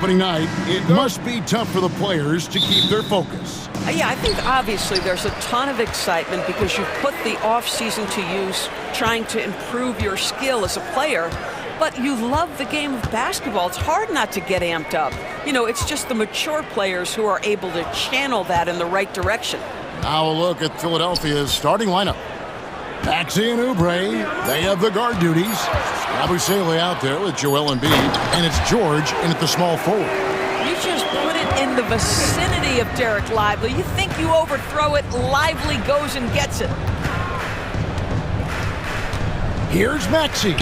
opening night, it must be tough for the players to keep their focus. Yeah, I think obviously there's a ton of excitement because you've put the off-season to use trying to improve your skill as a player, but you love the game of basketball. It's hard not to get amped up. You know, it's just the mature players who are able to channel that in the right direction. Now a look at Philadelphia's starting lineup. Maxey and Oubre, they have the guard duties. Yabusele out there with Joel Embiid, and it's George in at the small forward. You just put it in the vicinity of Derek Lively. You think you overthrow it, Lively goes and gets it. Here's Maxey.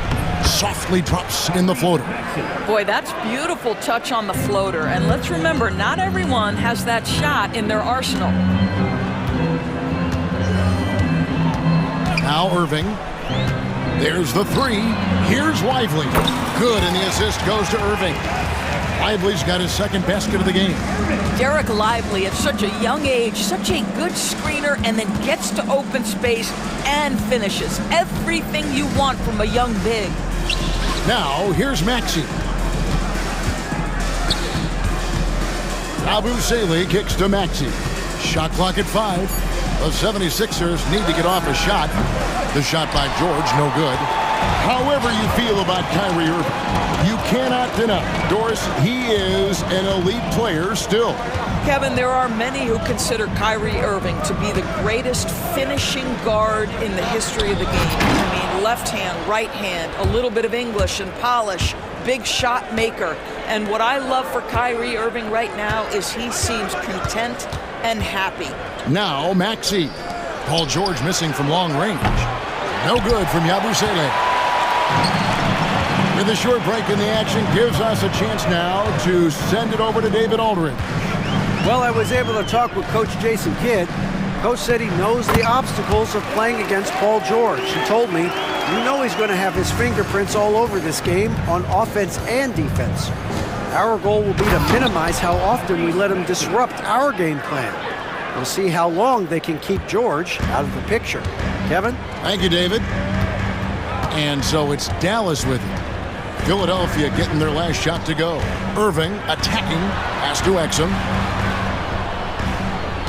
Softly drops in the floater. Boy, that's beautiful touch on the floater. And let's remember, not everyone has that shot in their arsenal. Now Irving. There's the three. Here's Lively. Good, and the assist goes to Irving. Lively's got his second basket of the game. Derek Lively at such a young age, such a good screener, and then gets to open space and finishes. Everything you want from a young big. Now, here's Maxey. Yabusele kicks to Maxey. Shot clock at 5. The 76ers need to get off a shot. The shot by George, no good. However you feel about Kyrie Irving, you cannot deny, Doris, he is an elite player still. Kevin, there are many who consider Kyrie Irving to be the greatest finishing guard in the history of the game. I mean, left hand, right hand, a little bit of English and polish, big shot maker. And what I love for Kyrie Irving right now is he seems content and happy. Now Maxey. Paul George missing from long range. No good from Yabusele. With a short break in the action gives us a chance now to send it over to David Aldridge. Well, I was able to talk with Coach Jason Kidd. Coach said he knows the obstacles of playing against Paul George. He told me, you know he's going to have his fingerprints all over this game on offense and defense. Our goal will be to minimize how often we let him disrupt our game plan. We'll see how long they can keep George out of the picture. Kevin? Thank you, David. And so it's Dallas with it. Philadelphia getting their last shot to go. Irving attacking. Pass to Exum.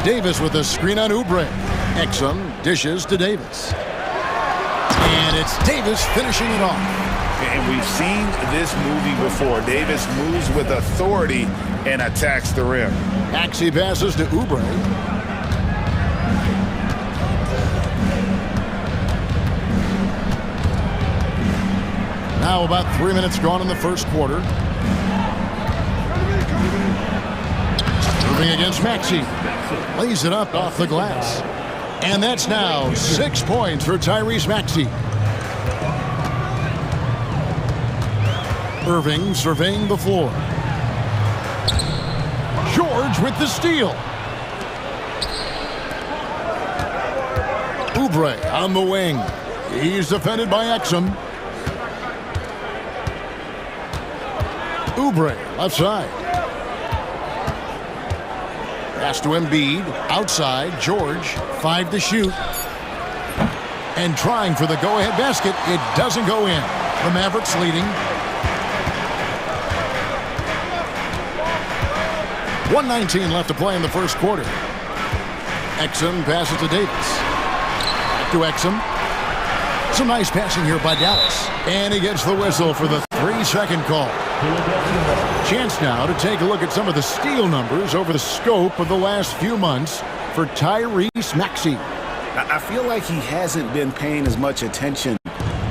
Davis with a screen on Oubre. Exum dishes to Davis. And it's Davis finishing it off. And we've seen this movie before. Davis moves with authority and attacks the rim. Maxey passes to Oubre. Now about 3 minutes gone in the first quarter. Moving against Maxey. Lays it up off the glass. And that's now 6 points for Tyrese Maxey. Irving surveying the floor. George with the steal. Oubre on the wing. He's defended by Exum. Oubre left side. Pass to Embiid. Outside. George. 5 to shoot. And trying for the go-ahead basket. It doesn't go in. The Mavericks leading. 1:19 left to play in the first quarter. Exum passes to Davis. Back to Exum. Some nice passing here by Dallas. And he gets the whistle for the 3-second call. Chance now to take a look at some of the steal numbers over the scope of the last few months for Tyrese Maxey. I feel like he hasn't been paying as much attention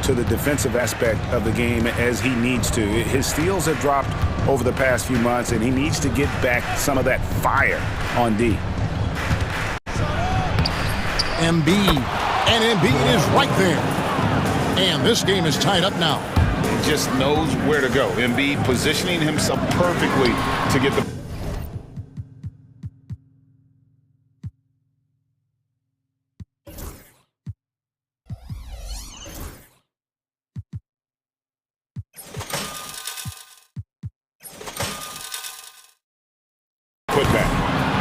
to the defensive aspect of the game as he needs to. His steals have dropped over the past few months, and he needs to get back some of that fire on D. Embiid. And Embiid is right there. And this game is tied up now. He just knows where to go. Embiid positioning himself perfectly to get the...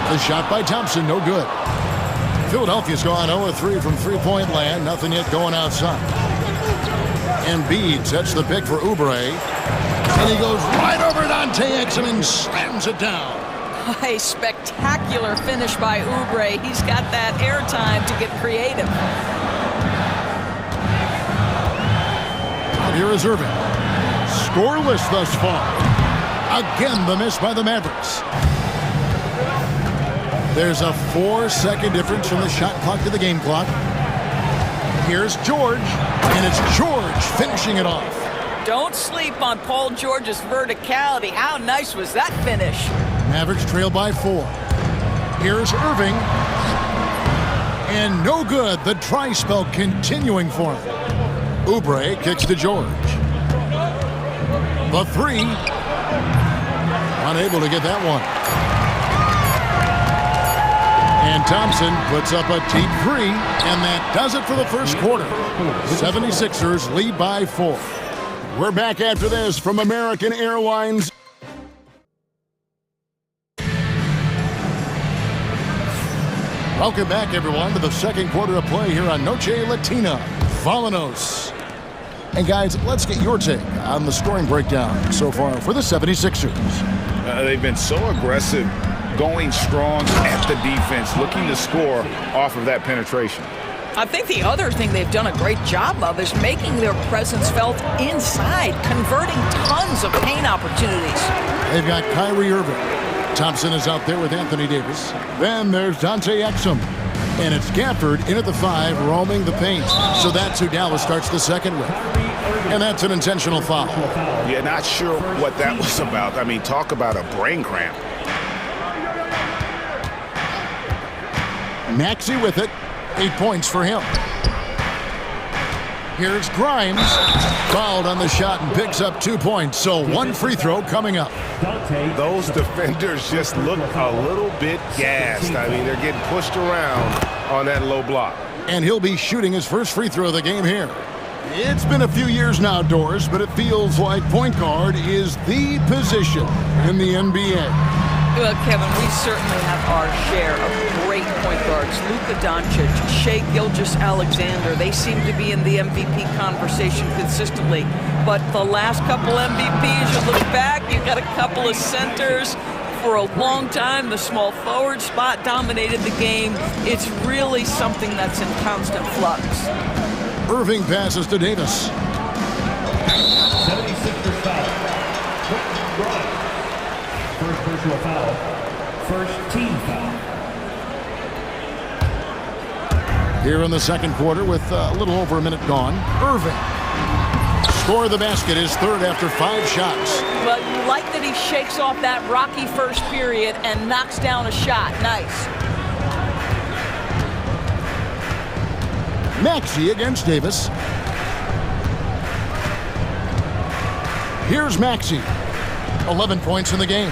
The shot by Thompson, no good. Philadelphia's gone 0-3 from three-point land. Nothing yet going outside. Embiid sets the pick for Oubre. And he goes right over Dante Exum and slams it down. A spectacular finish by Oubre. He's got that airtime to get creative. Out here is Irving. Scoreless thus far. Again, the miss by the Mavericks. There's a 4-second difference from the shot clock to the game clock. Here's George, and it's George finishing it off. Don't sleep on Paul George's verticality. How nice was that finish? Mavericks trail by 4. Here's Irving. And no good. The dry spell continuing for him. Oubre kicks to George. The 3. Unable to get that one. And Thompson puts up a deep 3, and that does it for the first quarter. 76ers lead by 4. We're back after this from American Airlines. Welcome back, everyone, to the second quarter of play here on Noche Latina. Volanos. And guys, let's get your take on the scoring breakdown so far for the 76ers. They've been so aggressive, going strong at the defense, looking to score off of that penetration. I think the other thing they've done a great job of is making their presence felt inside, converting tons of paint opportunities. They've got Kyrie Irving. Thompson is out there with Anthony Davis. Then there's Dante Exum. And it's Gafford in at the 5, roaming the paint. So that's who Dallas starts the second with. And that's an intentional foul. Yeah, not sure what that was about. I mean, talk about a brain cramp. Maxey with it. 8 points for him. Here's Grimes. Fouled on the shot and picks up 2 points. So 1 free throw coming up. Those defenders just look a little bit gassed. I mean, they're getting pushed around on that low block. And he'll be shooting his first free throw of the game here. It's been a few years now, Doris, but it feels like point guard is the position in the NBA. Well, Kevin, we certainly have our share of great point guards. Luka Doncic, Shai Gilgeous-Alexander, they seem to be in the MVP conversation consistently. But the last couple MVPs, you look back, you got a couple of centers. For a long time, the small forward spot dominated the game. It's really something that's in constant flux. Irving passes to Davis. 76ers foul. First personal foul. First team foul. Here in the second quarter with a little over a minute gone. Irving. Score of the basket, his third after 5 shots. Well, you like that he shakes off that rocky first period and knocks down a shot. Nice. Maxey against Davis. Here's Maxey. 11 points in the game.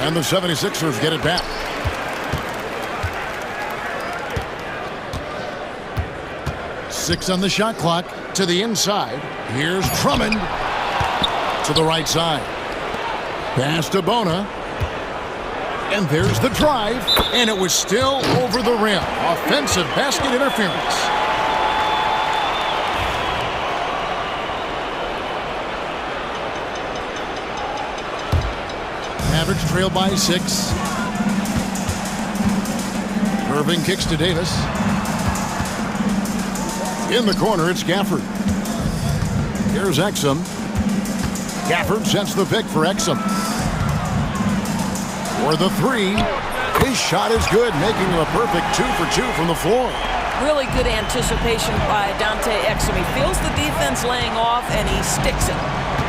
And the 76ers get it back. Six on the shot clock to the inside. Here's Drummond to the right side. Pass to Bona. And there's the drive. And it was still over the rim. Offensive basket interference. Mavericks trail by 6. Irving kicks to Davis. In the corner, it's Gafford. Here's Exum. Gafford sets the pick for Exum. For the 3. His shot is good, making him a perfect 2 for 2 from the floor. Really good anticipation by Dante Exum. He feels the defense laying off, and he sticks it.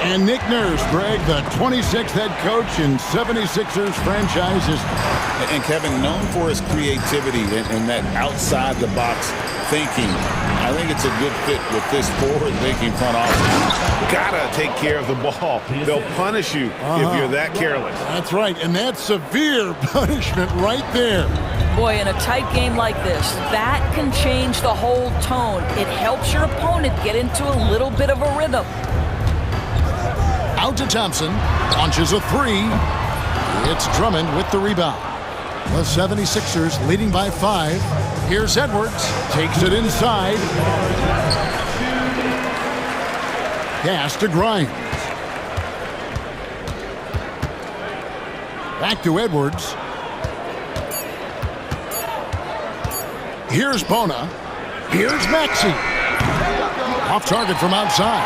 And Nick Nurse, Greg, the 26th head coach in 76ers franchise history. And Kevin, known for his creativity and that outside-the-box thinking, I think it's a good fit with this forward-thinking front office. Gotta take care of the ball. They'll punish you if you're that careless. That's right, and that's severe punishment right there. Boy, in a tight game like this, that can change the whole tone. It helps your opponent get into a little bit of a rhythm. Out to Thompson, launches a 3. It's Drummond with the rebound. The 76ers leading by 5. Here's Edwards, takes it inside. Pass to Grimes. Back to Edwards. Here's Bona. Here's Maxey. Off target from outside.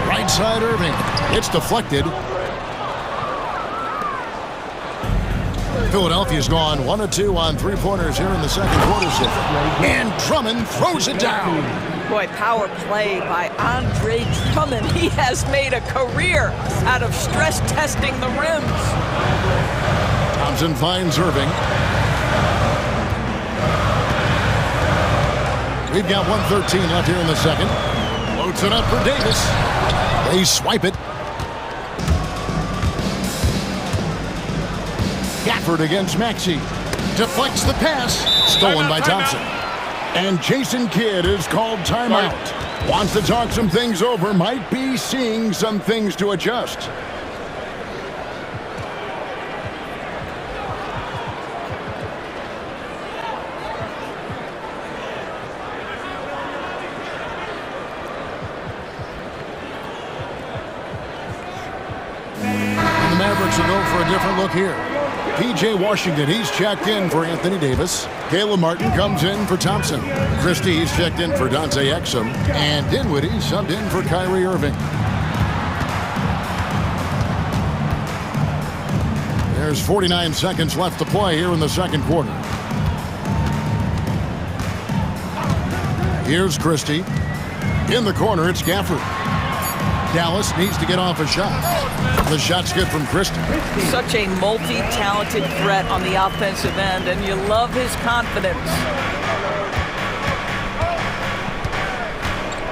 Right side Irving. It's deflected. Philadelphia's gone 1 of 2 on three-pointers here in the second quarter. And Drummond throws it down. Boy, power play by Andre Drummond. He has made a career out of stress testing the rims. Thompson finds Irving. We've got 1:13 left here in the second. Loads it up for Davis. They swipe it. Gafford against Maxey. Deflects the pass. Stolen by Thompson. And Jason Kidd is called timeout. Wants to talk some things over. Might be seeing some things to adjust. And the Mavericks will go for a different look here. P.J. Washington, he's checked in for Anthony Davis. Caleb Martin comes in for Thompson. Christie, he's checked in for Dante Exum. And Dinwiddie subbed in for Kyrie Irving. There's 49 seconds left to play here in the second quarter. Here's Christie. In the corner, it's Gafford. Dallas needs to get off a shot. The shot's good from Christie. Such a multi-talented threat on the offensive end, and you love his confidence.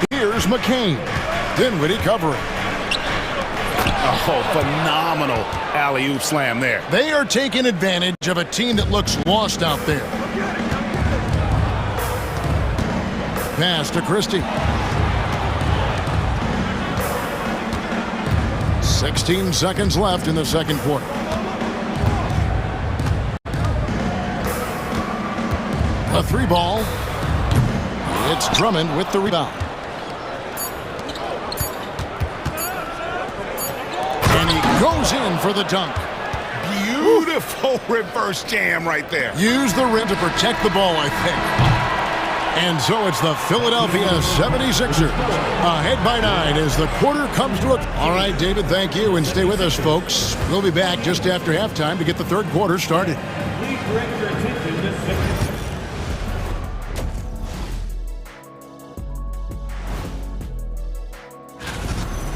Here's McCain. Dinwiddie covering. Oh, phenomenal alley-oop slam there. They are taking advantage of a team that looks lost out there. Pass to Christie. 16 seconds left in the second quarter. A three ball. It's Drummond with the rebound. And he goes in for the dunk. Beautiful reverse jam right there. Use the rim to protect the ball, I think. And so it's the Philadelphia 76ers ahead by 9 as the quarter comes to a... All right, David, thank you, and stay with us, folks. We'll be back just after halftime to get the third quarter started. Please direct your attention to second.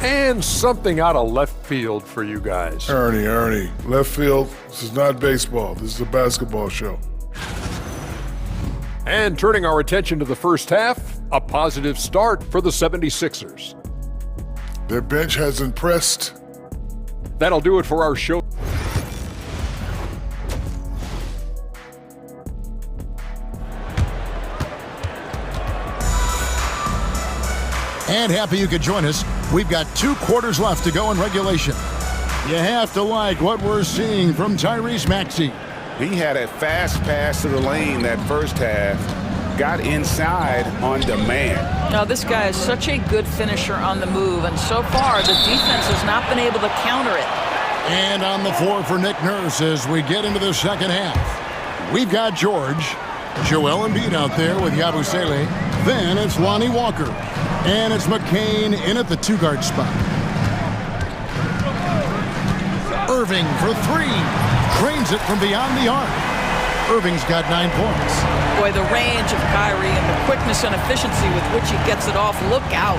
And something out of left field for you guys. Ernie, left field, this is not baseball. This is a basketball show. And turning our attention to the first half, a positive start for the 76ers. Their bench has impressed. That'll do it for our show. And happy you could join us. We've got 2 quarters left to go in regulation. You have to like what we're seeing from Tyrese Maxey. He had a fast pass to the lane that first half. Got inside on demand. Now, this guy is such a good finisher on the move, and so far, the defense has not been able to counter it. And on the floor for Nick Nurse as we get into the second half. We've got George, Joel Embiid out there with Yabusele. Then it's Lonnie Walker. And it's McCain in at the 2-guard spot. Irving for 3. Drains it from beyond the arc. Irving's got 9 points. Boy, the range of Kyrie and the quickness and efficiency with which he gets it off. Look out.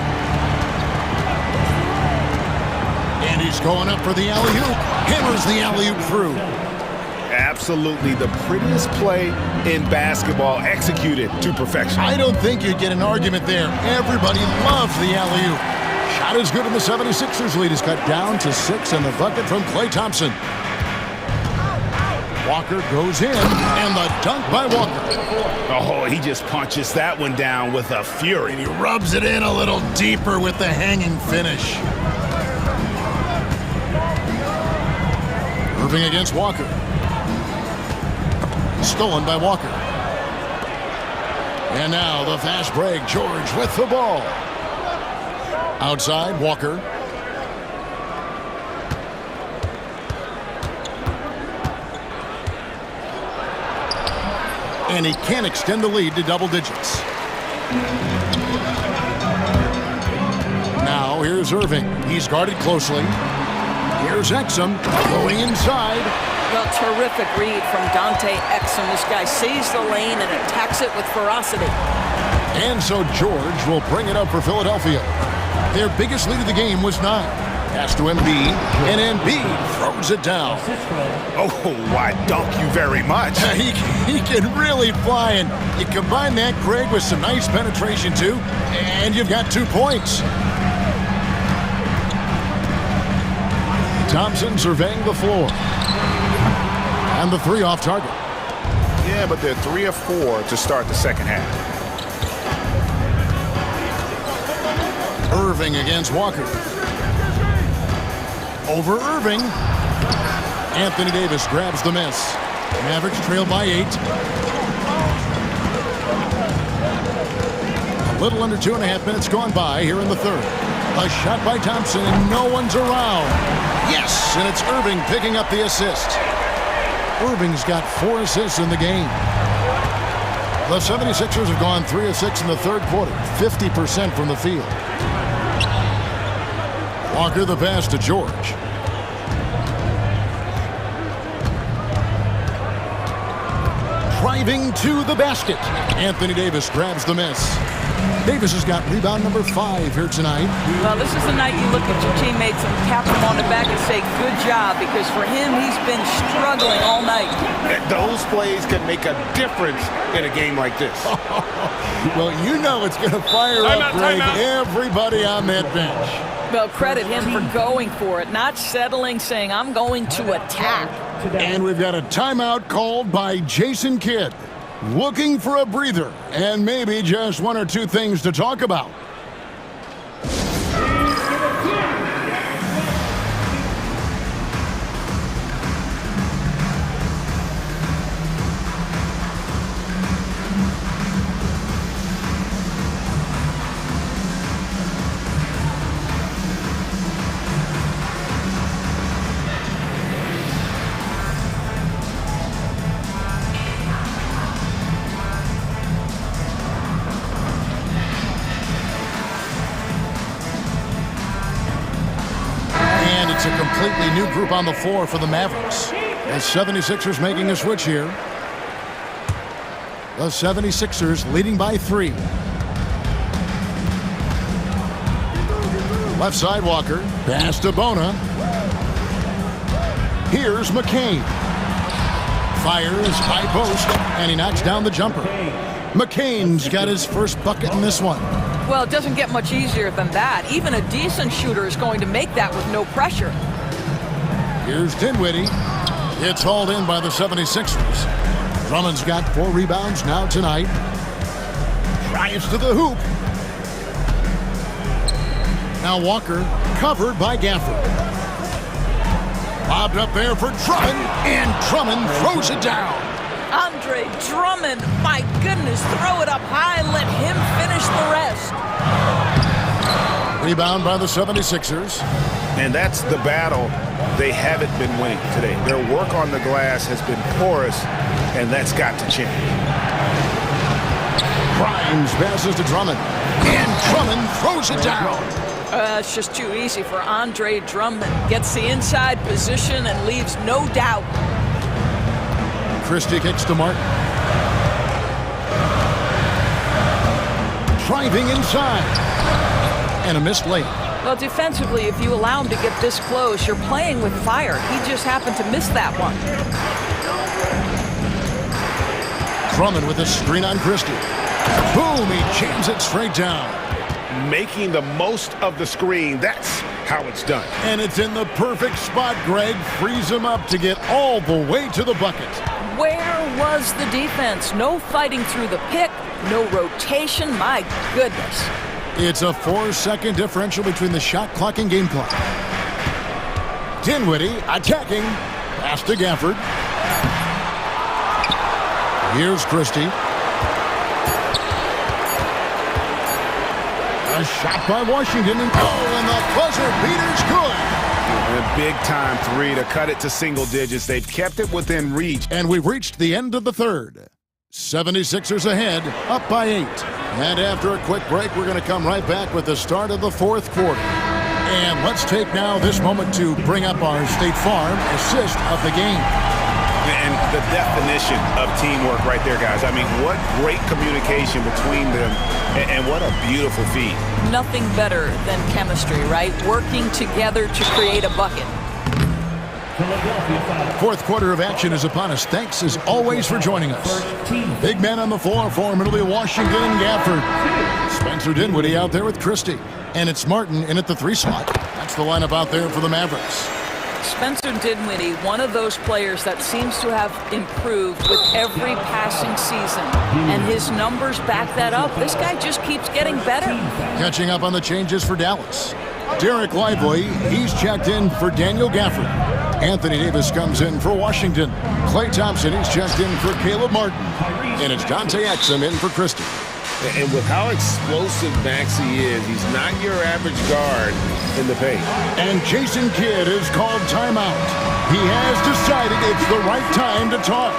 And he's going up for the alley-oop. Hammers the alley-oop through. Absolutely the prettiest play in basketball, executed to perfection. I don't think you'd get an argument there. Everybody loves the alley-oop. Shot is good, and the 76ers lead is cut down to 6, and the bucket from Klay Thompson. Walker goes in, and the dunk by Walker. Oh, he just punches that one down with a fury. And he rubs it in a little deeper with the hanging finish. Irving against Walker. Stolen by Walker. And now the fast break. George with the ball. Outside, Walker. And he can't extend the lead to double digits. Now here's Irving. He's guarded closely. Here's Exum going inside. Well, terrific read from Dante Exum. This guy sees the lane and attacks it with ferocity. And so George will bring it up for Philadelphia. Their biggest lead of the game was 9. Pass to Embiid, and Embiid throws it down. Oh, why, dunk you very much. He can really fly, and you combine that, Greg, with some nice penetration, too, and you've got 2 points. Thompson surveying the floor. And the 3 off target. Yeah, but they're 3 of 4 to start the second half. Irving against Walker. Over Irving. Anthony Davis grabs the miss. Mavericks trail by 8. A little under 2.5 minutes gone by here in the third. A shot by Thompson, and no one's around. Yes, and it's Irving picking up the assist. Irving's got 4 assists in the game. The 76ers have gone 3 of 6 in the third quarter, 50% from the field. Walker the pass to George. Driving to the basket. Anthony Davis grabs the miss. Davis has got rebound number 5 here tonight. Well, this is the night you look at your teammates and tap them on the back and say, good job, because for him, he's been struggling all night. Those plays can make a difference in a game like this. Well, you know it's going to fire up, Greg, everybody on that bench. Well, credit him for going for it, not settling, saying, I'm going to attack. And we've got a timeout called by Jason Kidd. Looking for a breather and maybe just 1 or 2 things to talk about. It's a completely new group on the floor for the Mavericks. The 76ers making a switch here. The 76ers leading by 3. Left side Walker. Pass to Bona. Here's McCain. Fires high post, and he knocks down the jumper. McCain's got his first bucket in this one. Well, it doesn't get much easier than that. Even a decent shooter is going to make that with no pressure. Here's Dinwiddie. It's hauled in by the 76ers. Drummond's got 4 rebounds now tonight. Drives to the hoop. Now Walker covered by Gafford. Lobbed up there for Drummond, and Drummond throws it down. Andre Drummond, my goodness, throw it up high, let him finish the rest. Rebound by the 76ers. And that's the battle they haven't been winning today. Their work on the glass has been porous, and that's got to change. Grimes passes to Drummond, and Drummond throws it down. It's just too easy for Andre Drummond. Gets the inside position and leaves no doubt. Christie kicks to Martin. Driving inside. And a missed late. Well, defensively, if you allow him to get this close, you're playing with fire. He just happened to miss that one. Drummond with a screen on Christie. Boom, he jams it straight down. Making the most of the screen, that's how it's done. And it's in the perfect spot, Greg. Frees him up to get all the way to the bucket. Where was the defense? No fighting through the pick, no rotation. My goodness. It's a 4-second differential between the shot clock and game clock. Dinwiddie attacking. Pass to Gafford. Here's Christie. A shot by Washington, and the buzzer beater's good. A big-time three to cut it to single digits. They've kept it within reach. And we've reached the end of the third. 76ers ahead, up by 8. And after a quick break, we're going to come right back with the start of the fourth quarter. And let's take now this moment to bring up our State Farm assist of the game. And the definition of teamwork right there, guys. I mean, what great communication between them, and what a beautiful feat. Nothing better than chemistry, right? Working together to create a bucket. Fourth quarter of action is upon us. Thanks, as always, for joining us. Big men on the floor for Middle Washington and Gafford. Spencer Dinwiddie out there with Christie. And it's Martin in at the 3 slot. That's the lineup out there for the Mavericks. Spencer Dinwiddie, one of those players that seems to have improved with every passing season. And his numbers back that up. This guy just keeps getting better. Catching up on the changes for Dallas. Derek Lively, he's checked in for Daniel Gafford. Anthony Davis comes in for Washington. Klay Thompson, he's checked in for Caleb Martin. And it's Dante Exum in for Christie. And with how explosive Maxey is, he's not your average guard in the paint. And Jason Kidd has called timeout. He has decided it's the right time to talk.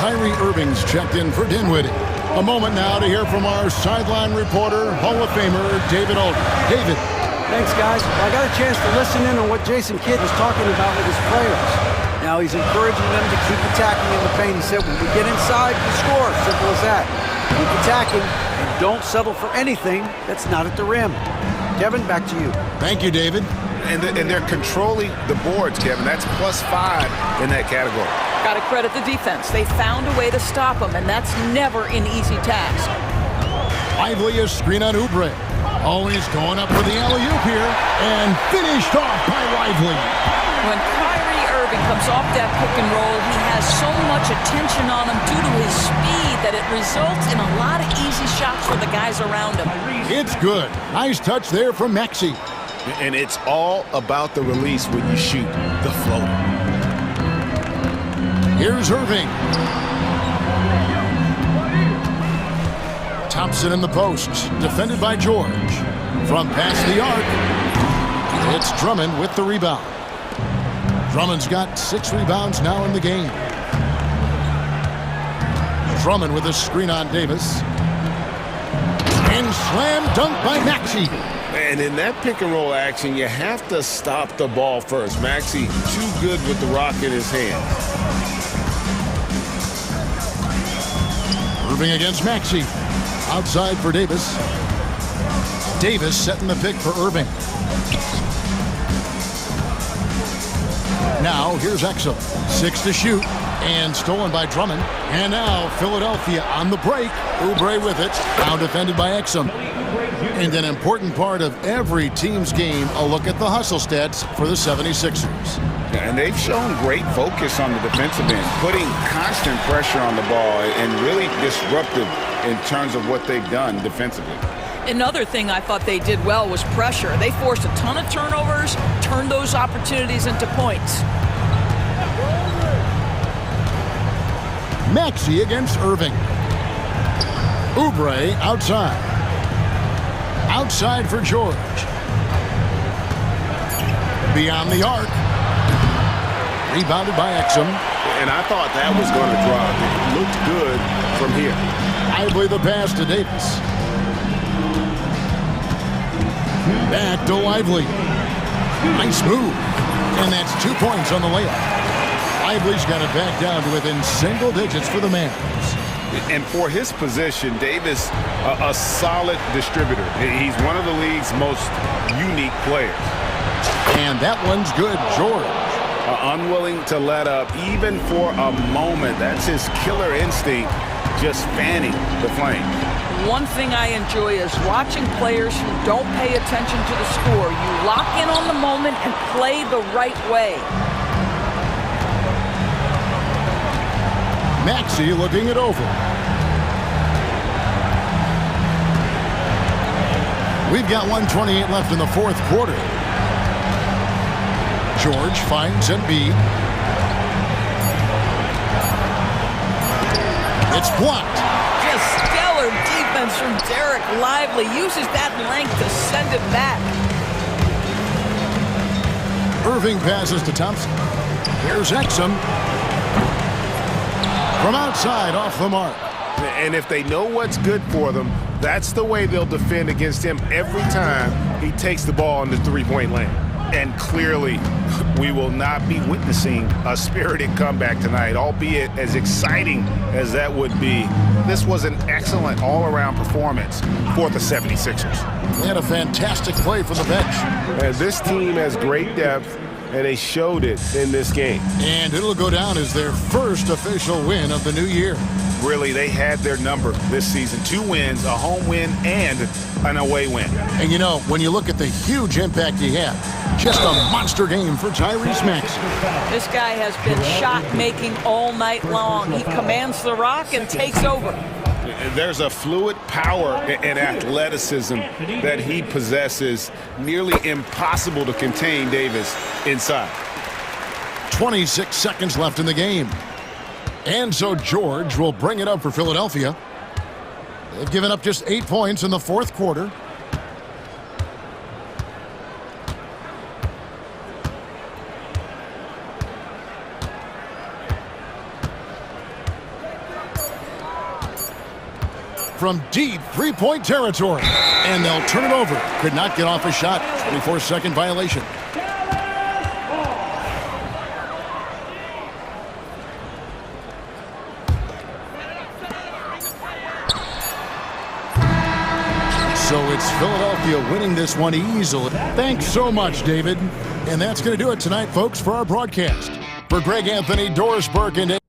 Kyrie Irving's checked in for Dinwiddie. A moment now to hear from our sideline reporter, Hall of Famer David Aldridge. David. Thanks, guys. Well, I got a chance to listen in on what Jason Kidd was talking about with his players. Now he's encouraging them to keep attacking in the paint. He said, when we get inside, we score. Simple as that. Keep attacking and don't settle for anything that's not at the rim. Kevin, back to you. Thank you, David. And they're controlling the boards, Kevin. That's +5 in that category. Got to credit the defense. They found a way to stop him, and that's never an easy task. Lively a screen on Oubre. Always going up for the alley-oop here, and finished off by Lively. When Kyrie Irving comes off that pick and roll, he has so much attention on him due to his speed that it results in a lot of easy shots for the guys around him. It's good. Nice touch there from Maxey. And it's all about the release when you shoot the floater. Here's Irving. Thompson in the post, defended by George. From past the arc, it's Drummond with the rebound. Drummond's got 6 rebounds now in the game. Drummond with a screen on Davis. And slam dunk by Maxey. And in that pick and roll action, you have to stop the ball first. Maxey too good with the rock in his hand. Irving against Maxey. Outside for Davis. Davis setting the pick for Irving. Now here's Exum. 6 to shoot. And stolen by Drummond. And now Philadelphia on the break. Oubre with it. Now defended by Exum. And an important part of every team's game, a look at the hustle stats for the 76ers. And they've shown great focus on the defensive end, putting constant pressure on the ball and really disruptive in terms of what they've done defensively. Another thing I thought they did well was pressure. They forced a ton of turnovers, turned those opportunities into points. Maxey against Irving. Oubre outside. Outside for George. Beyond the arc. Rebounded by Exum. And I thought that was going to drop. It looked good from here. Lively the pass to Davis. Back to Lively. Nice move. And that's 2 points on the layup. Lively's got it back down to within single digits for the Mavs. And for his position, Davis, a solid distributor. He's one of the league's most unique players. And that one's good, George. Unwilling to let up even for a moment. That's his killer instinct, just fanning the flame. One thing I enjoy is watching players who don't pay attention to the score. You lock in on the moment and play the right way. Maxey looking it over. We've got 1:28 left in the fourth quarter. George finds Embiid. It's blocked. Just stellar defense comes from Derek Lively. Uses that length to send it back. Irving passes to Thompson. Here's Exum. From outside, off the mark. And if they know what's good for them, that's the way they'll defend against him every time he takes the ball in the three-point lane. And clearly, we will not be witnessing a spirited comeback tonight, albeit as exciting as that would be. This was an excellent all-around performance for the 76ers. They had a fantastic play from the bench. And this team has great depth, and they showed it in this game. And it'll go down as their first official win of the new year. Really, they had their number this season. 2 wins, a home win, and an away win. And you know, when you look at the huge impact he had, just a monster game for Tyrese Maxey. This guy has been shot-making all night long. He commands the rock and takes over. There's a fluid power and athleticism that he possesses, nearly impossible to contain Davis inside. 26 seconds left in the game. And so George will bring it up for Philadelphia. They've given up just 8 points in the fourth quarter. From deep three-point territory. And they'll turn it over. Could not get off a shot. 24-second violation. So it's Philadelphia winning this one easily. Thanks so much, David. And that's going to do it tonight, folks, for our broadcast. For Greg Anthony, Doris Burke, and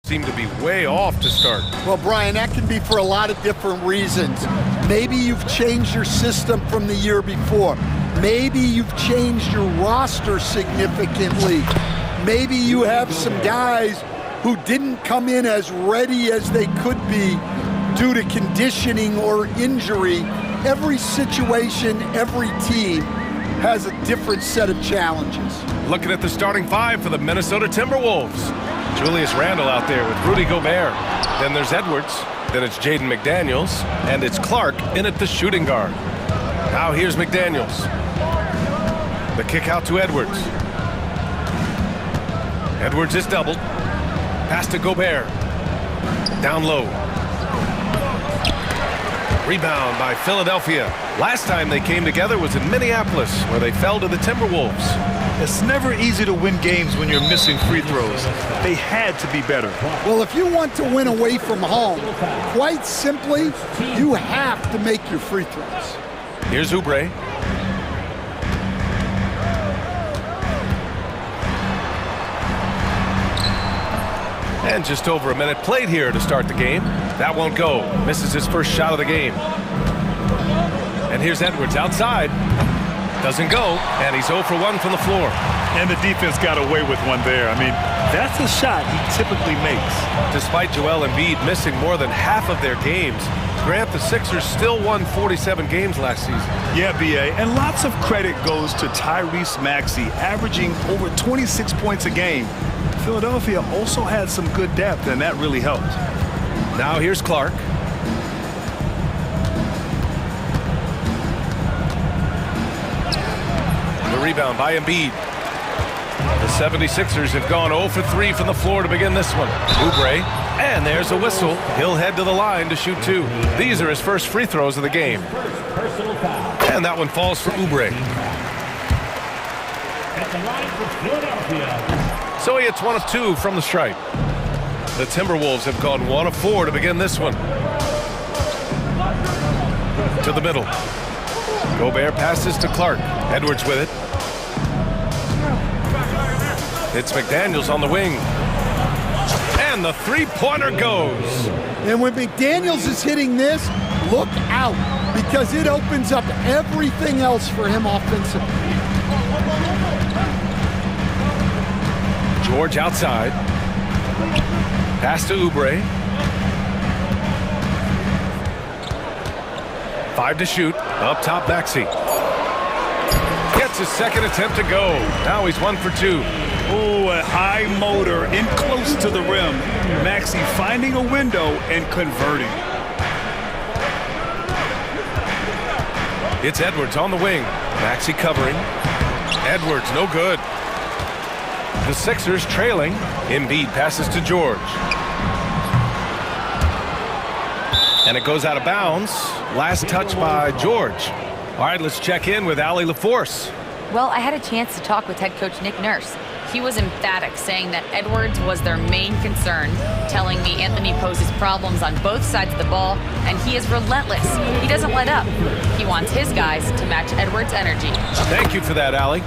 seem to be way off to start. Well, Brian, that can be for a lot of different reasons. Maybe you've changed your system from the year before. Maybe you've changed your roster significantly. Maybe you have some guys who didn't come in as ready as they could be due to conditioning or injury. Every situation, every team has a different set of challenges. Looking at the starting five for the Minnesota Timberwolves. Julius Randle out there with Rudy Gobert. Then there's Edwards. Then it's Jaden McDaniels. And it's Clark in at the shooting guard. Now here's McDaniels. The kick out to Edwards. Edwards is doubled. Pass to Gobert. Down low. Rebound by Philadelphia. Last time they came together was in Minneapolis, where they fell to the Timberwolves. It's never easy to win games when you're missing free throws. They had to be better. Well, if you want to win away from home, quite simply, you have to make your free throws. Here's Oubre. And just over a minute played here to start the game. That won't go. Misses his first shot of the game. And here's Edwards outside. Doesn't go, and he's 0 for 1 from the floor. And the defense got away with one there. I mean, that's a shot he typically makes. Despite Joel Embiid missing more than half of their games, Grant, the Sixers still won 47 games last season. Yeah, B.A., and lots of credit goes to Tyrese Maxey, averaging over 26 points a game. Philadelphia also had some good depth, and that really helped. Now here's Clark. The rebound by Embiid. The 76ers have gone 0 for 3 from the floor to begin this one. Oubre, and there's a whistle. He'll head to the line to shoot 2. These are his first free throws of the game. And that one falls for Oubre. At the line for Philadelphia. So he hits 1 of 2 from the stripe. The Timberwolves have gone 1 of 4 to begin this one. To the middle. Gobert passes to Clark. Edwards with it. It's McDaniels on the wing. And the three-pointer goes. And when McDaniels is hitting this, look out, because it opens up everything else for him offensively. George outside. Pass to Oubre. 5 to shoot. Up top, Maxey. Gets his second attempt to go. Now he's 1 for 2. Oh, a high motor in close to the rim. Maxey finding a window and converting. It's Edwards on the wing. Maxey covering. Edwards, no good. The Sixers trailing. Embiid passes to George. And it goes out of bounds. Last touch by George. All right, let's check in with Allie LaForce. Well, I had a chance to talk with head coach Nick Nurse. He was emphatic, saying that Edwards was their main concern, telling me Anthony poses problems on both sides of the ball, and he is relentless. He doesn't let up. He wants his guys to match Edwards' energy. Thank you for that, Allie.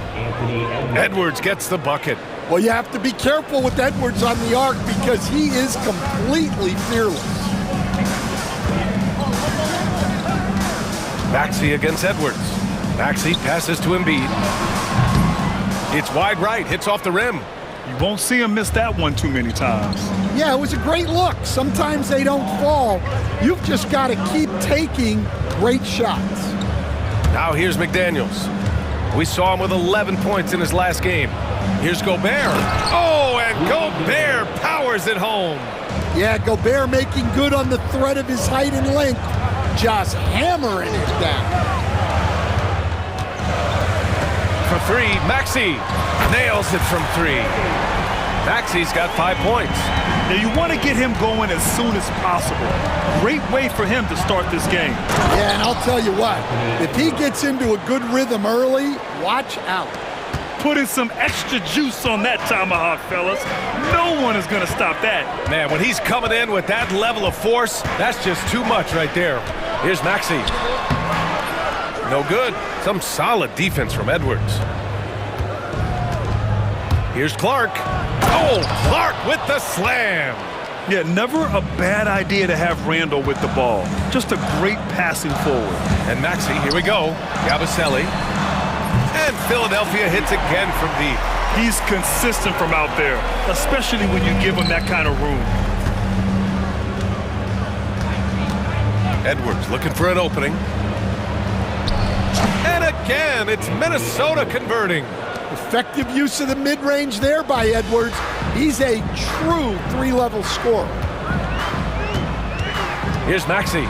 Edwards gets the bucket. Well, you have to be careful with Edwards on the arc because he is completely fearless. Maxey against Edwards. Maxey passes to Embiid. It's wide right, hits off the rim. You won't see him miss that one too many times. Yeah, it was a great look. Sometimes they don't fall. You've just got to keep taking great shots. Now here's McDaniels. We saw him with 11 points in his last game. Here's Gobert. Oh, and Gobert powers it home. Yeah, Gobert making good on the threat of his height and length. Just hammering it down. For 3, Maxey nails it from 3. Maxey's got 5 points. Now you want to get him going as soon as possible. Great way for him to start this game. Yeah, and I'll tell you what, if he gets into a good rhythm early, watch out. Putting some extra juice on that tomahawk, fellas. No one is going to stop that. Man, when he's coming in with that level of force, that's just too much right there. Here's Maxey. No good. Some solid defense from Edwards. Here's Clark. Oh, Clark with the slam. Yeah, never a bad idea to have Randall with the ball. Just a great passing forward. And Maxey, here we go. Gabaselli. And Philadelphia hits again from deep. He's consistent from out there, especially when you give him that kind of room. Edwards looking for an opening. And again, it's Minnesota converting. Effective use of the mid-range there by Edwards. He's a true three-level scorer. Here's Maxey.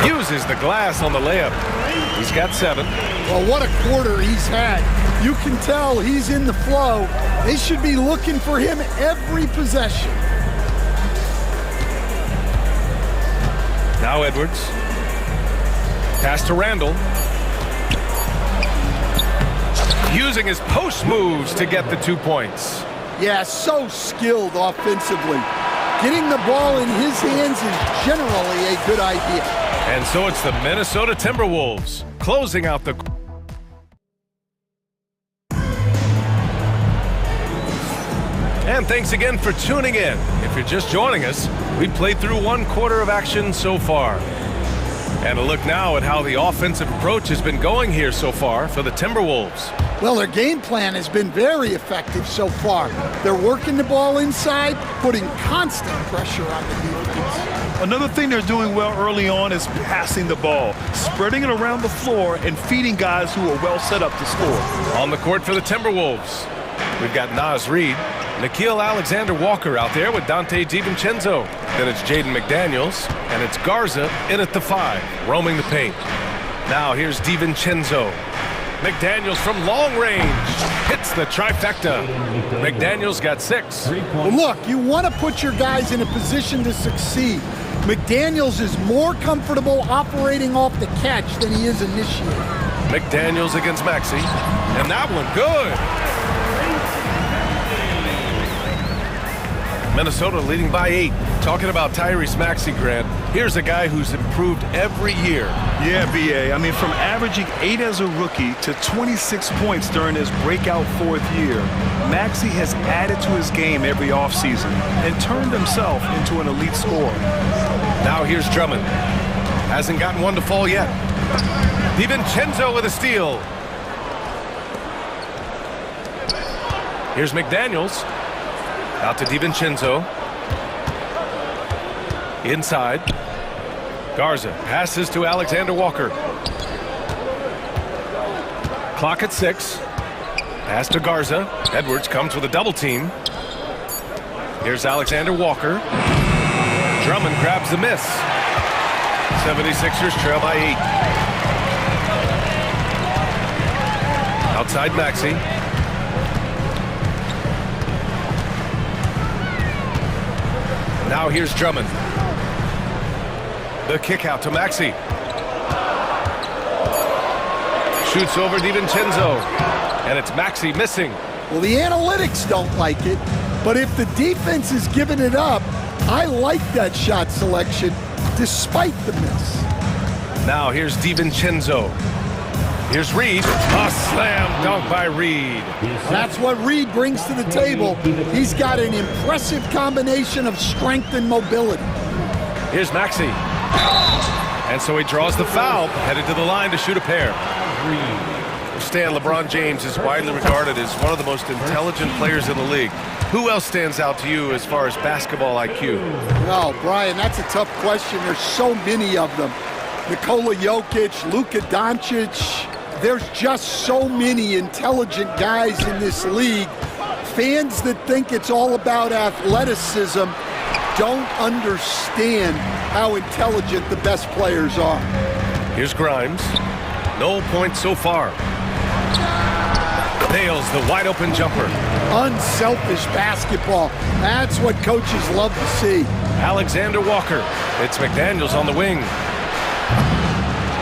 Uses the glass on the layup. He's got 7. Well, what a quarter he's had. You can tell he's in the flow. They should be looking for him every possession. Now Edwards. Pass to Randall. Using his post moves to get the 2 points. Yeah, so skilled offensively. Getting the ball in his hands is generally a good idea. And so it's the Minnesota Timberwolves closing out the... And thanks again for tuning in. If you're just joining us, we played through 1 quarter of action so far. And a look now at how the offensive approach has been going here so far for the Timberwolves. Well, their game plan has been very effective so far. They're working the ball inside, putting constant pressure on the defense. Another thing they're doing well early on is passing the ball, spreading it around the floor and feeding guys who are well set up to score. On the court for the Timberwolves, we've got Naz Reid, Nickeil Alexander-Walker out there with Dante DiVincenzo. Then it's Jaden McDaniels, and it's Garza in at the 5, roaming the paint. Now here's DiVincenzo. McDaniels from long range hits the trifecta. McDaniels got 6. Well, look, you want to put your guys in a position to succeed. McDaniels is more comfortable operating off the catch than he is initiating. McDaniels against Maxey, and that one good. Minnesota leading by 8. Talking about Tyrese Maxey, Grant, here's a guy who's improved every year. Yeah, B.A. I mean, from averaging 8 as a rookie to 26 points during his breakout 4th year, Maxey has added to his game every offseason and turned himself into an elite scorer. Now here's Drummond. Hasn't gotten one to fall yet. DiVincenzo with a steal. Here's McDaniels. Out to DiVincenzo. Inside. Garza passes to Alexander Walker. Clock at 6. Pass to Garza. Edwards comes with a double team. Here's Alexander Walker. Drummond grabs the miss. 76ers trail by 8. Outside Maxey. Now here's Drummond. The kick out to Maxey. Shoots over DiVincenzo. And it's Maxey missing. Well, the analytics don't like it, but if the defense is giving it up, I like that shot selection despite the miss. Now here's DiVincenzo. Here's Reid. A slam dunk by Reid. That's what Reid brings to the table. He's got an impressive combination of strength and mobility. Here's Maxey. And so he draws the foul, headed to the line to shoot a pair. Stan, LeBron James is widely regarded as one of the most intelligent players in the league. Who else stands out to you as far as basketball IQ? Oh, Brian, that's a tough question. There's so many of them. Nikola Jokic, Luka Doncic. There's just so many intelligent guys in this league. Fans that think it's all about athleticism don't understand how intelligent the best players are. Here's Grimes. No points so far. Nails the wide open jumper. Unselfish basketball. That's what coaches love to see. Alexander Walker. It's McDaniels on the wing.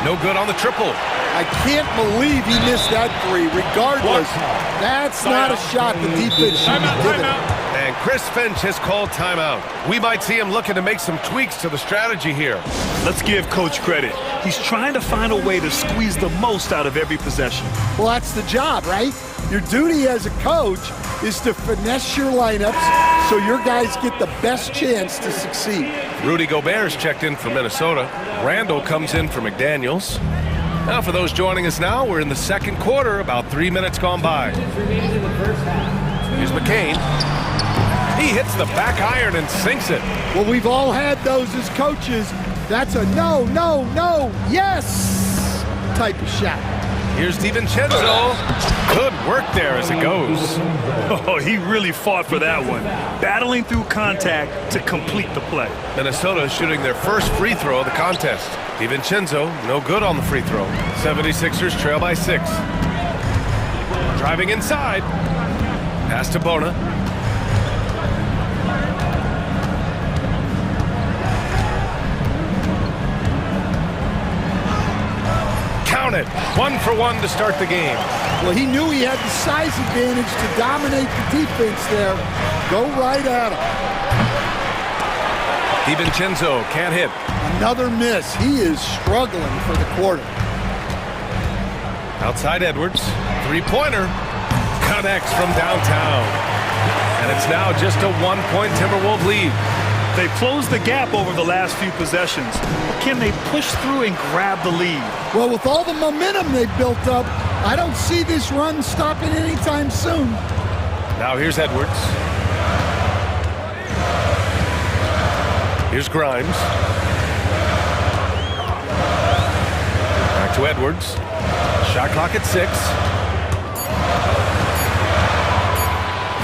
No good on the triple. I can't believe he missed that 3. Regardless, that's not a shot the defense should be giving. And Chris Finch has called timeout. We might see him looking to make some tweaks to the strategy here. Let's give Coach credit. He's trying to find a way to squeeze the most out of every possession. Well, that's the job, right? Your duty as a coach is to finesse your lineups so your guys get the best chance to succeed. Rudy Gobert's checked in for Minnesota. Randall comes in for McDaniels. Now for those joining us now, we're in the second quarter, about 3 minutes gone by. Here's McCain. He hits the back iron and sinks it. Well, we've all had those as coaches. That's a no, no, no, yes type of shot. Here's DiVincenzo. Good work there as it goes. Oh, he really fought for that one. Battling through contact to complete the play. Minnesota shooting their first free throw of the contest. DiVincenzo, no good on the free throw. 76ers trail by 6. Driving inside. Pass to Bona. Count it. 1 for 1 to start the game. Well, he knew he had the size advantage to dominate the defense there. Go right at him. DiVincenzo can't hit. Another miss. He is struggling for the quarter. Outside Edwards. Three-pointer. Connects from downtown. And it's now just a 1-point Timberwolves lead. They've closed the gap over the last few possessions. But can they push through and grab the lead? Well, with all the momentum they've built up, I don't see this run stopping anytime soon. Now here's Edwards. Here's Grimes. Back to Edwards. Shot clock at 6.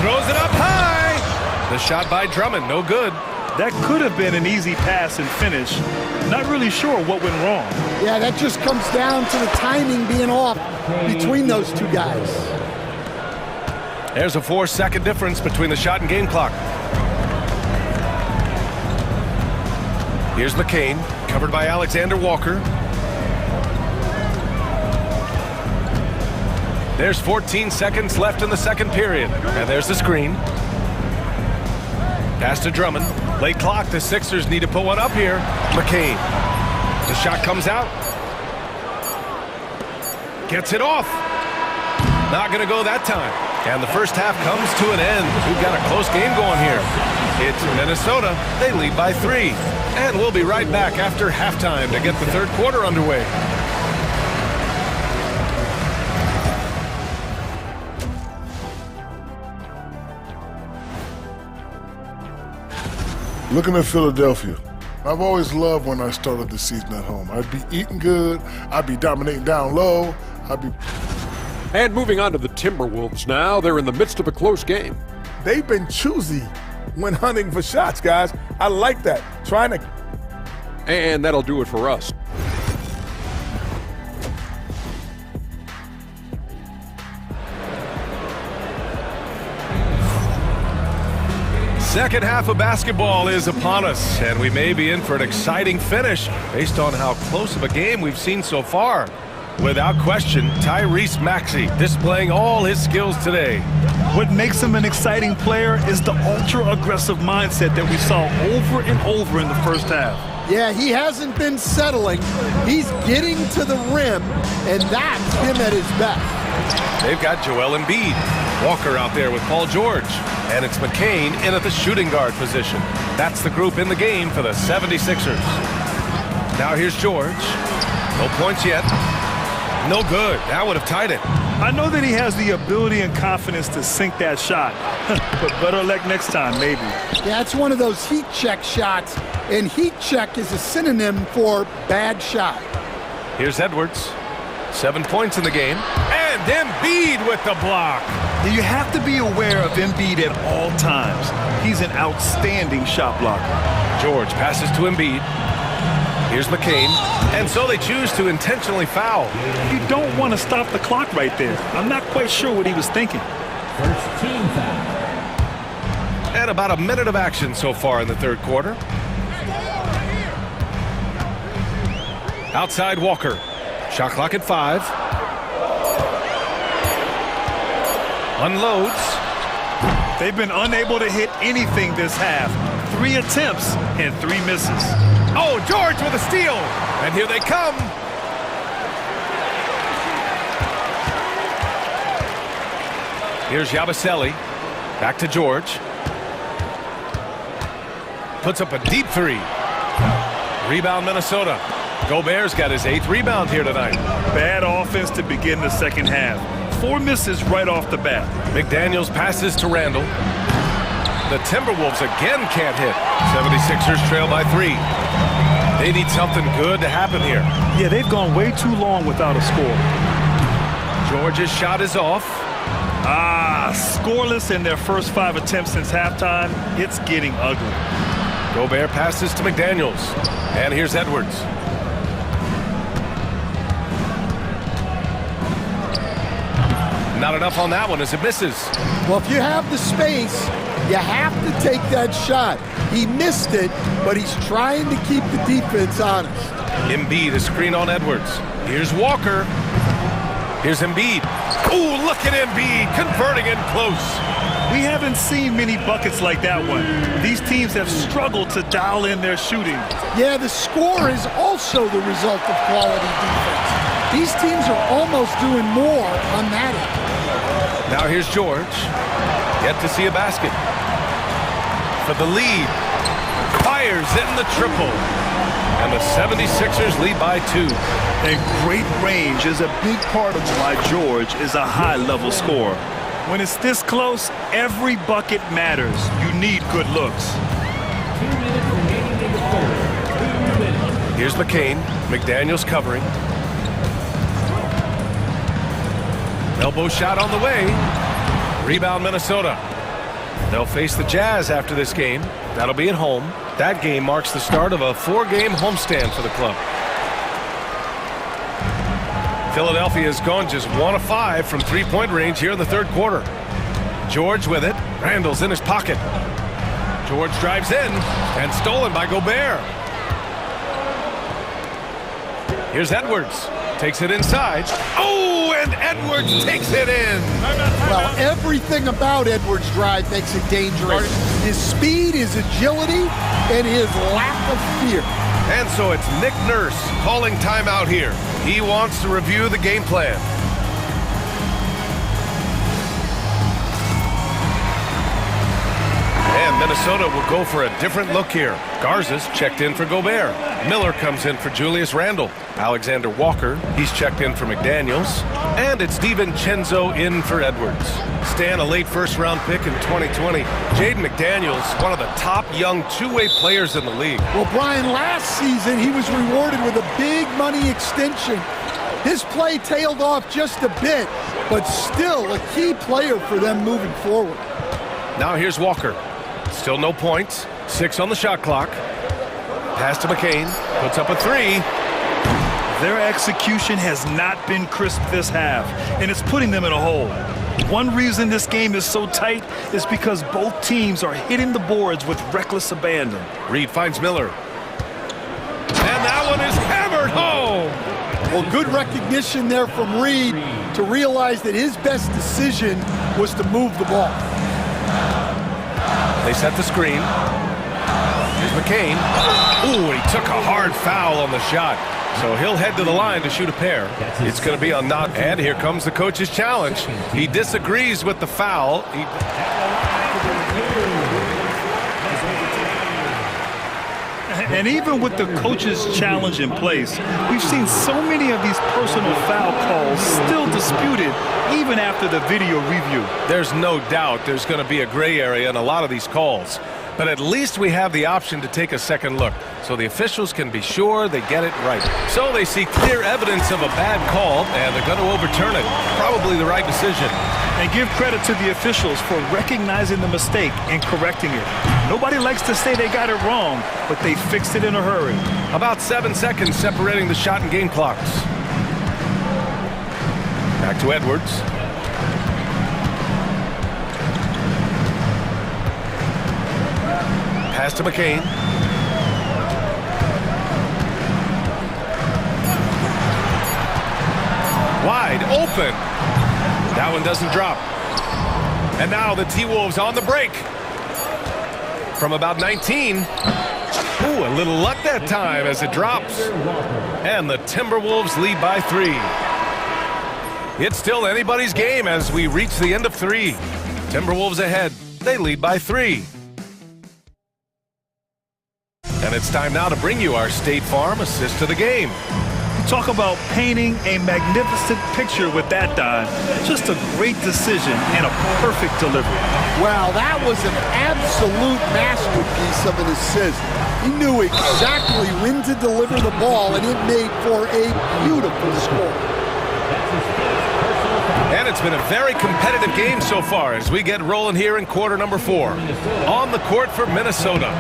Throws it up high. The shot by Drummond, no good. That could have been an easy pass and finish. Not really sure what went wrong. Yeah, that just comes down to the timing being off between those two guys. There's a 4-second difference between the shot and game clock. Here's McCain, covered by Alexander Walker. There's 14 seconds left in the second period. And there's the screen. Pass to Drummond. Late clock, the Sixers need to put one up here. McCain. The shot comes out. Gets it off. Not going to go that time. And the first half comes to an end. We've got a close game going here. It's Minnesota. They lead by 3. And we'll be right back after halftime to get the third quarter underway. Looking at Philadelphia, I've always loved when I started the season at home. I'd be eating good, I'd be dominating down low, And moving on to the Timberwolves now, they're in the midst of a close game. They've been choosy when hunting for shots, guys. I like that. Trying to... And that'll do it for us. Second half of basketball is upon us, and we may be in for an exciting finish based on how close of a game we've seen so far. Without question, Tyrese Maxey displaying all his skills today. What makes him an exciting player is the ultra-aggressive mindset that we saw over and over in the first half. Yeah, he hasn't been settling. He's getting to the rim, and that's him at his best. They've got Joel Embiid. Walker out there with Paul George. And it's McCain in at the shooting guard position. That's the group in the game for the 76ers. Now here's George. No points yet. No good. That would have tied it. I know that he has the ability and confidence to sink that shot. But better luck next time, maybe. Yeah, it's one of those heat check shots. And heat check is a synonym for bad shot. Here's Edwards. 7 points in the game. And Embiid with the block. You have to be aware of Embiid at all times. He's an outstanding shot blocker. George passes to Embiid. Here's McCain. And so they choose to intentionally foul. You don't want to stop the clock right there. I'm not quite sure what he was thinking. First team foul. And about a minute of action so far in the third quarter. Outside Walker. Shot clock at 5. Unloads. They've been unable to hit anything this half. 3 attempts and 3 misses. Oh, George with a steal. And here they come. Here's Yabusele. Back to George. Puts up a deep three. Rebound Minnesota. Gobert's got his 8th rebound here tonight. Bad offense to begin the second half. 4 misses right off the bat. McDaniels passes to Randall. The Timberwolves again can't hit. 76ers trail by 3. They need something good to happen here. Yeah, they've gone way too long without a score. George's shot is off. Scoreless in their first 5 attempts since halftime. It's getting ugly. Gobert passes to McDaniels. And here's Edwards. Not enough on that one as it misses. Well, if you have the space, you have to take that shot. He missed it, but he's trying to keep the defense honest. Embiid, a screen on Edwards. Here's Walker. Here's Embiid. Ooh, look at Embiid converting in close. We haven't seen many buckets like that one. These teams have struggled to dial in their shooting. Yeah, the score is also the result of quality defense. These teams are almost doing more on that end. Now here's George. Yet to see a basket. For the lead. Fires in the triple. And the 76ers lead by 2. And great range is a big part of why George is a high-level scorer. When it's this close, every bucket matters. You need good looks. 2 minutes remaining in the third. 2 minutes. Here's McCain. McDaniels covering. Elbow shot on the way. Rebound Minnesota. They'll face the Jazz after this game. That'll be at home. That game marks the start of a 4-game homestand for the club. Philadelphia has gone just 1 of 5 from 3-point range here in the third quarter. George with it. Randall's in his pocket. George drives in and stolen by Gobert. Here's Edwards. Takes it inside. Oh, and Edwards takes it in. Well, everything about Edwards' drive makes it dangerous. His speed, his agility, and his lack of fear. And so it's Nick Nurse calling timeout here. He wants to review the game plan. And Minnesota will go for a different look here. Garza's checked in for Gobert. Miller comes in for Julius Randle. Alexander Walker, he's checked in for McDaniels. And it's DiVincenzo in for Edwards. Stan, a late first-round pick in 2020. Jaden McDaniels, one of the top young two-way players in the league. Well, Brian, last season he was rewarded with a big money extension. His play tailed off just a bit, but still a key player for them moving forward. Now here's Walker. Still no points. 6 on the shot clock. Pass to McCain. Puts up a 3. Their execution has not been crisp this half, and it's putting them in a hole. One reason this game is so tight is because both teams are hitting the boards with reckless abandon. Reed finds Miller. And that one is hammered home. Well, good recognition there from Reed to realize that his best decision was to move the ball. They set the screen. Here's McCain. Ooh, he took a hard foul on the shot. So he'll head to the line to shoot a pair. It's going to be on not. And here comes the coach's challenge. He disagrees with the foul. And even with the coach's challenge in place, we've seen so many of these personal foul calls still disputed even after the video review. There's no doubt there's going to be a gray area in a lot of these calls. But at least we have the option to take a second look, so the officials can be sure they get it right. So they see clear evidence of a bad call, and they're going to overturn it. Probably the right decision. And give credit to the officials for recognizing the mistake and correcting it. Nobody likes to say they got it wrong, but they fixed it in a hurry. About 7 seconds separating the shot and game clocks. Back to Edwards. Pass to McCain. Wide open. That one doesn't drop. And now the T-Wolves on the break. From about 19. Ooh, a little luck that time as it drops. And the Timberwolves lead by 3. It's still anybody's game as we reach the end of 3. Timberwolves ahead. They lead by 3. And it's time now to bring you our State Farm assist to the game. Talk about painting a magnificent picture with that, Don. Just a great decision and a perfect delivery. Wow, that was an absolute masterpiece of an assist. He knew exactly when to deliver the ball, and it made for a beautiful score. And it's been a very competitive game so far as we get rolling here in quarter number 4. On the court for Minnesota,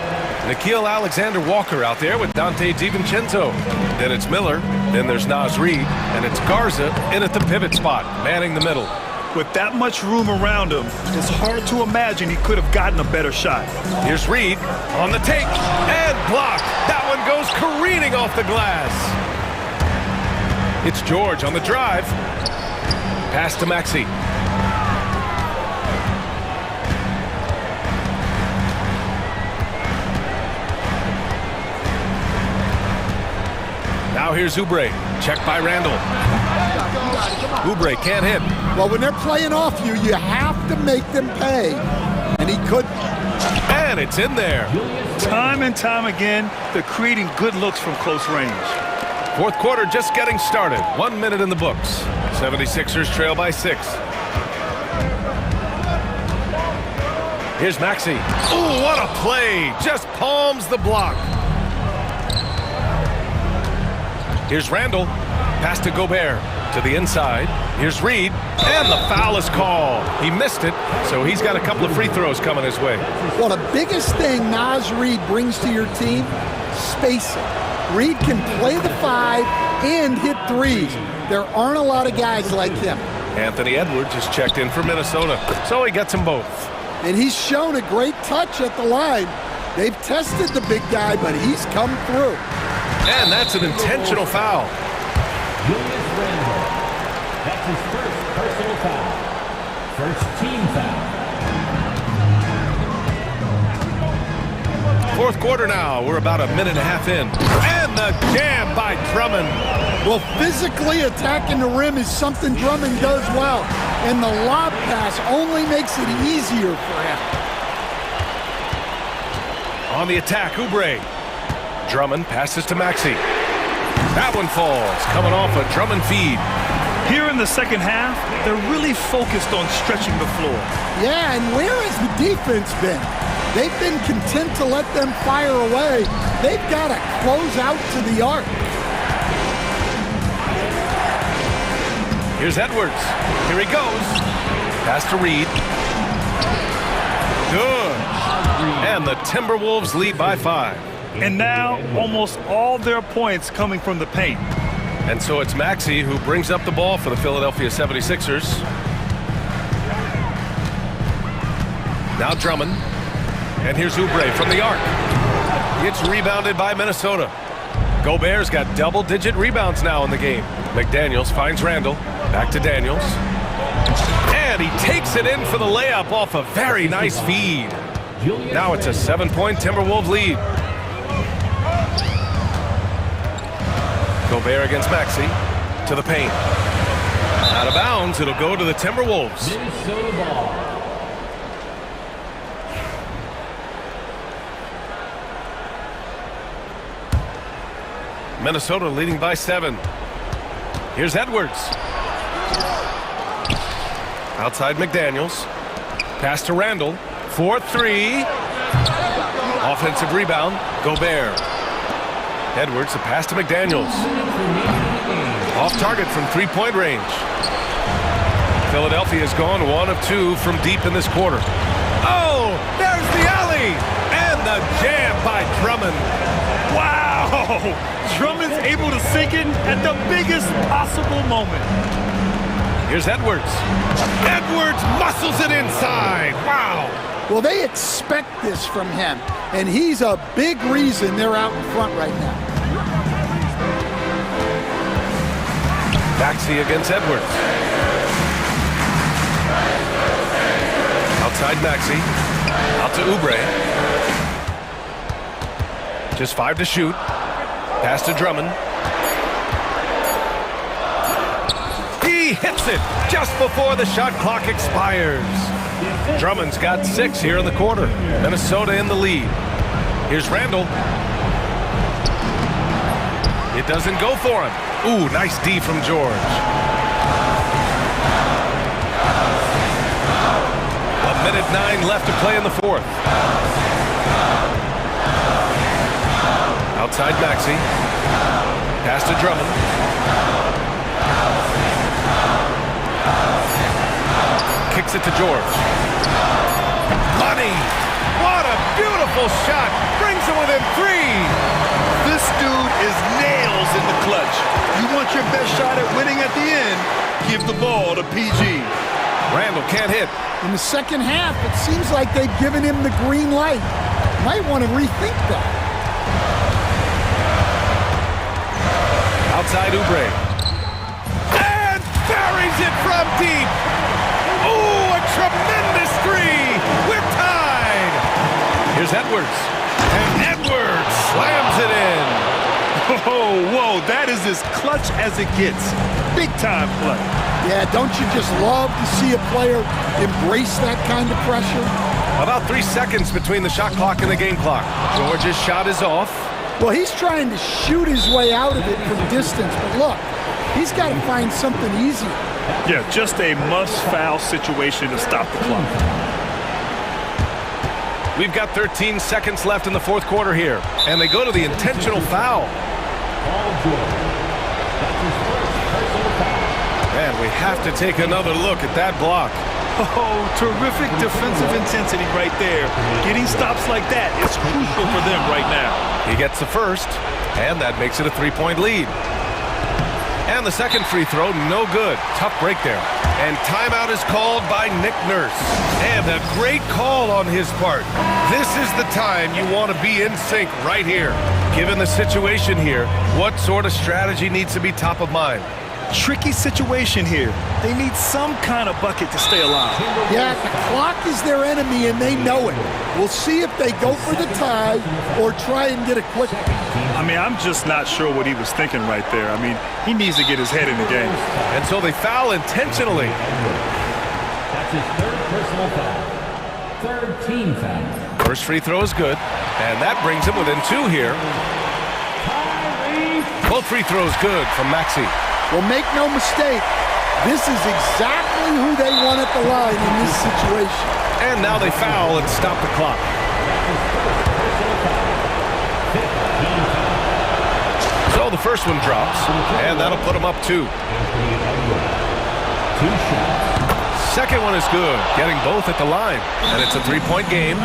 Nickeil Alexander-Walker out there with Dante DiVincenzo. Then it's Miller, then there's Naz Reid, and it's Garza in at the pivot spot, manning the middle. With that much room around him, it's hard to imagine he could have gotten a better shot. Here's Reid on the take, and blocked. That one goes careening off the glass. It's George on the drive. Pass to Maxey. Now here's Oubre. Checked by Randall. Oubre can't hit. Well, when they're playing off you, you have to make them pay. And he couldn't. And it's in there. Time and time again, they're creating good looks from close range. Fourth quarter just getting started. 1 minute in the books. 76ers trail by 6. Here's Maxey. Oh, what a play. Just palms the block. Here's Randall. Pass to Gobert. To the inside. Here's Reid. And the foul is called. He missed it, so he's got a couple of free throws coming his way. Well, the biggest thing Naz Reid brings to your team, spacing. Reid can play the 5 and hit threes. There aren't a lot of guys like him. Anthony Edwards is checked in for Minnesota, so he gets them both. And he's shown a great touch at the line. They've tested the big guy, but he's come through. And that's an intentional foul. Julius Randle. That's his first personal foul. First team foul. Fourth quarter now. We're about a minute and a half in. And the jam by Drummond. Well, physically attacking the rim is something Drummond does well. And the lob pass only makes it easier for him. On the attack, Oubre. Drummond passes to Maxey. That one falls, coming off a Drummond feed. Here in the second half, they're really focused on stretching the floor. Yeah, and where has the defense been? They've been content to let them fire away. They've got to close out to the arc. Here's Edwards. Here he goes. Pass to Reid. Good. And the Timberwolves lead by 5. And now, almost all their points coming from the paint. And so it's Maxey who brings up the ball for the Philadelphia 76ers. Now Drummond. And here's Oubre from the arc. It's rebounded by Minnesota. Gobert's got double-digit rebounds now in the game. McDaniels finds Randall. Back to Daniels. And he takes it in for the layup off a very nice feed. Now it's a 7-point Timberwolves lead. Gobert against Maxey. To the paint. Out of bounds, it'll go to the Timberwolves. Minnesota ball. Minnesota leading by 7. Here's Edwards. Outside McDaniels. Pass to Randall. 4-3. Offensive rebound. Gobert. Edwards, the pass to McDaniels. Off target from three-point range. Philadelphia's gone 1 of 2 from deep in this quarter. Oh, there's the alley! And the jam by Drummond. Wow! Drummond's able to sink it at the biggest possible moment. Here's Edwards. Edwards muscles it inside. Wow! Well, they expect this from him, and he's a big reason they're out in front right now. Maxey against Edwards. Outside Maxey. Out to Oubre. Just 5 to shoot. Pass to Drummond. He hits it just before the shot clock expires. Drummond's got 6 here in the quarter. Minnesota in the lead. Here's Randall. It doesn't go for him. Ooh, nice D from George. A minute 9 left to play in the fourth. Outside Maxey. Pass to Drummond. Kicks it to George. Money! What a beautiful shot! Brings it within 3. This dude is nails in the clutch. You want your best shot at winning at the end, give the ball to PG. Randall can't hit. In the second half, it seems like they've given him the green light. Might want to rethink that. Outside Oubre. And buries it from deep. Ooh, a tremendous 3. We're tied. Here's Edwards. And Edwards slams it in. Oh, whoa, that is as clutch as it gets. Big time play. Yeah, don't you just love to see a player embrace that kind of pressure? About 3 seconds between the shot clock and the game clock. George's shot is off. Well, he's trying to shoot his way out of it from distance, but look, he's got to find something easier. Yeah, just a must-foul situation to stop the clock. We've got 13 seconds left in the fourth quarter here, and they go to the intentional foul. Man, we have to take another look at that block. Oh, terrific defensive intensity right there. Getting stops like that is crucial for them right now. He gets the first, and that makes it a 3-point lead. And the second free throw, no good. Tough break there. And timeout is called by Nick Nurse. And a great call on his part. This is the time you want to be in sync right here. Given the situation here, what sort of strategy needs to be top of mind? Tricky situation here. They need some kind of bucket to stay alive. Yeah, the clock is their enemy and they know it. We'll see if they go for the tie or try and get it quick. I mean, I'm just not sure what he was thinking right there. I mean, he needs to get his head in the game. And so they foul intentionally. That's his 3rd personal foul. 3rd team foul. First free throw is good, and that brings him within 2 here. Both free throws good from Maxey. Well, make no mistake, this is exactly who they want at the line in this situation. And now they foul and stop the clock. So the first one drops, and that'll put them up 2. Second one is good, getting both at the line, and it's a 3-point game.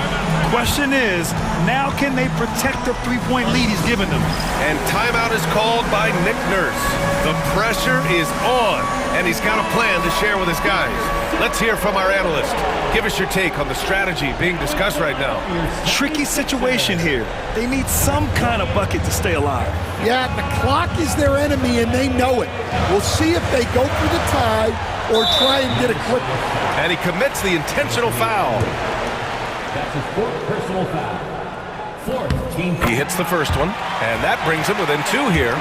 Question is, now can they protect the 3-point lead he's given them? And timeout is called by Nick Nurse. The pressure is on, and he's got a plan to share with his guys. Let's hear from our analyst. Give us your take on the strategy being discussed right now. Tricky situation here. They need some kind of bucket to stay alive. Yeah, the clock is their enemy and they know it. We'll see if they go for the tie or try and get it quick. And he commits the intentional foul. That's his 4th personal foul. 4th team foul. He hits the first one, and that brings him within 2 here.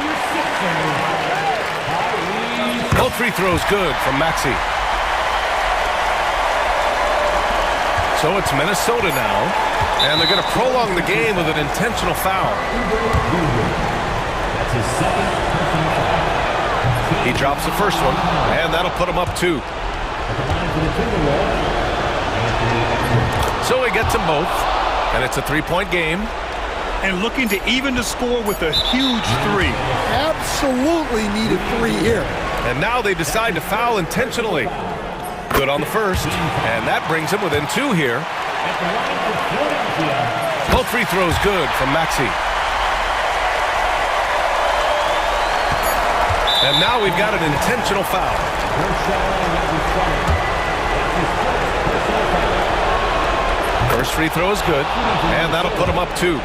Both free throws good from Maxey. So it's Minnesota now, and they're going to prolong the game with an intentional foul. That's his 2nd personal foul. He drops the first one, and that'll put him up 2. So he gets them both, and it's a 3-point game. And looking to even the score with a huge 3. Absolutely needed 3 here. And now they decide to foul intentionally. Good on the first, and that brings him within 2 here. Both free throws good from Maxey. And now we've got an intentional foul. First free throw is good, and that'll put him up 2.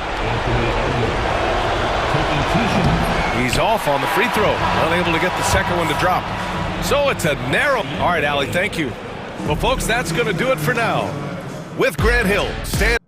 He's off on the free throw, unable to get the second one to drop. So it's a narrow. All right, Allie, thank you. Well, folks, that's going to do it for now. With Grant Hill, stand.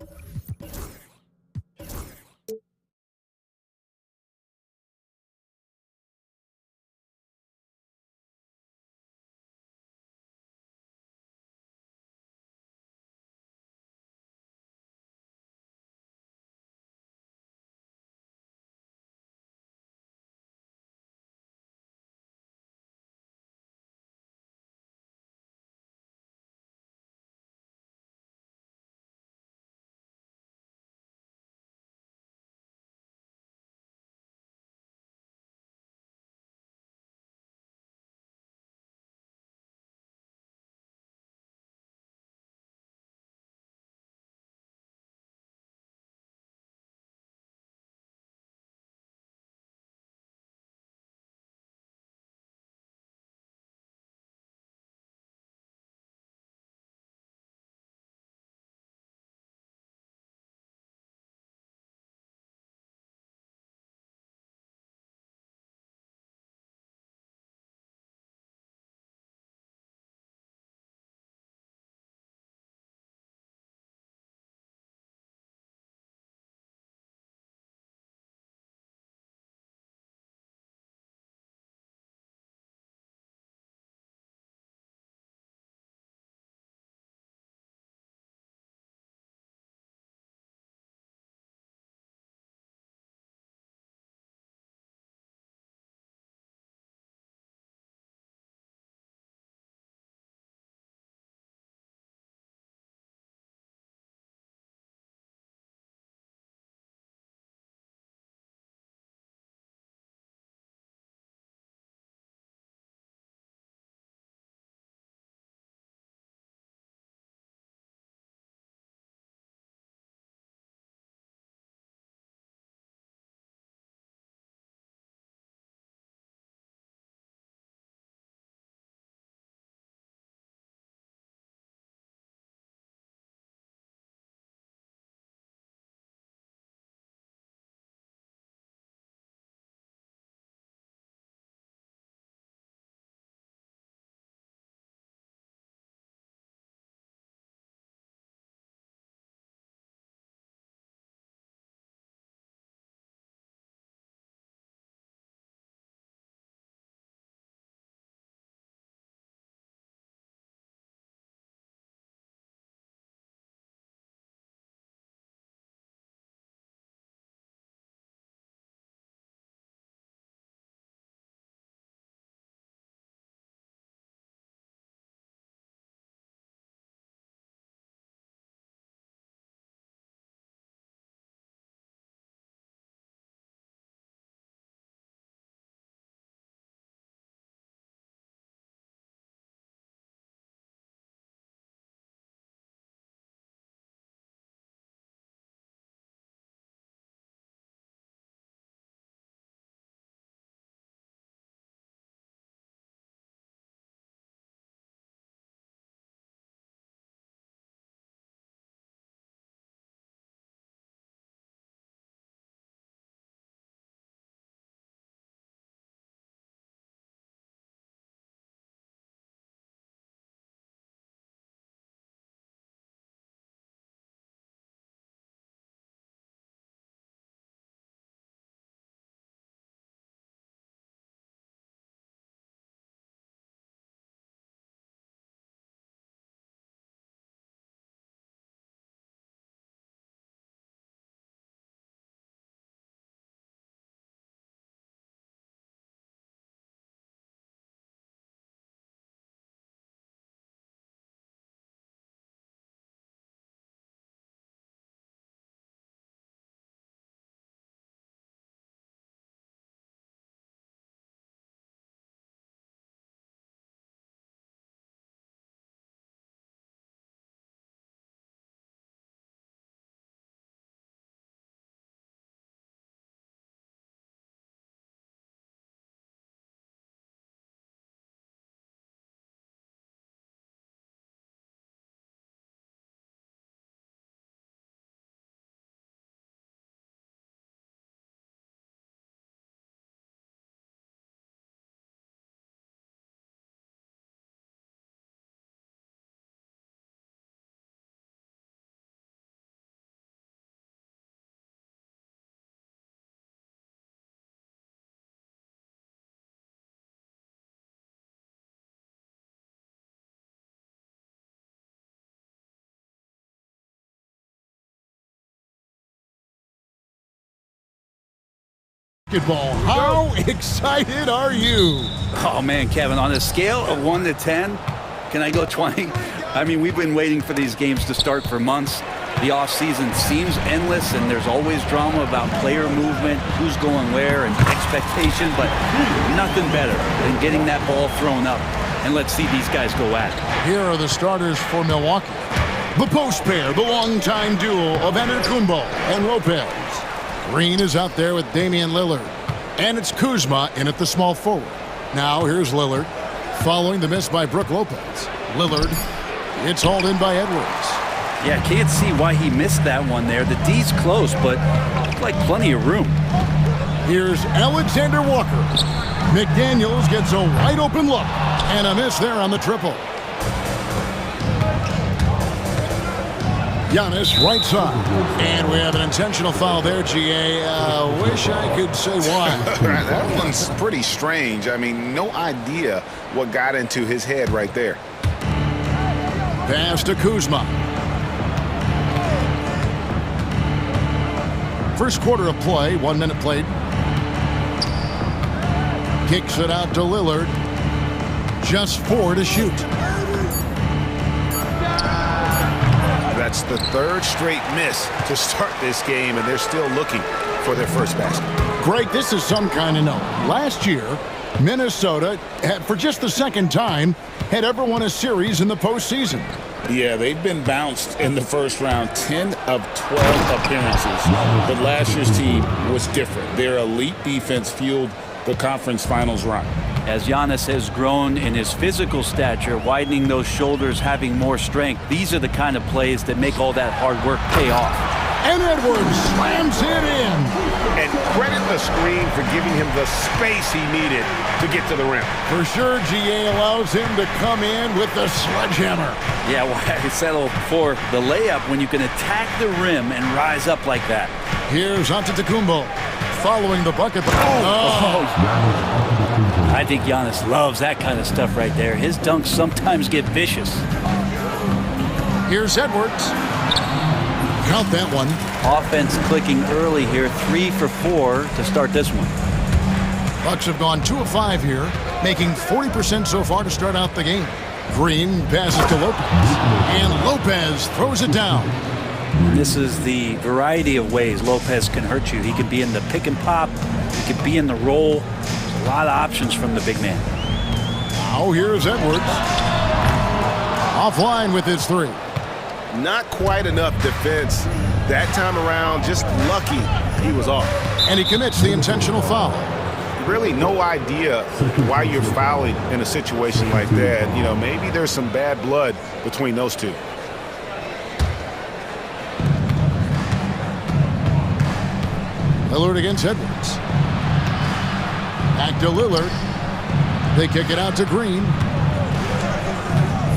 Basketball. How excited are you? Oh, man, Kevin, on a scale of 1 to 10, can I go 20? I mean, we've been waiting for these games to start for months. The offseason seems endless, and there's always drama about player movement, who's going where, and expectation, but nothing better than getting that ball thrown up. And let's see these guys go at it. Here are the starters for Milwaukee. The post pair, the longtime duo of Antetokounmpo and Lopez. Green is out there with Damian Lillard. And it's Kuzma in at the small forward. Now here's Lillard, following the miss by Brook Lopez. Lillard, it's hauled in by Edwards. Yeah, can't see why he missed that one there. The D's close, but looked like plenty of room. Here's Alexander Walker. McDaniels gets a wide open look, and a miss there on the triple. Giannis, right side. And we have an intentional foul there, GA. Wish I could say why. That one's pretty strange. I mean, no idea what got into his head right there. Pass to Kuzma. First quarter of play, 1 minute played. Kicks it out to Lillard. Just 4 to shoot. That's the third straight miss to start this game, and they're still looking for their first basket. Greg, this is some kind of note. Last year, Minnesota, for just the second time, had ever won a series in the postseason. Yeah, they've been bounced in the first round, 10 of 12 appearances. But last year's team was different. Their elite defense fueled the conference finals run. As Giannis has grown in his physical stature, widening those shoulders, having more strength, these are the kind of plays that make all that hard work pay off. And Edwards slams it in. And credit the screen for giving him the space he needed to get to the rim. For sure, GA allows him to come in with the sledgehammer. Yeah, well, I settled for the layup when you can attack the rim and rise up like that. Here's Antetokounmpo following the bucket. I think Giannis loves that kind of stuff right there. His dunks sometimes get vicious. Here's Edwards. Count that one. Offense clicking early here, 3 for 4 to start this one. Bucks have gone 2 of 5 here, making 40% so far to start out the game. Green passes to Lopez, and Lopez throws it down. This is the variety of ways Lopez can hurt you. He can be in the pick and pop. He can be in the roll. There's a lot of options from the big man. Now here's Edwards. Offline with his 3. Not quite enough defense that time around. Just lucky he was off. And he commits the intentional foul. Really no idea why you're fouling in a situation like that. You know, maybe there's some bad blood between those two. Lillard against Edwards. Back to Lillard. They kick it out to Green.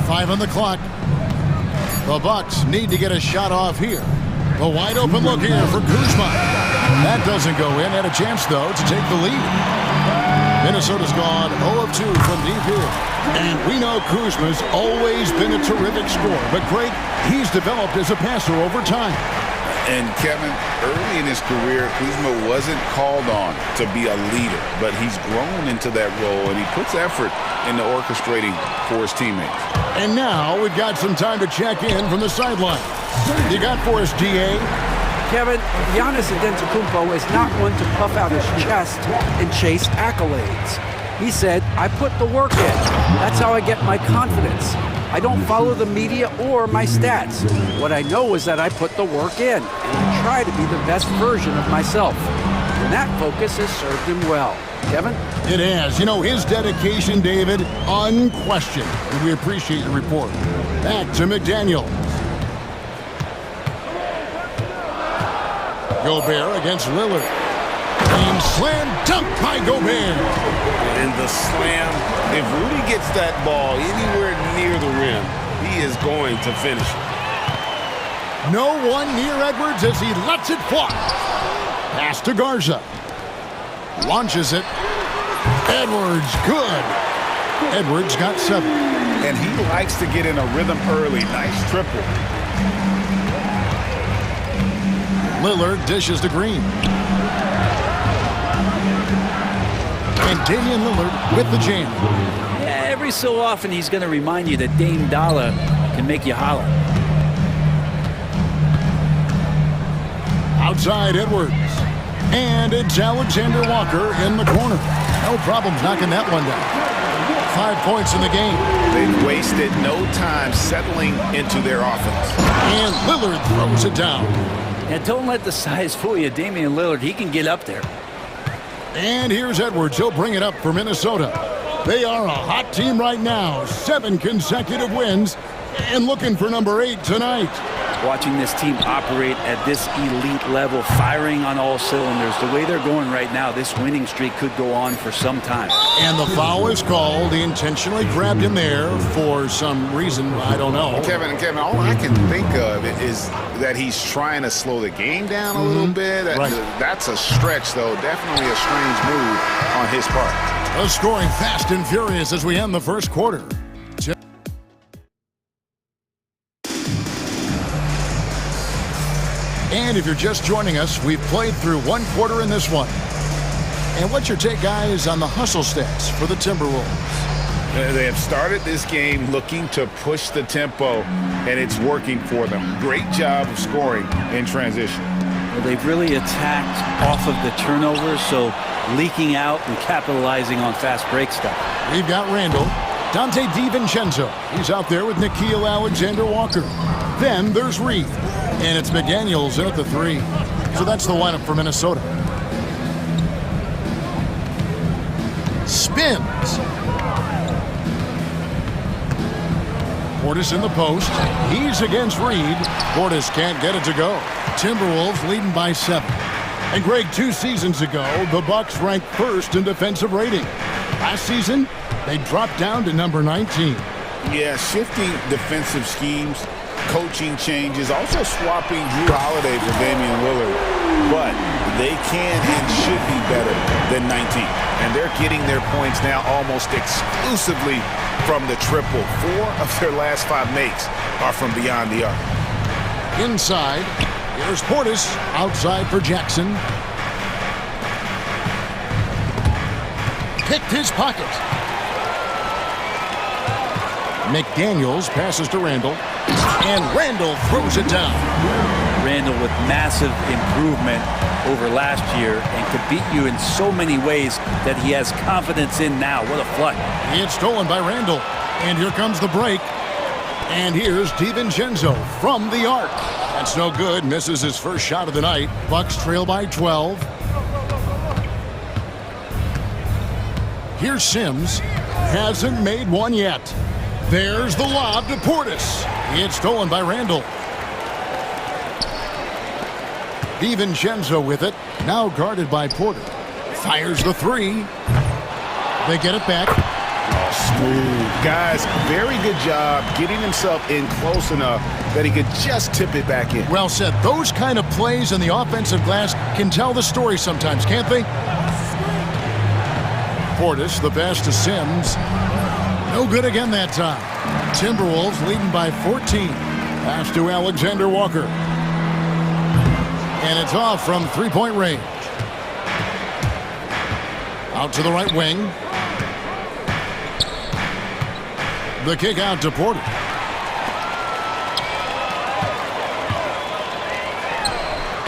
5 on the clock. The Bucks need to get a shot off here. A wide open look here for Kuzma. That doesn't go in. Had a chance, though, to take the lead. Minnesota's gone 0 of 2 from deep here. And we know Kuzma's always been a terrific scorer. But, Greg, he's developed as a passer over time. And Kevin, early in his career, Kuzma wasn't called on to be a leader, but he's grown into that role, and he puts effort into orchestrating for his teammates. And now we've got some time to check in from the sideline. You got for us, GA? Kevin, Giannis Antetokounmpo is not one to puff out his chest and chase accolades. He said, I put the work in. That's how I get my confidence. I don't follow the media or my stats. What I know is that I put the work in and I try to be the best version of myself. And that focus has served him well. Kevin? It has. You know, his dedication, David, unquestioned. And we appreciate your report. Back to McDaniels. Gobert against Lillard. And slam dunk by Gobert. And the slam, if Rudy gets that ball anywhere near the rim, he is going to finish it. No one near Edwards as he lets it fly. Pass to Garza. Launches it. Edwards, good. Edwards got 7. And he likes to get in a rhythm early. Nice triple. Lillard dishes to Green. And Damian Lillard with the jam. Yeah, every so often he's going to remind you that Dame Dollar can make you holler. Outside Edwards. And it's Alexander Walker in the corner. No problems knocking that one down. 5 points in the game. They've wasted no time settling into their offense. And Lillard throws it down. And don't let the size fool you. Damian Lillard, he can get up there. And here's Edwards. He'll bring it up for Minnesota. They are a hot team right now. 7 consecutive wins. And looking for number 8 tonight. Watching this team operate at this elite level, firing on all cylinders. The way they're going right now, this winning streak could go on for some time. And the foul is called. He intentionally grabbed him there for some reason. I don't know. Kevin, all I can think of is that he's trying to slow the game down a little bit. That's a stretch, though. Definitely a strange move on his part. The scoring fast and furious as we end the first quarter. And if you're just joining us, we've played through 1 quarter in this one. And what's your take, guys, on the hustle stats for the Timberwolves? They have started this game looking to push the tempo, and it's working for them. Great job of scoring in transition. Well, they've really attacked off of the turnovers, so leaking out and capitalizing on fast break stuff. We've got Randall, Dante DiVincenzo. He's out there with Nickeil Alexander-Walker. Then there's Reed. And it's McDaniels in at the 3. So that's the lineup for Minnesota. Spins. Portis in the post. He's against Reed. Portis can't get it to go. Timberwolves leading by 7. And Greg, 2 seasons ago, the Bucks ranked 1st in defensive rating. Last season, they dropped down to number 19. Yeah, shifting defensive schemes, coaching changes, also swapping Drew Holiday for Damian Lillard. But they can and should be better than 19. And they're getting their points now almost exclusively from the triple. 4 of their last 5 makes are from beyond the arc. Inside, here's Portis, outside for Jackson. Picked his pocket. McDaniels passes to Randall. And Randall throws it down. Randall with massive improvement over last year and could beat you in so many ways that he has confidence in now. What a flood. It's stolen by Randall. And here comes the break. And here's DiVincenzo from the arc. That's no good. Misses his first shot of the night. Bucks trail by 12. Here's Sims. Hasn't made one yet. There's the lob to Portis. It's stolen by Randall. DiVincenzo with it. Now guarded by Porter. Fires the 3. They get it back. Smooth. Guys, very good job getting himself in close enough that he could just tip it back in. Well said. Those kind of plays in the offensive glass can tell the story sometimes, can't they? Portis, the pass to Sims. No good again that time. Timberwolves leading by 14. Pass to Alexander Walker. And it's off from 3-point range. Out to the right wing. The kick out to Porter.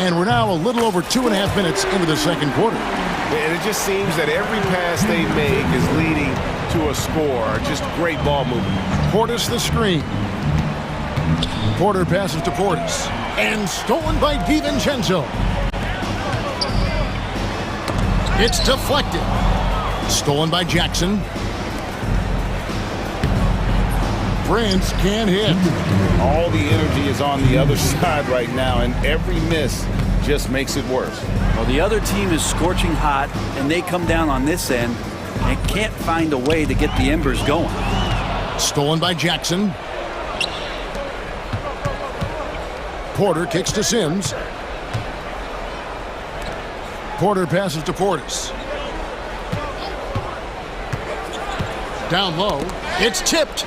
And we're now a little over 2.5 minutes into the second quarter. And it just seems that every pass they make is leading to a score. Just great ball movement. Portis the screen. Porter passes to Portis. And stolen by DiVincenzo. It's deflected. Stolen by Jackson. Prince can't hit. All the energy is on the other side right now, and every miss just makes it worse. Well, the other team is scorching hot, and they come down on this end and can't find a way to get the embers going. Stolen by Jackson. Porter kicks to Sims. Porter passes to Portis. Down low. It's tipped.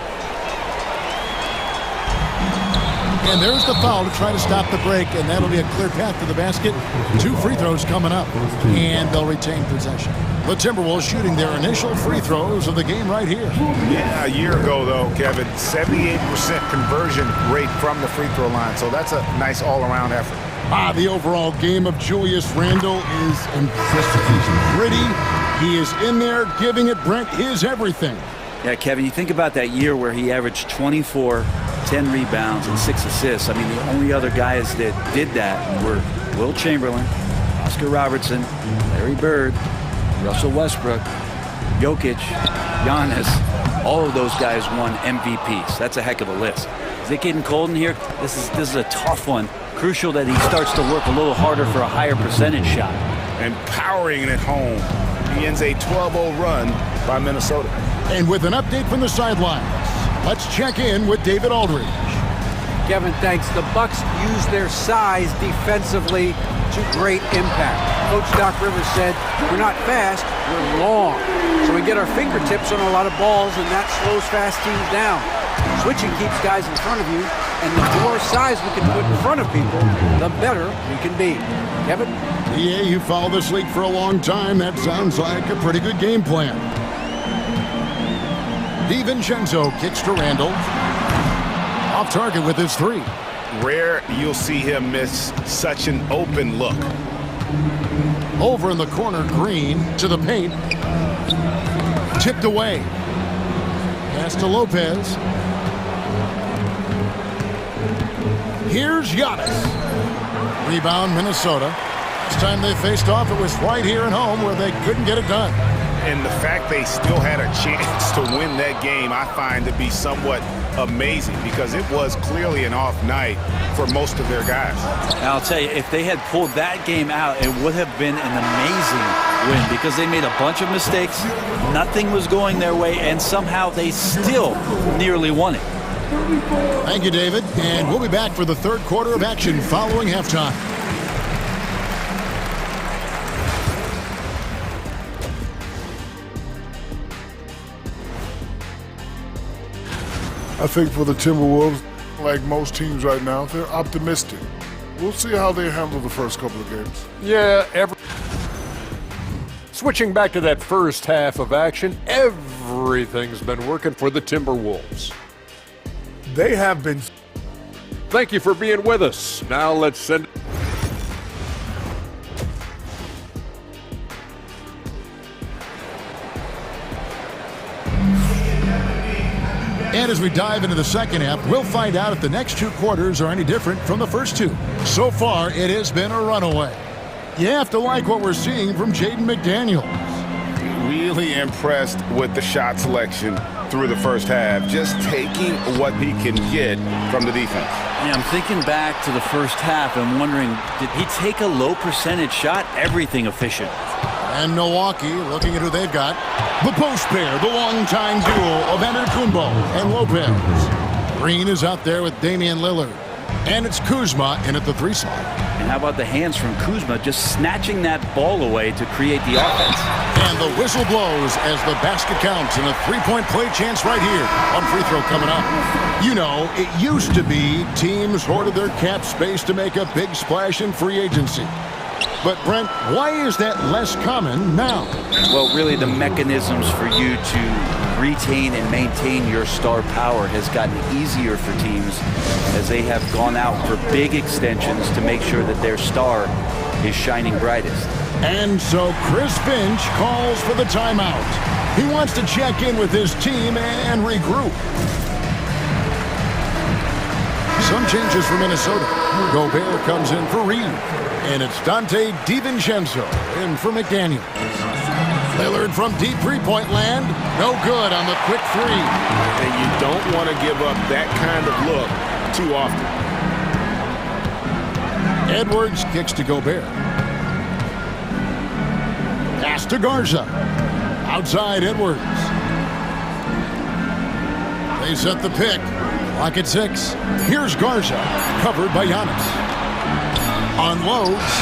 And there's the foul to try to stop the break, and that'll be a clear path to the basket. 2 free throws coming up, and they'll retain possession. The Timberwolves shooting their initial free throws of the game right here. Yeah, a year ago, though, Kevin, 78% conversion rate from the free throw line. So that's a nice all-around effort. The overall game of Julius Randle is impressive. He's gritty. He is in there giving it, Brent, his everything. Yeah, Kevin, you think about that year where he averaged 24, 10 rebounds, and 6 assists. I mean, the only other guys that did that were Will Chamberlain, Oscar Robertson, Larry Bird, Russell Westbrook, Jokic, Giannis. All of those guys won MVPs. That's a heck of a list. Is it getting cold in here? This is a tough one. Crucial that he starts to work a little harder for a higher percentage shot. And powering it home. He ends a 12-0 run by Minnesota. And with an update from the sidelines, let's check in with David Aldridge. Kevin, thanks. The Bucks use their size defensively to great impact. Coach Doc Rivers said, we're not fast, we're long. So we get our fingertips on a lot of balls, and that slows fast teams down. Switching keeps guys in front of you, and the more size we can put in front of people, the better we can be. Kevin? Yeah, you followed this league for a long time. That sounds like a pretty good game plan. DiVincenzo kicks to Randle. Off target with his three. Rare you'll see him miss such an open look. Over in the corner, Green to the paint. Tipped away. Pass to Lopez. Here's Giannis. Rebound, Minnesota. Last time they faced off, it was right here at home where they couldn't get it done. And the fact they still had a chance to win that game, I find to be somewhat amazing because it was clearly an off night for most of their guys. And I'll tell you, if they had pulled that game out, it would have been an amazing win because they made a bunch of mistakes. Nothing was going their way, and somehow they still nearly won it. Thank you, David. And we'll be back for the third quarter of action following halftime. I think for the Timberwolves, like most teams right now, they're optimistic. We'll see how they handle the first couple of games. Yeah, switching back to that first half of action, everything's been working for the Timberwolves. They have been. Thank you for being with us. Now let's send. And as we dive into the second half, we'll find out if the next two quarters are any different from the first two. So far, it has been a runaway. You have to like what we're seeing from Jaden McDaniels. Really impressed with the shot selection through the first half, just taking what he can get from the defense. Yeah, I'm thinking back to the first half and wondering, did he take a low percentage shot? Everything efficient. And Milwaukee, looking at who they've got. The post pair, the longtime duo of Antetokounmpo and Lopez. Green is out there with Damian Lillard. And it's Kuzma in at the 3 slot. And how about the hands from Kuzma just snatching that ball away to create the offense? And the whistle blows as the basket counts and a 3-point play chance right here. One free throw coming up. You know, it used to be teams hoarded their cap space to make a big splash in free agency. But, Brent, why is that less common now? Well, really, the mechanisms for you to retain and maintain your star power has gotten easier for teams as they have gone out for big extensions to make sure that their star is shining brightest. And so Chris Finch calls for the timeout. He wants to check in with his team and regroup. Some changes for Minnesota. Gobert comes in for Reed. And it's Dante DiVincenzo in for McDaniels. Lillard from deep three-point land. No good on the quick three. And you don't want to give up that kind of look too often. Edwards kicks to Gobert. Pass to Garza. Outside Edwards. They set the pick. Clock at 6. Here's Garza, covered by Giannis. Unloads.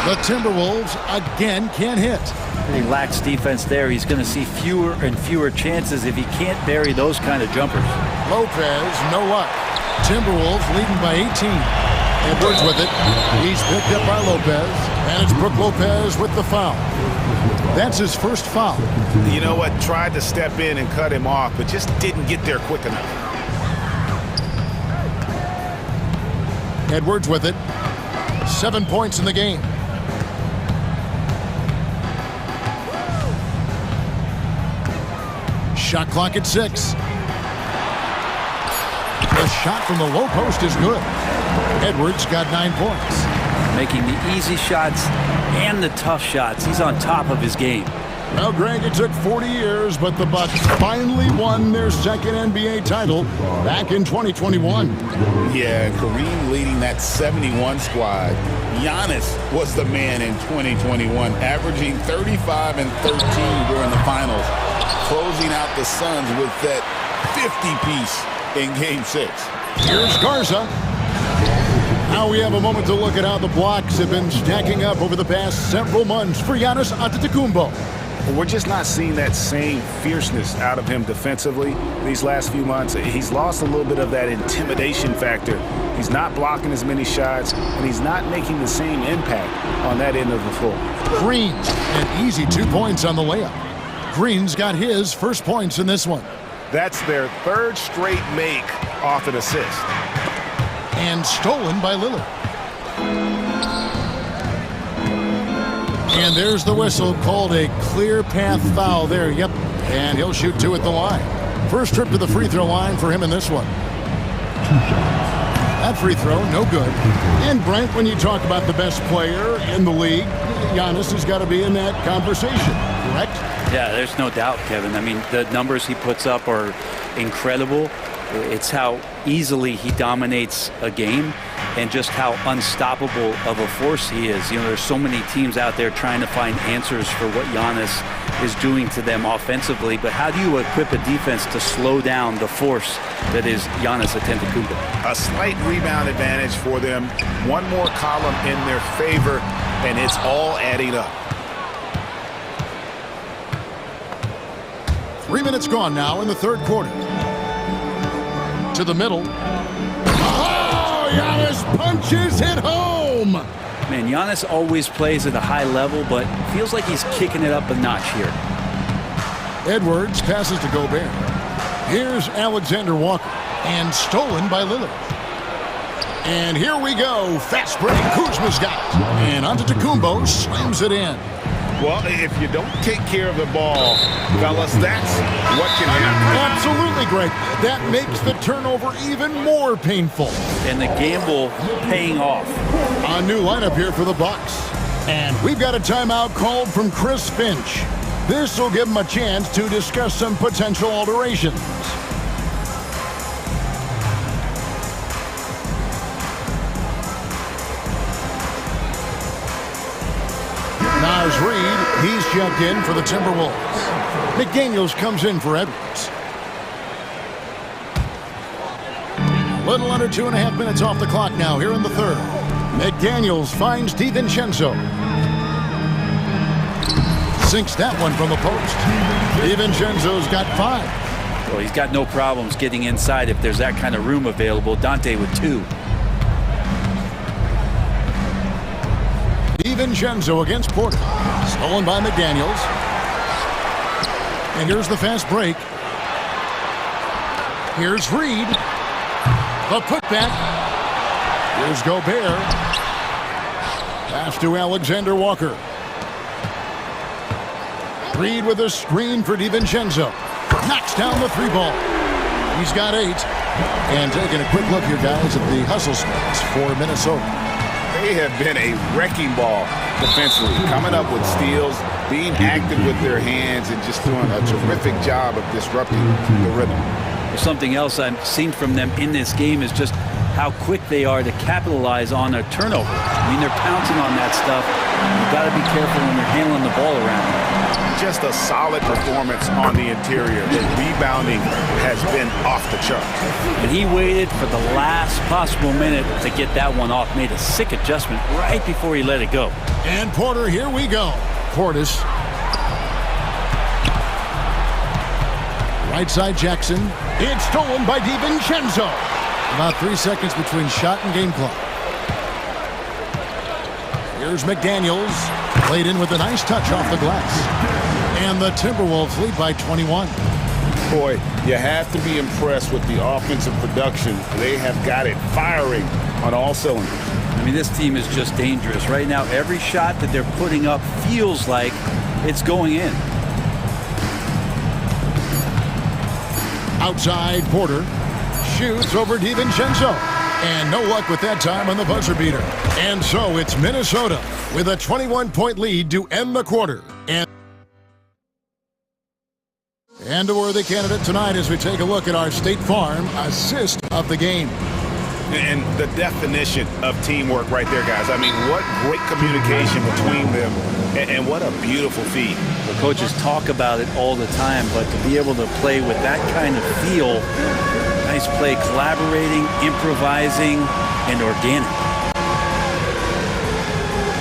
The Timberwolves again can't hit. He lacks defense there. He's going to see fewer and fewer chances if he can't bury those kind of jumpers. Lopez, no luck. Timberwolves leading by 18. Edwards with it. He's picked up by Lopez. And it's Brook Lopez with the foul. That's his first foul. You know what? Tried to step in and cut him off, but just didn't get there quick enough. Edwards with it. 7 points in the game. Shot clock at 6. The shot from the low post is good. Edwards got 9 points. Making the easy shots and the tough shots. He's on top of his game. Well, Greg, it took 40 years, but the Bucks finally won their second NBA title back in 2021. Yeah, and Kareem leading that 71 squad. Giannis was the man in 2021, averaging 35 and 13 during the finals, closing out the Suns with that 50-piece in Game 6. Here's Garza. Now we have a moment to look at how the blocks have been stacking up over the past several months for Giannis Antetokounmpo. We're just not seeing that same fierceness out of him defensively these last few months. He's lost a little bit of that intimidation factor. He's not blocking as many shots, and he's not making the same impact on that end of the floor. Green, an easy 2 points on the layup. Green's got his first points in this one. That's their third straight make off an assist. And stolen by Lillard. And there's the whistle, called a clear path foul there. Yep, and he'll shoot 2 at the line. First trip to the free throw line for him in this one. That free throw, no good. And Brent, when you talk about the best player in the league, Giannis has got to be in that conversation, correct? Yeah, there's no doubt, Kevin. I mean, the numbers he puts up are incredible. It's how easily he dominates a game and just how unstoppable of a force he is. You know, there's so many teams out there trying to find answers for what Giannis is doing to them offensively, but how do you equip a defense to slow down the force that is Giannis Antetokounmpo? A slight rebound advantage for them. One more column in their favor, and it's all adding up. 3 minutes gone now in the third quarter. To the middle. Oh, Giannis punches it home. Man, Giannis always plays at a high level, but feels like he's kicking it up a notch here. Edwards passes to Gobert. Here's Alexander Walker, and stolen by Lillard. And here we go. Fast break. Kuzma's got it. And Antetokounmpo slams it in. Well, if you don't take care of the ball, fellas, that's what can happen. Absolutely, Greg. That makes the turnover even more painful. And the gamble paying off. A new lineup here for the Bucks. And we've got a timeout called from Chris Finch. This will give him a chance to discuss some potential alterations. Naz Reid, he's checked in for the Timberwolves. McDaniels comes in for Edwards. A little under 2.5 minutes off the clock now here in the third. McDaniels finds DiVincenzo. Sinks that one from the post. DiVincenzo's got 5. Well, he's got no problems getting inside if there's that kind of room available. Dante with 2. DiVincenzo against Porter. Stolen by McDaniels. And here's the fast break. Here's Reid. The putback. Here's Gobert. Pass to Alexander Walker. Reid with a screen for DiVincenzo. Knocks down the 3 ball. He's got 8. And taking a quick look here, guys, at the hustle splits for Minnesota. They have been a wrecking ball defensively, coming up with steals, being active with their hands, and just doing a terrific job of disrupting the rhythm. Something else I've seen from them in this game is just how quick they are to capitalize on a turnover. I mean, they're pouncing on that stuff. You've got to be careful when you're handling the ball around. Just a solid performance on the interior. The rebounding has been off the chart. And he waited for the last possible minute to get that one off. Made a sick adjustment right before he let it go. And Porter, here we go. Portis. Right side Jackson. It's stolen by DiVincenzo. About 3 seconds between shot and game clock. Here's McDaniels. Played in with a nice touch off the glass. And the Timberwolves lead by 21. Boy, you have to be impressed with the offensive production. They have got it firing on all cylinders. I mean, this team is just dangerous. Right now, every shot that they're putting up feels like it's going in. Outside, Porter shoots over DiVincenzo. And no luck with that time on the buzzer beater. And so it's Minnesota with a 21-point lead to end the quarter. And a worthy candidate tonight as we take a look at our State Farm assist of the game. And the definition of teamwork right there, guys. I mean, what great communication between them, and what a beautiful feat. The coaches talk about it all the time, but to be able to play with that kind of feel, nice play, collaborating, improvising, and organic.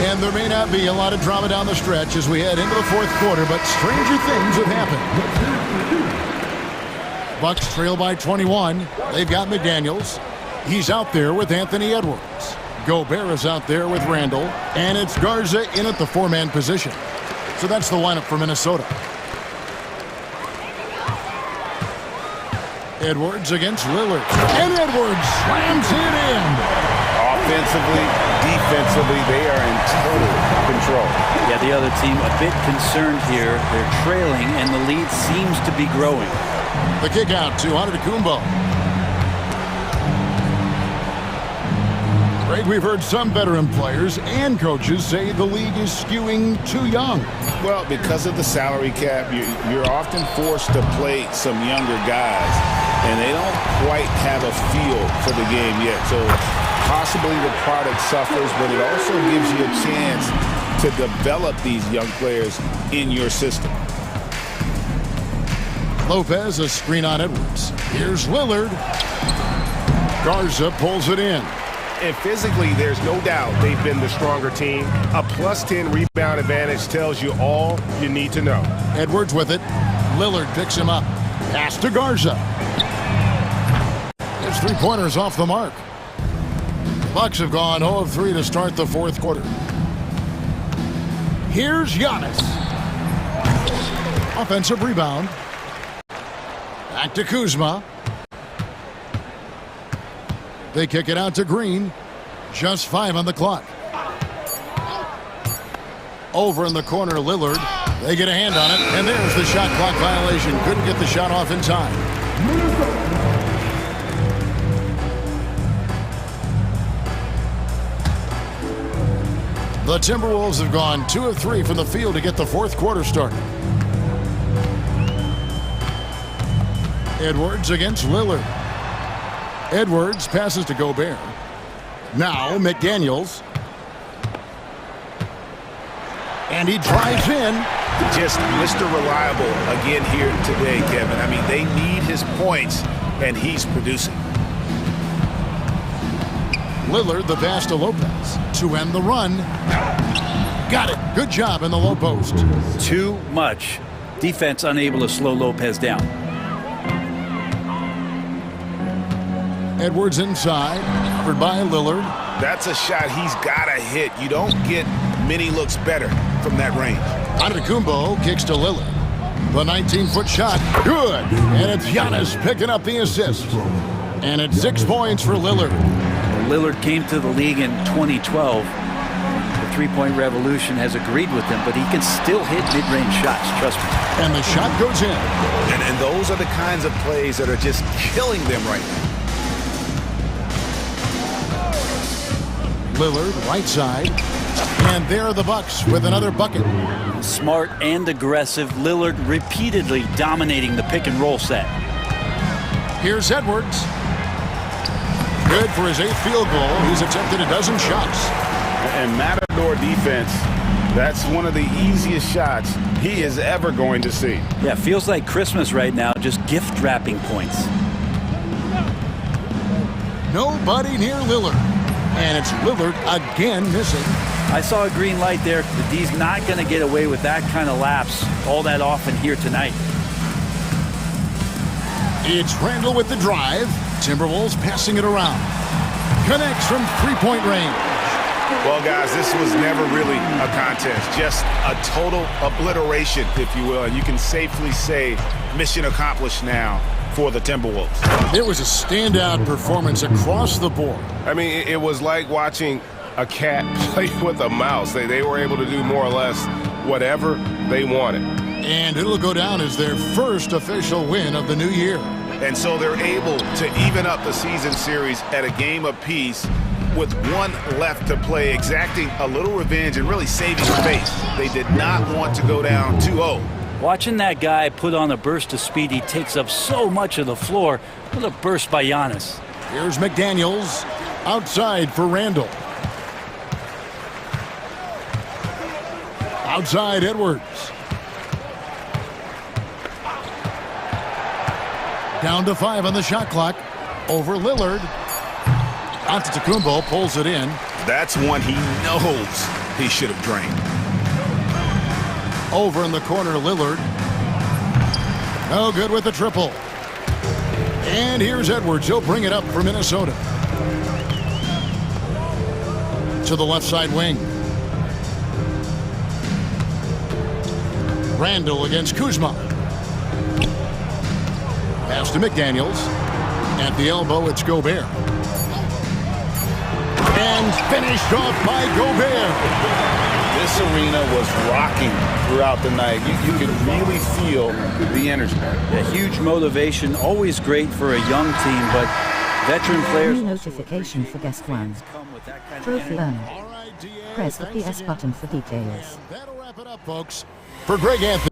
And there may not be a lot of drama down the stretch as we head into the fourth quarter, but stranger things have happened. Bucks trail by 21. They've got McDaniels. He's out there with Anthony Edwards. Gobert is out there with Randall. And it's Garza in at the four-man position. So that's the lineup for Minnesota. Edwards against Lillard. And Edwards slams it in. Offensively, defensively, they are in total control. Yeah, the other team a bit concerned here. They're trailing, and the lead seems to be growing. The kick out to Antetokounmpo. Greg, we've heard some veteran players and coaches say the league is skewing too young. Well, because of the salary cap, you're often forced to play some younger guys, and they don't quite have a feel for the game yet. So possibly the product suffers, but it also gives you a chance to develop these young players in your system. Lopez, a screen on Edwards. Here's Lillard. Garza pulls it in. And physically, there's no doubt they've been the stronger team. A +10 rebound advantage tells you all you need to know. Edwards with it. Lillard picks him up. Pass to Garza. His three-pointers off the mark. Bucks have gone 0 of 3 to start the fourth quarter. Here's Giannis. Offensive rebound. Back to Kuzma. They kick it out to Green. Just 5 on the clock. Over in the corner, Lillard. They get a hand on it, and there's the shot clock violation. Couldn't get the shot off in time. The Timberwolves have gone 2 of 3 from the field to get the fourth quarter started. Edwards against Lillard. Edwards passes to Gobert. Now McDaniels. And he drives in. Just Mr. Reliable again here today, Kevin. I mean, they need his points, and he's producing. Lillard, the pass to Lopez to end the run. Got it. Good job in the low post. Too much. Defense unable to slow Lopez down. Edwards inside, covered by Lillard. That's a shot he's got to hit. You don't get many looks better from that range. Antetokounmpo kicks to Lillard. The 19-foot shot, good. And it's Giannis picking up the assist. And it's 6 points for Lillard. Lillard came to the league in 2012. The three-point revolution has agreed with him, but he can still hit mid-range shots, trust me. And the shot goes in. And those are the kinds of plays that are just killing them right now. Lillard, right side. And there are the Bucks with another bucket. Smart and aggressive. Lillard repeatedly dominating the pick-and-roll set. Here's Edwards. Good for his 8th field goal. He's attempted a dozen shots. And Matador defense, that's one of the easiest shots he is ever going to see. Yeah, feels like Christmas right now, just gift-wrapping points. Nobody near Lillard. And it's Lillard again missing. I saw a green light there, but he's not going to get away with that kind of lapse all that often here tonight. It's Randall with the drive. Timberwolves passing it around. Connects from three-point range. Well, guys, this was never really a contest, just a total obliteration, if you will. And you can safely say mission accomplished now for the Timberwolves. It was a standout performance across the board. I mean, it was like watching a cat play with a mouse. They were able to do more or less whatever they wanted. And it'll go down as their first official win of the new year. And so they're able to even up the season series at a game apiece with one left to play, exacting a little revenge and really saving face. They did not want to go down 2-0. Watching that guy put on a burst of speed, he takes up so much of the floor. What a burst by Giannis. Here's McDaniels outside for Randall. Outside Edwards. Down to 5 on the shot clock. Over Lillard. Antetokounmpo pulls it in. That's one he knows he should have drained. Over in the corner, Lillard. No good with the triple. And here's Edwards. He'll bring it up for Minnesota. To the left side wing. Randall against Kuzma. Pass to McDaniels. At the elbow, it's Gobert. And finished off by Gobert. This arena was rocking throughout the night. You could really feel the energy. A huge motivation, always great for a young team, but veteran players... New notification for guest one. Trophy earner. Press the PS button for details. That'll wrap it up, folks. For Greg Anthony.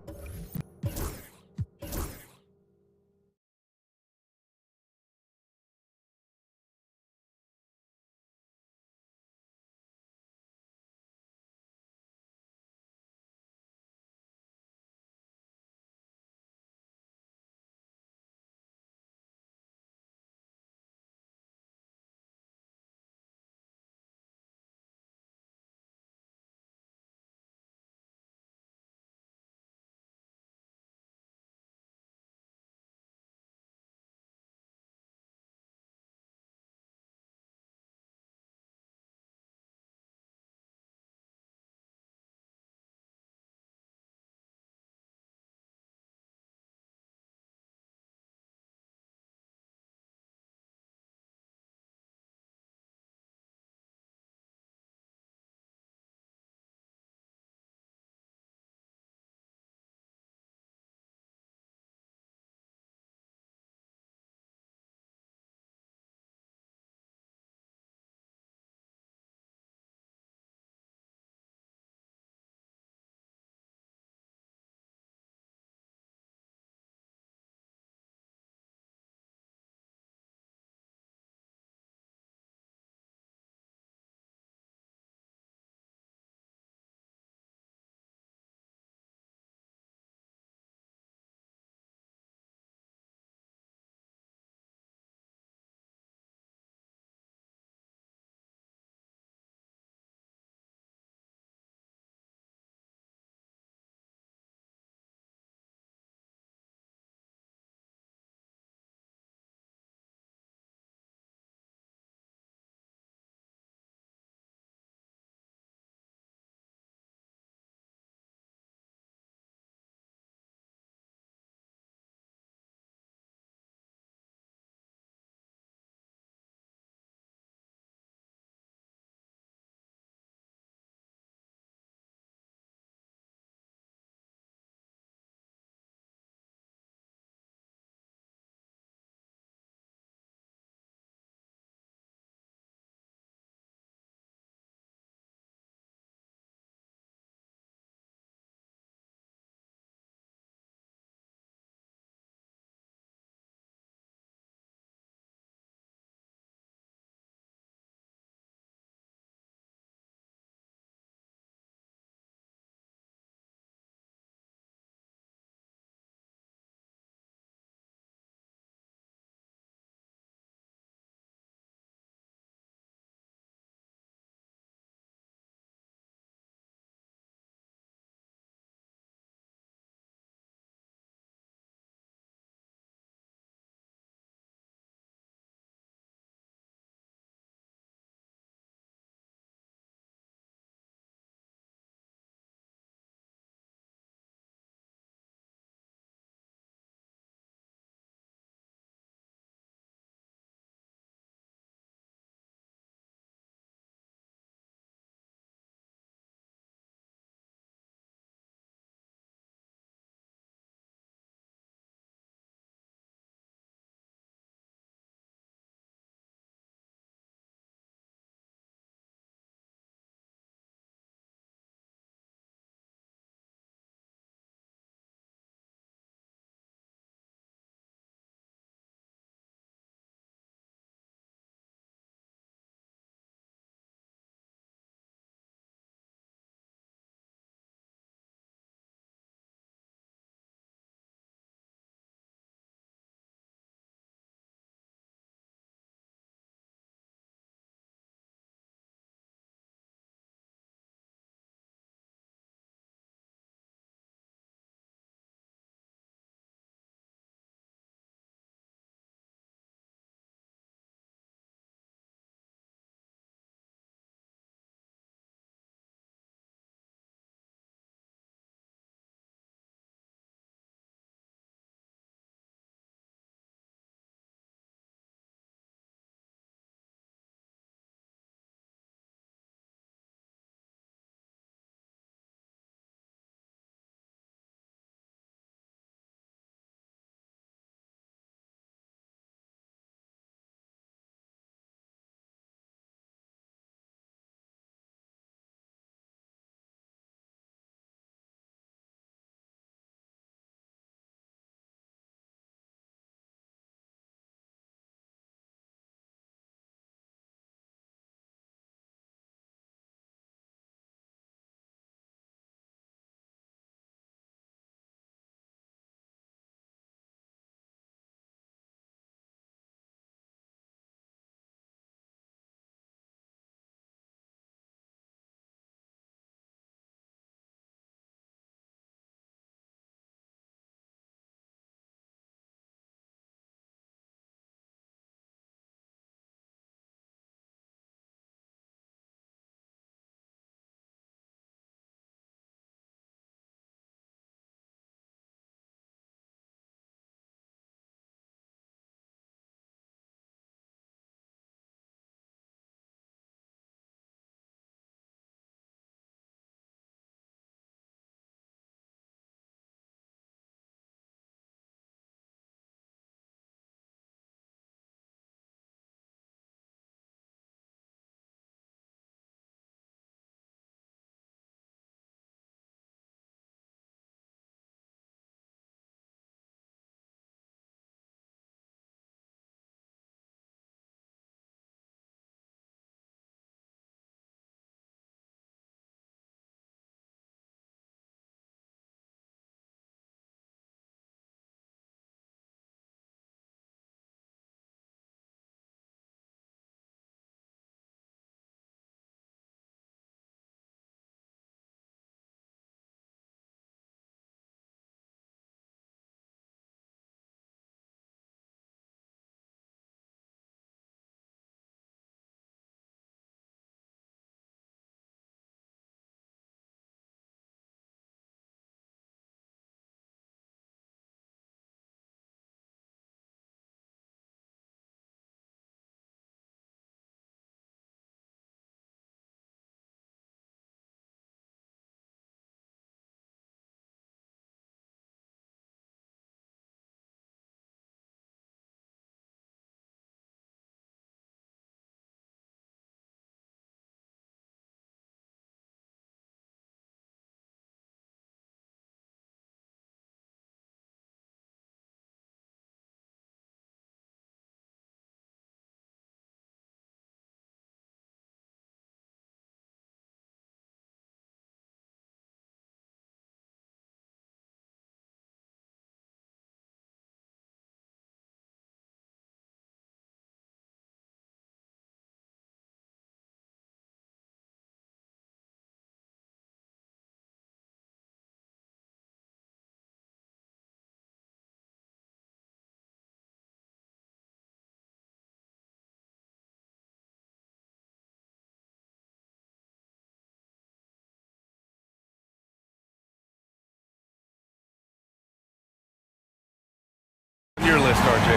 your list, RJ?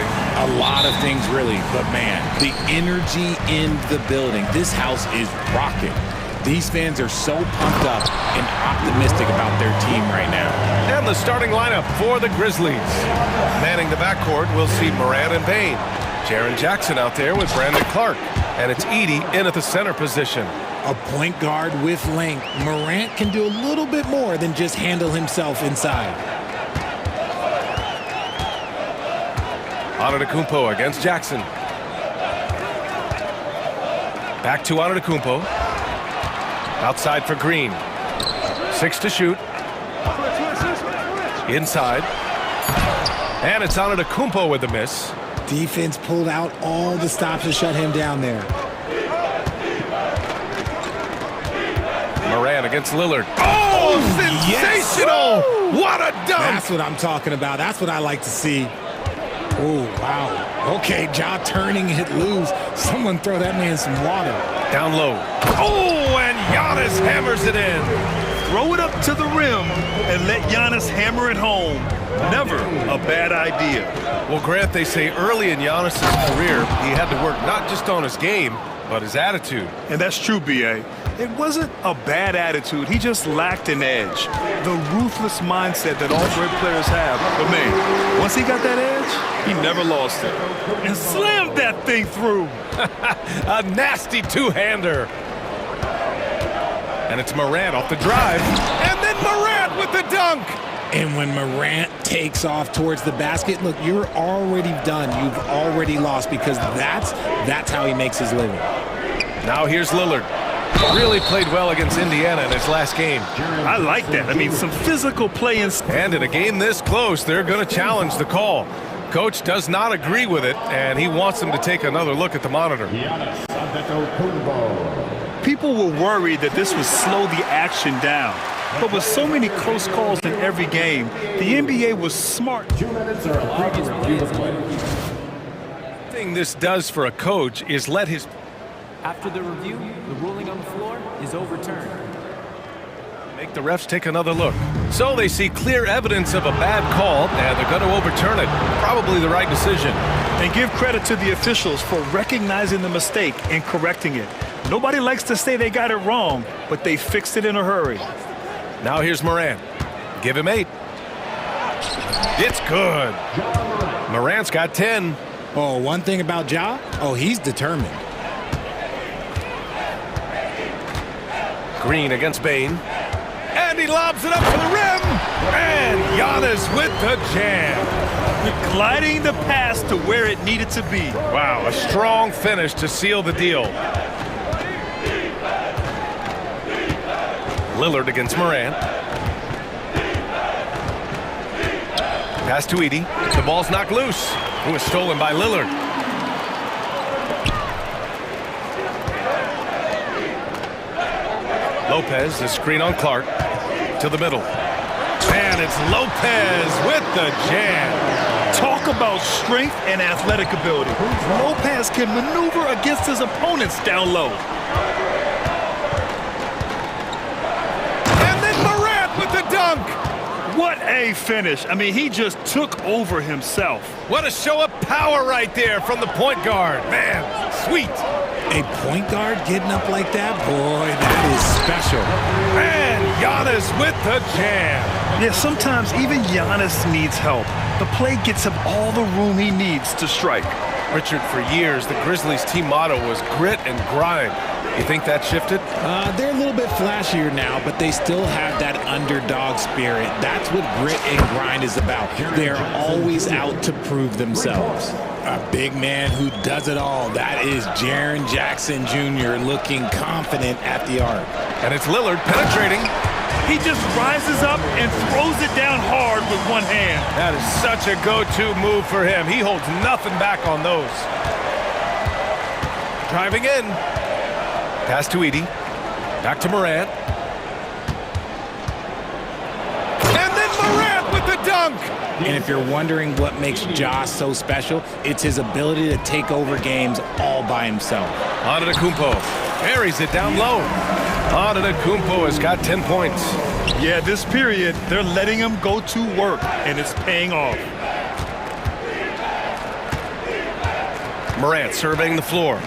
A lot of things, really. But, man, the energy in the building. This house is rocking. These fans are so pumped up and optimistic about their team right now. And the starting lineup for the Grizzlies. Manning the backcourt, we'll see Morant and Bane. Jaren Jackson out there with Brandon Clark. And it's Edey in at the center position. A point guard with length. Morant can do a little bit more than just handle himself inside. Antetokounmpo against Jackson. Back to Antetokounmpo. Outside for Green. 6 to shoot. Inside. And it's Antetokounmpo with the miss. Defense pulled out all the stops to shut him down there. Morant against Lillard. Oh, sensational! Yes. What a dunk! That's what I'm talking about. That's what I like to see. Oh, wow. Okay, Ja turning it loose. Someone throw that man some water. Down low. Oh, and Giannis hammers it in. Throw it up to the rim and let Giannis hammer it home. Never a bad idea. Well, Grant, they say early in Giannis' career, he had to work not just on his game, but his attitude. And that's true, B.A. It wasn't a bad attitude. He just lacked an edge. The ruthless mindset that all great players have. But, man, once he got that edge, he never lost it. And slammed that thing through. A nasty two-hander. And it's Morant off the drive. And then Morant with the dunk. And when Morant takes off towards the basket, look, you're already done. You've already lost because that's how he makes his living. Now here's Lillard. Really played well against Indiana in his last game. I like that. I mean, some physical play. And in a game this close, they're going to challenge the call. Coach does not agree with it, and he wants them to take another look at the monitor. People were worried that this would slow the action down. But with so many close calls in every game, the NBA was smart. 2 minutes are allowed to review the play. The thing this does for a coach is let his... After the review, the ruling on the floor is overturned. Make the refs take another look. So they see clear evidence of a bad call, and they're going to overturn it. Probably the right decision. And give credit to the officials for recognizing the mistake and correcting it. Nobody likes to say they got it wrong, but they fixed it in a hurry. Now here's Morant. Give him 8. It's good. Morant's got 10. Oh, one thing about Ja, he's determined. Green against Bane. And he lobs it up to the rim. And Giannis with the jam. Gliding the pass to where it needed to be. Wow, a strong finish to seal the deal. Lillard against Morant. Pass to Edey. The ball's knocked loose. It was stolen by Lillard. Lopez, the screen on Clark. To the middle. And it's Lopez with the jam. Talk about strength and athletic ability. Lopez can maneuver against his opponents down low. The dunk! What a finish. I mean, he just took over himself. What a show of power right there from the point guard. Man, sweet. A point guard getting up like that? Boy, that is special. And Giannis with the jam. Yeah, sometimes even Giannis needs help. The play gets him all the room he needs to strike. Richard, for years, the Grizzlies' team motto was grit and grind. You think that shifted? They're a little bit flashier now, but they still have that underdog spirit. That's what grit and grind is about. They're always out to prove themselves. A big man who does it all. That is Jaren Jackson Jr. looking confident at the arc. And it's Lillard penetrating. He just rises up and throws it down hard with one hand. That is such a go-to move for him. He holds nothing back on those. Driving in. Pass to Edey. Back to Morant. And then Morant with the dunk. And if you're wondering what makes Ja so special, it's his ability to take over games all by himself. Antetokounmpo carries it down low. Antetokounmpo has got 10 points. Yeah, this period, they're letting him go to work, and it's paying off. Morant surveying the floor.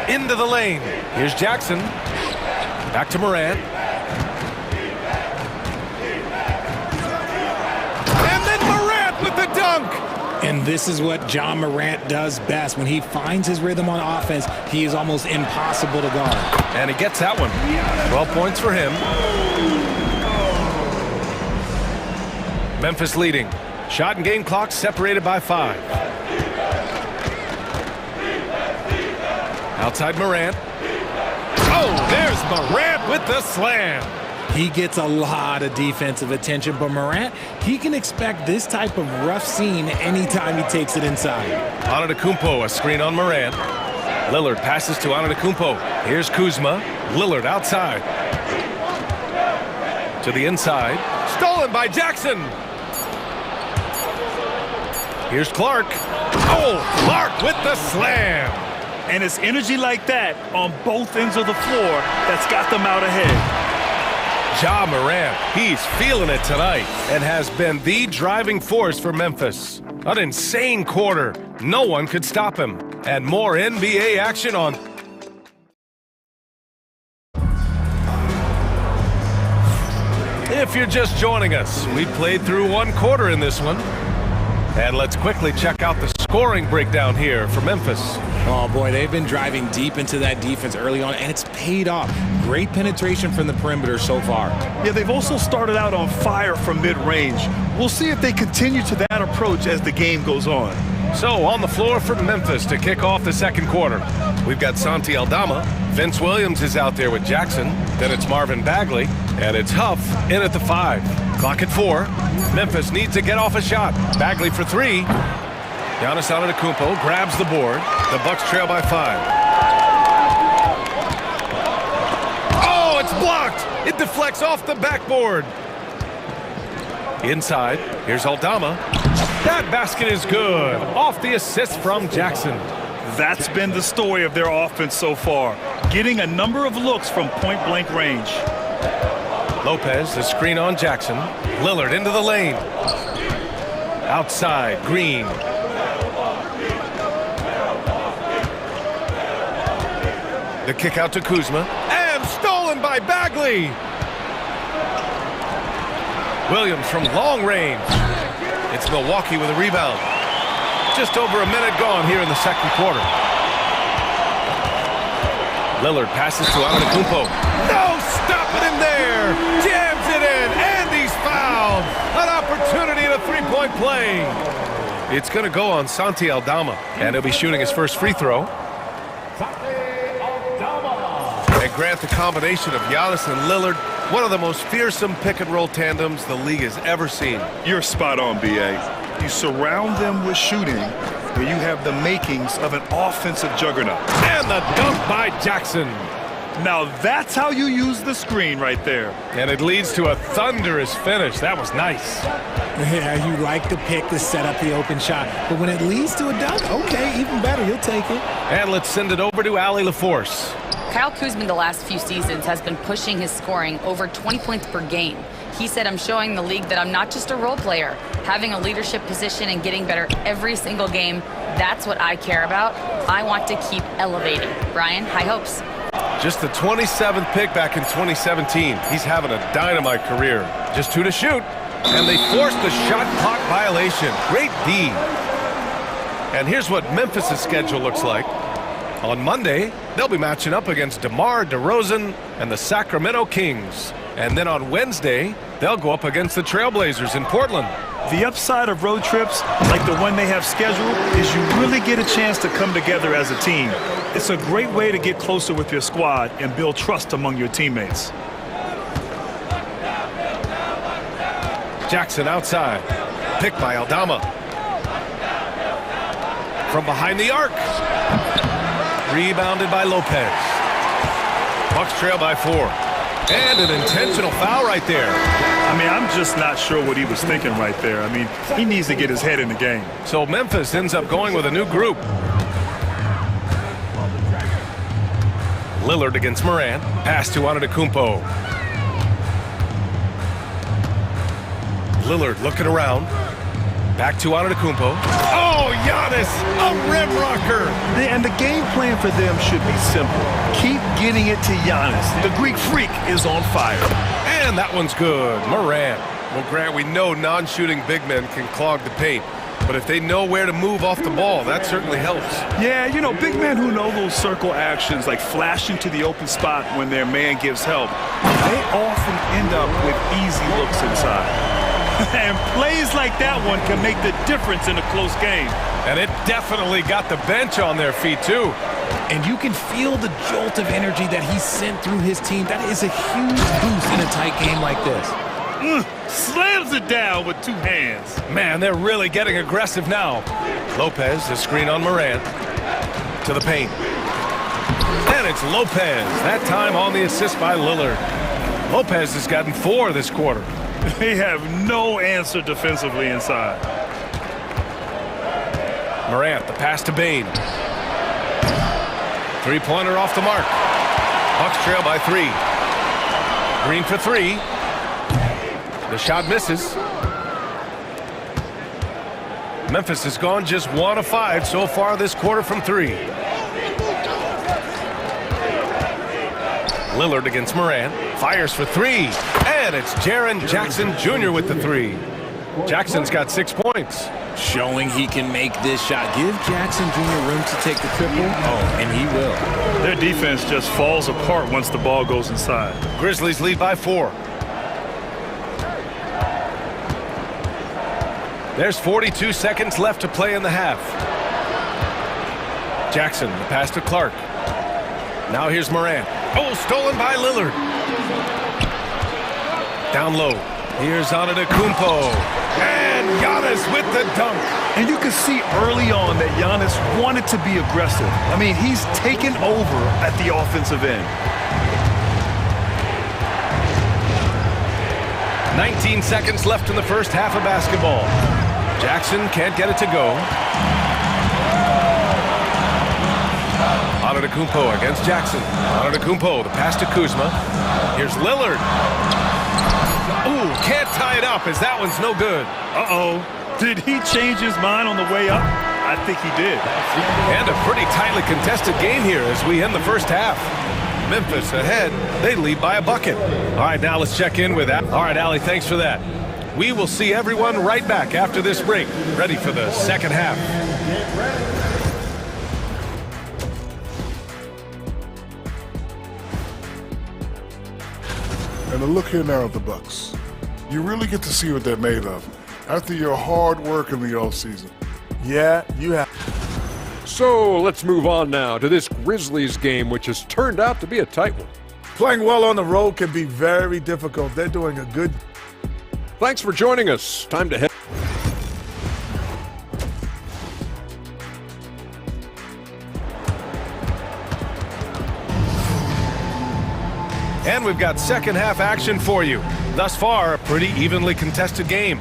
Into the lane. Here's Jackson. Back to Morant. And then Morant with the dunk. And this is what John Morant does best. When he finds his rhythm on offense, he is almost impossible to guard. And he gets that one. 12 points for him. Memphis leading. Shot and game clock separated by 5. Outside Morant. Oh, there's Morant with the slam. He gets a lot of defensive attention, but Morant, he can expect this type of rough scene anytime he takes it inside. Antetokounmpo, a screen on Morant. Lillard passes to Antetokounmpo. Here's Kuzma. Lillard outside. To the inside. Stolen by Jackson. Here's Clark. Oh, Clark with the slam. And it's energy like that on both ends of the floor that's got them out ahead. Ja Morant, he's feeling it tonight and has been the driving force for Memphis. An insane quarter. No one could stop him. And more NBA action on. If you're just joining us, we played through one quarter in this one. And let's quickly check out the scoring breakdown here for Memphis. Oh boy, they've been driving deep into that defense early on, and it's paid off. Great penetration from the perimeter so far. Yeah, they've also started out on fire from mid-range. We'll see if they continue to that approach as the game goes on. So on the floor for Memphis to kick off the second quarter. We've got Santi Aldama. Vince Williams is out there with Jackson. Then it's Marvin Bagley. And it's Huff in at the 5. Clock at 4. Memphis needs to get off a shot. Bagley for 3. Giannis Antetokounmpo grabs the board. The Bucks trail by 5. Oh, it's blocked. It deflects off the backboard. Inside, here's Aldama. That basket is good. Off the assist from Jackson. That's been the story of their offense so far. Getting a number of looks from point-blank range. Lopez, the screen on Jackson. Lillard into the lane. Outside, Green. The kick out to Kuzma. And stolen by Bagley. Williams from long range. It's Milwaukee with a rebound. Just over a minute gone here in the second quarter. Lillard passes to Antetokounmpo. No stopping him there. Jams it in, and he's fouled. An opportunity and a three-point play. It's going to go on Santi Aldama, and he'll be shooting his first free throw. And Grant, the combination of Giannis and Lillard, one of the most fearsome pick-and-roll tandems the league has ever seen. You're spot on, B.A. You surround them with shooting where you have the makings of an offensive juggernaut. And the dunk by Jackson. Now that's how you use the screen right there. And it leads to a thunderous finish. That was nice. Yeah, you like the pick to set up the open shot. But when it leads to a dunk, okay, even better, you'll take it. And let's send it over to Allie LaForce. Kyle Kuzma the last few seasons has been pushing his scoring over 20 points per game. He said, I'm showing the league that I'm not just a role player. Having a leadership position and getting better every single game, that's what I care about. I want to keep elevating. Brian, high hopes. Just the 27th pick back in 2017. He's having a dynamite career. Just 2 to shoot. And they forced the shot clock violation. Great D. And here's what Memphis' schedule looks like. On Monday, they'll be matching up against DeMar DeRozan and the Sacramento Kings. And then on Wednesday, they'll go up against the Trailblazers in Portland. The upside of road trips, like the one they have scheduled, is you really get a chance to come together as a team. It's a great way to get closer with your squad and build trust among your teammates. Jackson outside. Picked by Aldama. From behind the arc. Rebounded by Lopez. Bucks trail by 4. And an intentional foul right there. I mean, I'm just not sure what he was thinking right there. I mean, he needs to get his head in the game. So Memphis ends up going with a new group. Lillard against Morant. Pass to Antetokounmpo. Lillard looking around. Back to Antetokounmpo. Oh, Giannis Giannis, a rim rocker. And the game plan for them should be simple. Keep getting it to Giannis. The Greek freak is on fire. And that one's good. Morant. Well, Grant, we know non-shooting big men can clog the paint. But if they know where to move off the ball, that certainly helps. Yeah, you know, big men who know those circle actions, like flashing to the open spot when their man gives help, they often end up with easy looks inside. And plays like that one can make the difference in a close game. And it definitely got the bench on their feet, too. And you can feel the jolt of energy that he sent through his team. That is a huge boost in a tight game like this. Slams it down with two hands. Man, they're really getting aggressive now. Lopez, the screen on Morant. To the paint. And it's Lopez. That time on the assist by Lillard. Lopez has gotten 4 this quarter. They have no answer defensively inside. Morant, the pass to Bane. Three-pointer off the mark. Bucks trail by 3. Green for 3. The shot misses. Memphis has gone just 1 of 5 so far this quarter from 3. Lillard against Morant. Fires for 3. And it's Jaren Jackson Jr. with the 3. Jackson's got 6 points. Showing he can make this shot. Give Jackson Jr. room to take the triple. Oh, and he will. Their defense just falls apart once the ball goes inside. Grizzlies lead by 4. There's 42 seconds left to play in the half. Jackson, the pass to Clark. Now here's Morant. Oh, stolen by Lillard. Down low. Here's Antetokounmpo. And Giannis with the dunk. And you can see early on that Giannis wanted to be aggressive. I mean, he's taken over at the offensive end. 19 seconds left in the first half of basketball. Jackson can't get it to go. Antetokounmpo against Jackson. Antetokounmpo, the pass to Kuzma. Here's Lillard. Ooh, can't tie it up as that one's no good. Uh-oh. Did he change his mind on the way up? I think he did. And a pretty tightly contested game here as we end the first half. Memphis ahead. They lead by a bucket. All right, now let's check in with that. All right, Allie, thanks for that. We will see everyone right back after this break, ready for the second half. And a look here now at the Bucks. You really get to see what they're made of after your hard work in the offseason. Yeah, you have. So let's move on now to this Grizzlies game, which has turned out to be a tight one. Playing well on the road can be very difficult. They're doing a good. Thanks for joining us. Time to head. And we've got second half action for you. Thus far, a pretty evenly contested game.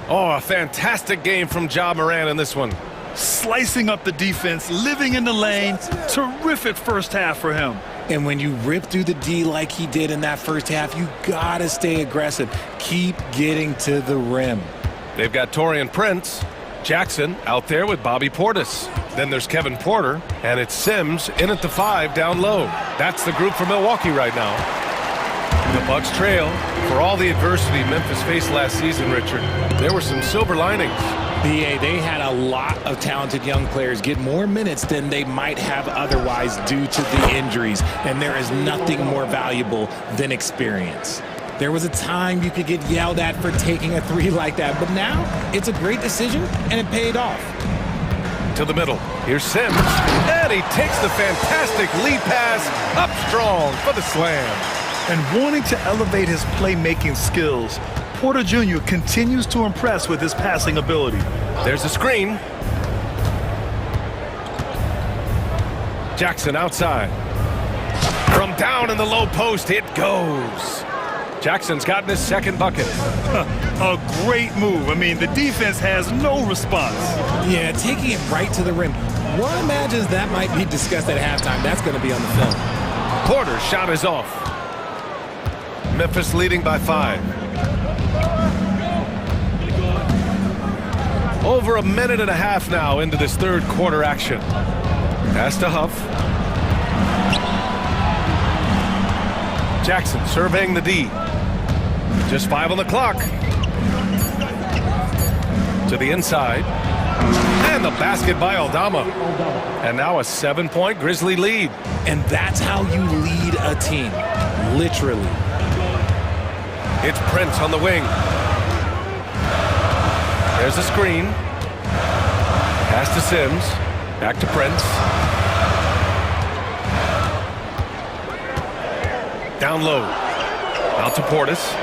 Oh, a fantastic game from Ja Morant in this one. Slicing up the defense, living in the lane. Terrific first half for him. And when you rip through the D like he did in that first half, you gotta stay aggressive. Keep getting to the rim. They've got Taurean Prince. Jackson out there with Bobby Portis. Then there's Kevin Porter, and it's Sims in at the 5 down low. That's the group for Milwaukee right now. The Bucks trail. For all the adversity Memphis faced last season, Richard, there were some silver linings. BA, they had a lot of talented young players get more minutes than they might have otherwise due to the injuries, and there is nothing more valuable than experience. There was a time you could get yelled at for taking a 3 like that, but now it's a great decision, and it paid off. To the middle. Here's Sims, and he takes the fantastic lead pass up strong for the slam. And wanting to elevate his playmaking skills, Porter Jr. continues to impress with his passing ability. There's a screen. Jackson outside. From down in the low post, it goes. Jackson's gotten his second bucket. A great move. I mean, the defense has no response. Yeah, taking it right to the rim. One imagines that might be discussed at halftime. That's going to be on the film. Porter's shot is off. Memphis leading by 5. Over a minute and a half now into this third quarter action. Pass to Huff. Jackson surveying the D. Just 5 on the clock. To the inside. And the basket by Aldama. And now a 7-point Grizzly lead. And that's how you lead a team. Literally. It's Prince on the wing. There's a screen. Pass to Sims. Back to Prince. Down low. Out to Portis.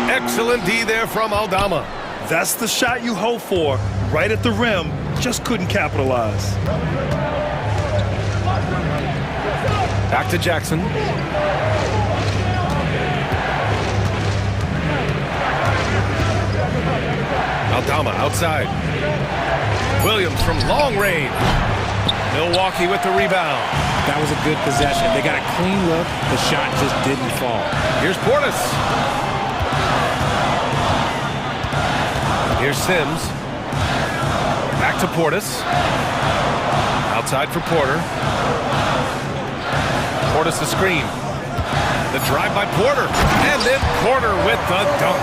Excellent D there from Aldama. That's the shot you hope for. Right at the rim. Just couldn't capitalize. Back to Jackson. Aldama outside. Williams from long range. Milwaukee with the rebound. That was a good possession. They got a clean look. The shot just didn't fall. Here's Portis. Here's Sims. Back to Portis. Outside for Porter. Portis the screen. The drive by Porter. And then Porter with the dunk.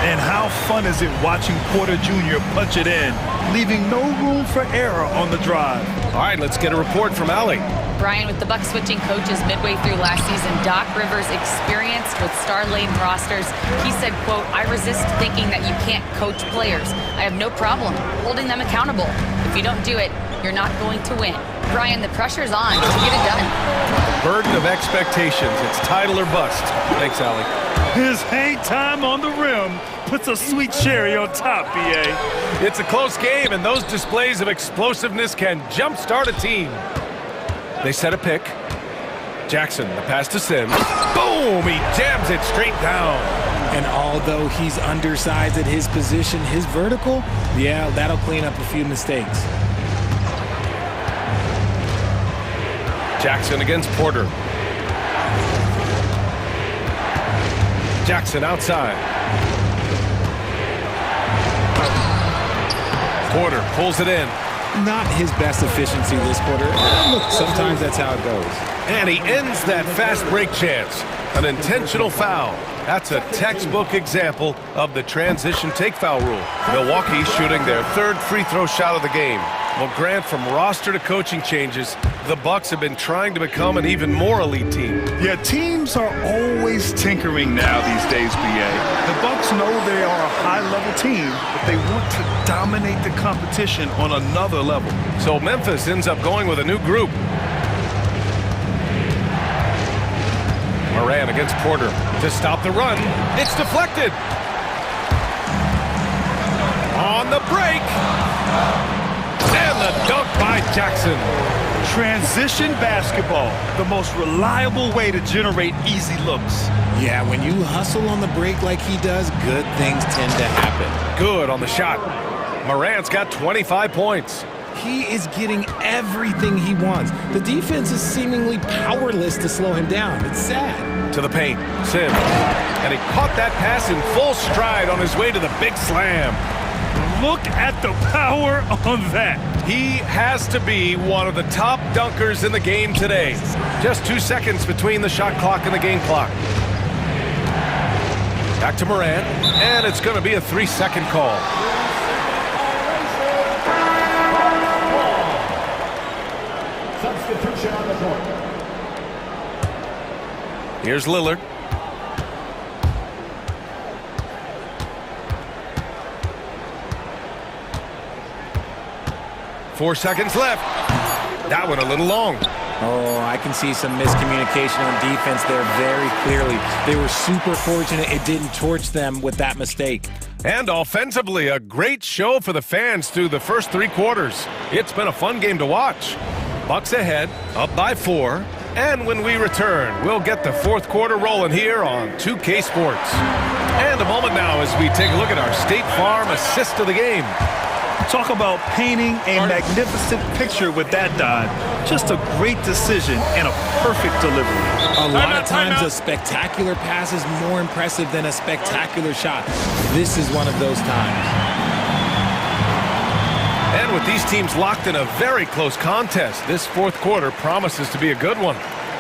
And how fun is it watching Porter Jr. punch it in, leaving no room for error on the drive. All right, let's get a report from Allie. Brian, with the Bucks switching coaches midway through last season, Doc Rivers' experience with star-laden rosters, he said, quote, "I resist thinking that you can't coach players. I have no problem holding them accountable. If you don't do it, you're not going to win." Brian, the pressure's on to get it done. The burden of expectations. It's title or bust. Thanks, Allie. His hang time on the rim puts a sweet cherry on top, BA. It's a close game, and those displays of explosiveness can jumpstart a team. They set a pick. Jackson, the pass to Sims. Boom! He jams it straight down. And although he's undersized at his position, his vertical, yeah, that'll clean up a few mistakes. Jackson against Porter. Jackson outside. Porter pulls it in. Not his best efficiency this quarter. Look, sometimes that's how it goes. And he ends that fast break chance. An intentional foul. That's a textbook example of the transition take foul rule. Milwaukee shooting their third free throw shot of the game. Well, Grant, from roster to coaching changes, the Bucks have been trying to become an even more elite team. Yeah, teams are always tinkering now these days, BA. The Bucks know they are a high-level team, but they want to dominate the competition on another level. So Memphis ends up going with a new group. Moran against Porter to stop the run. It's deflected. On the break. And the dunk by Jackson. Transition basketball, the most reliable way to generate easy looks. Yeah, when you hustle on the break like he does, good things tend to happen. Good on the shot. Morant's got 25 points. He is getting everything he wants. The defense is seemingly powerless to slow him down. It's sad. To the paint, Sims. And he caught that pass in full stride on his way to the big slam. Look at the power on that. He has to be one of the top dunkers in the game today. Just 2 seconds between the shot clock and the game clock. Back to Morant, and it's going to be a 3-second call. Substitution on the court. Here's Lillard. Four seconds left. That one a little long. Oh, I can see some miscommunication on defense there very clearly. They were super fortunate it didn't torch them with that mistake. And offensively, a great show for the fans through the first 3 quarters. It's been a fun game to watch. Bucks ahead, up by 4. And when we return, we'll get the fourth quarter rolling here on 2K Sports. And a moment now as we take a look at our State Farm assist of the game. Talk about painting a magnificent picture with that dive. Just a great decision and a perfect delivery. A lot of times a spectacular pass is more impressive than a spectacular shot. This is one of those times. And with these teams locked in a very close contest, this fourth quarter promises to be a good one.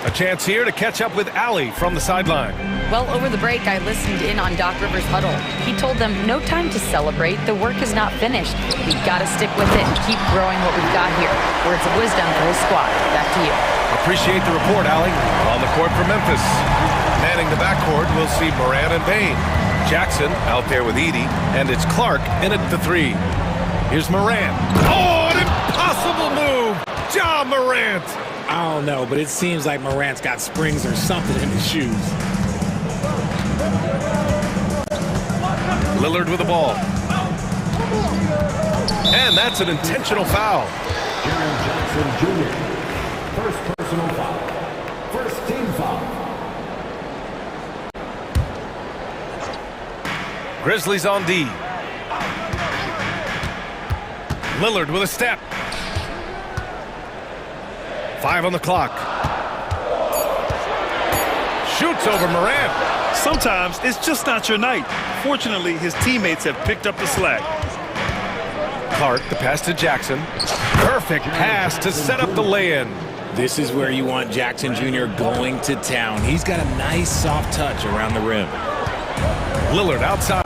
A chance here to catch up with Allie from the sideline. Well, over the break, I listened in on Doc Rivers' huddle. He told them, no time to celebrate. The work is not finished. We've got to stick with it and keep growing what we've got here. Words of wisdom for his squad. Back to you. Appreciate the report, Allie. On the court for Memphis. Manning the backcourt, we'll see Moran and Bain. Jackson out there with Edey, and it's Clark in at the three. Here's Morant. Oh, an impossible move! Ja Morant! I don't know, but it seems like Morant's got springs or something in his shoes. Lillard with the ball. And that's an intentional foul. Jaren Jackson Jr. First personal foul. First team foul. Grizzlies on D. Lillard with a step. 5 on the clock. Shoots over Morant. Sometimes it's just not your night. Fortunately, his teammates have picked up the slack. Clark, the pass to Jackson. Perfect pass to set up the lay-in. This is where you want Jackson Jr. going to town. He's got a nice soft touch around the rim. Lillard outside.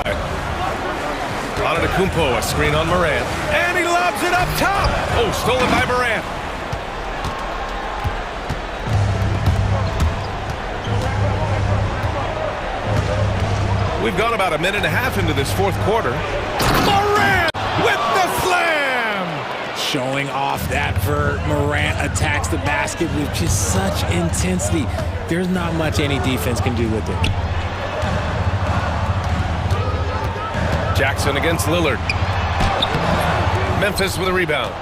Antetokounmpo, a screen on Morant. And he lobs it up top. Oh, stolen by Morant. We've gone about a minute and a half into this fourth quarter. Morant with the slam! Showing off that vert. Morant attacks the basket with just such intensity. There's not much any defense can do with it. Jackson against Lillard. Memphis with a rebound.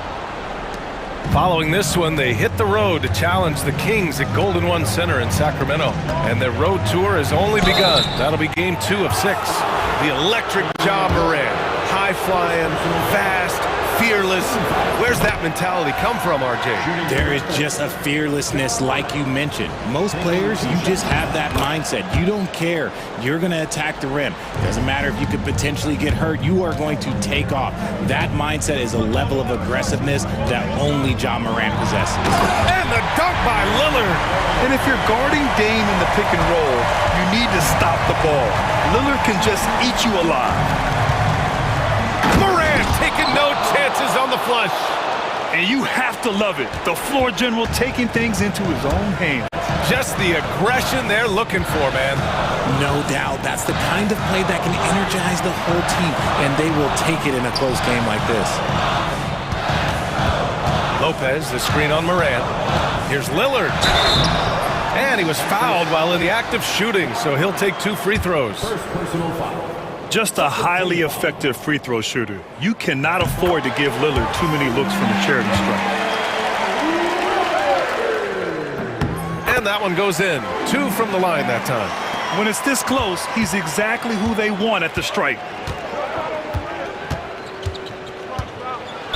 Following this one, they hit the road to challenge the Kings at Golden One Center in Sacramento. And their road tour has only begun. That'll be game 2 of 6. The electric Ja Morant. High-flying, fast, fearless. Where's that mentality come from, RJ? There is just a fearlessness like you mentioned. Most players, you just have that mindset. You don't care. You're going to attack the rim. Doesn't matter if you could potentially get hurt. You are going to take off. That mindset is a level of aggressiveness that only Ja Morant possesses. And the dunk by Lillard. And if you're guarding Dame in the pick and roll, you need to stop the ball. Lillard can just eat you alive. Morant taking no chances on the flush. And you have to love it. The floor general taking things into his own hands. Just the aggression they're looking for, man. No doubt. That's the kind of play that can energize the whole team, and they will take it in a close game like this. Lopez, the screen on Morant. Here's Lillard. And he was fouled while in the act of shooting, so he'll take 2 free throws. First personal foul. Just a highly effective free throw shooter. You cannot afford to give Lillard too many looks from the charity stripe. And that one goes in. 2 from the line that time. When it's this close, he's exactly who they want at the stripe.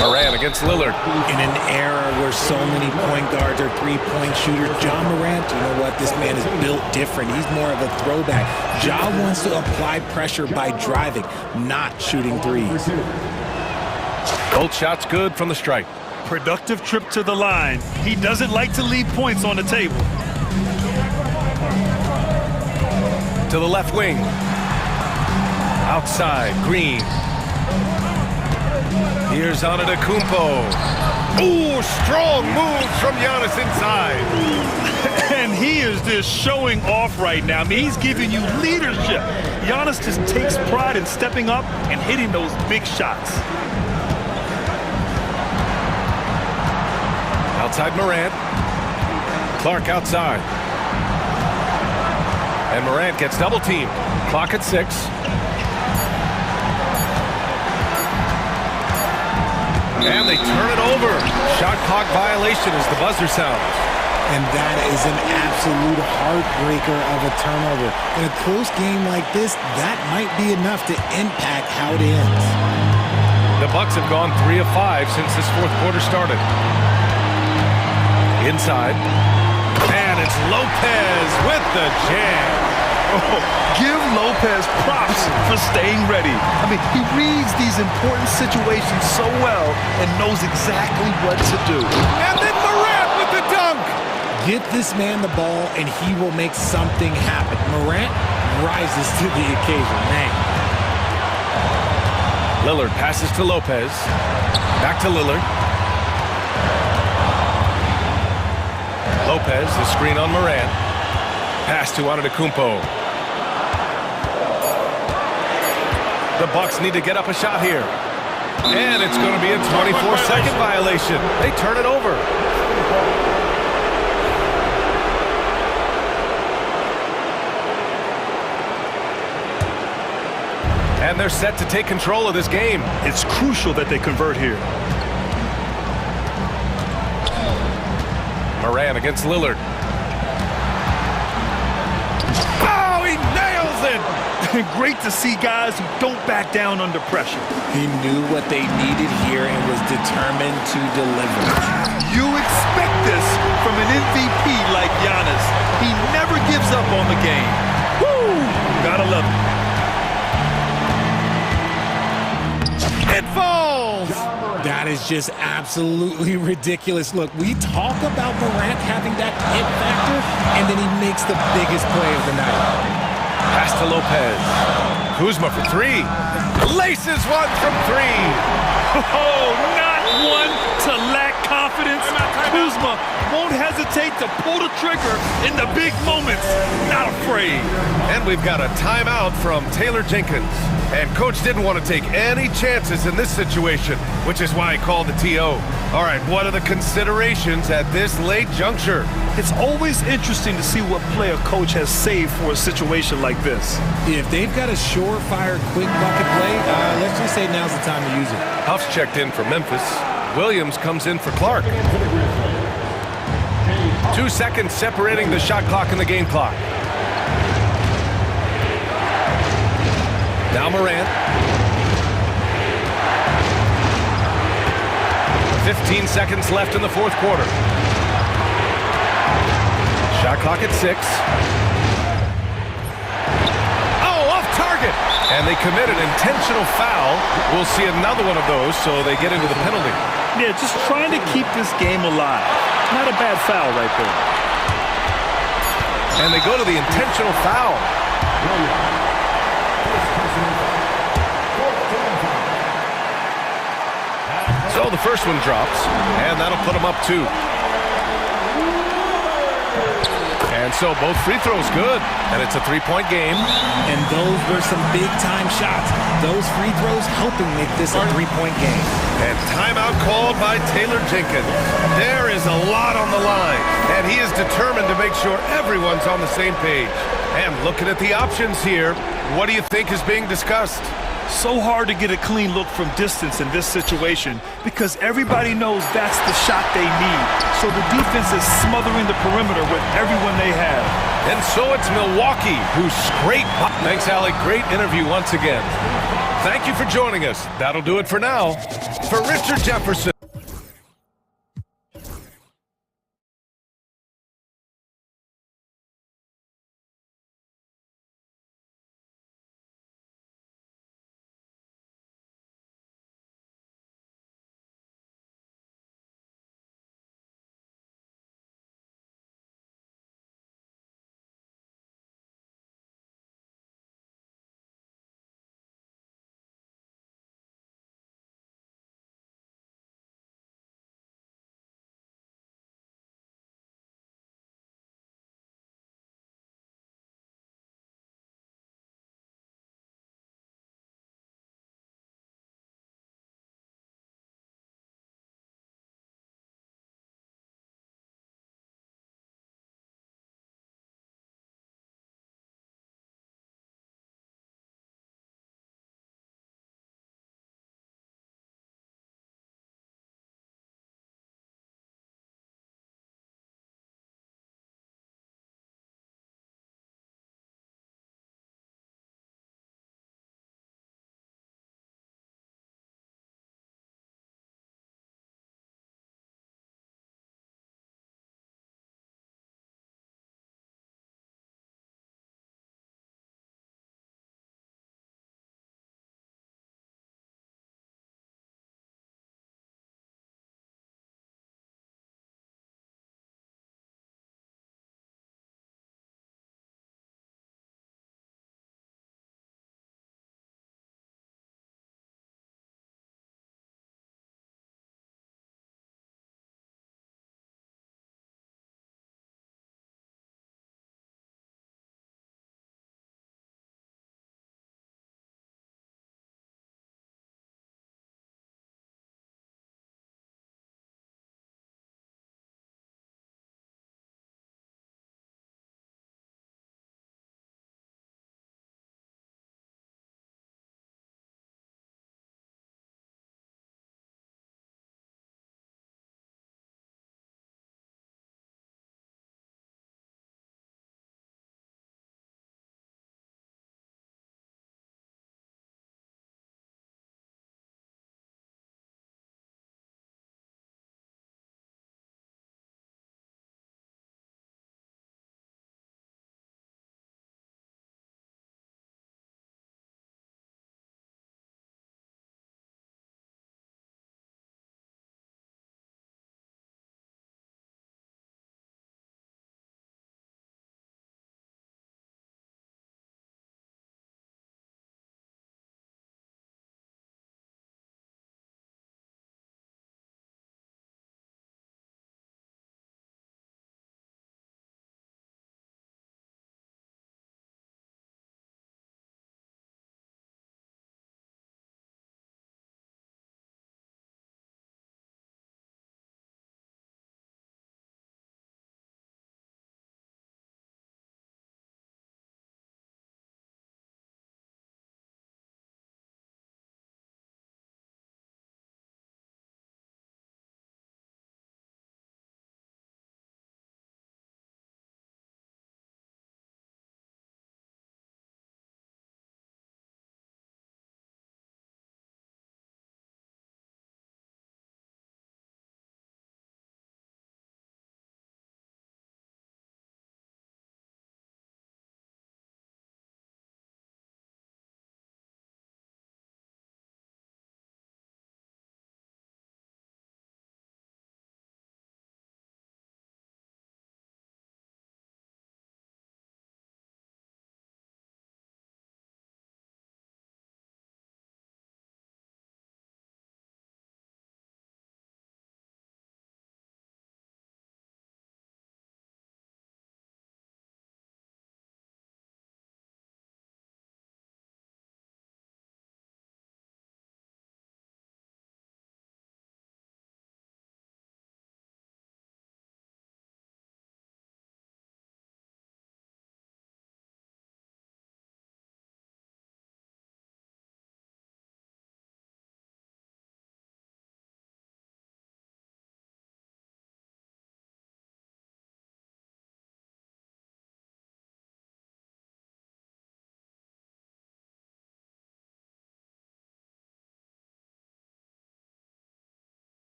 Morant against Lillard. In an era where so many point guards are three-point shooters, Ja Morant, you know what? This man is built different. He's more of a throwback. Ja wants to apply pressure by driving, not shooting threes. Both shots good from the stripe. Productive trip to the line. He doesn't like to leave points on the table. To the left wing. Outside, Green. Here's Antetokounmpo. Ooh, strong move from Giannis inside. And he is just showing off right now. I mean, he's giving you leadership. Giannis just takes pride in stepping up and hitting those big shots. Outside Morant. Clark outside. And Morant gets double teamed. Clock at 6. And they turn it over. Shot clock violation as the buzzer sounds. And that is an absolute heartbreaker of a turnover. In a close game like this, that might be enough to impact how it ends. The Bucks have gone 3 of 5 since this fourth quarter started. Inside. And it's Lopez with the jam. Oh, give Lopez props for staying ready. I mean, he reads these important situations so well and knows exactly what to do. And then Morant with the dunk. Get this man the ball and he will make something happen. Morant rises to the occasion, man. Lillard passes to Lopez. Back to Lillard. Lopez, the screen on Morant. Pass to Antetokounmpo. The Bucks need to get up a shot here. And it's going to be a 24-second violation. They turn it over. And they're set to take control of this game. It's crucial that they convert here. Morant against Lillard. Oh, he nails it! Great to see guys who don't back down under pressure. He knew what they needed here and was determined to deliver. You expect this from an MVP like Giannis. He never gives up on the game. Woo! Gotta love it. It falls! That is just absolutely ridiculous. Look, we talk about Morant having that it factor, and then he makes the biggest play of the night. Pass to Lopez. Kuzma for three. Laces one from three. Oh, not one to lack confidence. Kuzma won't hesitate to pull the trigger in the big moments. Not afraid. And we've got a timeout from Taylor Jenkins. And Coach didn't want to take any chances in this situation, which is why he called the TO. All right, what are the considerations at this late juncture? It's always interesting to see what play a coach has saved for a situation like this. If they've got a surefire, quick bucket play, let's just say now's the time to use it. Huff's checked in for Memphis. Williams comes in for Clark. 2 seconds separating the shot clock and the game clock. Now Morant. 15 seconds left in the fourth quarter. Shot clock at 6. Oh, off target! And they commit an intentional foul. We'll see another one of those, so they get into the penalty. Yeah, just trying to keep this game alive. Not a bad foul right there. And they go to the intentional foul. So the first one drops, and that'll put them up 2. And so both free throws good, and it's a 3-point game. And those were some big-time shots. Those free throws helping make this a 3-point game. And timeout called by Taylor Jenkins. There is a lot on the line, and he is determined to make sure everyone's on the same page. And looking at the options here, what do you think is being discussed? So hard to get a clean look from distance in this situation because everybody knows that's the shot they need. So the defense is smothering the perimeter with everyone they have. And so it's Milwaukee who scrape. Thanks, Alec. Great interview once again. Thank you for joining us. That'll do it for now. For Richard Jefferson.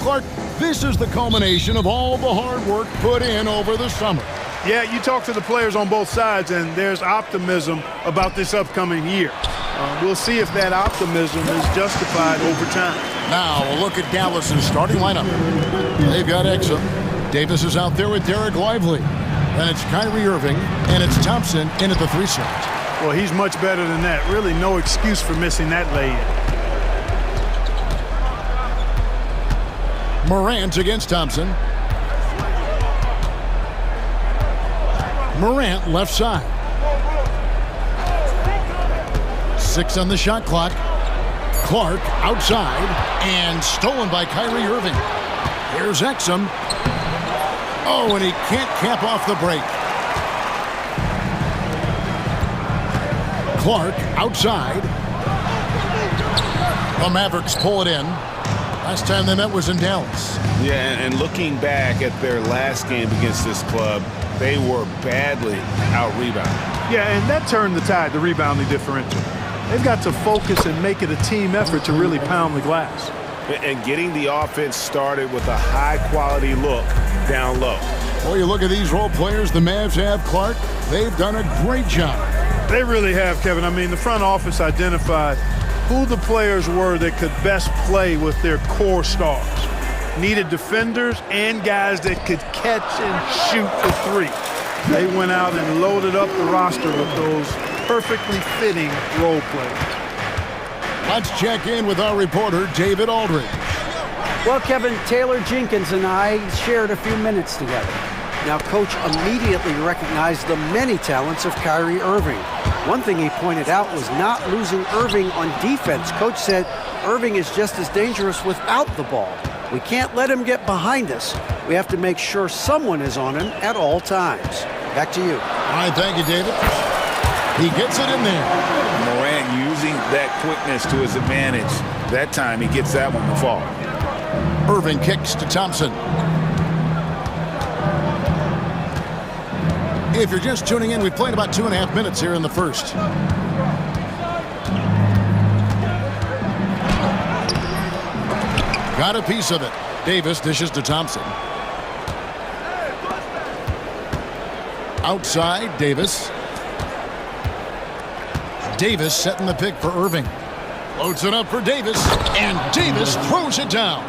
Clark, this is the culmination of all the hard work put in over the summer. Yeah, you talk to the players on both sides, and there's optimism about this upcoming year. We'll see if that optimism is justified over time. Now, a look at Dallas's starting lineup. They've got Exum. Davis is out there with Derek Lively. Then it's Kyrie Irving, and it's Thompson in at the 3 slot. Well, he's much better than that. Really no excuse for missing that lay-in. Morant against Thompson. Morant left side. 6 on the shot clock. Clark outside and stolen by Kyrie Irving. Here's Exum. Oh, and he can't cap off the break. Clark outside. The Mavericks pull it in. Last time they met was in Dallas. Yeah, and looking back at their last game against this club, they were badly out-rebounded. Yeah, and that turned the tide, the rebounding differential. They've got to focus and make it a team effort to really pound the glass. And getting the offense started with a high-quality look down low. Well, you look at these role players the Mavs have, Clark. They've done a great job. They really have, Kevin. I mean, the front office identified who the players were that could best play with their core stars. Needed defenders and guys that could catch and shoot the 3. They went out and loaded up the roster with those perfectly fitting role players. Let's check in with our reporter, David Aldridge. Well, Kevin, Taylor Jenkins and I shared a few minutes together. Now, Coach immediately recognized the many talents of Kyrie Irving. One thing he pointed out was not losing Irving on defense. Coach said Irving is just as dangerous without the ball. We can't let him get behind us. We have to make sure someone is on him at all times. Back to you. All right, thank you, David. He gets it in there. Morant using that quickness to his advantage. That time he gets that one to fall. Irving kicks to Thompson. If you're just tuning in, we've played about 2.5 minutes here in the first. Got a piece of it. Davis dishes to Thompson. Outside, Davis. Davis setting the pick for Irving. Loads it up for Davis, and Davis throws it down.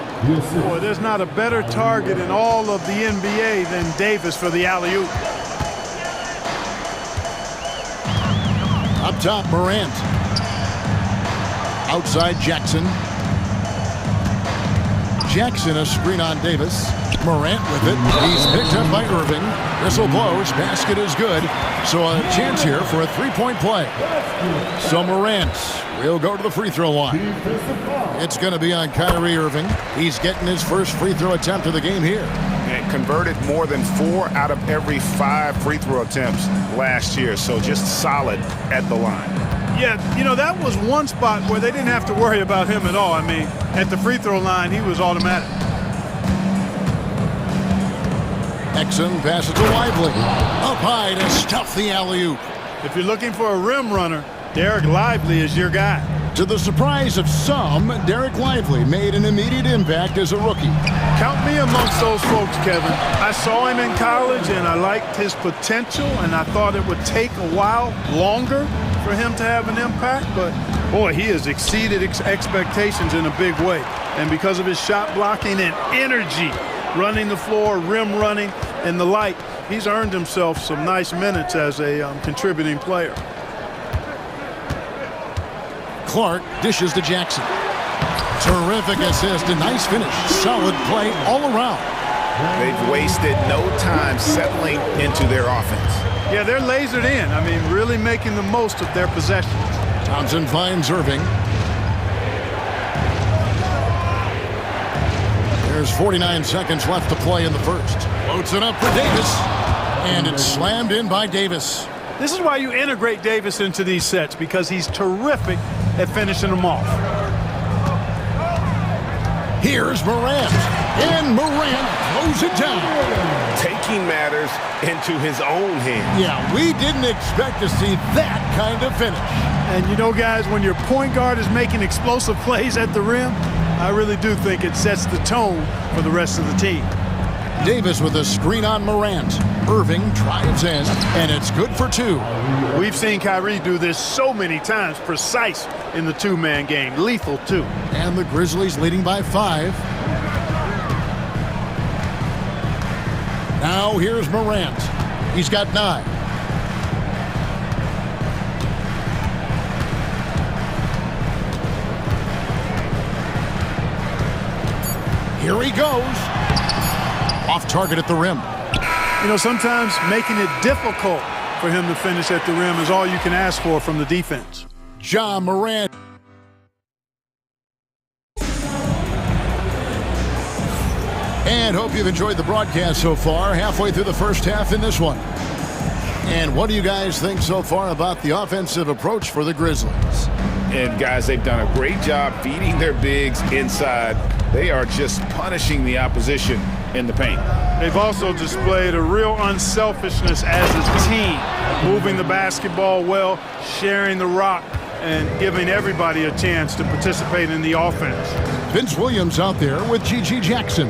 Boy, there's not a better target in all of the NBA than Davis for the alley-oop. Up top, Morant. Outside, Jackson. Jackson, a screen on Davis. Morant with it. He's picked up by Irving. Whistle blows. Basket is good. So a chance here for a 3-point play. So Morant will go to the free throw line. It's going to be on Kyrie Irving. He's getting his first free throw attempt of the game here. And converted more than 4 out of every 5 free throw attempts last year. So just solid at the line. Yeah, you know, that was one spot where they didn't have to worry about him at all. I mean, at the free throw line, he was automatic. Exum passes to Lively. Up high to stuff the alley-oop. If you're looking for a rim runner, Derek Lively is your guy. To the surprise of some, Derek Lively made an immediate impact as a rookie. Count me amongst those folks, Kevin. I saw him in college, and I liked his potential, and I thought it would take a while longer for him to have an impact, but boy, he has exceeded expectations in a big way. And because of his shot blocking and energy, running the floor, rim running, and the like, he's earned himself some nice minutes as a contributing player. Clark dishes to Jackson. Terrific assist, a nice finish. Solid play all around. They've wasted no time settling into their offense. Yeah, they're lasered in. I mean, really making the most of their possessions. Thompson finds Irving. There's 49 seconds left to play in the first. Loads it up for Davis, and it's slammed in by Davis. This is why you integrate Davis into these sets, because he's terrific at finishing them off. Here's Morant, and Morant throws it down. Taking matters into his own hands. Yeah, we didn't expect to see that kind of finish. And you know, guys, when your point guard is making explosive plays at the rim, I really do think it sets the tone for the rest of the team. Davis with a screen on Morant. Irving drives in, and it's good for 2. We've seen Kyrie do this so many times, precise in the two-man game, lethal too. And the Grizzlies leading by 5. Now here's Morant. He's got 9. Here he goes. Off target at the rim. You know, sometimes making it difficult for him to finish at the rim is all you can ask for from the defense. Ja Morant. And hope you've enjoyed the broadcast so far. Halfway through the first half in this one. And what do you guys think so far about the offensive approach for the Grizzlies? And guys, they've done a great job feeding their bigs inside. They are just punishing the opposition in the paint. They've also displayed a real unselfishness as a team, moving the basketball well, sharing the rock, and giving everybody a chance to participate in the offense. Vince Williams out there with G.G. Jackson.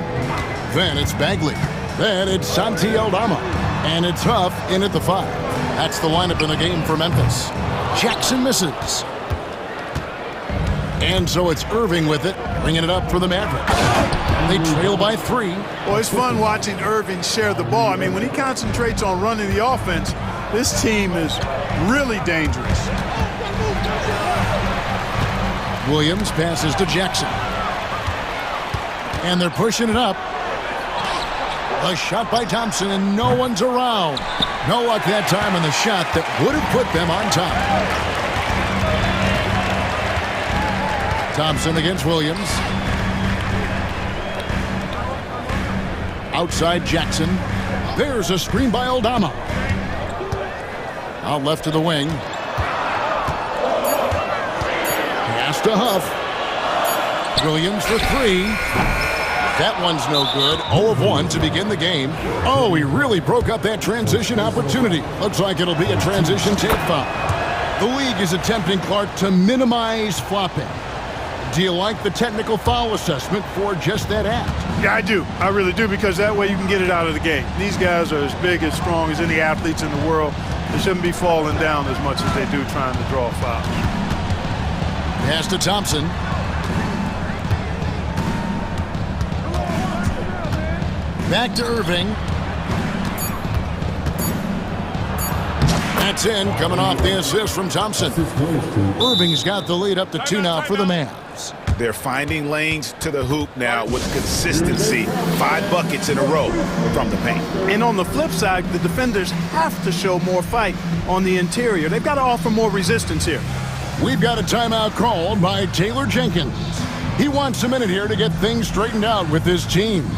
Then it's Bagley. Then it's Santi Aldama. And it's Huff in at the 5. That's the lineup in the game for Memphis. Jackson misses. And so it's Irving with it, bringing it up for the Mavericks. They trail by 3. Well, it's fun watching Irving share the ball. I mean, when he concentrates on running the offense, this team is really dangerous. Williams passes to Jackson. And they're pushing it up. A shot by Thompson, and no one's around. No luck that time on the shot that would have put them on top. Thompson against Williams. Outside Jackson. There's a screen by Aldama. Out left to the wing. Pass to Huff. Williams for 3. That one's no good. 0 of 1 to begin the game. Oh, he really broke up that transition opportunity. Looks like it'll be a transition tape foul. The league is attempting, Clark, to minimize flopping. Do you like the technical foul assessment for just that act? Yeah, I do. I really do, because that way you can get it out of the game. These guys are as big, as strong as any athletes in the world. They shouldn't be falling down as much as they do trying to draw a foul. Pass to Thompson. Back to Irving. That's in, coming off the assist from Thompson. Irving's got the lead up to 2 now for the Mavs. They're finding lanes to the hoop now with consistency. 5 buckets in a row from the paint. And on the flip side, the defenders have to show more fight on the interior. They've got to offer more resistance here. We've got a timeout called by Taylor Jenkins. He wants a minute here to get things straightened out with his team.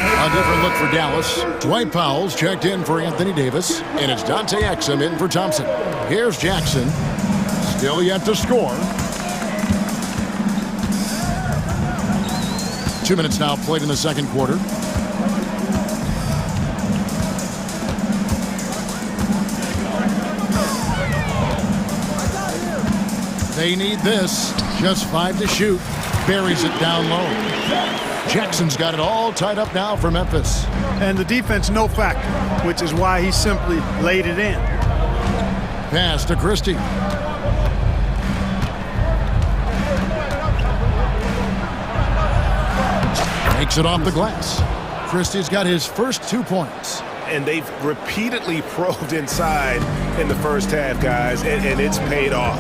A different look for Dallas. Dwight Powell's checked in for Anthony Davis, and it's Dante Exum in for Thompson. Here's Jackson. Still yet to score. 2 minutes now played in the second quarter. They need this. Just 5 to shoot. Buries it down low. Jackson's got it all tied up now for Memphis. And the defense no factor, which is why he simply laid it in. Pass to Christie. Takes it off the glass. Christie's got his first 2 points. And they've repeatedly probed inside in the first half, guys, and it's paid off.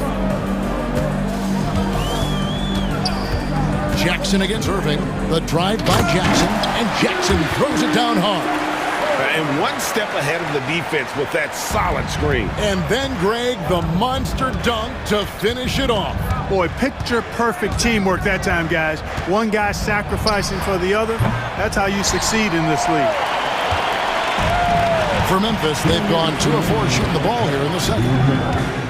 Jackson against Irving. The drive by Jackson, and Jackson throws it down hard. And 1 step ahead of the defense with that solid screen. And then, Greg, the monster dunk to finish it off. Boy, picture-perfect teamwork that time, guys. One guy sacrificing for the other. That's how you succeed in this league. For Memphis, they've gone 2 of 4 shooting the ball here in the second.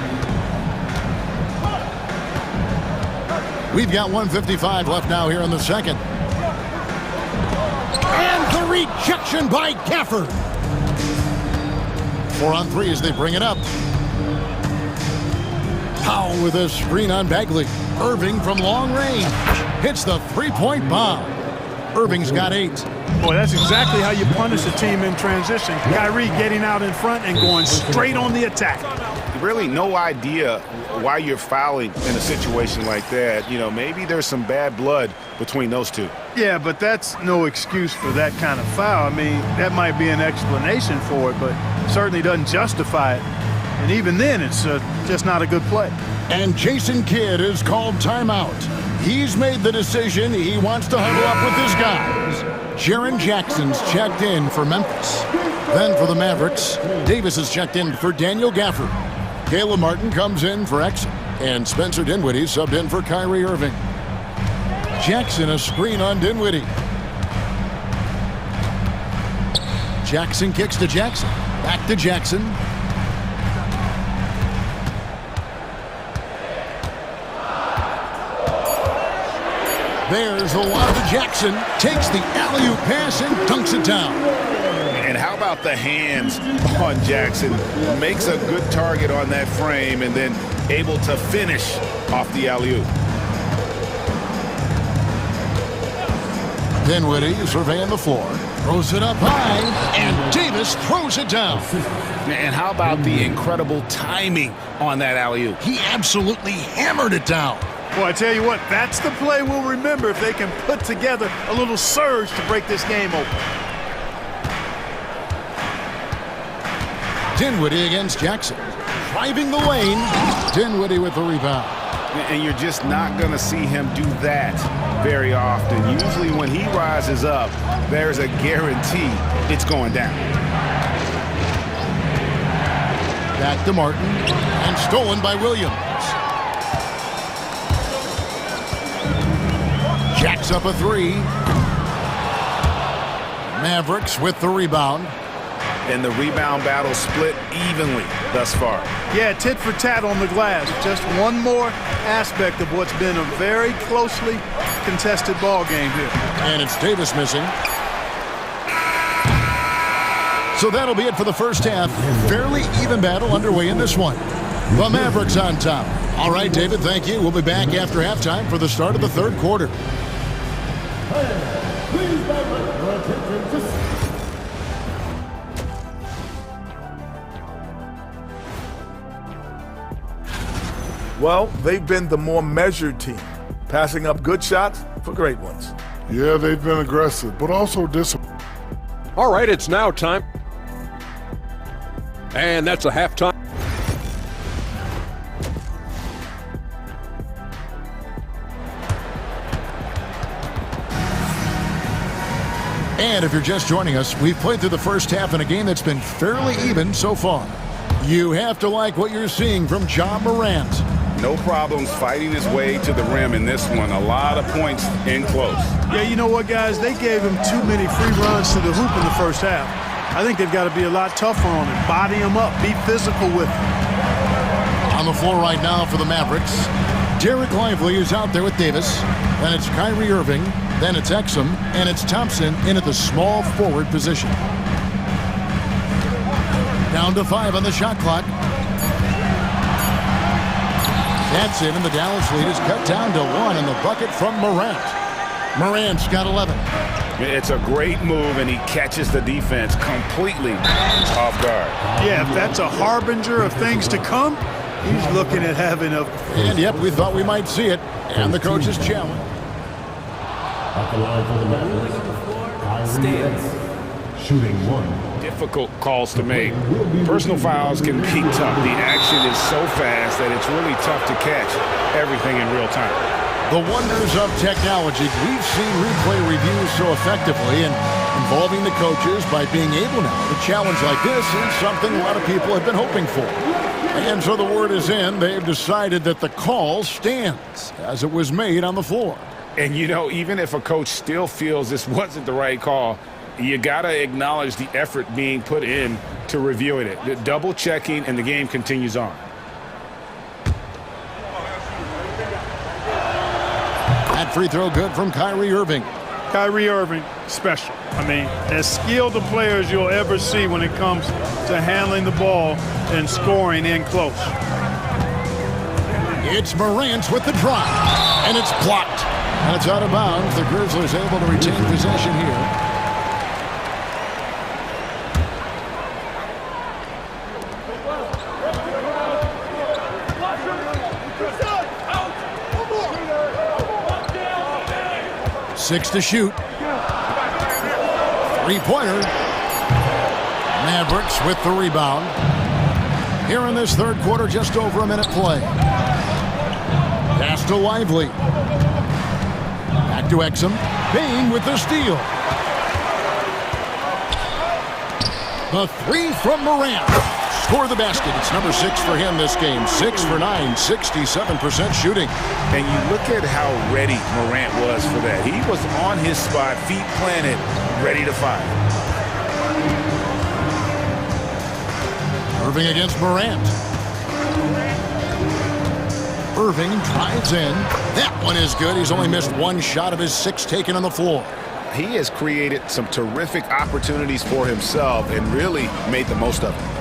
We've got 1:55 left now here in the second. And the rejection by Gafford. 4 on 3 as they bring it up. Powell with a screen on Bagley. Irving from long range hits the three-point bomb. Irving's got 8. Boy, that's exactly how you punish a team in transition. Kyrie getting out in front and going straight on the attack. Really no idea why you're fouling in a situation like that. You know, maybe there's some bad blood between those two. Yeah, but that's no excuse for that kind of foul. I mean, that might be an explanation for it, but certainly doesn't justify it. And even then, it's just not a good play. And Jason Kidd is called timeout. He's made the decision. He wants to huddle up with his guys. Jaren Jackson's checked in for Memphis. Then for the Mavericks, Davis is checked in for Daniel Gafford. Caleb Martin comes in for Exum. And Spencer Dinwiddie subbed in for Kyrie Irving. Jackson a screen on Dinwiddie. Jackson kicks to Jackson. Back to Jackson. There's the lob to Jackson. Takes the alley-oop pass and dunks it down. And how about the hands on Jackson? Makes a good target on that frame and then able to finish off the alley-oop. Dinwiddie surveying the floor. Throws it up high, and Davis throws it down. And how about the incredible timing on that alley-oop? He absolutely hammered it down. Boy, I tell you what, that's the play we'll remember if they can put together a little surge to break this game open. Dinwiddie against Jackson. Driving the lane. Dinwiddie with the rebound. And you're just not going to see him do that very often. Usually when he rises up, there's a guarantee it's going down. Back to Martin. And stolen by Williams. Jacks up a 3. Mavericks with the rebound. And the rebound battle split evenly thus far. Yeah, tit for tat on the glass. Just one more aspect of what's been a very closely contested ball game here. And it's Davis missing. So that'll be it for the first half. Fairly even battle underway in this one. The Mavericks on top. All right, David, thank you. We'll be back after halftime for the start of the third quarter. Well, they've been the more measured team, passing up good shots for great ones. Yeah, they've been aggressive, but also disciplined. All right, it's now time. And that's a halftime. And if you're just joining us, we've played through the first half in a game that's been fairly even so far. You have to like what you're seeing from John Morant. No problems fighting his way to the rim in this one. A lot of points in close. Yeah, you know what, guys? They gave him too many free runs to the hoop in the first half. I think they've got to be a lot tougher on him. Body him up. Be physical with him. On the floor right now for the Mavericks, Derek Lively is out there with Davis. Then it's Kyrie Irving. Then it's Exum. And it's Thompson in at the small forward position. Down to 5 on the shot clock. That's it, and the Dallas lead is cut down to 1 in the bucket from Morant. Morant's got 11. It's a great move, and he catches the defense completely off guard. Yeah, if that's a harbinger of things to come, he's looking at having a... And yep, we thought we might see it. And the coach's challenge. At the line for the Mavericks, Kyrie shooting 1. Difficult calls to make. Personal fouls can be tough. The action is so fast that it's really tough to catch everything in real time. The wonders of technology. We've seen replay reviews so effectively, and involving the coaches by being able now to challenge like this is something a lot of people have been hoping for. And so the word is in. They've decided that the call stands as it was made on the floor. And you know, even if a coach still feels this wasn't the right call, you got to acknowledge the effort being put in to reviewing it. The double checking, and the game continues on. That free throw good from Kyrie Irving. Kyrie Irving, special. I mean, as skilled a player as you'll ever see when it comes to handling the ball and scoring in close. It's Morant with the drive, and it's blocked. And it's out of bounds. The Grizzlies able to retain possession here. Six to shoot. Three-pointer. Mavericks with the rebound. Here in this third quarter, just over a minute play. Pass to Lively. Back to Exum. Bain with the steal. The three from Morant. Score the basket. It's number 6 for him this game. 6 for 9, 67% shooting. And you look at how ready Morant was for that. He was on his spot, feet planted, ready to fire. Irving against Morant. Irving drives in. That one is good. He's only missed one shot of his 6 taken on the floor. He has created some terrific opportunities for himself and really made the most of them.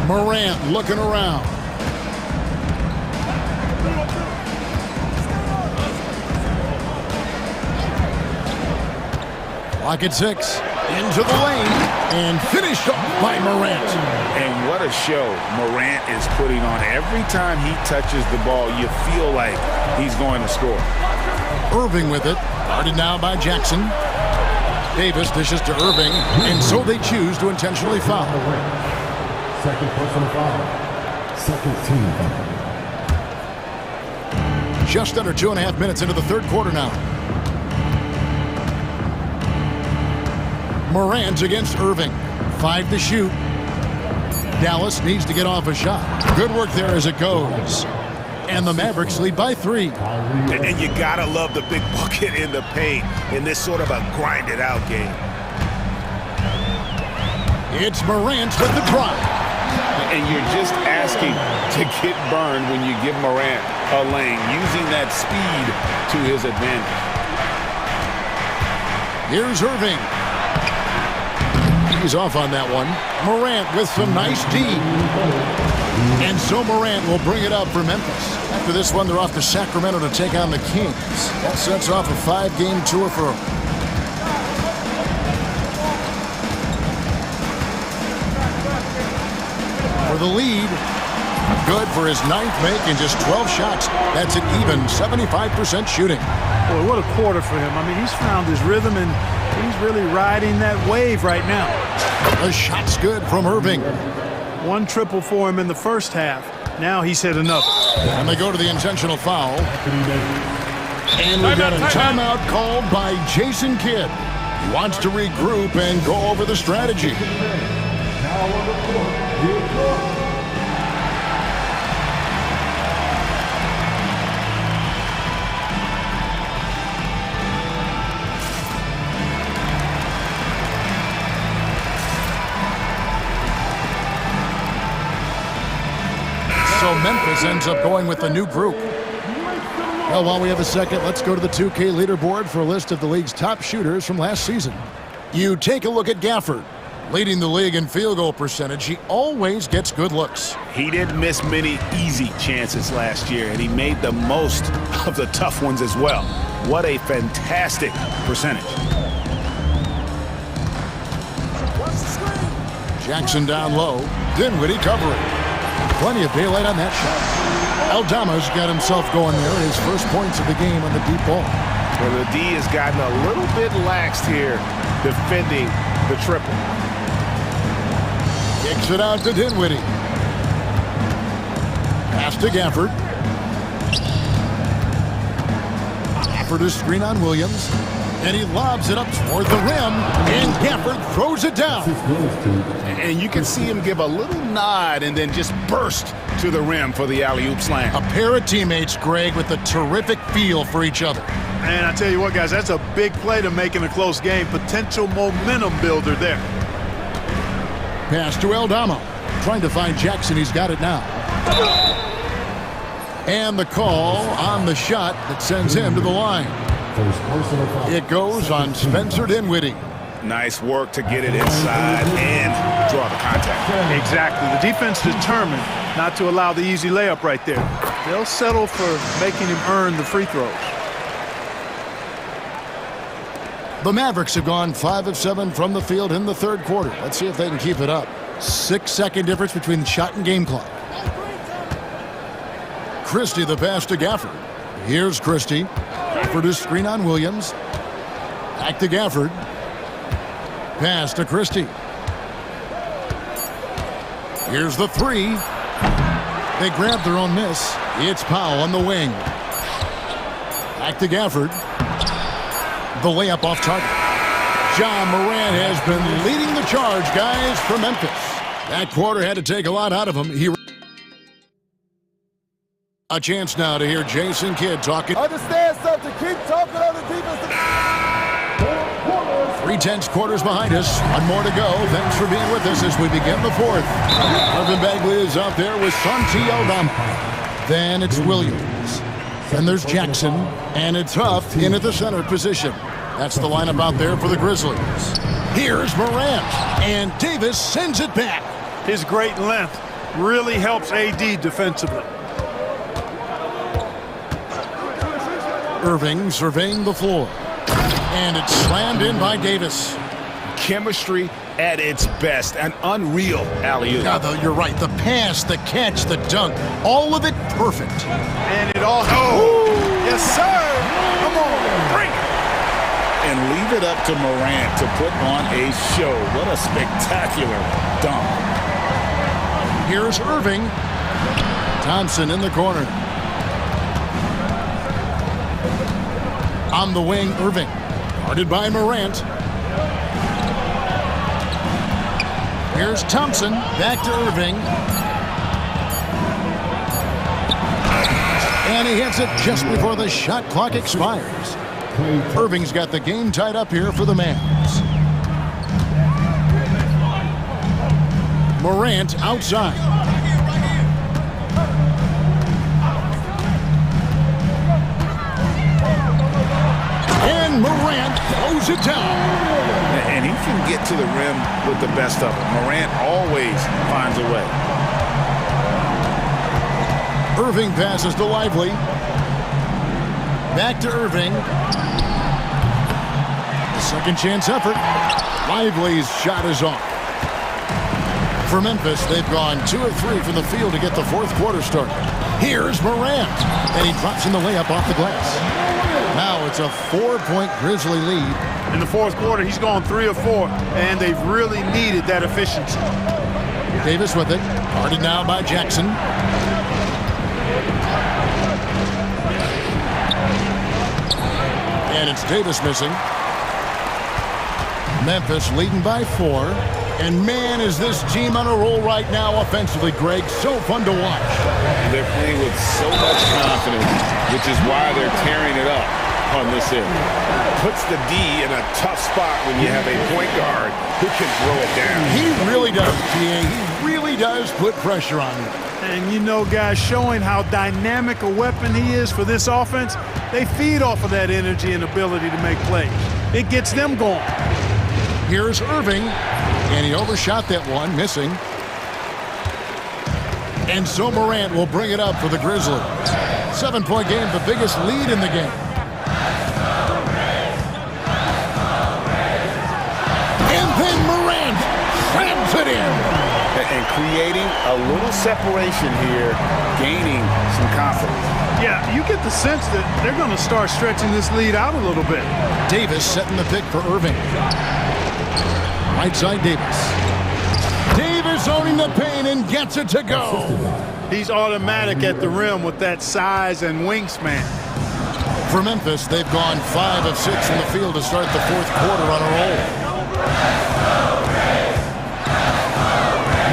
Morant looking around. Clock at 6. Into the lane. And finished off by Morant. And what a show Morant is putting on. Every time he touches the ball, you feel like he's going to score. Irving with it. Guarded now by Jackson. Davis dishes to Irving. And so they choose to intentionally foul. Second personal foul. Second team foul. Just under 2.5 minutes into the third quarter now. Morant against Irving. 5 to shoot. Dallas needs to get off a shot. Good work there as it goes. And the Mavericks lead by 3. And you gotta love the big bucket in the paint in this sort of a grinded-out game. It's Morant with the drive. And you're just asking to get burned when you give Morant a lane, using that speed to his advantage. Here's Irving. He's off on that one. Morant with some nice D. And so Morant will bring it up for Memphis. After this one, they're off to Sacramento to take on the Kings. That sets off a 5-game tour for him. For the lead. Good for his 9th make in just 12 shots. That's an even 75% shooting. Boy, what a quarter for him. I mean, he's found his rhythm, and he's really riding that wave right now. The shot's good from Irving. 1 triple for him in the first half. Now he's hit another. And they go to the intentional foul. And we got a timeout called by Jason Kidd. He wants to regroup and go over the strategy. So Memphis ends up going with the new group. Well, while we have a second, let's go to the 2K leaderboard for a list of the league's top shooters from last season. You take a look at Gafford. Leading the league in field goal percentage, he always gets good looks. He didn't miss many easy chances last year, and he made the most of the tough ones as well. What a fantastic percentage. Jackson down low. Dinwiddie covering. Plenty of daylight on that shot. Aldama's got himself going there. His first points of the game on the deep ball. Well, the D has gotten a little bit laxed here defending the triple. Kicks it out to Dinwiddie. Pass to Gafford. Gafford is screen on Williams. And he lobs it up toward the rim. And Gafford throws it down. And you can see him give a little nod and then just burst to the rim for the alley-oop slam. A pair of teammates, Greg, with a terrific feel for each other. And I tell you what, guys, that's a big play to make in a close game. Potential momentum builder there. Pass to Aldama. Trying to find Jackson. He's got it now. And the call on the shot that sends him to the line. First personal foul. It goes on Spencer Dinwiddie. Nice work to get it inside and draw the contact. Exactly. The defense determined not to allow the easy layup right there. They'll settle for making him earn the free throws. The Mavericks have gone 5 of 7 from the field in the third quarter. Let's see if they can keep it up. 6-second difference between the shot and game clock. Christie the pass to Gafford. Here's Christie. Gafford is screen on Williams. Back to Gafford. Pass to Christie. Here's the three. They grab their own miss. It's Powell on the wing. Back to Gafford. The layup off target. John Morant has been leading the charge, guys, for Memphis. That quarter had to take a lot out of him. A chance now to hear Jason Kidd talking. Understand something. Keep talking on the defensive. 3 tense quarters behind us. One more to go. Thanks for being with us as we begin the fourth. Marvin Bagley is out there with Santiago Dampa. Then it's Williams. Then there's Jackson. And it's Huff in at the center position. That's the lineup out there for the Grizzlies. Here's Morant. And Davis sends it back. His great length really helps AD defensively. Irving surveying the floor. And it's slammed in by Davis. Chemistry at its best. An unreal alley-oop. Yeah, though, you're right. The pass, the catch, the dunk, all of it perfect. And it all... Oh! Yes, sir! Come on, bring it! And leave it up to Morant to put on a show. What a spectacular dunk. Here's Irving. Thompson in the corner. On the wing, Irving. Guarded by Morant. Here's Thompson. Back to Irving. And he hits it just before the shot clock expires. Irving's got the game tied up here for the Mavs. Morant outside. And Morant throws it down. And he can get to the rim with the best of them. Morant always finds a way. Irving passes to Lively. Back to Irving. Second chance effort. Lively's shot is off. For Memphis, they've gone 2 of 3 from the field to get the fourth quarter started. Here's Morant. And he drops in the layup off the glass. Now it's a 4-point Grizzly lead. In the fourth quarter, he's gone 3 of 4, and they've really needed that efficiency. Davis with it. Guarded now by Jackson. And it's Davis missing. Memphis leading by 4. And man, is this team on a roll right now offensively, Greg. So fun to watch. They're playing with so much confidence, which is why they're tearing it up on this end. Puts the D in a tough spot when you have a point guard who can throw it down. He really does, T.A. He really does put pressure on him. And you know, guys, showing how dynamic a weapon he is for this offense, they feed off of that energy and ability to make plays. It gets them going. Here's Irving, and he overshot that one, missing. And so Morant will bring it up for the Grizzlies. 7-point game, the biggest lead in the game. And then Morant slams it in. And creating a little separation here, gaining some confidence. Yeah, you get the sense that they're going to start stretching this lead out a little bit. Davis setting the pick for Irving. Right side Davis. Davis owning the paint and gets it to go. He's automatic at the rim with that size and wingspan. For Memphis, they've gone 5 of 6 in the field to start the fourth quarter on a roll.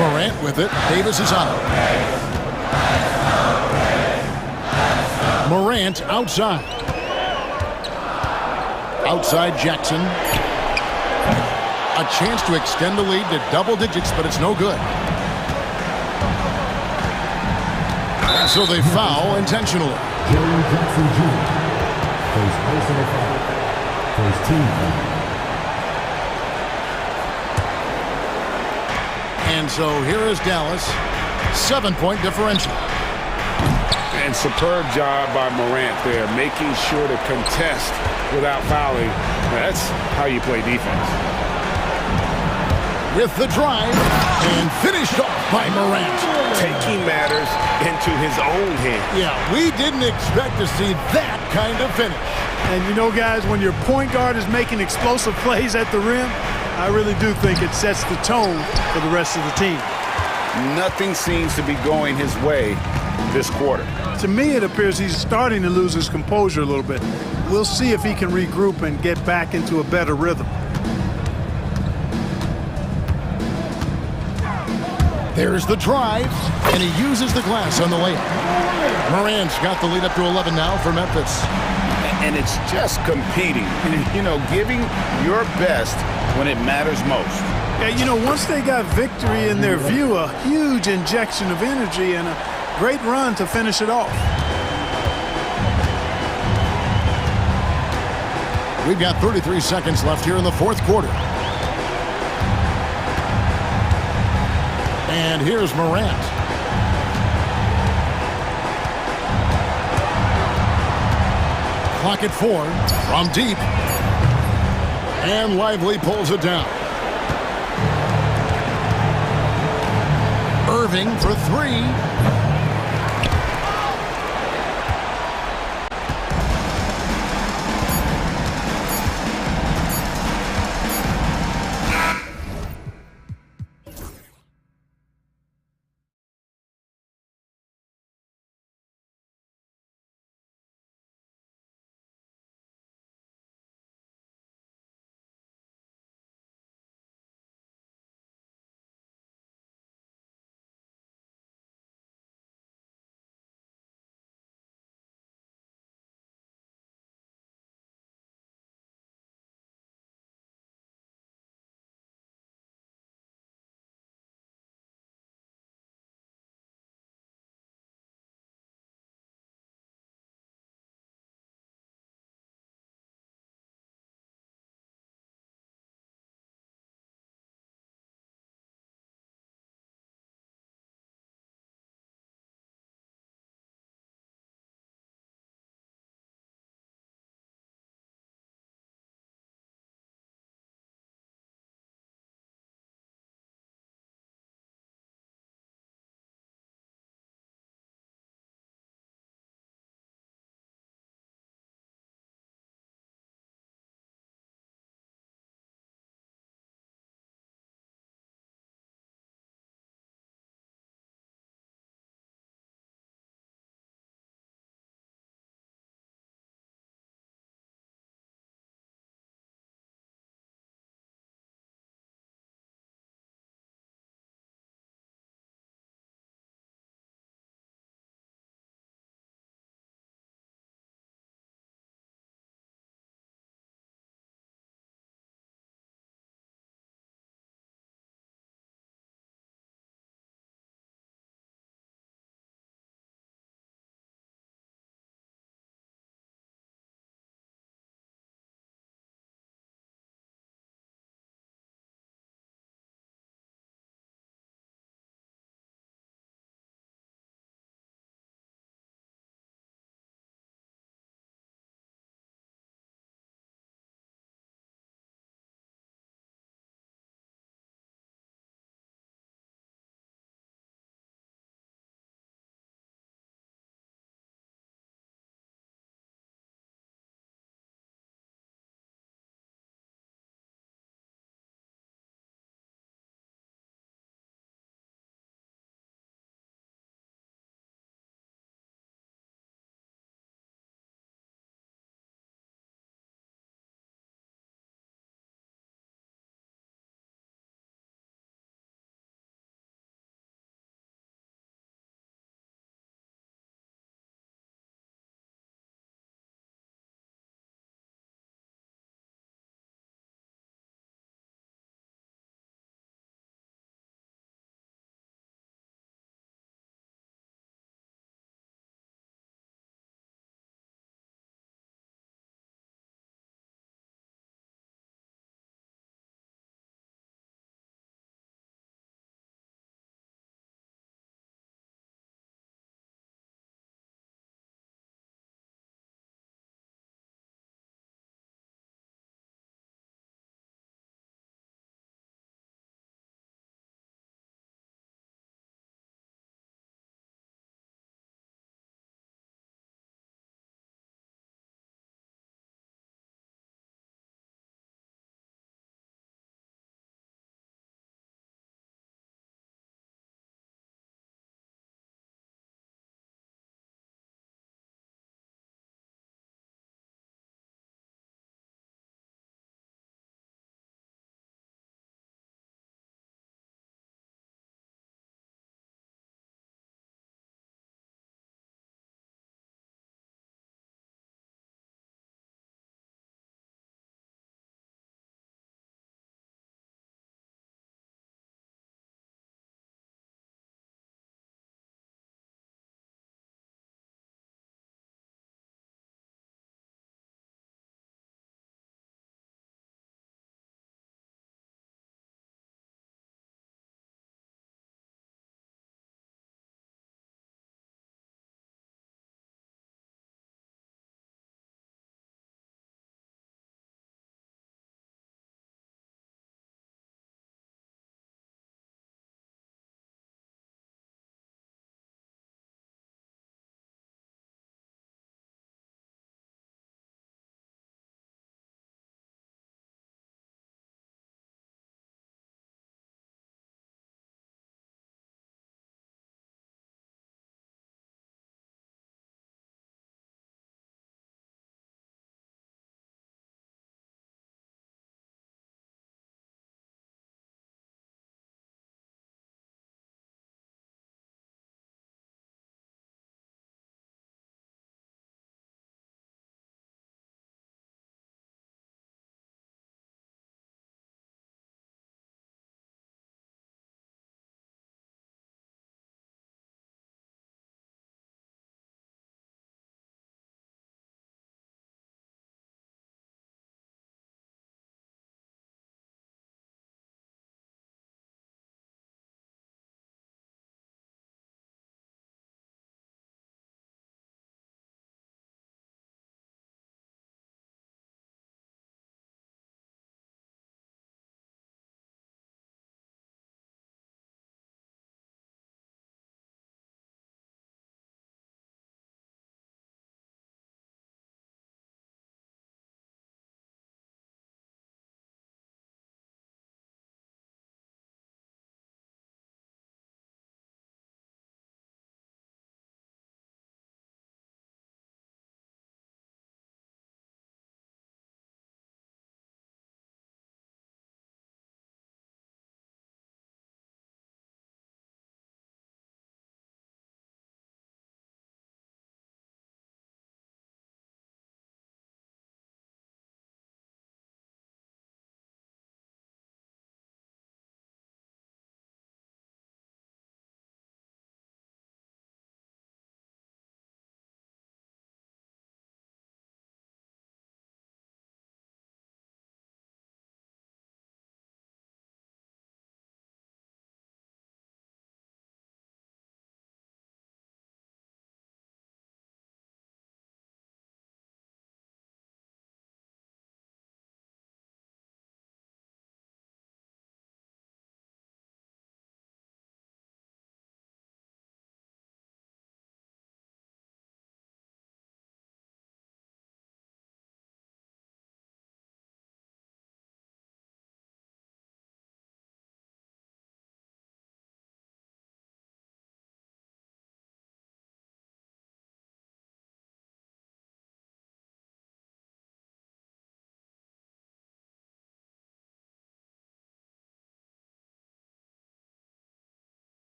Morant with it. Davis is out. Morant outside. Outside Jackson. A chance to extend the lead to double digits, but it's no good. So they foul intentionally. for his personal foul. For his team foul. And so here is Dallas, 7-point differential. And superb job by Morant there, making sure to contest without fouling. That's how you play defense. With the drive, and finished off by Morant. Taking matters into his own hands. Yeah, we didn't expect to see that kind of finish. And you know, guys, when your point guard is making explosive plays at the rim, I really do think it sets the tone for the rest of the team. Nothing seems to be going his way this quarter. To me, it appears he's starting to lose his composure a little bit. We'll see if he can regroup and get back into a better rhythm. There's the drive, and he uses the glass on the layup. Morant's got the lead up to 11 now for Memphis. And it's just competing, you know, giving your best when it matters most. Yeah, you know, once they got victory in their view, a huge injection of energy and a great run to finish it off. We've got 33 seconds left here in the fourth quarter. And here's Morant. Clock at 4 from deep. And Lively pulls it down. Irving for 3.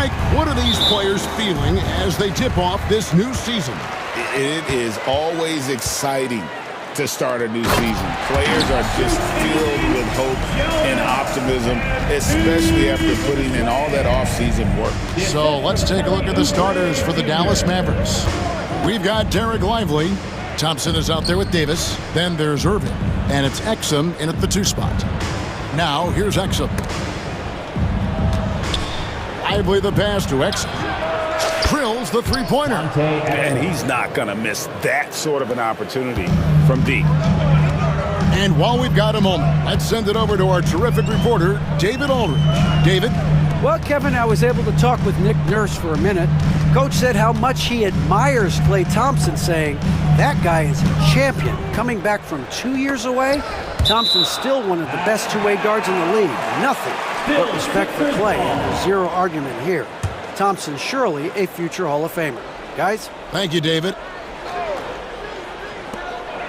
Mike, what are these players feeling as they tip off this new season? It is always exciting to start a new season. Players are just filled with hope and optimism, especially after putting in all that off-season work. So let's take a look at the starters for the Dallas Mavericks. We've got Derek Lively. Thompson is out there with Davis. Then there's Irving. And it's Exum in at the 2 spot. Now, here's Exum. Lively the pass to Exum. Drills the three-pointer. And he's not going to miss that sort of an opportunity from deep. And while we've got a moment, let's send it over to our terrific reporter, David Aldridge. David? Well, Kevin, I was able to talk with Nick Nurse for a minute. Coach said how much he admires Klay Thompson, saying that guy is a champion. Coming back from 2 years away, Thompson's still one of the best two-way guards in the league. Nothing but respect for Klay, and there's zero argument here. Thompson surely a future Hall of Famer. Guys? Thank you, David.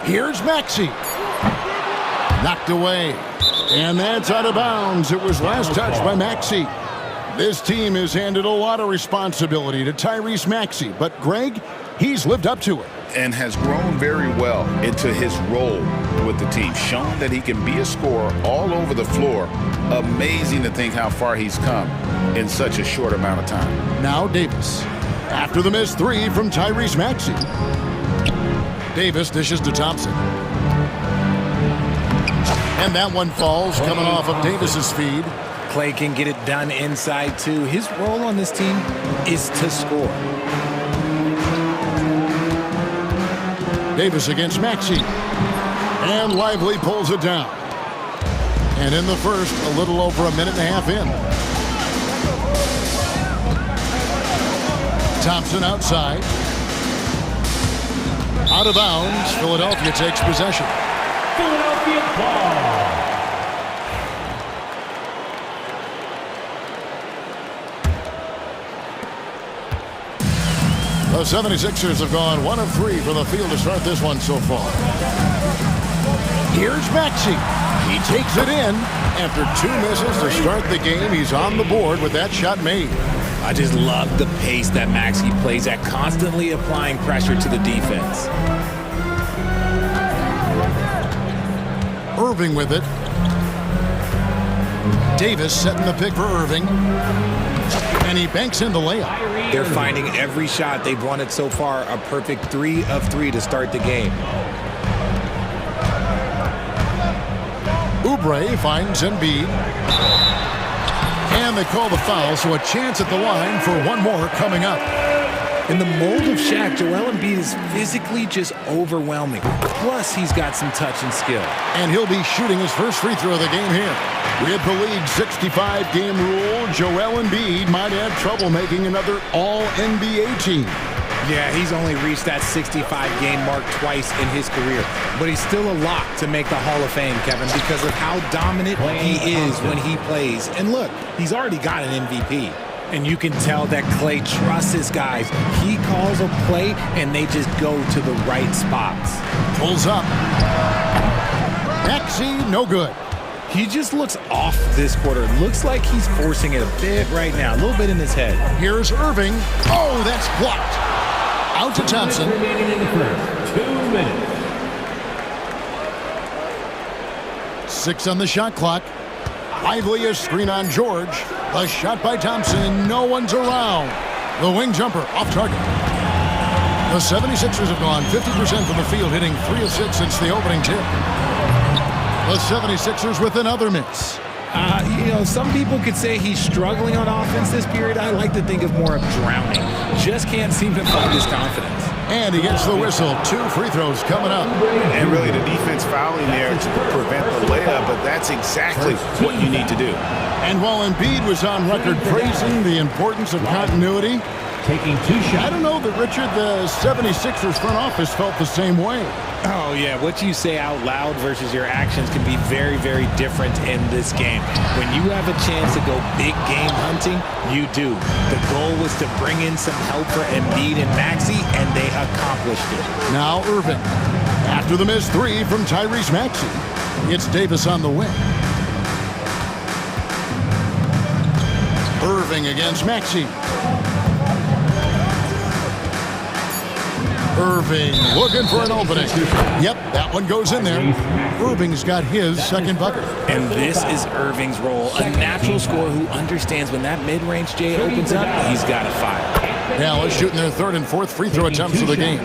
Here's Maxey. Knocked away. And that's out of bounds. It was last touched by Maxey. This team has handed a lot of responsibility to Tyrese Maxey, but Greg, he's lived up to it. And has grown very well into his role with the team, shown that he can be a scorer all over the floor. Amazing to think how far he's come in such a short amount of time. Now Davis. After the missed 3 from Tyrese Maxey. Davis dishes to Thompson. And that one falls, coming off of Davis's feed. Klay can get it done inside, too. His role on this team is to score. Davis against Maxey. And Lively pulls it down. And in the first, a little over a minute and a half in. Thompson outside. Out of bounds. Philadelphia takes possession. Philadelphia ball. The 76ers have gone 1 of 3 for the field to start this one so far. Here's Maxey. He takes it in. After 2 misses to start the game, he's on the board with that shot made. I just love the pace that Maxey plays at, constantly applying pressure to the defense. Irving with it. Davis setting the pick for Irving. And he banks in the layup. They're finding every shot they've wanted so far a perfect 3 of 3 to start the game. Oubre finds Embiid. And they call the foul, so a chance at the line for one more coming up. In the mold of Shaq, Joel Embiid is physically just overwhelming. Plus, he's got some touch and skill. And he'll be shooting his first free throw of the game here. With the league's 65-game rule, Joel Embiid might have trouble making another All-NBA team. Yeah, he's only reached that 65-game mark twice in his career. But he's still a lock to make the Hall of Fame, Kevin, because of how dominant he is when he plays. And look, he's already got an MVP. And you can tell that Klay trusts his guys. He calls a play, and they just go to the right spots. Pulls up. Maxey, no good. He just looks off this quarter. Looks like he's forcing it a bit right now. A little bit in his head. Here's Irving. Oh, that's blocked. Out to Thompson. Remaining in the first 2 minutes. 6 on the shot clock. Lively a screen on George. A shot by Thompson, and no one's around. The wing jumper off target. The 76ers have gone 50% from the field, hitting 3 of 6 since the opening tip. The 76ers with another miss. You know, some people could say he's struggling on offense this period. I like to think of more of drowning. Just can't seem to find his confidence. And he gets the whistle. 2 free throws coming up. And really the defense fouling there to prevent the layup, but that's exactly what you need to do. And while Embiid was on record praising the importance of continuity, taking 2 shots. I don't know that, Richard, the 76ers front office felt the same way. Oh, yeah. What you say out loud versus your actions can be very, very different in this game. When you have a chance to go big game hunting, you do. The goal was to bring in some help for Embiid and Maxey, and they accomplished it. Now Irving. After the missed 3 from Tyrese Maxey, it's Davis on the wing. Irving against Maxey. Irving looking for an opening. Yep, that one goes in there. Irving's got his second bucket. And this is Irving's role, a natural scorer who understands when that mid-range J opens up, he's got to fire. Dallas shooting their third and fourth free throw attempts of the game.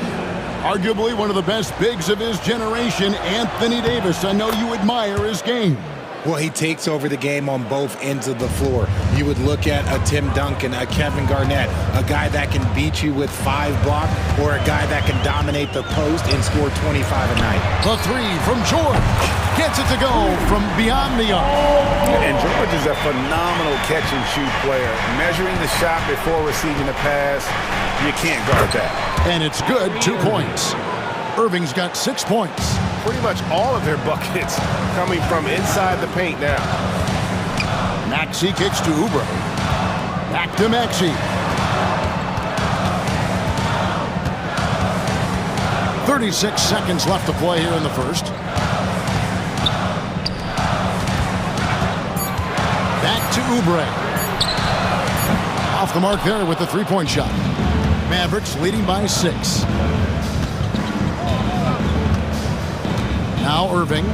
Arguably one of the best bigs of his generation, Anthony Davis. I know you admire his game. Well, he takes over the game on both ends of the floor. You would look at a Tim Duncan, a Kevin Garnett, a guy that can beat you with 5 blocks, or a guy that can dominate the post and score 25 a night. The three from George. Gets it to go from beyond the arc. And George is a phenomenal catch-and-shoot player. Measuring the shot before receiving the pass, you can't guard that. And it's good, 2 points. Irving's got 6 points. Pretty much all of their buckets coming from inside the paint now. Maxey kicks to Oubre. Back to Maxey. 36 seconds left to play here in the first. Back to Oubre. Off the mark there with the three-point shot. Mavericks leading by 6. Now Irving,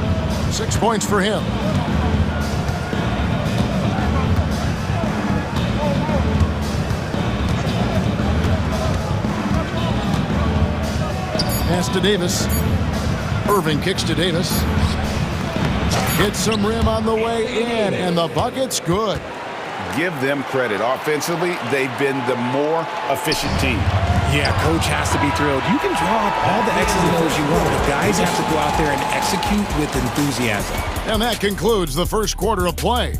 6 points for him. Pass to Davis. Irving kicks to Davis. Hits some rim on the way in, and the bucket's good. Give them credit. Offensively, they've been the more efficient team. Yeah, coach has to be thrilled. You can draw up all the X's and O's you want, but guys have to go out there and execute with enthusiasm. And that concludes the first quarter of play.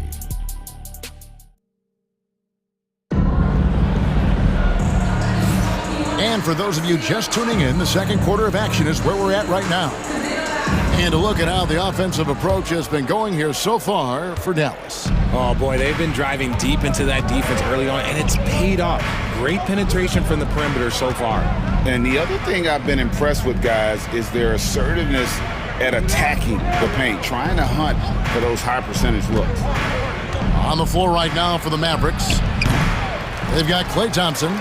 And for those of you just tuning in, the second quarter of action is where we're at right now. And to look at how the offensive approach has been going here so far for Dallas. Oh, boy, they've been driving deep into that defense early on, and it's paid off. Great penetration from the perimeter so far. And the other thing I've been impressed with, guys, is their assertiveness at attacking the paint, trying to hunt for those high-percentage looks. On the floor right now for the Mavericks. They've got Klay Thompson.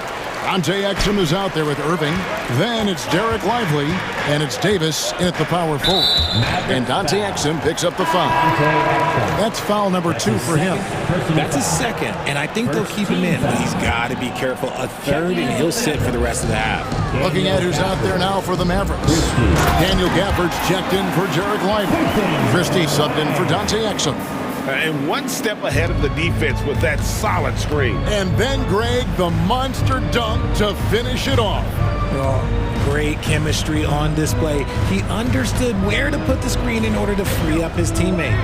Dante Exum is out there with Irving. Then it's Derek Lively, and it's Davis in at the power forward. And Dante Exum picks up the foul. That's foul number 2 for him. That's his second, and I think they'll keep him in, but he's got to be careful. A third, and he'll sit for the rest of the half. Looking at who's out there now for the Mavericks. Daniel Gafford's checked in for Derek Lively. Christie subbed in for Dante Exum. And one step ahead of the defense with that solid screen. And then Greg, the monster dunk to finish it off. Oh, great chemistry on display. He understood where to put the screen in order to free up his teammate.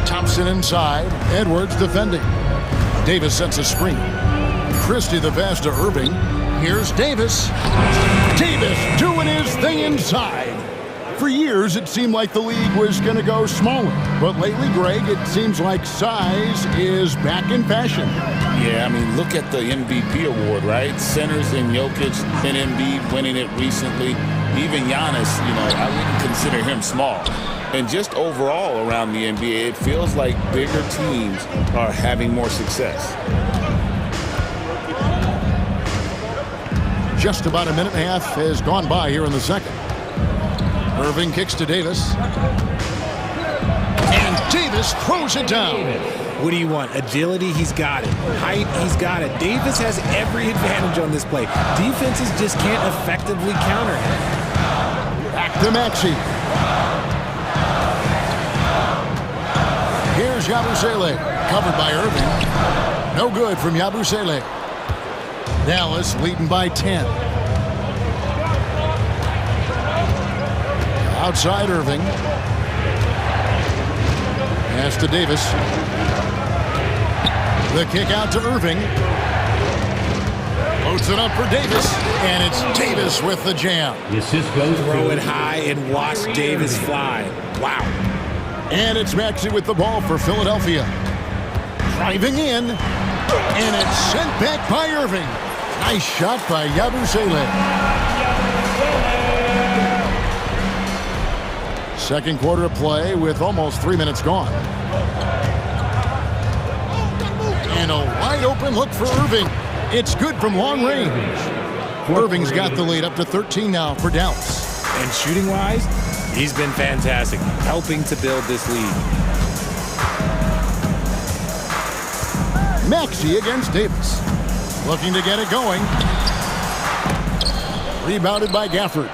Thompson inside. Edwards defending. Davis sets a screen. Christie the pass to Irving. Here's Davis. Davis doing his thing inside. For years, it seemed like the league was going to go smaller. But lately, Greg, it seems like size is back in fashion. Yeah, I mean, look at the MVP award, right? Centers and Jokic and Embiid winning it recently. Even Giannis, I wouldn't consider him small. And just overall around the NBA, it feels like bigger teams are having more success. Just about a minute and a half has gone by here in the second. Irving kicks to Davis. And Davis throws it down. What do you want? Agility? He's got it. Height? He's got it. Davis has every advantage on this play. Defenses just can't effectively counter him. Back to Maxey. Here's Yabusele. Covered by Irving. No good from Yabusele. Dallas leading by 10. Outside Irving. Pass to Davis. The kick out to Irving. Loads it up for Davis. And it's Davis with the jam. Throw it high and watch Davis fly. Wow. And it's Maxey with the ball for Philadelphia. Driving in. And it's sent back by Irving. Nice shot by Yabusele. Second quarter of play with almost 3 minutes gone. And a wide open look for Irving. It's good from long range. Irving's got the lead up to 13 now for Dallas. And shooting-wise, he's been fantastic, helping to build this lead. Maxey against Davis. Looking to get it going. Rebounded by Gafford.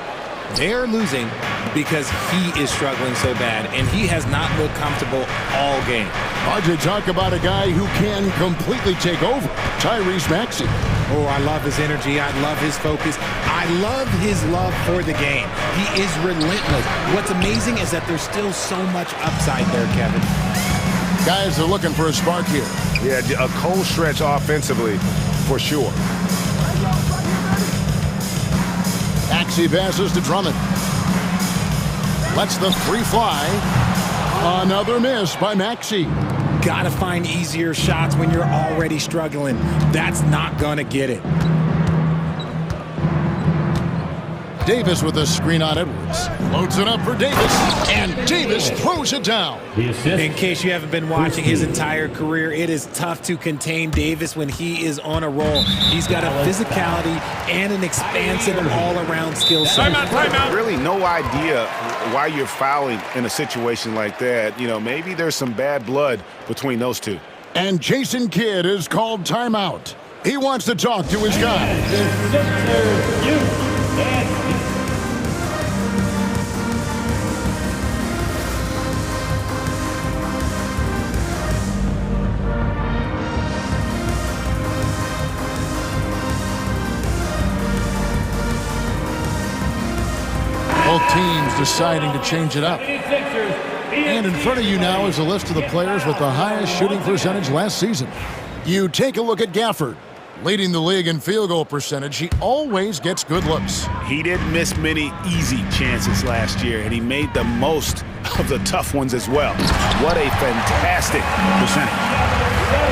They're losing because he is struggling so bad, and he has not looked comfortable all game. Hard to talk about a guy who can completely take over. Tyrese Maxey. Oh, I love his energy. I love his focus. I love his love for the game. He is relentless. What's amazing is that there's still so much upside there, Kevin. Guys are looking for a spark here. Yeah, a cold stretch offensively, for sure. Maxey passes to Drummond. Lets the three fly. Another miss by Maxey. Gotta find easier shots when you're already struggling. That's not gonna get it. Davis with a screen on Edwards. Loads it up for Davis, and Davis throws it down. In case you haven't been watching his entire career, it is tough to contain Davis when he is on a roll. He's got a physicality and an expansive all-around skill set. Timeout. Really no idea why you're fouling in a situation like that. You know, maybe there's some bad blood between those two. And Jason Kidd is called timeout. He wants to talk to his guy. Both teams deciding to change it up. And in front of you now is a list of the players with the highest shooting percentage last season. You take a look at Gafford. Leading the league in field goal percentage, he always gets good looks. He didn't miss many easy chances last year, and he made the most of the tough ones as well. What a fantastic percentage.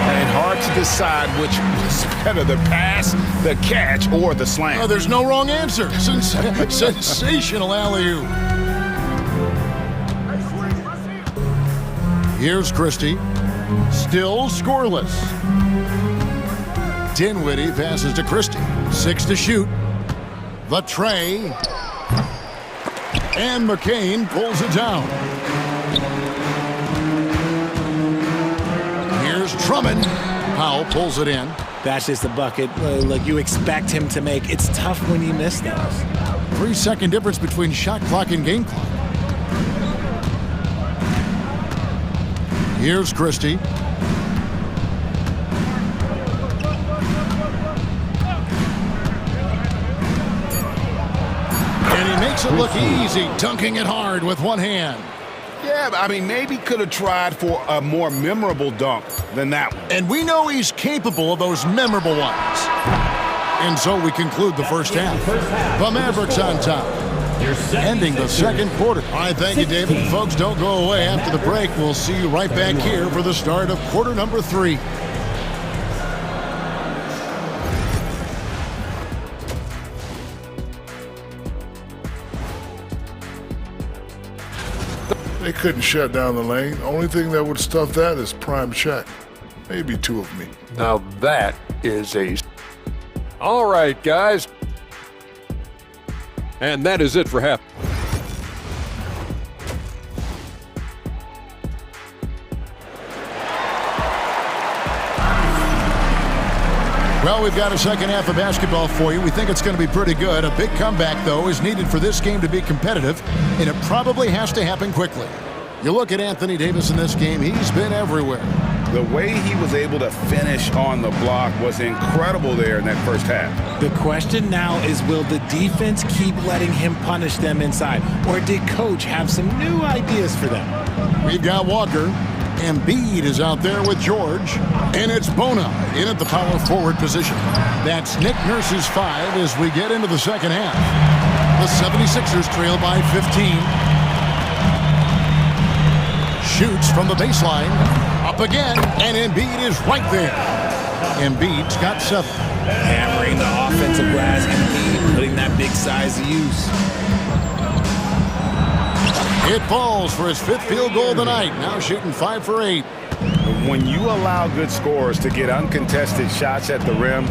And hard to decide which was better, the pass, the catch, or the slam. Oh, there's no wrong answer. Sensational alley-oop. Here's Christie. Still scoreless. Dinwiddie passes to Christie. 6 to shoot. The tray. And McCain pulls it down. Here's Drummond. Powell pulls it in. That's just a bucket like you expect him to make. It's tough when you miss those. 3-second difference between shot clock and game clock. Here's Christie. And he makes it look easy, dunking it hard with one hand. Yeah, I mean, maybe could have tried for a more memorable dunk than that one. And we know he's capable of those memorable ones. And so we conclude the first half. The Mavericks on top, ending the second quarter. All right, thank you, David. Folks, don't go away. After the break, we'll see you right back here for the start of quarter number 3. They couldn't shut down the lane. Only thing that would stuff that is prime check. Maybe 2 of me. Now that is a... All right, guys. And that is it for half. Well, we've got a second half of basketball for you. We think it's going to be pretty good. A big comeback, though, is needed for this game to be competitive, and it probably has to happen quickly. You look at Anthony Davis in this game, he's been everywhere. The way he was able to finish on the block was incredible there in that first half. The question now is, will the defense keep letting him punish them inside, or did Coach have some new ideas for them? We've got Walker. Embiid is out there with George, and it's Bona in at the power forward position. That's Nick Nurse's 5 as we get into the second half. The 76ers trail by 15. Shoots from the baseline, up again, and Embiid is right there. Embiid's got 7. Hammering the offensive glass, Embiid putting that big size to use. It falls for his 5th field goal of the night. Now shooting 5 for 8. When you allow good scorers to get uncontested shots at the rim,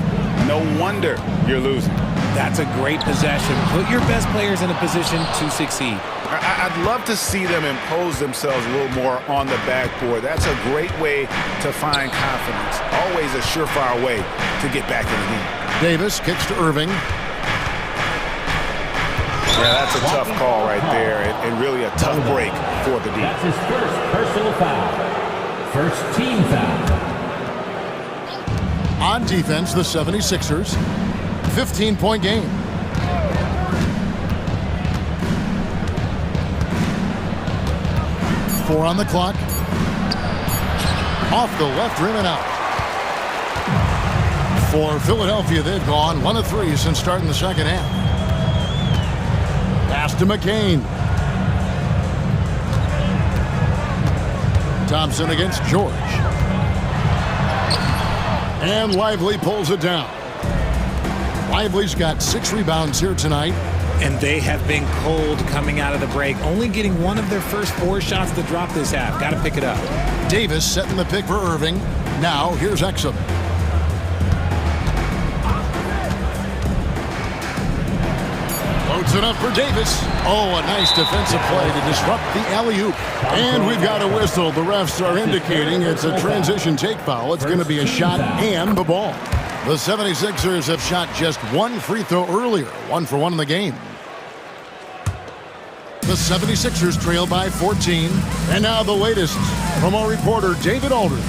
no wonder you're losing. That's a great possession. Put your best players in a position to succeed. I'd love to see them impose themselves a little more on the backboard. That's a great way to find confidence. Always a surefire way to get back in the game. Davis kicks to Irving. Yeah, that's a tough call right there, and really a tough break for the D. That's his first personal foul. First team foul. On defense, the 76ers, 15-point game. Four on the clock. Off the left rim and out. For Philadelphia, they've gone 1 of 3 since starting the second half. Pass to McCain. Thompson against George. And Lively pulls it down. Lively's got 6 rebounds here tonight. And they have been cold coming out of the break, only getting 1 of their first 4 shots to drop this half. Got to pick it up. Davis setting the pick for Irving. Now here's Exum. Loads it up for Davis. Oh, a nice defensive play to disrupt the alley-oop. And we've got a whistle. The refs are indicating it's a transition take foul. It's going to be a shot and the ball. The 76ers have shot just 1 free throw earlier, 1 for 1 in the game. The 76ers trail by 14. And now the latest from our reporter, David Aldridge.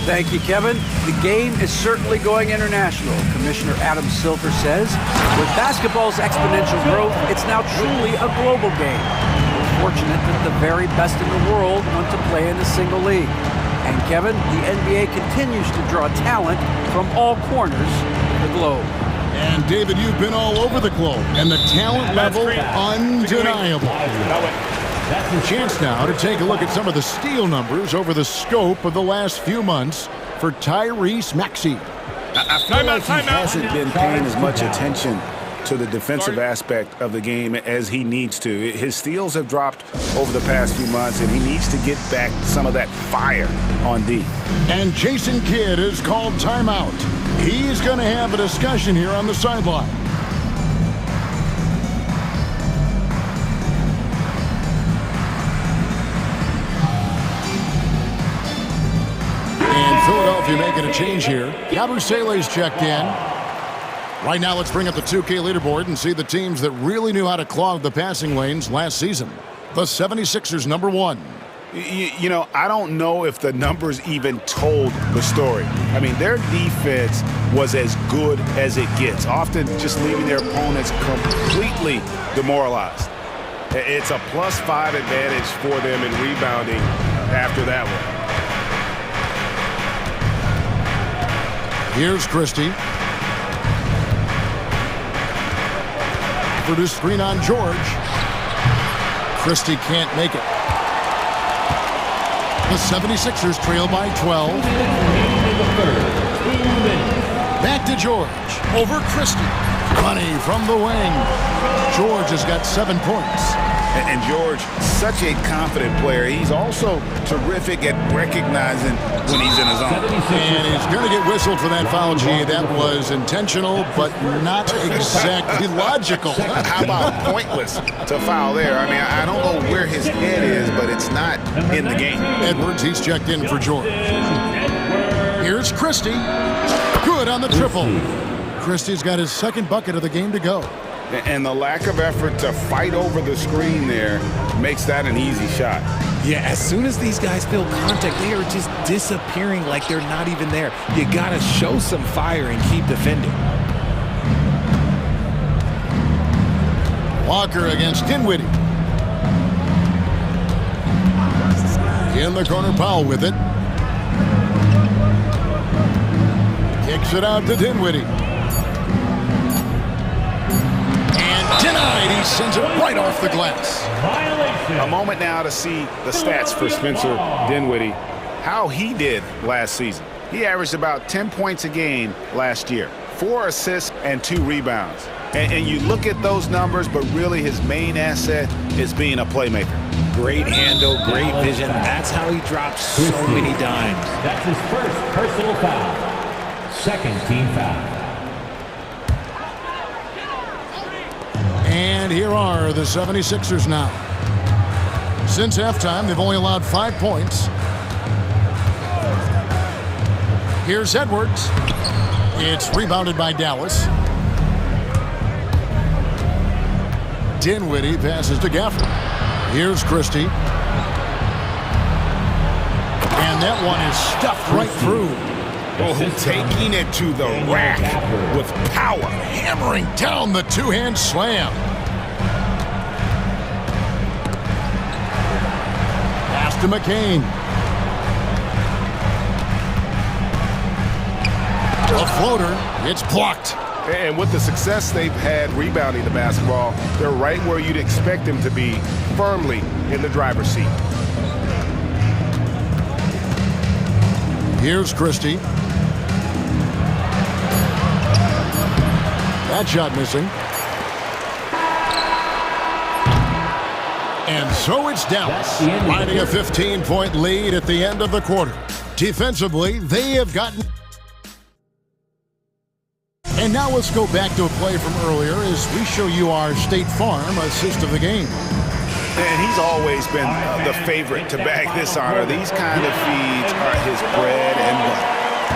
Thank you, Kevin. The game is certainly going international. Commissioner Adam Silver says, with basketball's exponential growth, it's now truly a global game. We're fortunate that the very best in the world want to play in a single league. And Kevin, the NBA continues to draw talent from all corners of the globe. And David, you've been all over the globe, and the talent level undeniable. Chance now to take a look at some of the steal numbers over the scope of the last few months for Tyrese Maxey. I feel like he hasn't been paying as much attention to the defensive aspect of the game as he needs to. His steals have dropped over the past few months, and he needs to get back some of that fire on D. And Jason Kidd has called timeout. He's going to have a discussion here on the sideline. And Philadelphia making a change here. Yabusele's checked in. Right now, let's bring up the 2K leaderboard and see the teams that really knew how to clog the passing lanes last season. The 76ers, number 1. You know, I don't know if the numbers even told the story. I mean, their defense was as good as it gets, often just leaving their opponents completely demoralized. It's a +5 advantage for them in rebounding after that one. Here's Christie. Produced screen on George. Christie can't make it. The 76ers trail by 12. Back to George. Over Christie. Money from the wing. George has got 7 points. And George, such a confident player. He's also terrific at recognizing when he's in his zone. And he's going to get whistled for that foul, G. That was intentional, but not exactly logical. How about pointless to foul there? I mean, I don't know where his head is, but it's not in the game. Edwards, he's checked in for George. Here's Christie. Good on the triple. Christie's got his 2nd bucket of the game to go. And the lack of effort to fight over the screen there makes that an easy shot. Yeah, as soon as these guys feel contact, they are just disappearing like they're not even there. You got to show some fire and keep defending. Walker against Dinwiddie. In the corner, Powell with it. Kicks it out to Dinwiddie. Denied. He sends it right off the glass. A moment now to see the stats for Spencer Dinwiddie, how he did last season. He averaged about 10 points a game last year. 4 assists and 2 rebounds. And you look at those numbers, but really his main asset is being a playmaker. Great handle, great vision. That's how he drops so many dimes. That's his first personal foul. Second team foul. And here are the 76ers now. Since halftime, they've only allowed 5 points. Here's Edwards. It's rebounded by Dallas. Dinwiddie passes to Gafford. Here's Christie. And that one is stuffed right through. Oh, taking it to the rack with power. Hammering down the two-hand slam. Pass to McCain. A floater. It's blocked. And with the success they've had rebounding the basketball, they're right where you'd expect them to be, firmly in the driver's seat. Here's Christie. That shot missing. And so it's Dallas, riding a 15-point lead at the end of the quarter. Defensively, they have gotten... And now let's go back to a play from earlier as we show you our State Farm assist of the game. And he's always been the favorite to bag this honor. These kind of feeds are his bread and butter.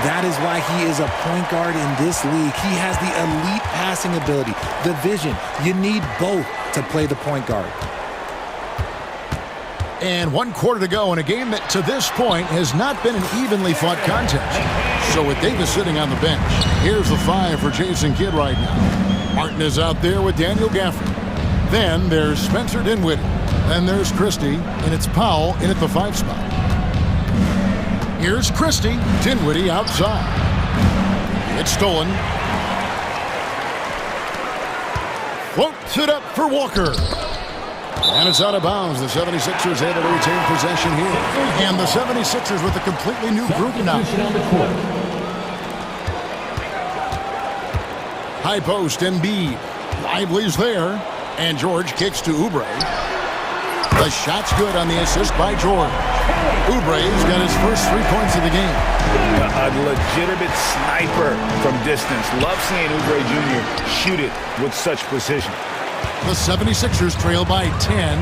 That is why he is a point guard in this league. He has the elite passing ability, the vision. You need both to play the point guard. And 1 quarter to go in a game that to this point has not been an evenly fought contest. So with Davis sitting on the bench, here's the 5 for Jason Kidd right now. Martin is out there with Daniel Gafford. Then there's Spencer Dinwiddie. Then there's Christie, and it's Powell in at the 5 spot. Here's Christie, Dinwiddie outside. It's stolen. Floats it up for Walker. And it's out of bounds. The 76ers able to retain possession here. And the 76ers with a completely new group now. High post, Embiid. Lively's there. And George kicks to Oubre. The shot's good on the assist by George. Oubre's got his first 3 points of the game. A legitimate sniper from distance. Love seeing Oubre Jr. shoot it with such precision. The 76ers trail by 10.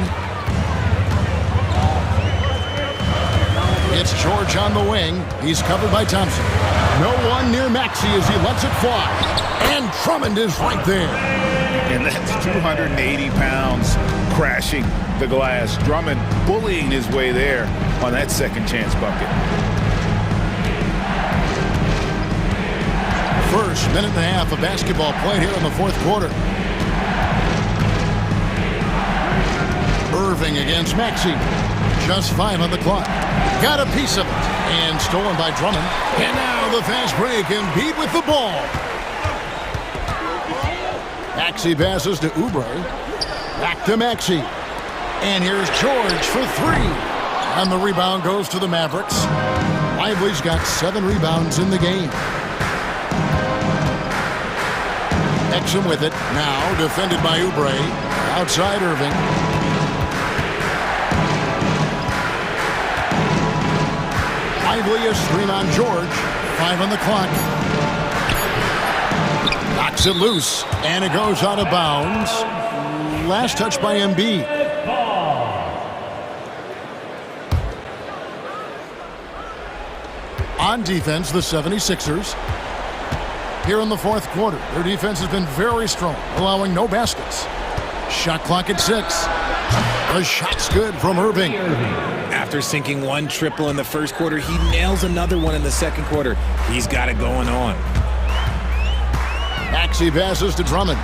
It's George on the wing. He's covered by Thompson. No one near Maxey as he lets it fly. And Drummond is right there. And that's 280 pounds crashing the glass. Drummond bullying his way there on that second chance bucket. First minute and a half of basketball played here in the 4th quarter. Irving against Maxey. Just 5 on the clock. Got a piece of it. And stolen by Drummond. And now the fast break, and Embiid with the ball. Maxey passes to Oubre. Back to Maxey. And here's George for 3. And the rebound goes to the Mavericks. Lively's got 7 rebounds in the game. Exum with it. Now defended by Oubre. Outside Irving. Lively a screen on George. 5 on the clock. Knocks it loose. And it goes out of bounds. Last touch by Embiid. On defense, the 76ers. Here in the 4th quarter, their defense has been very strong, allowing no baskets. Shot clock at 6. The shot's good from Irving. After sinking 1 triple in the 1st quarter, he nails another one in the 2nd quarter. He's got it going on. Maxey passes to Drummond.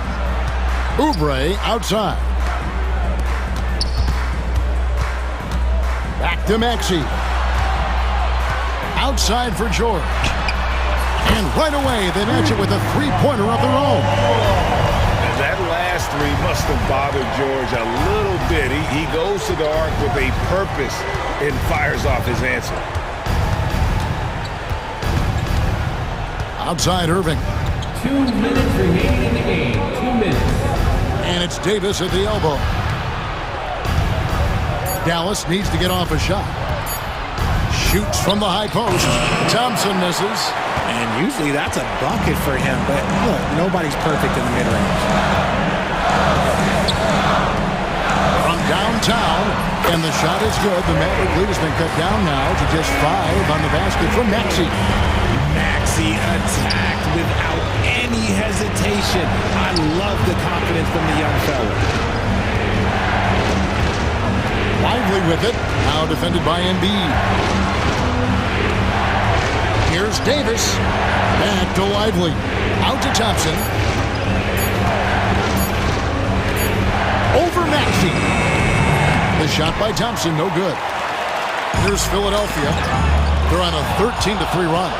Oubre outside. Back to Maxey. Outside for George. And right away, they match it with a 3-pointer of their own. And that last 3 must have bothered George a little bit. He goes to the arc with a purpose and fires off his answer. Outside Irving. 2 minutes remaining in the game. 2 minutes. And it's Davis at the elbow. Dallas needs to get off a shot. Shoots from the high post. Thompson misses. And usually that's a bucket for him, but look, nobody's perfect in the mid-range. From downtown, and the shot is good. The Maverick lead has been cut down now to just 5 on the basket from Maxey. Maxey attacked without any hesitation. I love the confidence from the young fella. Lively with it, now defended by Embiid. Here's Davis, back to Lively, out to Thompson. Over Maxey. The shot by Thompson, no good. Here's Philadelphia. They're on a 13-3 run.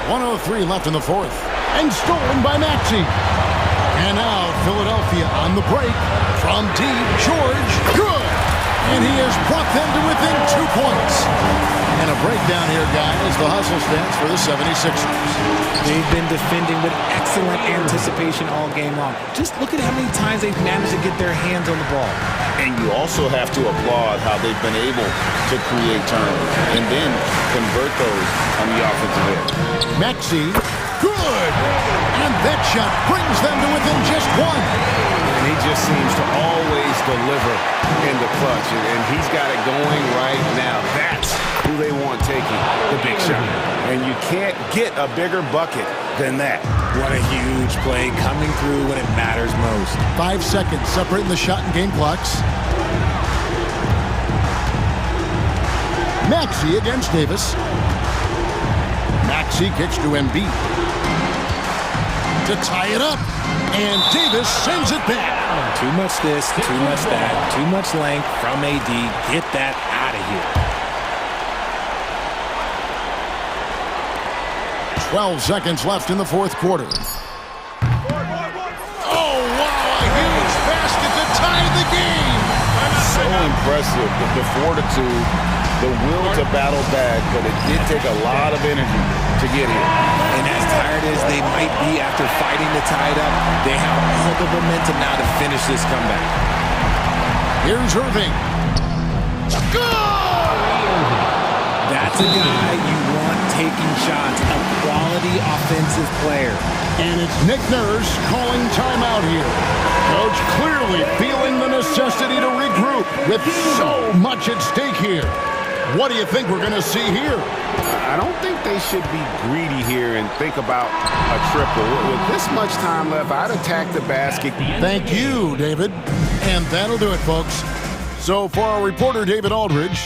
1:03 left in the fourth. And stolen by Maxey. And now Philadelphia on the break. From deep, George, good! And he has brought them to within 2 points. And a breakdown here, guys. The hustle stats for the 76ers. They've been defending with excellent anticipation all game long. Just look at how many times they've managed to get their hands on the ball. And you also have to applaud how they've been able to create turnovers and then convert those on the offensive end. Maxey, good! And that shot brings them to within just 1. And he just seems to always deliver in the clutch. And he's got it going right now. That's who they want taking the big shot. And you can't get a bigger bucket than that. What a huge play coming through when it matters most. 5 seconds separating the shot and game clocks. Maxey against Davis. Maxey kicks to Embiid. To tie it up. And Davis sends it back. Too much this, too much that, too much length from AD. Get that out of here. 12 seconds left in the fourth quarter. Oh, wow, a huge basket to tie the game. So impressive, the fortitude, the will to battle back, but it did take a lot of energy to get here. And as tired as they might be after fighting to tie it up, they have all the momentum now to finish this comeback. Here's Irving. Good! That's a guy you want taking shots, a quality offensive player. And it's Nick Nurse calling timeout here. Coach clearly feeling the necessity to regroup with so much at stake here. What do you think we're going to see here? I don't think they should be greedy here and think about a triple. With this much time left, I'd attack the basket. Thank you, David. And that'll do it, folks. So for our reporter, David Aldridge...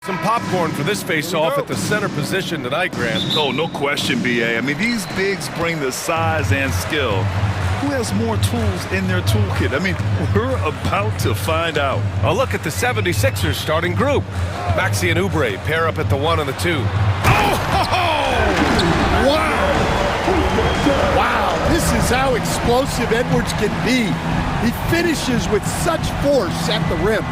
Some popcorn for this face-off at the center position tonight, Grant. Oh, no question, BA. I mean, these bigs bring the size and skill. Who has more tools in their toolkit? I mean, we're about to find out. A look at the 76ers starting group. Maxey and Oubre pair up at the 1 and the 2. Wow! Wow, this is how explosive Edwards can be. He finishes with such force at the rim.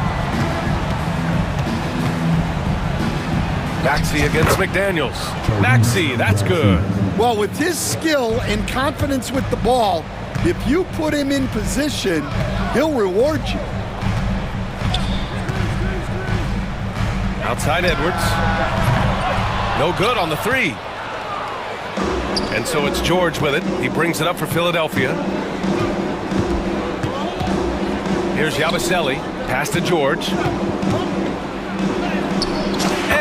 Maxey against McDaniels. Maxey, that's good. Well, with his skill and confidence with the ball, if you put him in position, he'll reward you. Outside Edwards. No good on the 3. And so it's George with it. He brings it up for Philadelphia. Here's Yabusele. Pass to George.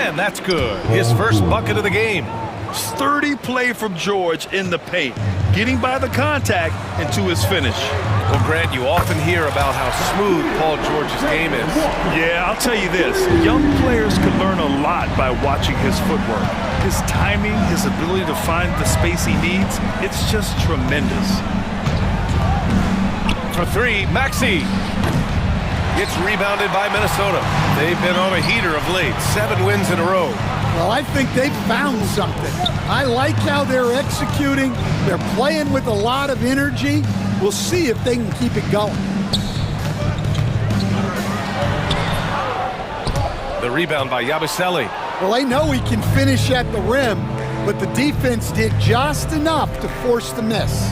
And that's good. His first bucket of the game. Sturdy play from George in the paint, getting by the contact and to his finish. Well, Grant, you often hear about how smooth Paul George's game is. Yeah, I'll tell you this. Young players can learn a lot by watching his footwork. His timing, his ability to find the space he needs, it's just tremendous. For 3, Maxey. Gets rebounded by Minnesota. They've been on a heater of late. 7 wins in a row. Well, I think they've found something. I like how they're executing. They're playing with a lot of energy. We'll see if they can keep it going. The rebound by Yabusele. Well, they know he can finish at the rim, but the defense did just enough to force the miss.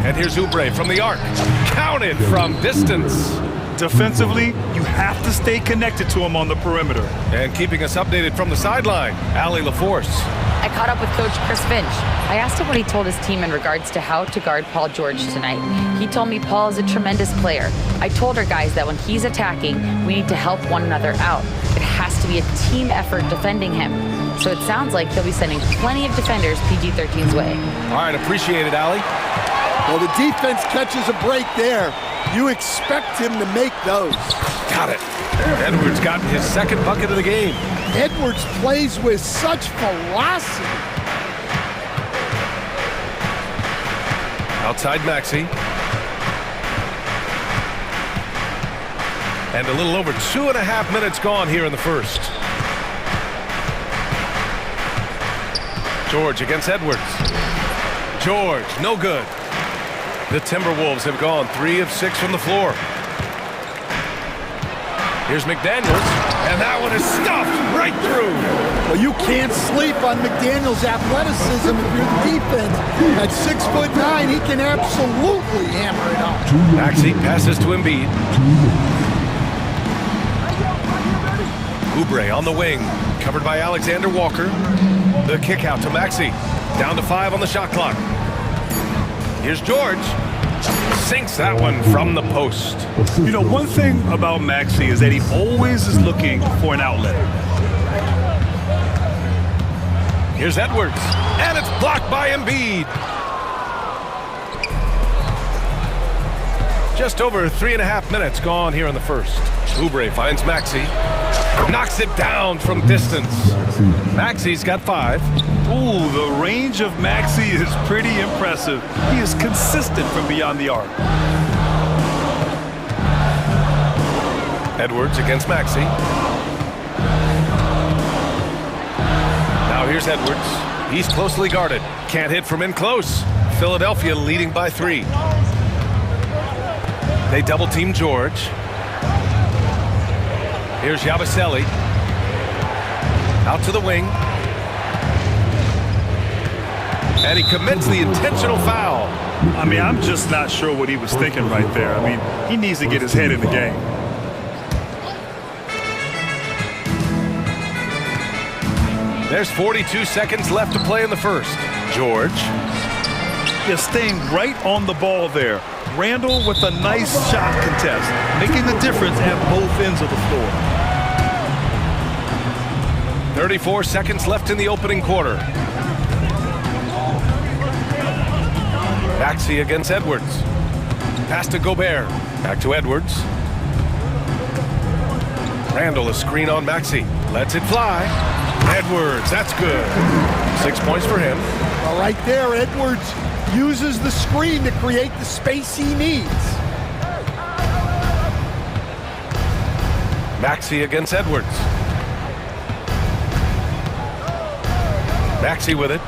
And here's Oubre from the arc. Counted from distance. Defensively, you have to stay connected to him on the perimeter. And keeping us updated from the sideline, Allie LaForce. I caught up with Coach Chris Finch. I asked him what he told his team in regards to how to guard Paul George tonight. He told me Paul is a tremendous player. I told our guys that when he's attacking, we need to help one another out. It has to be a team effort defending him. So it sounds like he'll be sending plenty of defenders PG-13's way. All right, appreciate it, Allie. Well, the defense catches a break there. You expect him to make those. Got it. Edwards got his second bucket of the game. Edwards plays with such velocity. Outside Maxey. And a little over 2.5 minutes gone here in the first. George against Edwards. George, no good. The Timberwolves have gone 3 of 6 from the floor. Here's McDaniels, and that one is stuffed right through. Well, you can't sleep on McDaniels' athleticism if you're the defense. At 6'9", he can absolutely hammer it out. Maxey passes to Embiid. Oubre on the wing, covered by Alexander Walker. The kick out to Maxey. Down to 5 on the shot clock. Here's George. Sinks that one from the post. You know, one thing about Maxey is that he always is looking for an outlet. Here's Edwards, and it's blocked by Embiid. Just over 3.5 minutes gone here in the first. Oubre finds Maxey. Knocks it down from distance. Maxey's got 5. Ooh, the range of Maxey is pretty impressive. He is consistent from beyond the arc. Edwards against Maxey. Now here's Edwards. He's closely guarded. Can't hit from in close. Philadelphia leading by 3. They double team George. Here's Yabusele. Out to the wing. And he commits the intentional foul. I mean, I'm just not sure what he was thinking right there. I mean, he needs to get his head in the game. There's 42 seconds left to play in the first. George. Just staying right on the ball there. Randall with a nice shot contest, making the difference at both ends of the floor. 34 seconds left in the opening quarter. Maxey against Edwards. Pass to Gobert. Back to Edwards. Randall, a screen on Maxey. Lets it fly. Edwards, that's good. 6 points for him. Well, right there, Edwards uses the screen to create the space he needs. Maxey against Edwards. Maxey with it.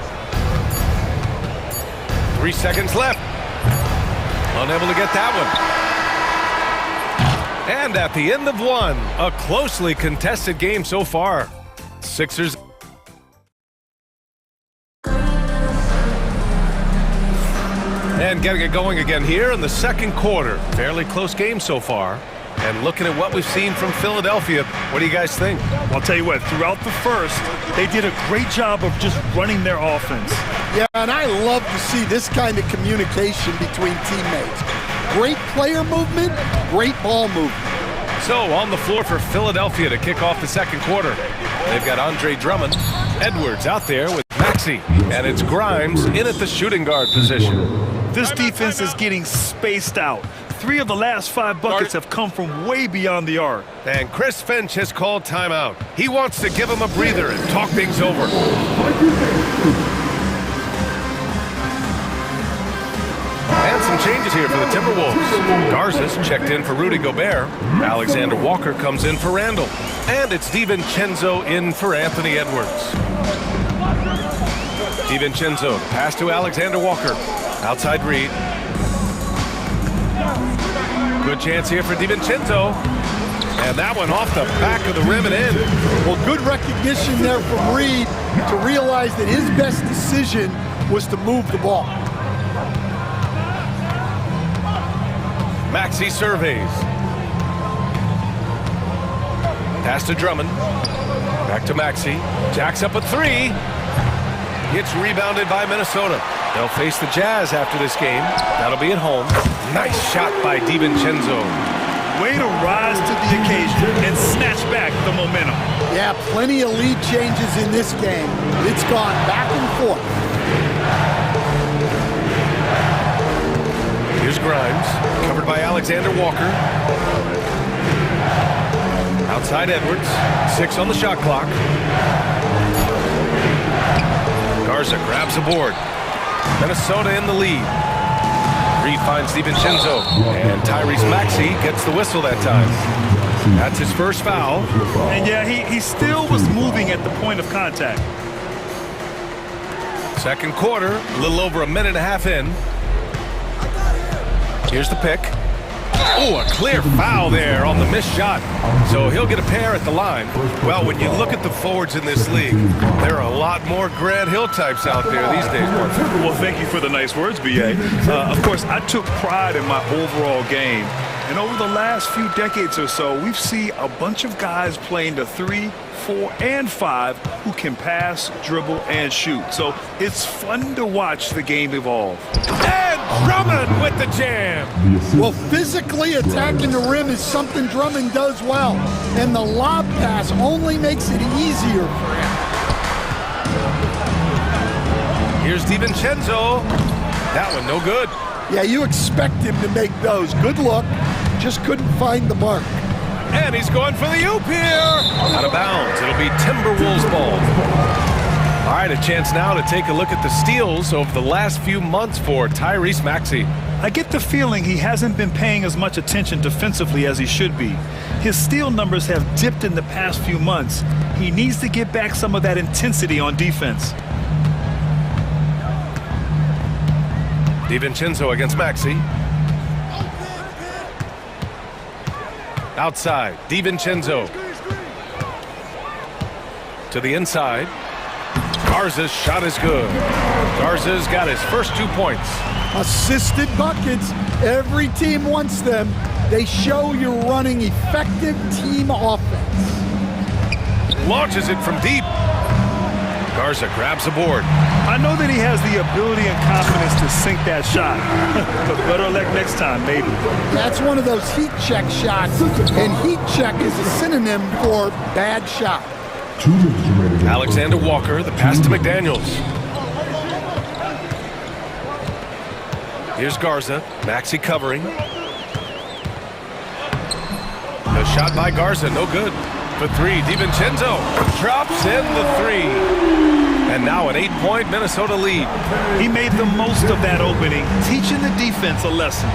3 seconds left. Unable to get that one. And at the end of one, a closely contested game so far. Sixers. And getting it going again here in the second quarter. Fairly close game so far. And looking at what we've seen from Philadelphia, what do you guys think? Well, I'll tell you what, throughout the first, they did a great job of just running their offense. Yeah, and I love to see this kind of communication between teammates. Great player movement, great ball movement. So on the floor for Philadelphia to kick off the second quarter. They've got Andre Drummond, Edwards out there with Maxey, and it's Grimes in at the shooting guard position. This defense is getting spaced out. 3 of the last 5 buckets have come from way beyond the arc. And Chris Finch has called timeout. He wants to give him a breather and talk things over. And some changes here for the Timberwolves. Garza's checked in for Rudy Gobert. Alexander Walker comes in for Randall. And it's DiVincenzo in for Anthony Edwards. DiVincenzo, pass to Alexander Walker. Outside read. Good chance here for DiVincenzo. And that one off the back of the rim and in. Well, good recognition there from Reed to realize that his best decision was to move the ball. Maxey surveys. Pass to Drummond. Back to Maxey. Jacks up a 3. It's rebounded by Minnesota. They'll face the Jazz after this game. That'll be at home. Nice shot by DiVincenzo. Way to rise to the occasion and snatch back the momentum. Yeah, plenty of lead changes in this game. It's gone back and forth. Here's Grimes, covered by Alexander Walker. Outside Edwards, 6 on the shot clock. Garza grabs the board. Minnesota in the lead. Reed finds DiVincenzo, and Tyrese Maxey gets the whistle that time. That's his first foul. And yeah, he still was moving at the point of contact. Second quarter, a little over a minute and a half in. Here's the pick. Oh, a clear foul there on the missed shot. So he'll get a pair at the line. Well, when you look at the forwards in this league, there are a lot more Grant Hill types out there these days, Mark. Well, thank you for the nice words, B.A. Of course, I took pride in my overall game. And over the last few decades or so, we've seen a bunch of guys playing the 3, 4, and 5 who can pass, dribble, and shoot. So it's fun to watch the game evolve. And Drummond with the jam. Well, physically attacking the rim is something Drummond does well. And the lob pass only makes it easier for him. Here's DiVincenzo. That one no good. Yeah, you expect him to make those. Good look. Just couldn't find the mark. And he's going for the oop here. Out of bounds. It'll be Timberwolves ball. All right, a chance now to take a look at the steals over the last few months for Tyrese Maxey. I get the feeling he hasn't been paying as much attention defensively as he should be. His steal numbers have dipped in the past few months. He needs to get back some of that intensity on defense. DiVincenzo against Maxey. Outside, DiVincenzo. To the inside. Garza's shot is good. Garza's got his first 2 points. Assisted buckets. Every team wants them. They show you're running effective team offense. Launches it from deep. Garza grabs the board. I know that he has the ability and confidence to sink that shot. But better luck next time, maybe. That's one of those heat check shots. And heat check is a synonym for bad shot. Alexander Walker, the pass to McDaniels. Here's Garza. Maxey covering. The shot by Garza, no good. For three, DiVincenzo drops in the three. And now an 8-point Minnesota lead. He made the most of that opening, teaching the defense a lesson.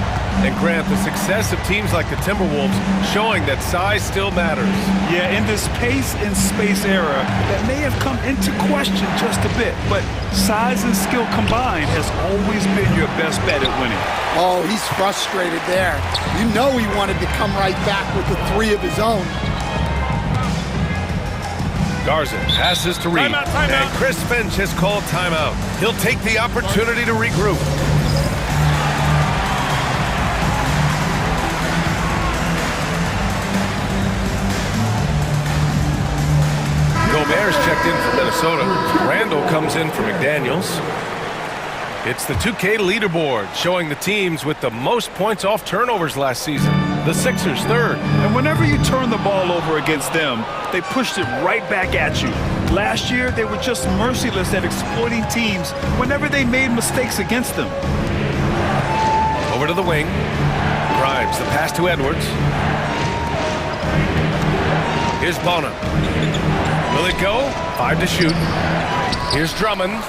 And Grant, the success of teams like the Timberwolves showing that size still matters. Yeah, in this pace and space era, that may have come into question just a bit, but size and skill combined has always been your best bet at winning. Oh, he's frustrated there. You know he wanted to come right back with the three of his own. Garza passes to Reed, timeout. And Chris Finch has called timeout. He'll take the opportunity to regroup. Gobert's checked in for Minnesota. Randall comes in for McDaniels. It's the 2K leaderboard showing the teams with the most points off turnovers last season. The Sixers third. And whenever you turn the ball over against them, they pushed it right back at you. Last year, they were just merciless at exploiting teams whenever they made mistakes against them. Over to the wing. Grimes, the pass to Edwards. Here's Bona. Will it go? 5 to shoot. Here's Drummond.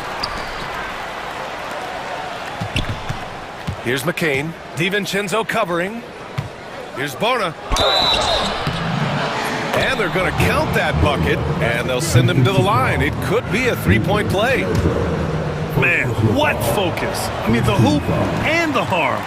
Here's McCain. DiVincenzo covering. Here's Bona. And they're going to count that bucket, and they'll send him to the line. It could be a three-point play. Man, what focus. I mean, the hoop and the harm.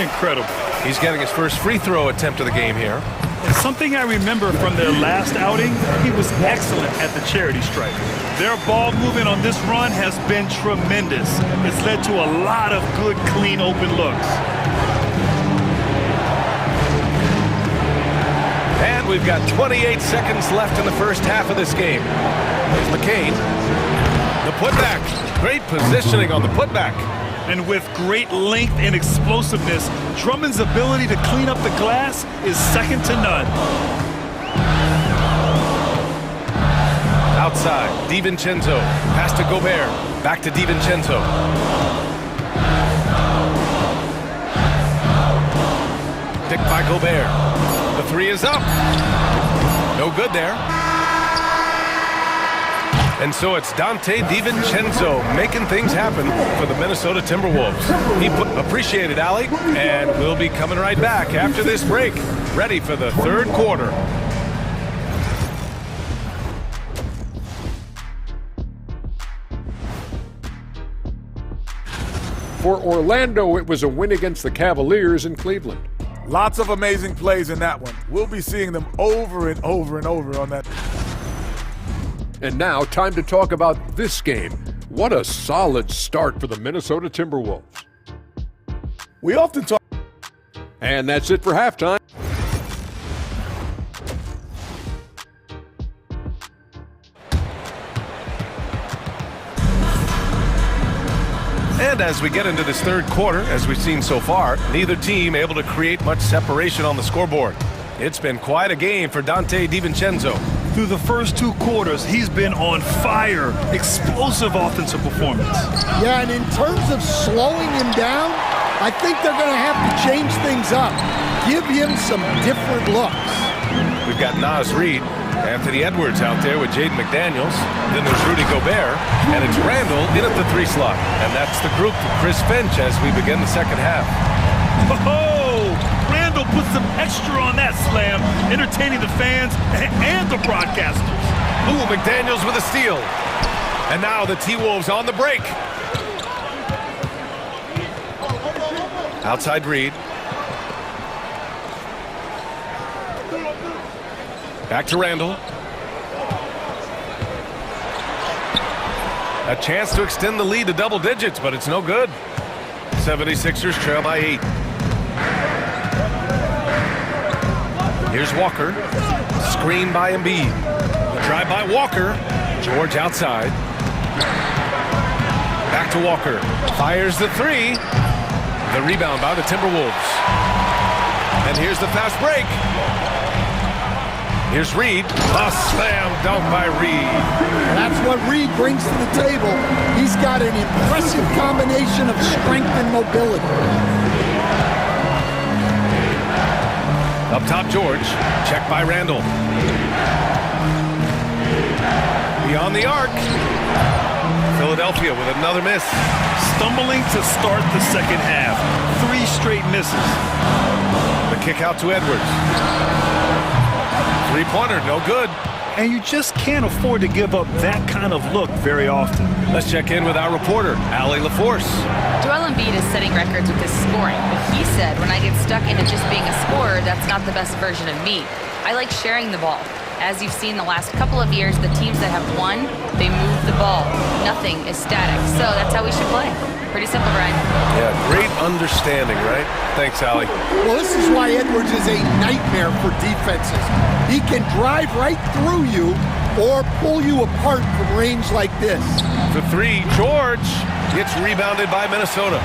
Incredible. He's getting his first free throw attempt of the game here. And something I remember from their last outing, he was excellent at the charity stripe. Their ball movement on this run has been tremendous. It's led to a lot of good, clean, open looks. And we've got 28 seconds left in the first half of this game. Here's McCain. The putback. Great positioning on the putback. And with great length and explosiveness, Drummond's ability to clean up the glass is second to none. Outside, DiVincenzo. Pass to Gobert. Back to DiVincenzo. Picked by Gobert. The three is up. No good there. And so it's Dante DiVincenzo making things happen for the Minnesota Timberwolves. He appreciated Allie, and we'll be coming right back after this break, ready for the third quarter. For Orlando, it was a win against the Cavaliers in Cleveland. Lots of amazing plays in that one. We'll be seeing them over and over and over on that. And now, time to talk about this game. What a solid start for the Minnesota Timberwolves. We often talk. And that's it for halftime. And as we get into this third quarter, as we've seen so far, neither team able to create much separation on the scoreboard. It's been quite a game for Dante DiVincenzo. Through the first two quarters, he's been on fire. Explosive offensive performance. Yeah, and in terms of slowing him down, I think they're going to have to change things up. Give him some different looks. We've got Naz Reid, Anthony Edwards out there with Jaden McDaniels. Then there's Rudy Gobert, and it's Randall in at the three slot. And that's the group for Chris Finch as we begin the second half. Oh, Randall put some extra on that slam, entertaining the fans and the broadcasters. Ooh, McDaniels with a steal. And now the T-Wolves on the break. Outside Reed. Back to Randall. A chance to extend the lead to double digits, but it's no good. 76ers trail by 8. Here's Walker. Screen by Embiid. The drive by Walker. George outside. Back to Walker. Fires the three. The rebound by the Timberwolves. And here's the fast break. Here's Reed. A slam dunk by Reed. That's what Reed brings to the table. He's got an impressive combination of strength and mobility. Up top, George. Check by Randall. Beyond the arc. Philadelphia with another miss. Stumbling to start the second half. 3 straight misses. The kick out to Edwards. Three-pointer, no good. And you just can't afford to give up that kind of look very often. Let's check in with our reporter, Allie LaForce. Joel Embiid is setting records with his scoring, but he said, when I get stuck into just being a scorer, that's not the best version of me. I like sharing the ball. As you've seen the last couple of years, the teams that have won, they move the ball. Nothing is static, so that's how we should play. Pretty simple, Brian. Yeah, great understanding, right? Thanks, Allie. Well, this is why Edwards is a nightmare for defenses. He can drive right through you or pull you apart from range like this. For 3, George gets rebounded by Minnesota.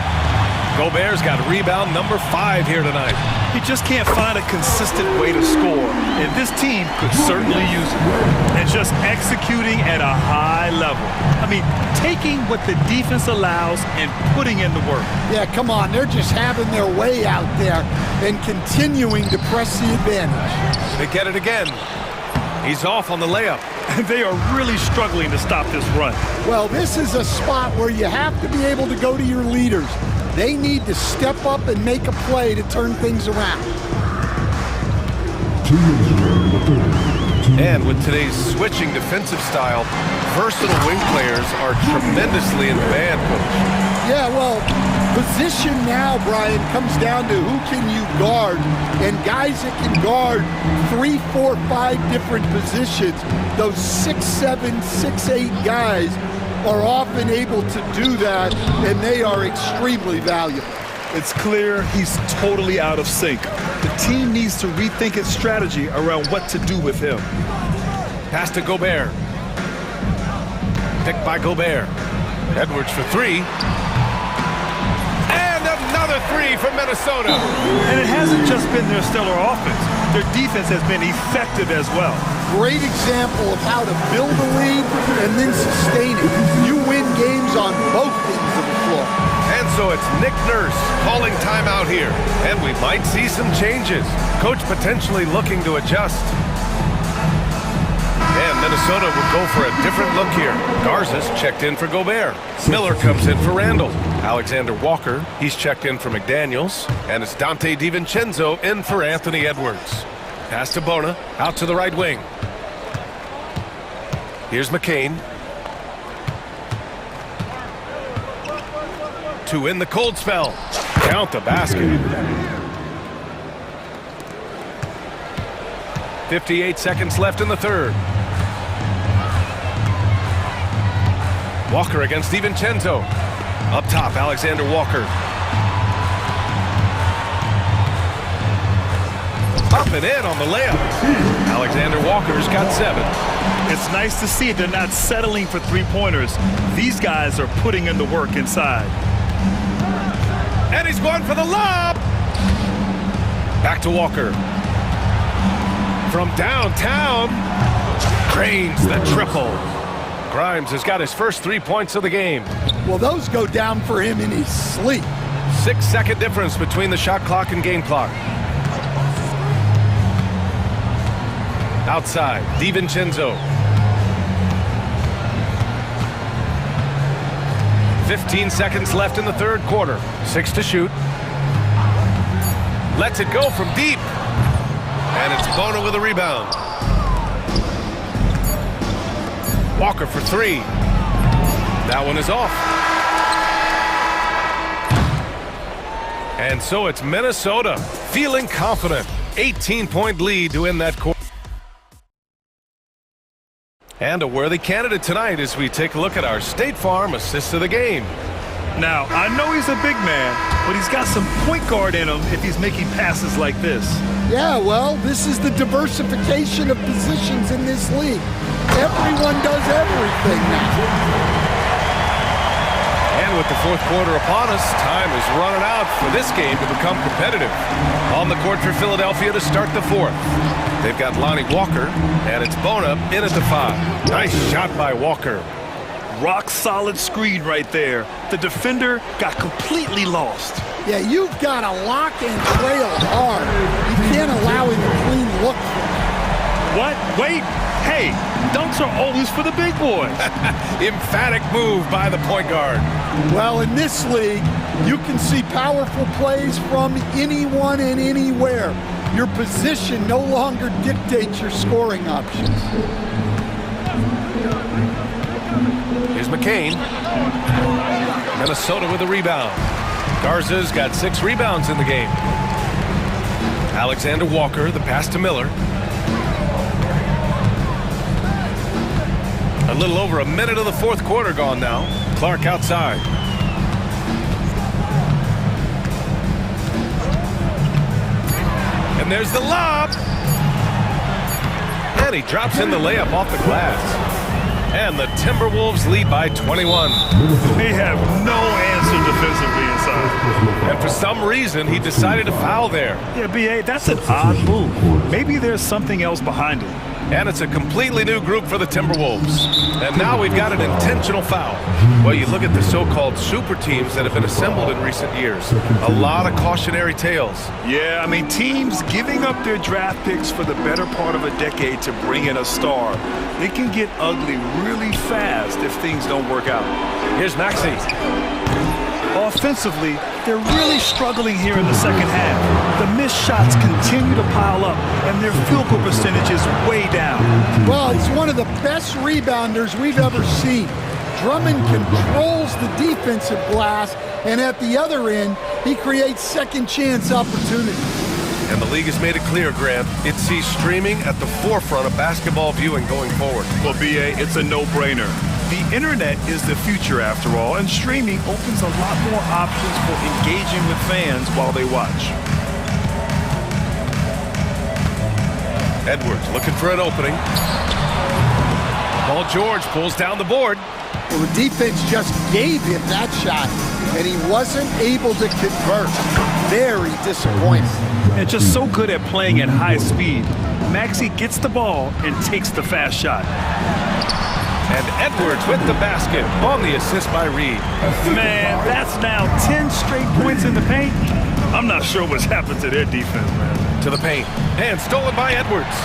Gobert's got rebound number 5 here tonight. He just can't find a consistent way to score, and this team could certainly use it. And just executing at a high level. I mean, taking what the defense allows and putting in the work. Yeah, come on, they're just having their way out there and continuing to press the advantage. They get it again. He's off on the layup. They are really struggling to stop this run. Well, this is a spot where you have to be able to go to your leaders. They need to step up and make a play to turn things around. And with today's switching defensive style, versatile wing players are tremendously in demand, Coach. Yeah, well, position now, Brian, comes down to who can you guard. And guys that can guard 3, 4, 5 different positions, those 6'7", 6'8" guys are often able to do that, and they are extremely valuable. It's clear he's totally out of sync. The team needs to rethink its strategy around what to do with him. Pass to Gobert. Picked by Gobert. Edwards for 3. And another 3 from Minnesota. And it hasn't just been their stellar offense. Their defense has been effective as well. Great example of how to build a lead and then sustain it. You win games on both ends of the floor. And so it's Nick Nurse calling timeout here. And we might see some changes. Coach potentially looking to adjust. And Minnesota would go for a different look here. Garza's checked in for Gobert. Miller comes in for Randall. Alexander Walker, he's checked in for McDaniels. And it's Dante DiVincenzo in for Anthony Edwards. Pass to Bona, out to the right wing. Here's McCain. To win the cold spell. Count the basket. 58 seconds left in the third. Walker against DiVincenzo. Up top, Alexander Walker. Up and in on the layup. Alexander Walker's got 7. It's nice to see they're not settling for 3-pointers. These guys are putting in the work inside. And he's going for the lob. Back to Walker. From downtown, cranes the triple. Grimes has got his first 3 points of the game. Well, those go down for him in his sleep. 6-second difference between the shot clock and game clock. Outside, DiVincenzo. 15 seconds left in the third quarter. 6 to shoot. Lets it go from deep. And it's Bona with a rebound. Walker for 3. That one is off. And so it's Minnesota feeling confident. 18-point lead to end that quarter. And a worthy candidate tonight as we take a look at our State Farm assist of the game. Now, I know he's a big man, but he's got some point guard in him if he's making passes like this. Yeah, well, this is the diversification of positions in this league. Everyone does everything now. And with the fourth quarter upon us, time is running out for this game to become competitive. On the court for Philadelphia to start the fourth. They've got Lonnie Walker, and it's Bona in at the 5. Nice shot by Walker. Rock solid screen right there. The defender got completely lost. Yeah, you've got to lock and trail hard. You can't allow him a clean look. What? Wait. Hey, dunks are always for the big boys. Emphatic move by the point guard. Well, in this league, you can see powerful plays from anyone and anywhere. Your position no longer dictates your scoring options. Here's McCain. Minnesota with a rebound. Garza's got 6 rebounds in the game. Alexander Walker, the pass to Miller. A little over a minute of the fourth quarter gone now. Clark outside. And there's the lob. And he drops in the layup off the glass. And the Timberwolves lead by 21. They have no answer defensively inside. And for some reason, he decided to foul there. Yeah, B.A., that's an odd move. Maybe there's something else behind it. And it's a completely new group for the Timberwolves. And now we've got an intentional foul. Well, you look at the so-called super teams that have been assembled in recent years. A lot of cautionary tales. Yeah, I mean, teams giving up their draft picks for the better part of a decade to bring in a star. It can get ugly really fast if things don't work out. Here's Maxey. Offensively, they're really struggling here in the second half. The missed shots continue to pile up, and their field goal percentage is way down. Well, he's one of the best rebounders we've ever seen. Drummond controls the defensive glass, and at the other end, he creates second chance opportunities. And the league has made it clear, Grant, it sees streaming at the forefront of basketball viewing going forward. Well, B.A., it's a no-brainer. The internet is the future, after all, and streaming opens a lot more options for engaging with fans while they watch. Edwards looking for an opening. Paul George pulls down the board. Well, the defense just gave him that shot, and he wasn't able to convert. Very disappointing. And just so good at playing at high speed. Maxey gets the ball and takes the fast shot. And Edwards with the basket on the assist by Reed. Man, that's now 10 straight points in the paint. I'm not sure what's happened to their defense, man. To the paint. And stolen by Edwards.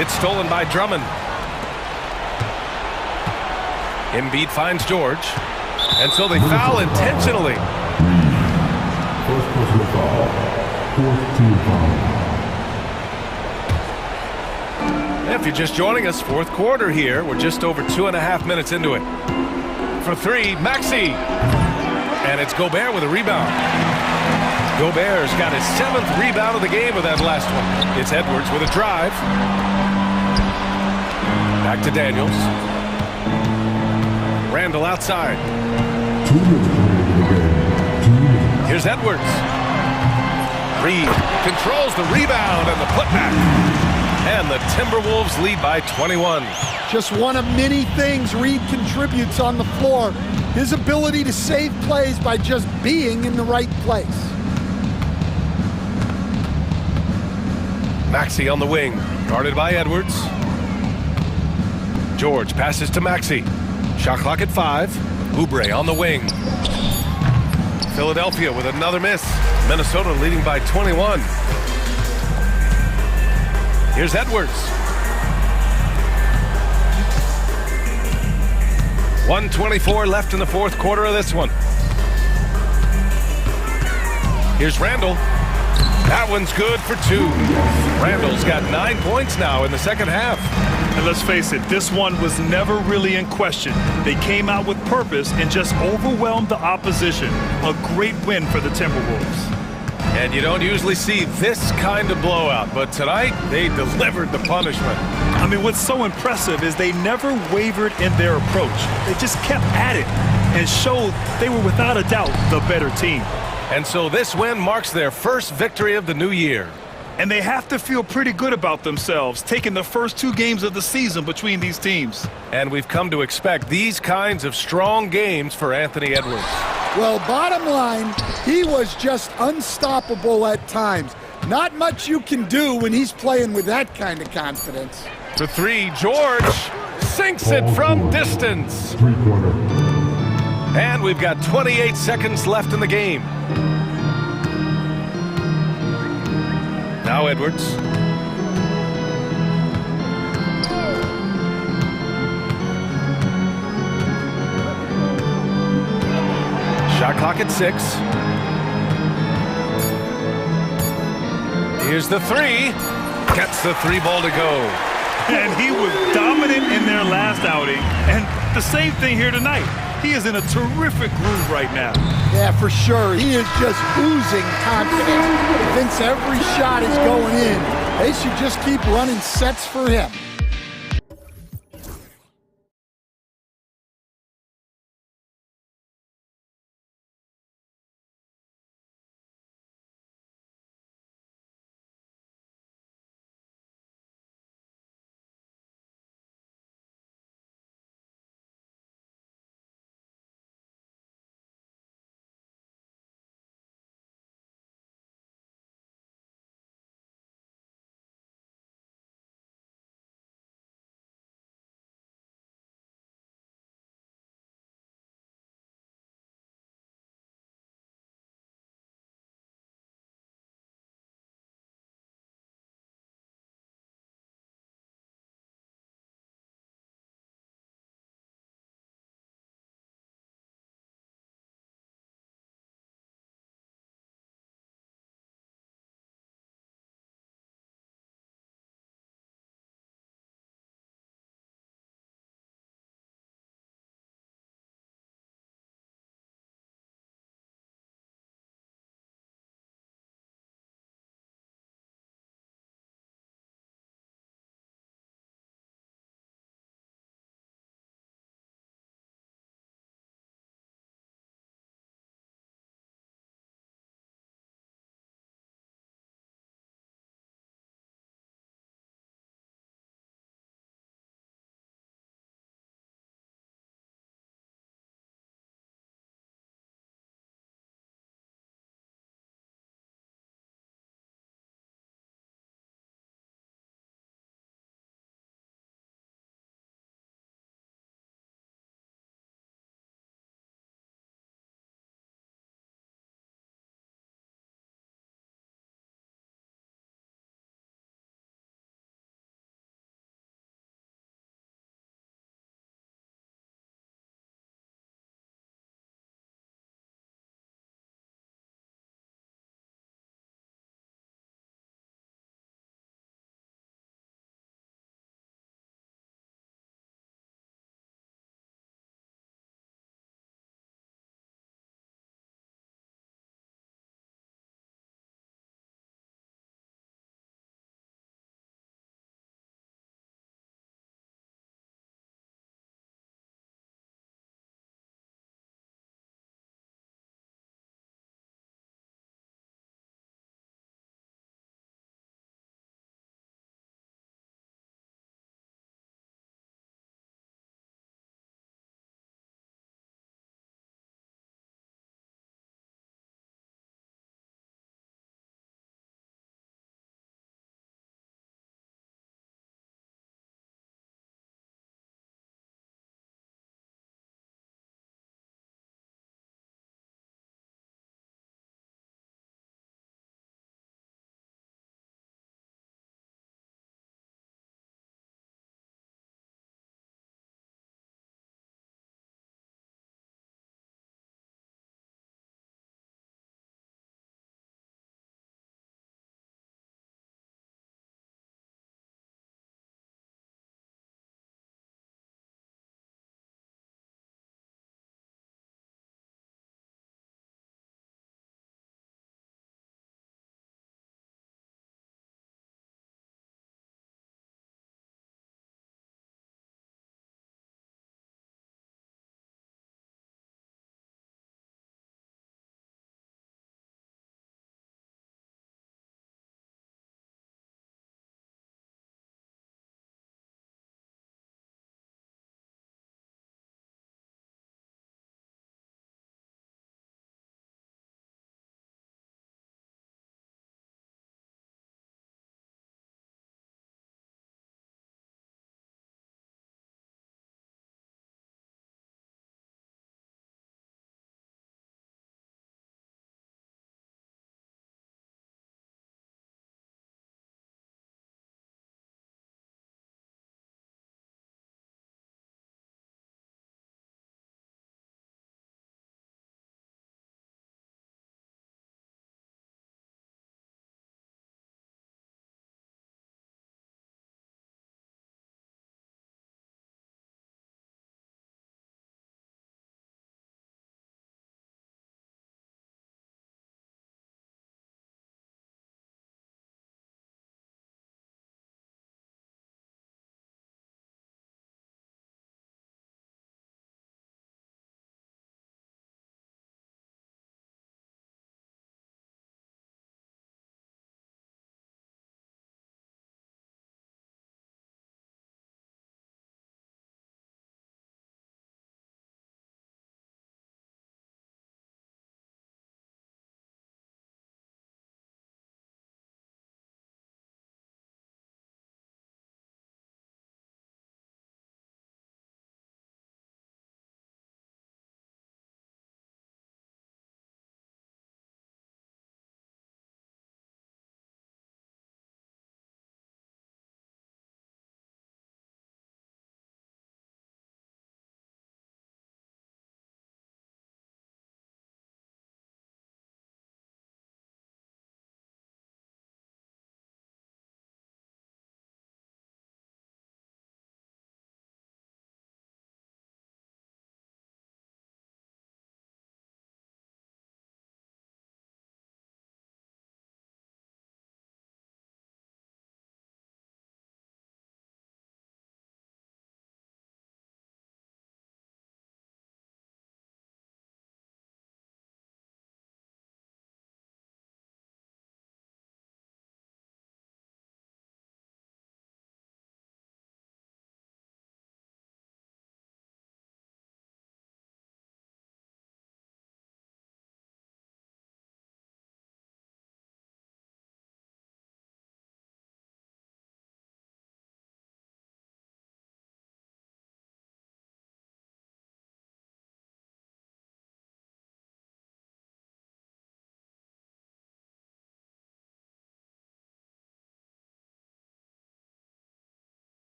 It's stolen by Drummond. Embiid finds George. And so they foul intentionally. First personal foul. Fourth team foul. If you're just joining us, fourth quarter here. We're just over 2.5 minutes into it. For 3, Maxey. And it's Gobert with a rebound. Gobert's got his 7th rebound of the game with that last one. It's Edwards with a drive. Back to Daniels. Randall outside. 2 minutes remaining in the game. 2 minutes. Here's Edwards. Reed controls the rebound and the putback. And the Timberwolves lead by 21. Just one of many things Reed contributes on the floor. His ability to save plays by just being in the right place. Maxey on the wing, guarded by Edwards. George passes to Maxey. Shot clock at 5. Oubre on the wing. Philadelphia with another miss. Minnesota leading by 21. Here's Edwards. 1:24 left in the fourth quarter of this one. Here's Randall. That one's good for 2. Randall's got 9 points now in the second half. And let's face it, this one was never really in question. They came out with purpose and just overwhelmed the opposition. A great win for the Timberwolves. And you don't usually see this kind of blowout, but tonight they delivered the punishment. I mean, what's so impressive is they never wavered in their approach. They just kept at it and showed they were without a doubt the better team. And so this win marks their first victory of the new year. And they have to feel pretty good about themselves, taking the first 2 games of the season between these teams. And we've come to expect these kinds of strong games for Anthony Edwards. Well, bottom line, he was just unstoppable at times. Not much you can do when he's playing with that kind of confidence. For 3, George sinks it from distance. 3-pointer. And we've got 28 seconds left in the game. Now Edwards. Shot clock at 6. Here's the 3. Gets the 3 ball to go. And he was dominant in their last outing. And the same thing here tonight. He is in a terrific groove right now. Yeah, for sure. He is just oozing confidence. Thinks every shot is going in. They should just keep running sets for him.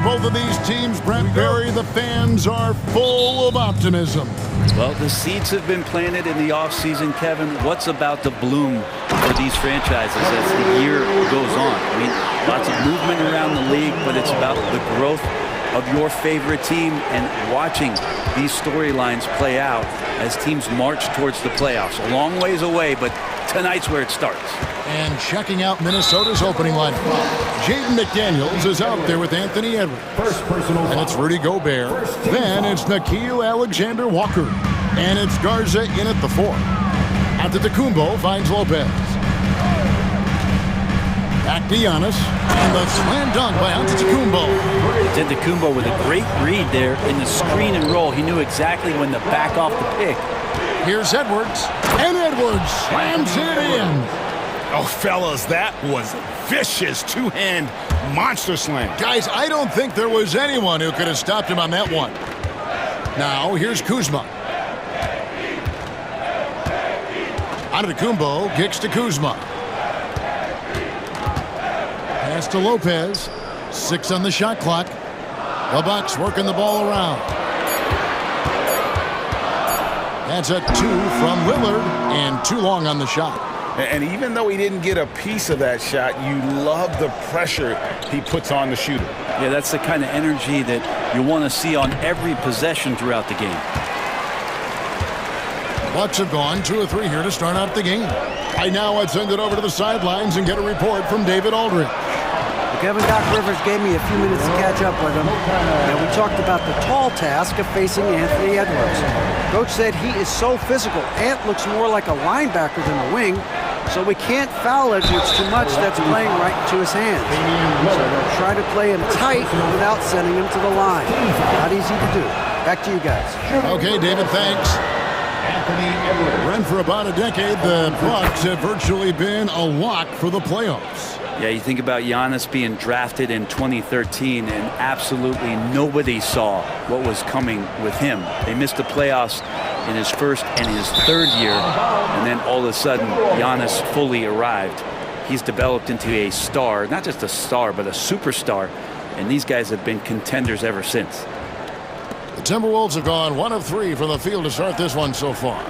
both of these teams, Brent Berry, the fans are full of optimism. Well, the seeds have been planted in the offseason, Kevin. What's about to bloom for these franchises as the year goes on? I mean, lots of movement around the league, but it's about the growth of your favorite team and watching these storylines play out as teams march towards the playoffs. A long ways away, but tonight's where it starts. And checking out Minnesota's opening lineup. Jaden McDaniels is out there with Anthony Edwards. And it's Rudy Gobert. Then it's Nickeil Alexander-Walker. And it's Garza in at the 4. Antetokounmpo finds Lopez. Back to Giannis. And the slam dunk by Antetokounmpo. Antetokounmpo with a great read there in the screen and roll. He knew exactly when to back off the pick. Here's Edwards. And Edwards slams it in. Oh, fellas, that was vicious two-hand monster slam. Guys, I don't think there was anyone who could have stopped him on that one. Now, here's Kuzma. Antetokounmpo kicks to Kuzma. Pass to Lopez. 6 on the shot clock. The Bucks working the ball around. That's a 2 from Lillard, and too long on the shot. And even though he didn't get a piece of that shot, you love the pressure he puts on the shooter. Yeah, that's the kind of energy that you want to see on every possession throughout the game. Bucks have gone 2 of 3 here to start out the game. Right now, let's send it over to the sidelines and get a report from David Aldridge. Kevin, Doc Rivers gave me a few minutes to catch up with him, and we talked about the tall task of facing Anthony Edwards. Coach said he is so physical. Ant looks more like a linebacker than a wing, so we can't foul Edwards too much. That's playing right into his hands. So they'll try to play him tight without sending him to the line. Not easy to do. Back to you guys. Okay, David, thanks. Brent, for about a decade, the Bucks have virtually been a lock for the playoffs. Yeah, you think about Giannis being drafted in 2013, and absolutely nobody saw what was coming with him. They missed the playoffs in his first and his third year, and then all of a sudden, Giannis fully arrived. He's developed into a star, not just a star, but a superstar, and these guys have been contenders ever since. The Timberwolves have gone 1 of 3 from the field to start this one so far.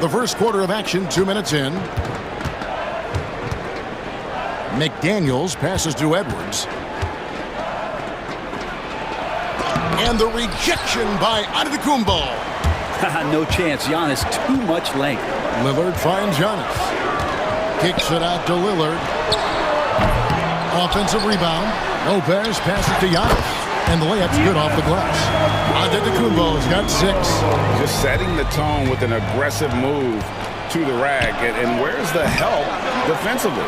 The first quarter of action, 2 minutes in. McDaniels passes to Edwards. And the rejection by Antetokounmpo. No chance. Giannis, too much length. Lillard finds Giannis. Kicks it out to Lillard. Offensive rebound. Lopez passes to Giannis. And the layup's good off the glass. Antetokounmpo's got 6. Just setting the tone with an aggressive move to the rack. And where's the help defensively?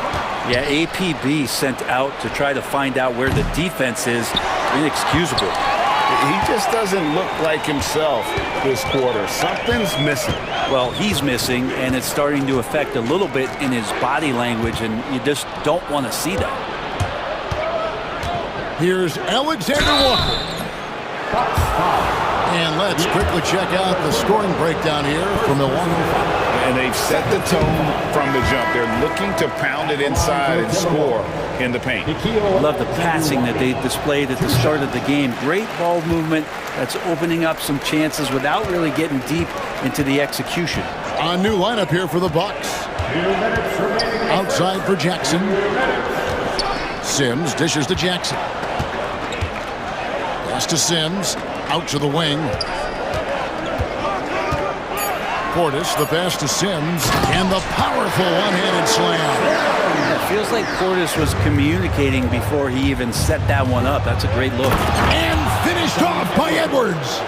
Yeah, APB sent out to try to find out where the defense is. Inexcusable. He just doesn't look like himself this quarter. Something's missing. Well, he's missing, and it's starting to affect a little bit in his body language, and you just don't want to see that. Here's Alexander Walker. And let's quickly check out the scoring breakdown here from Milwaukee. And they've set the tone from the jump. They're looking to pound it inside and score in the paint. I love the passing that they displayed at the start of the game. Great ball movement that's opening up some chances without really getting deep into the execution. A new lineup here for the Bucks. Outside for Jackson. Sims dishes to Jackson. Pass to Sims. Out to the wing. Portis, the pass to Sims, and the powerful one-handed slam. It feels like Portis was communicating before he even set that one up. That's a great look. And finished off by Edwards.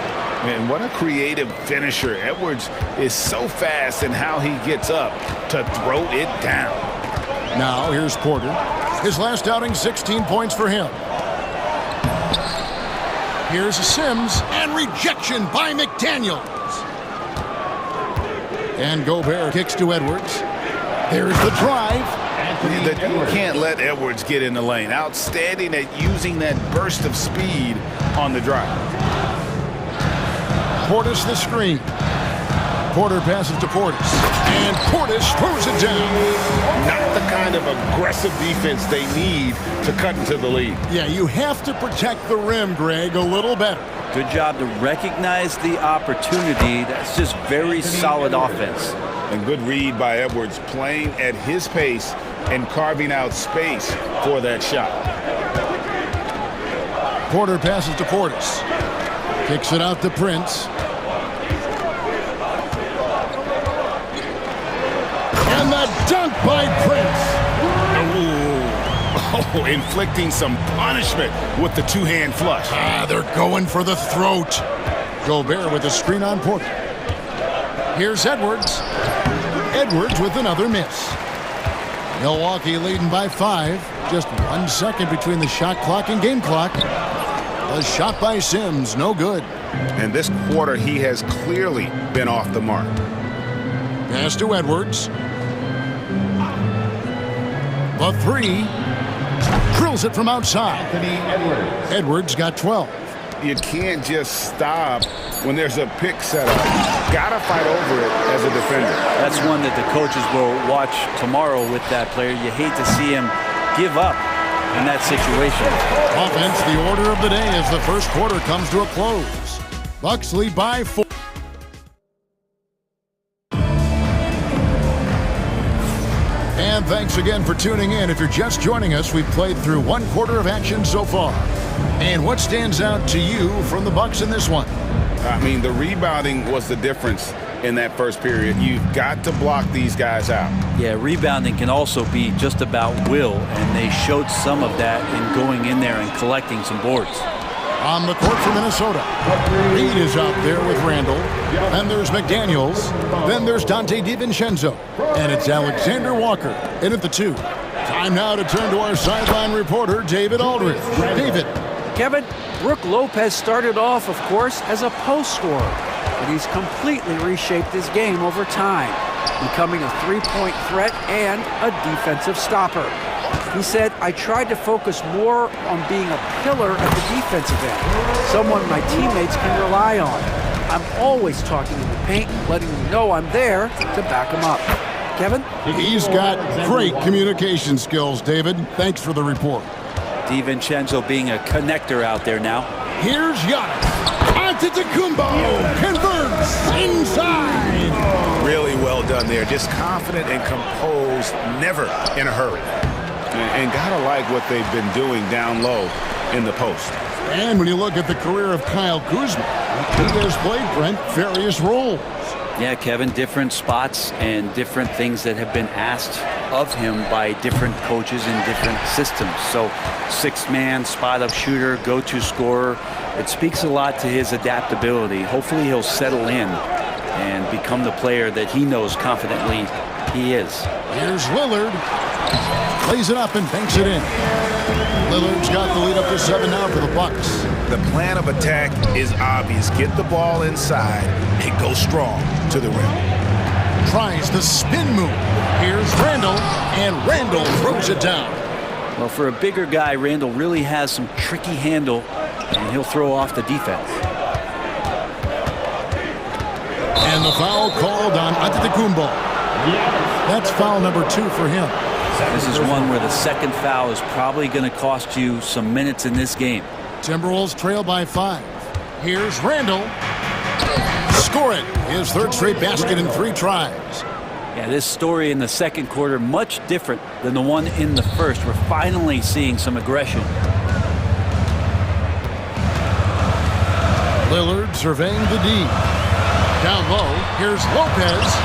Man, what a creative finisher. Edwards is so fast in how he gets up to throw it down. Now here's Porter. His last outing, 16 points for him. Here's Sims, and rejection by McDaniels. And Gobert kicks to Edwards. There's the drive. You can't let Edwards get in the lane. Outstanding at using that burst of speed on the drive. Portis the screen. Porter passes to Portis. And Portis throws it down. Not the kind of aggressive defense they need to cut into the lead. Yeah, you have to protect the rim, Greg, a little better. Good job to recognize the opportunity. That's just very solid offense. And good read by Edwards, playing at his pace and carving out space for that shot. Porter passes to Portis. Kicks it out to Prince. And the dunk by Prince. Oh, inflicting some punishment with the two-hand flush. They're going for the throat. Gobert with a screen on Porter. Here's Edwards. Edwards with another miss. Milwaukee leading by 5. Just 1 second between the shot clock and game clock. A shot by Sims, no good. And this quarter, he has clearly been off the mark. Pass to Edwards. The 3. Drills it from outside. Edwards got 12. You can't just stop when there's a pick set up. Gotta fight over it as a defender. That's one that the coaches will watch tomorrow with that player. You hate to see him give up in that situation. Offense, the order of the day as the first quarter comes to a close. Bucks lead by 4. And thanks again for tuning in. If you're just joining us, we've played through 1 quarter of action so far. And what stands out to you from the Bucks in this one? I mean, the rebounding was the difference in that first period. You've got to block these guys out. Yeah, rebounding can also be just about will, and they showed some of that in going in there and collecting some boards. On the court for Minnesota, Reed is out there with Randall. Then there's McDaniels. Then there's Dante DiVincenzo. And it's Alexander Walker in at the 2. Time now to turn to our sideline reporter, David Aldridge. David. Kevin, Brook Lopez started off, of course, as a post scorer, but he's completely reshaped his game over time, becoming a three-point threat and a defensive stopper. He said, I tried to focus more on being a pillar at the defensive end, someone my teammates can rely on. I'm always talking in the paint, letting them know I'm there to back them up. Kevin? He's got great communication skills, David. Thanks for the report. DiVincenzo being a connector out there now. Here's Giannis. Antetokounmpo converts inside. Really well done there. Just confident and composed, never in a hurry. And gotta like what they've been doing down low in the post. And when you look at the career of Kyle Kuzma, he has played, Brent, various roles. Yeah, Kevin, different spots and different things that have been asked of him by different coaches in different systems. So 6-man, spot-up shooter, go-to scorer. It speaks a lot to his adaptability. Hopefully he'll settle in and become the player that he knows confidently he is. Here's Lillard. Plays it up and banks it in. Lillard's got the lead up to 7 now for the Bucks. The plan of attack is obvious. Get the ball inside and go strong to the rim. Tries the spin move. Here's Randall, and Randall throws it down. Well, for a bigger guy, Randall really has some tricky handle, and he'll throw off the defense. And the foul called on Antetokounmpo. That's foul number 2 for him. This is one where the second foul is probably going to cost you some minutes in this game. Timberwolves trail by 5. Here's Randall. Score it. His 3rd straight basket in 3 tries. Yeah, this story in the second quarter much different than the one in the first. We're finally seeing some aggression. Lillard surveying the D. Down low, here's Lopez.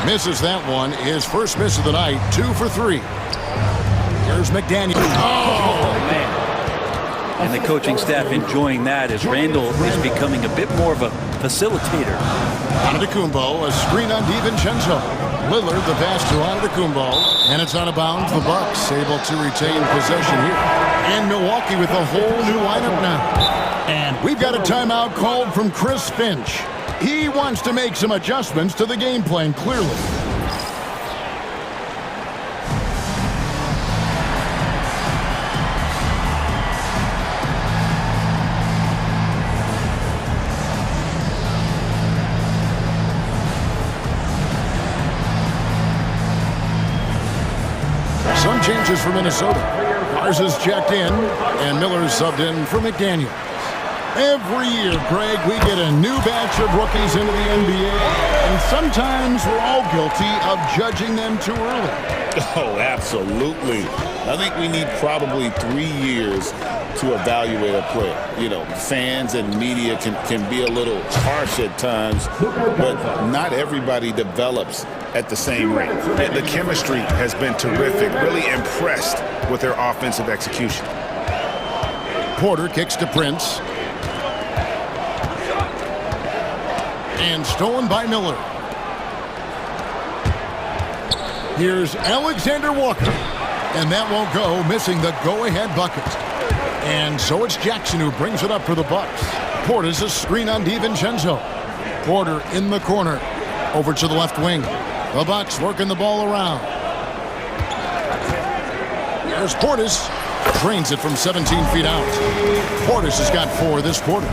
Misses that one. His first miss of the night, 2 for 3. Here's McDaniel. Oh, man. And the coaching staff enjoying that as Randall is becoming a bit more of a facilitator. Antetokounmpo, a screen on DiVincenzo. Lillard, the pass to Antetokounmpo, and it's out of bounds. The Bucks able to retain possession here. And Milwaukee with a whole new lineup now. And we've got a timeout called from Chris Finch. He wants to make some adjustments to the game plan, clearly. changes for Minnesota. Mars is checked in, and Miller's subbed in for McDaniels. Every year, Greg, we get a new batch of rookies into the NBA, and sometimes we're all guilty of judging them too early. Oh, absolutely. I think we need probably 3 years to evaluate a player. You know, fans and media can be a little harsh at times, but not everybody develops at the same rate. The chemistry has been terrific. Really impressed with their offensive execution. Porter kicks to Prince. And stolen by Miller. Here's Alexander Walker. And that won't go, missing the go-ahead bucket. And so it's Jackson who brings it up for the Bucks. Porter's a screen on DiVincenzo. Porter in the corner. Over to the left wing. The Bucks working the ball around. There's Portis. Drains it from 17 feet out. Portis has got 4 this quarter.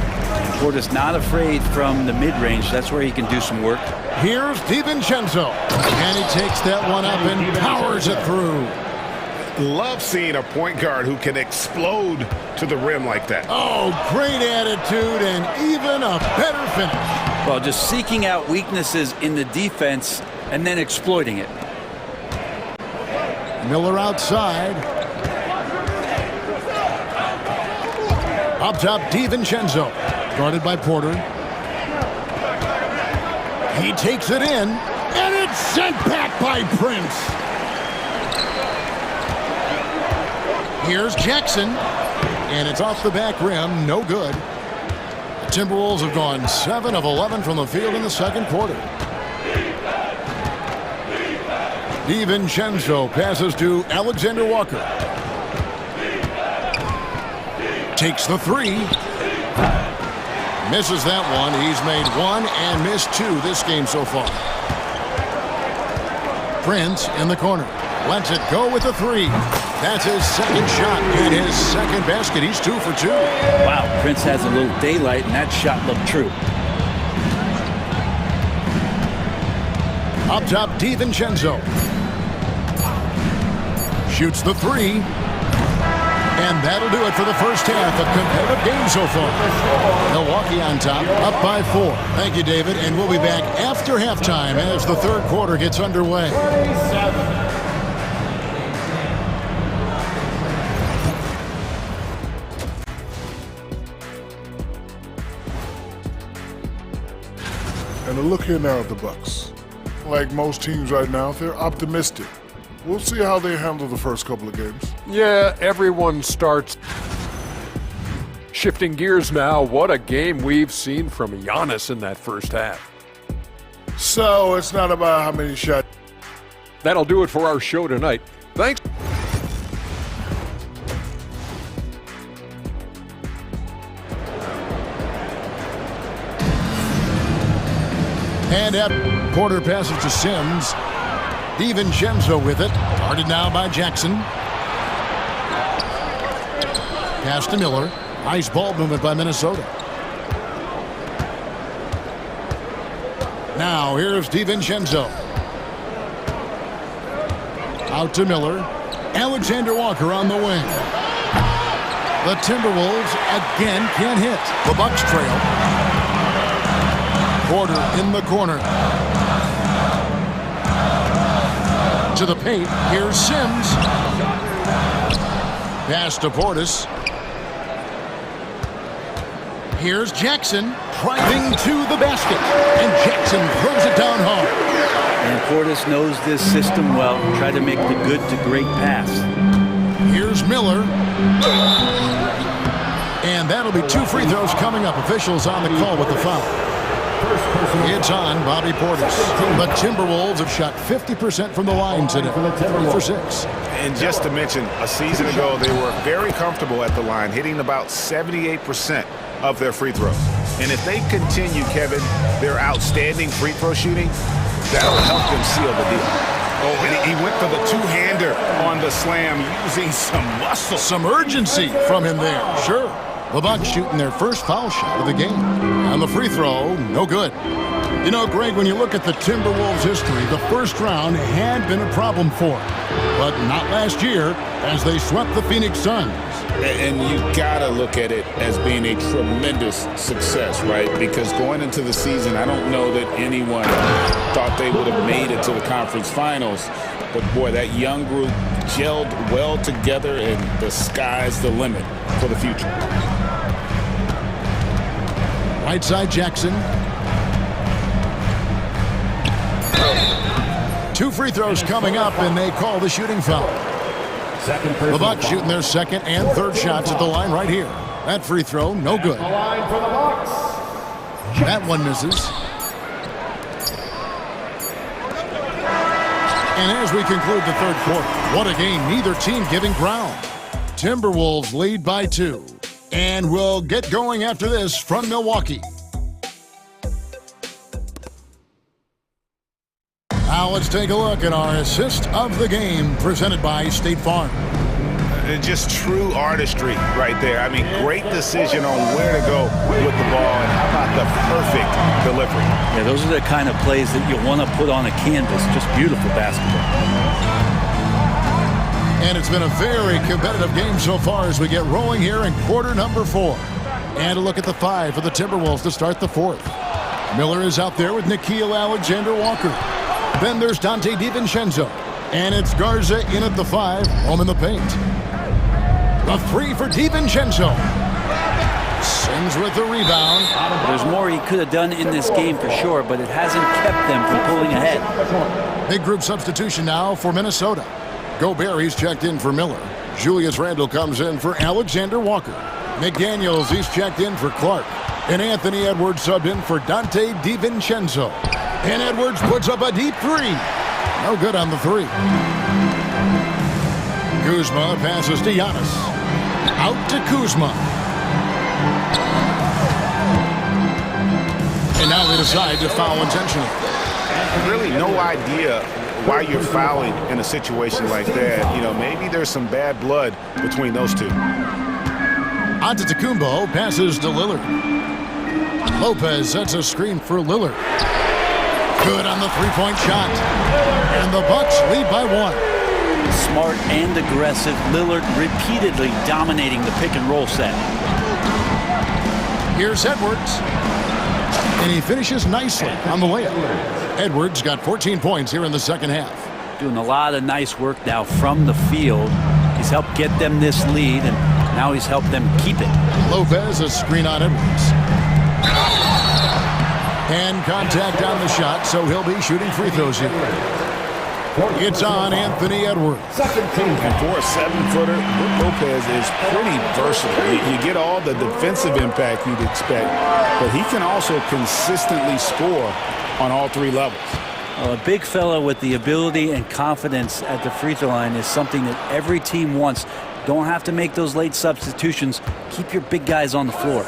Portis not afraid from the mid-range. That's where he can do some work. Here's DiVincenzo. And he takes that one up and powers it through. Love seeing a point guard who can explode to the rim like that. Oh, great attitude and even a better finish. Well, just seeking out weaknesses in the defense and then exploiting it. Miller outside. Up top, DiVincenzo. Guarded by Porter. He takes it in, and it's sent back by Prince. Here's Jackson, and it's off the back rim, no good. The Timberwolves have gone 7 of 11 from the field in the second quarter. DiVincenzo passes to Alexander Walker. Takes the 3. Misses that one. He's made 1 and missed 2 this game so far. Prince in the corner. Lets it go with the 3. That's his second shot and his second basket. He's 2 for 2. Wow, Prince has a little daylight, and that shot looked true. Up top, DiVincenzo. Shoots the 3. And that'll do it for the first half of competitive game so far. Milwaukee on top, up by 4. Thank you, David, and we'll be back after halftime as the third quarter gets underway. And a look here now at the Bucks. Like most teams right now, they're optimistic. We'll see how they handle the first couple of games. Yeah, everyone starts shifting gears now. What a game we've seen from Giannis in that first half. So it's not about how many shots. That'll do it for our show tonight. Thanks. And at Porter passes to Sims. DiVincenzo with it. Guarded now by Jackson. Pass to Miller. Nice ball movement by Minnesota. Now here's DiVincenzo. Out to Miller. Alexander Walker on the wing. The Timberwolves again can't hit. The Bucks trail. Porter in the corner. To the paint. Here's Sims. Pass to Portis. Here's Jackson driving to the basket. And Jackson throws it down hard. And Portis knows this system well. Try to make the good to great pass. Here's Miller. And that'll be 2 free throws coming up. Officials on the call with the foul. It's on Bobby Portis. The Timberwolves have shot 50% from the line today. 3 for 6. And just to mention, a season ago, they were very comfortable at the line, hitting about 78% of their free throws. And if they continue, Kevin, their outstanding free throw shooting, that'll help them seal the deal. Oh, and he went for the two-hander on the slam, using some muscle. Some urgency from him there, sure. The Bucks shooting their first foul shot of the game. On the free throw, no good. You know, Greg, when you look at the Timberwolves' history, the first round had been a problem for them. But not last year, as they swept the Phoenix Suns. And you gotta look at it as being a tremendous success, right? Because going into the season, I don't know that anyone thought they would have made it to the conference finals. But boy, that young group gelled well together, and the sky's the limit for the future. Right side, Jackson. 2 free throws coming up, and they call the shooting foul. The Bucks shooting their second and third shots at the line right here. That free throw, no good. That one misses. And as we conclude the third quarter, what a game, neither team giving ground. Timberwolves lead by 2. And we'll get going after this from Milwaukee. Now let's take a look at our assist of the game presented by State Farm. Just true artistry right there. I mean, great decision on where to go with the ball, and how about the perfect delivery? Yeah, those are the kind of plays that you want to put on a canvas. Just beautiful basketball. And it's been a very competitive game so far as we get rolling here in quarter number 4. And a look at the 5 for the Timberwolves to start the 4th. Miller is out there with Nickeil Alexander-Walker. Then there's Dante DiVincenzo. And it's Garza in at the 5, home in the paint. The 3 for DiVincenzo. Sims with the rebound. There's more he could have done in this game for sure, but it hasn't kept them from pulling ahead. Big group substitution now for Minnesota. Gobert, he's checked in for Miller. Julius Randle comes in for Alexander Walker. McDaniels, he's checked in for Clark. And Anthony Edwards subbed in for Dante DiVincenzo. And Edwards puts up a deep 3. No good on the 3. Kuzma passes to Giannis. Out to Kuzma. And now they decide to foul intentionally. Really no idea why you're fouling in a situation like that. You know, maybe there's some bad blood between those two. Antetokounmpo passes to Lillard. Lopez sets a screen for Lillard. Good on the three-point shot. And the Bucks lead by 1. Smart and aggressive. Lillard repeatedly dominating the pick-and-roll set. Here's Edwards. And he finishes nicely on the layup. Edwards got 14 points here in the second half. Doing a lot of nice work now from the field. He's helped get them this lead, and now he's helped them keep it. Lopez, a screen on Edwards. And contact on the shot, so he'll be shooting free throws here. It's on Anthony Edwards. And for a 7-footer, Lopez is pretty versatile. You get all the defensive impact you'd expect, but he can also consistently score on all 3 levels. Well, a big fella with the ability and confidence at the free throw line is something that every team wants. Don't have to make those late substitutions. Keep your big guys on the floor.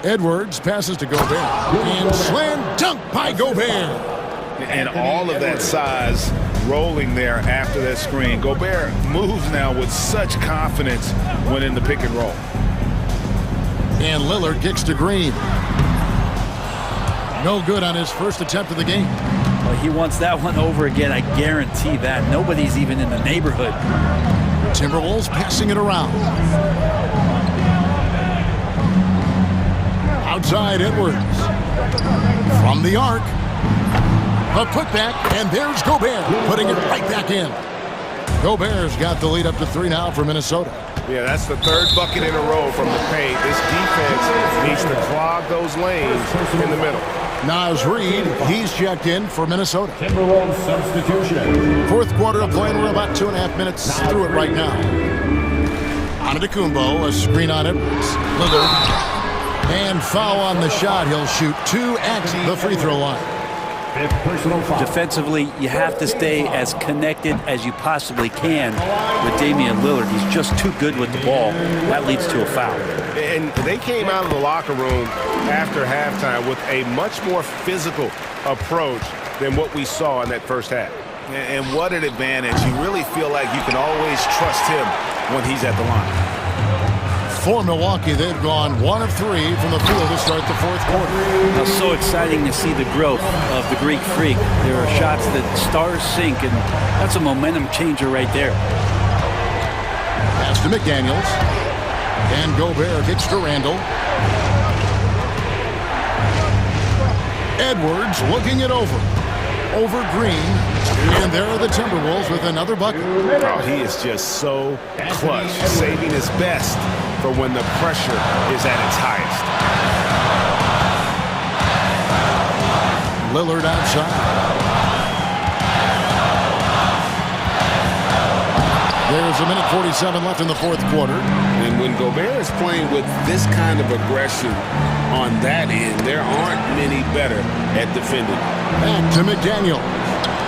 Edwards passes to Gobert. And slam dunk by Gobert. And all of that size rolling there after that screen. Gobert moves now with such confidence when in the pick and roll. And Lillard kicks to Green. No good on his first attempt of the game. Well, he wants that one over again, I guarantee that. Nobody's even in the neighborhood. Timberwolves passing it around. Outside Edwards. From the arc. A putback, and there's Gobert putting it right back in. Gobert's got the lead up to 3 now for Minnesota. Yeah, that's the 3rd bucket in a row from the paint. This defense needs to clog those lanes in the middle. Naz Reid, he's checked in for Minnesota. Timberwolves substitution. 4th quarter of play, and we're about 2.5 minutes through it right now. Antetokounmpo, a screen on Edwards. Lillard. And foul on the shot. He'll shoot 2 at the free throw line. Defensively, you have to stay as connected as you possibly can with Damian Lillard. He's just too good with the ball. That leads to a foul. And they came out of the locker room after halftime with a much more physical approach than what we saw in that first half. And what an advantage. You really feel like you can always trust him when he's at the line. For Milwaukee, they've gone 1 of 3 from the field to start the fourth quarter. It's so exciting to see the growth of the Greek Freak. There are shots that stars sink, and that's a momentum changer right there. Pass to McDaniels. And Gobert kicks to Randall. Edwards looking it over Green, and there are the Timberwolves with another bucket. Oh, he is just so clutch, saving his best for when the pressure is at its highest. Lillard outside. There's a minute 47 left in the fourth quarter. And when Gobert is playing with this kind of aggression on that end, there aren't many better at defending. Back to McDaniel.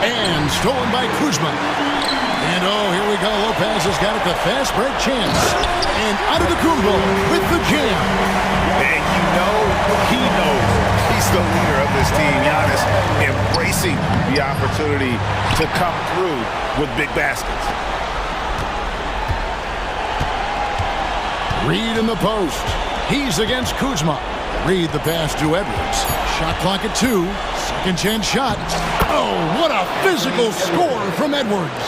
And stolen by Kuzma. And oh, here we go. Lopez has got it, the fast break chance. And out of the Kumbo with the jam. And you know, he knows he's the leader of this team. Giannis embracing the opportunity to come through with big baskets. Reed in the post. He's against Kuzma. Reed the pass to Edwards. Shot clock at 2. Second chance shot. Oh, what a physical score from Edwards.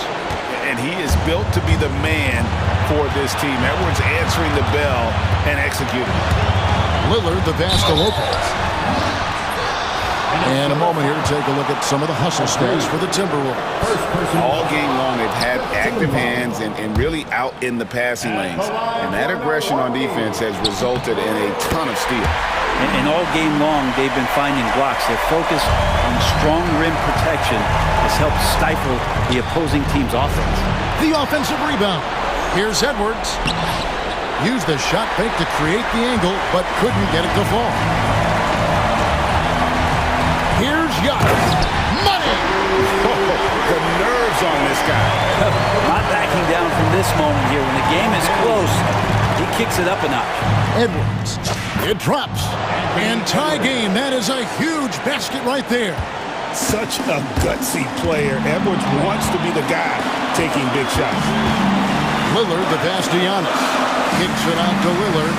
And he is built to be the man for this team. Edwards answering the bell and executing. Lillard the pass to Lopez. And a moment here to take a look at some of the hustle stats for the Timberwolves. All game long, they've had active hands and really out in the passing lanes. And that aggression on defense has resulted in a ton of steals. And all game long, they've been finding blocks. Their focus on strong rim protection has helped stifle the opposing team's offense. The offensive rebound. Here's Edwards. Used the shot fake to create the angle, but couldn't get it to fall. Here's Giannis. Money! The nerves on this guy. Not backing down from this moment here. When the game is close, he kicks it up a notch. Edwards. It drops. And tie game. That is a huge basket right there. Such a gutsy player. Edwards wants to be the guy taking big shots. Lillard the pass to Giannis. Kicks it out to Lillard.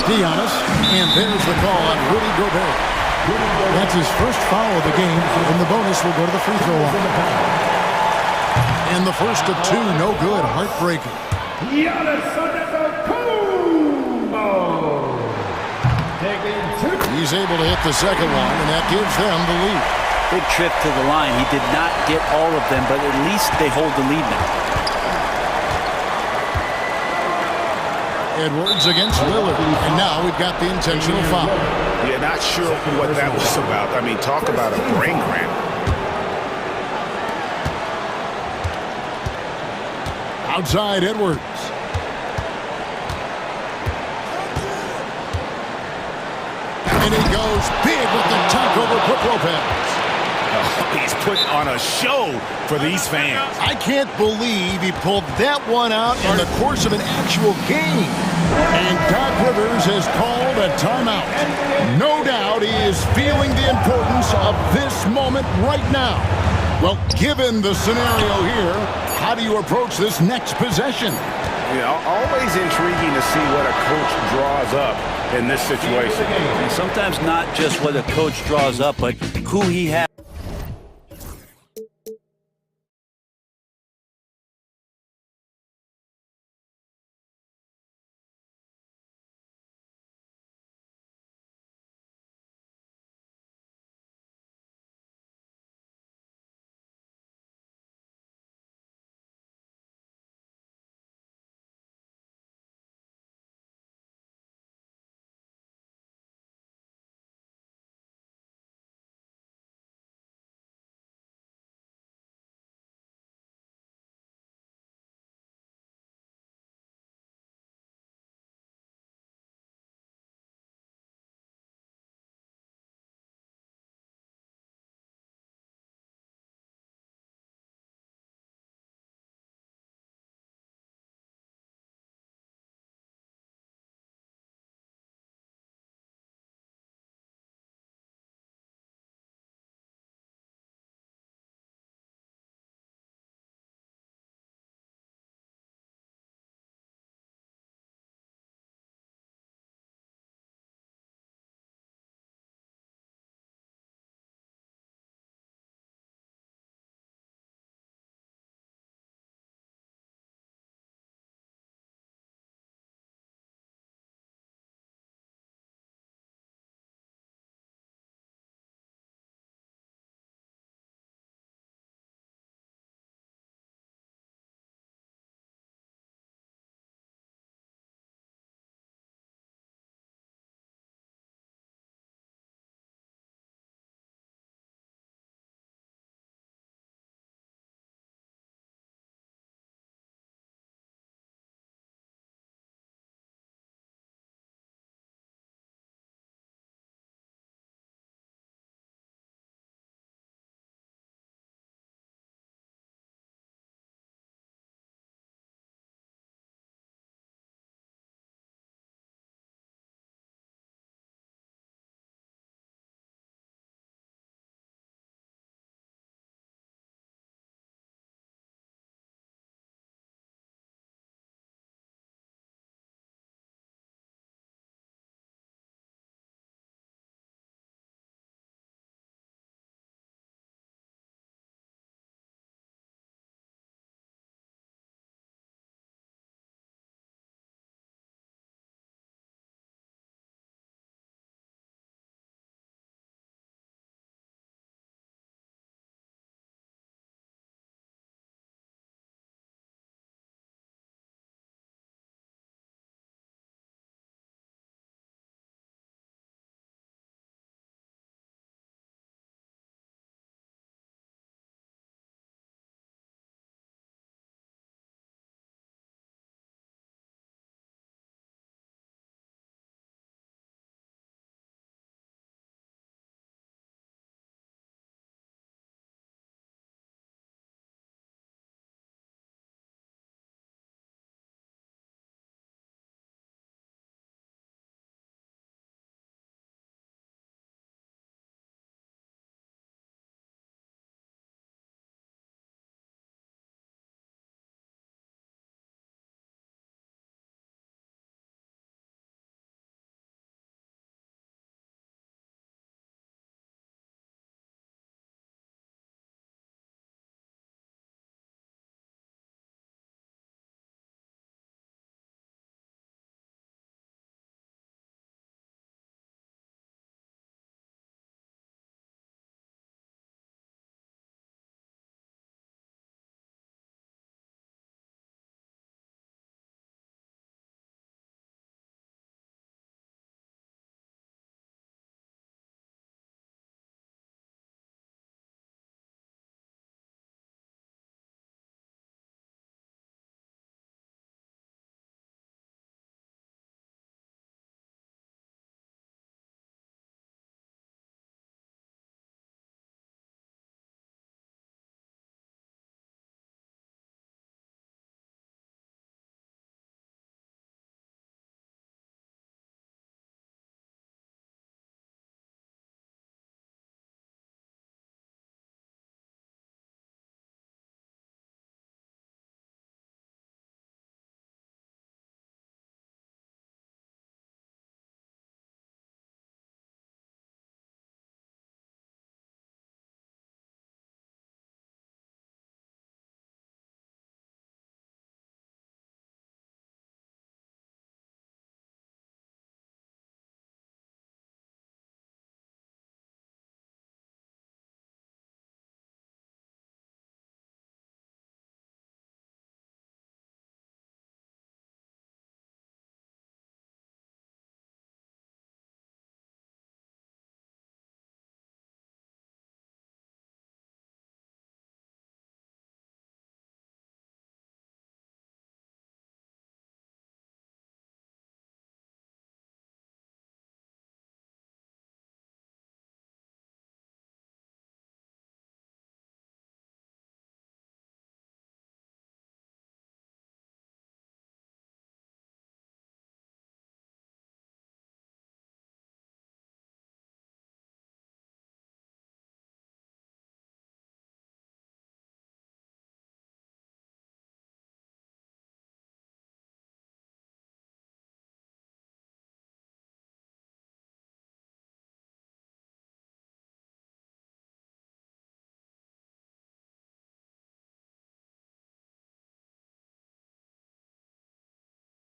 Giannis, and there's the call on Rudy Gobert. That's his first foul of the game, and the bonus will go to the free throw line. And the first of 2, no good, heartbreaking. He's able to hit the second one, and that gives them the lead. Big trip to the line. He did not get all of them, but at least they hold the lead now. Edwards against Lillard, and now we've got the intentional foul. Yeah, not sure what that was about. I mean, talk about a brain cramp. Outside Edwards. And he goes big with the tuck over Brook Lopez. He's putting on a show for these fans. I can't believe he pulled that one out in the course of an actual game. And Doc Rivers has called a timeout. No doubt he is feeling the importance of this moment right now. Well, given the scenario here, how do you approach this next possession? You know, always intriguing to see what a coach draws up in this situation. And sometimes not just what a coach draws up, but who he has.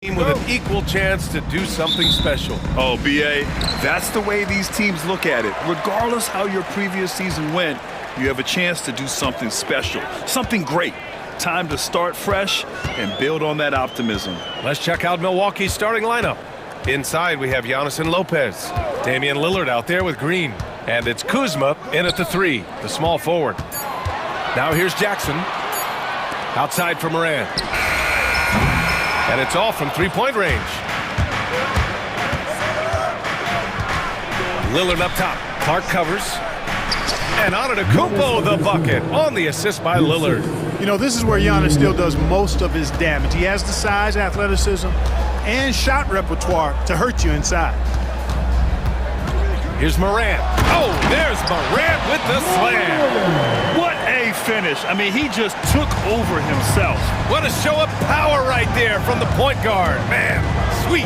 With an equal chance to do something special. Oh, B.A., that's the way these teams look at it. Regardless how your previous season went, you have a chance to do something special, something great. Time to start fresh and build on that optimism. Let's check out Milwaukee's starting lineup. Inside, we have Giannis and Lopez. Damian Lillard out there with Green. And it's Kuzma in at the 3, the small forward. Now here's Jackson. Outside for Moran. And it's all from three-point range. Lillard up top. Clark covers. And Antetokounmpo the bucket on the assist by Lillard. You know, this is where Giannis still does most of his damage. He has the size, athleticism, and shot repertoire to hurt you inside. Here's Morant. Oh, there's Morant with the slam. What a finish. I mean, he just took over himself. What a show of power right there from the point guard. Man, sweet.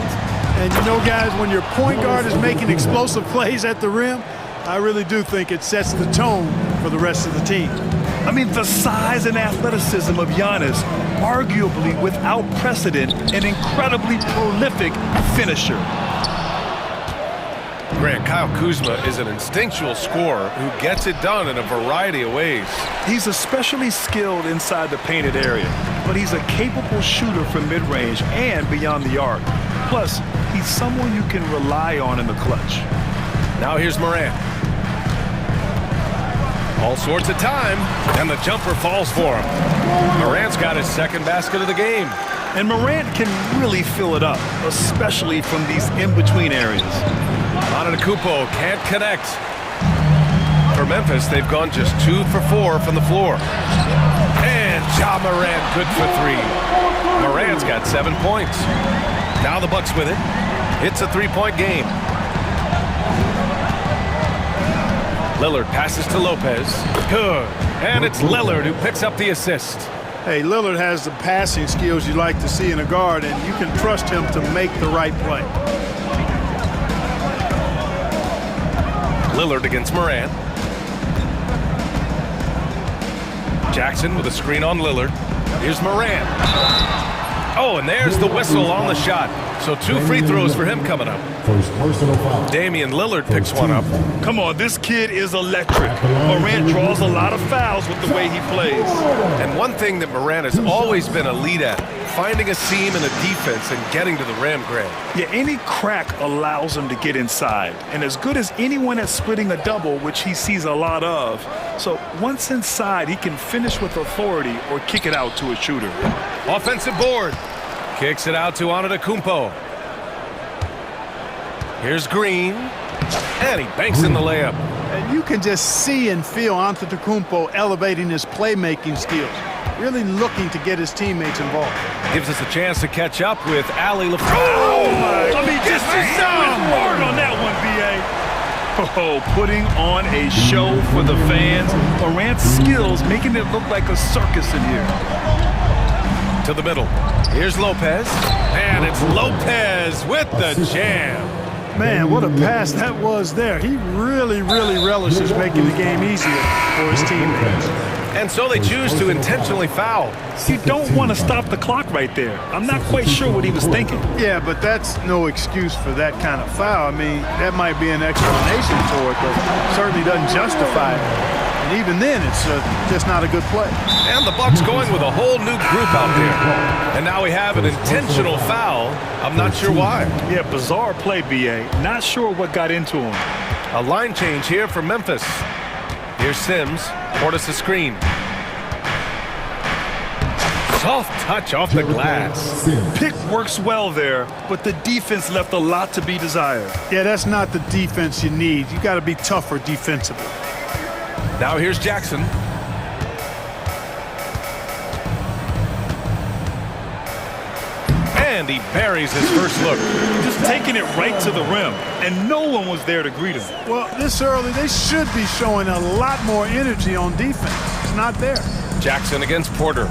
And you know, guys, when your point guard is making explosive plays at the rim, I really do think it sets the tone for the rest of the team. I mean, the size and athleticism of Giannis, arguably without precedent, an incredibly prolific finisher. Grant, Kyle Kuzma is an instinctual scorer who gets it done in a variety of ways. He's especially skilled inside the painted area, but he's a capable shooter from mid-range and beyond the arc. Plus, he's someone you can rely on in the clutch. Now here's Morant. All sorts of time, and the jumper falls for him. Morant's got his second basket of the game. And Morant can really fill it up, especially from these in-between areas. Antetokounmpo can't connect. For Memphis, they've gone just 2 for 4 from the floor. And Ja Morant good for 3. Morant's got 7 points. Now the Bucks with it. It's a 3-point game. Lillard passes to Lopez. Good. And it's Lillard who picks up the assist. Hey, Lillard has the passing skills you like to see in a guard, and you can trust him to make the right play. Lillard against Morant. Jackson with a screen on Lillard. Here's Morant. Oh, and there's the whistle on the shot. So 2 free throws for him coming up. First personal foul. Damian Lillard picks one up. Come on, this kid is electric. Morant draws a lot of fouls with the way he plays. And one thing that Morant has always been elite at, finding a seam in a defense and getting to the rim, Grant. Yeah, any crack allows him to get inside. And as good as anyone at splitting a double, which he sees a lot of. So once inside, he can finish with authority or kick it out to a shooter. Offensive board. Kicks it out to Antetokounmpo. Here's Green. And he banks in the layup. And you can just see and feel Antetokounmpo elevating his playmaking skills. Really looking to get his teammates involved. Gives us a chance to catch up with Ali LaFleur. Oh, my. I mean, just hard on that one, B.A. Oh, putting on a show for the fans. Morant's skills making it look like a circus in here. To the middle. Here's Lopez. And it's Lopez with the jam. Man, what a pass that was there. He really relishes making the game easier for his teammates. And so they choose to intentionally foul. You don't want to stop the clock right there. I'm not quite sure what he was thinking. Yeah, but that's no excuse for that kind of foul. I mean, that might be an explanation for it, but certainly doesn't justify it. And even then, it's just not a good play. And the Bucks going with a whole new group out there. And now we have an intentional foul. I'm not sure why. Yeah, bizarre play, B.A. Not sure what got into him. A line change here for Memphis. Here's Sims. Portis a screen. Soft touch off the glass. Pick works well there, but the defense left a lot to be desired. Yeah, that's not the defense you need. You got to be tougher defensively. Now here's Jackson. And he buries his first look. Just taking it right to the rim, and no one was there to greet him. Well, this early, they should be showing a lot more energy on defense. It's not there. Jackson against Porter.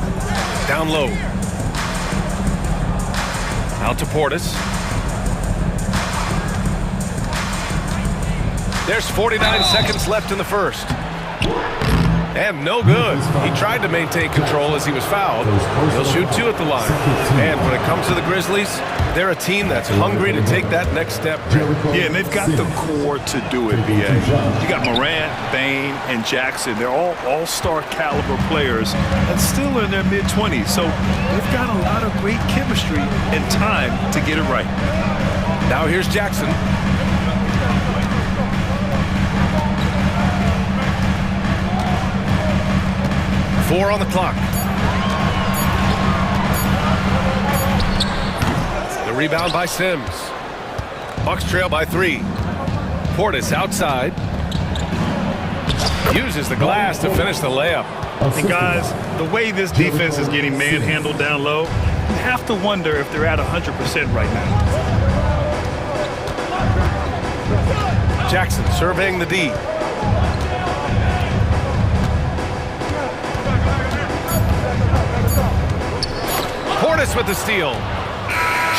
Down low. Out to Portis. There's 49 seconds left in the first. And no good. He tried to maintain control as he was fouled. He'll shoot 2 at the line. And when it comes to the Grizzlies, they're a team that's hungry to take that next step. Yeah, and they've got the core to do it, B.A. You got Morant, Bane, and Jackson. They're all all-star caliber players and still in their mid-20s. So they've got a lot of great chemistry and time to get it right. Now here's Jackson. Four on the clock. The rebound by Sims. Bucks trail by 3. Portis outside. Uses the glass to finish the layup. And guys, the way this defense is getting manhandled down low, you have to wonder if they're at 100% right now. Jackson surveying the D. Portis with the steal.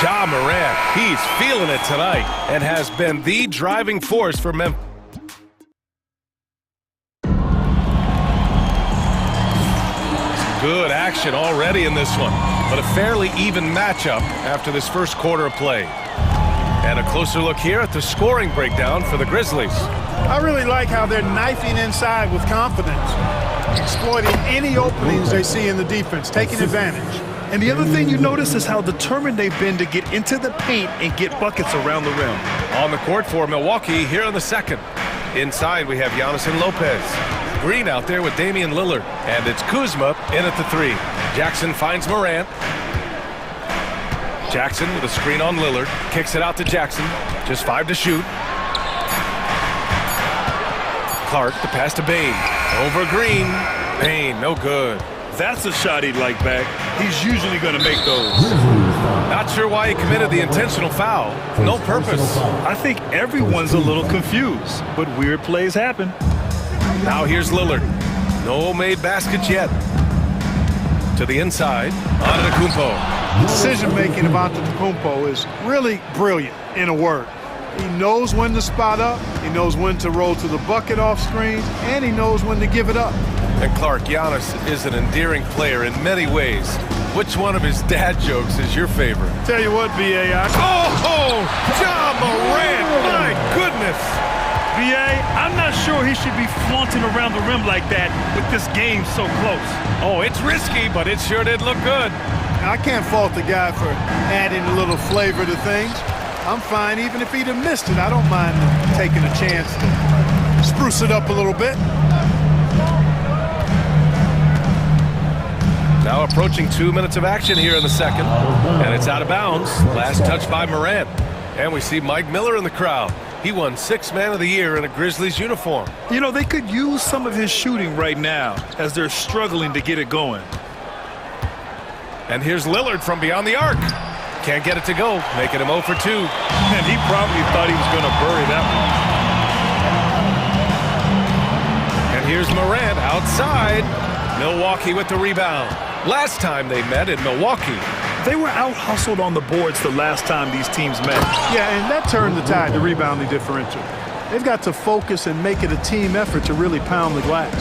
Ja Morant, he's feeling it tonight and has been the driving force for Memphis. Good action already in this one, but a fairly even matchup after this first quarter of play. And a closer look here at the scoring breakdown for the Grizzlies. I really like how they're knifing inside with confidence, exploiting any openings they see in the defense, taking advantage. And the other thing you notice is how determined they've been to get into the paint and get buckets around the rim. On the court for Milwaukee here in the second. Inside we have Giannis and Lopez. Green out there with Damian Lillard. And it's Kuzma in at the 3. Jackson finds Morant. Jackson with a screen on Lillard. Kicks it out to Jackson. Just 5 to shoot. Clark, the pass to Bane. Over Green. Bane, no good. That's a shot he'd like back. He's usually going to make those. Not sure why he committed the intentional foul. No purpose. I think everyone's a little confused, but weird plays happen. Now here's Lillard. No made baskets yet. To the inside. Antetokounmpo. Decision-making of Antetokounmpo is really brilliant, in a word. He knows when to spot up, he knows when to roll to the bucket off screen, and he knows when to give it up. And Clark, Giannis is an endearing player in many ways. Which one of his dad jokes is your favorite? Tell you what, B.A. Oh, Ja Morant, my goodness. B.A., I'm not sure he should be flaunting around the rim like that with this game so close. Oh, it's risky, but it sure did look good. I can't fault the guy for adding a little flavor to things. I'm fine even if he'd have missed it. I don't mind taking a chance to spruce it up a little bit. Now approaching 2 minutes of action here in the second. And it's out of bounds. Last touch by Morant. And we see Mike Miller in the crowd. He won 6th Man of the Year in a Grizzlies uniform. You know, they could use some of his shooting right now as they're struggling to get it going. And here's Lillard from beyond the arc. Can't get it to go, making him 0 for 2. And he probably thought he was going to bury that one. And here's Morant outside. Milwaukee with the rebound. Last time they met in Milwaukee, they were out-hustled on the boards the last time these teams met. Yeah, and that turned the tide, the rebounding differential. They've got to focus and make it a team effort to really pound the glass.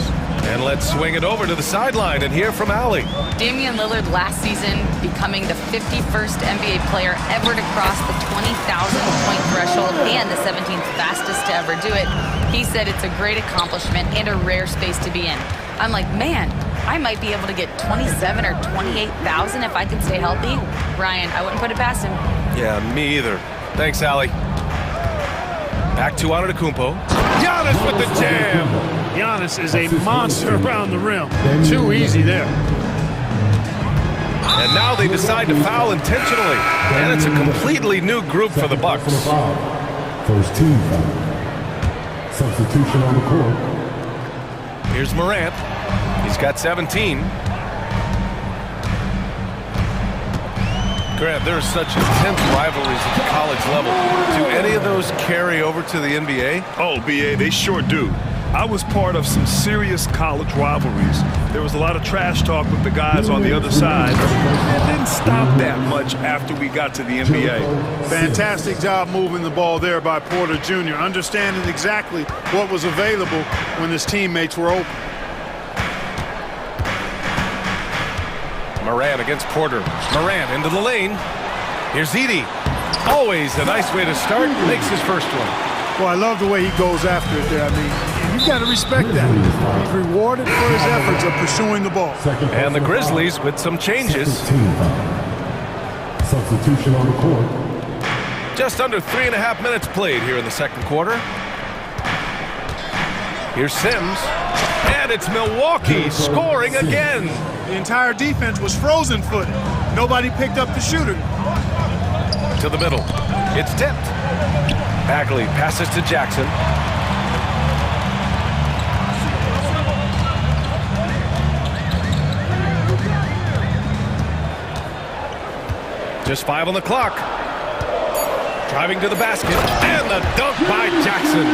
And let's swing it over to the sideline and hear from Allie. Damian Lillard last season becoming the 51st NBA player ever to cross the 20,000-point threshold and the 17th fastest to ever do it. He said it's a great accomplishment and a rare space to be in. I'm like, man, I might be able to get 27 or 28,000 if I can stay healthy. Ryan, I wouldn't put it past him. Yeah, me either. Thanks, Allie. Back to Antetokounmpo. Giannis with the jam. Giannis is a monster around the rim. Too easy there. And now they decide to foul intentionally. And it's a completely new group for the Bucks. First team foul. Substitution on the court. Here's Morant. He's got 17. Grant, there are such intense rivalries at the college level. Do any of those carry over to the NBA? Oh, B.A., they sure do. I was part of some serious college rivalries. There was a lot of trash talk with the guys on the other side. It didn't stop that much after we got to the NBA. Fantastic job moving the ball there by Porter Jr., understanding exactly what was available when his teammates were open. Moran against Porter. Moran into the lane. Here's Edey. Always a nice way to start. Makes his first one. Well, I love the way he goes after it there. I mean, you've got to respect that. He's rewarded for his efforts of pursuing the ball. And the Grizzlies with some changes. Substitution on the court. Just under 3.5 minutes played here in the second quarter. Here's Sims. And it's Milwaukee scoring again. The entire defense was frozen-footed. Nobody picked up the shooter. To the middle. It's tipped. Bagley passes to Jackson. Just 5 on the clock. Driving to the basket. And the dunk by Jackson.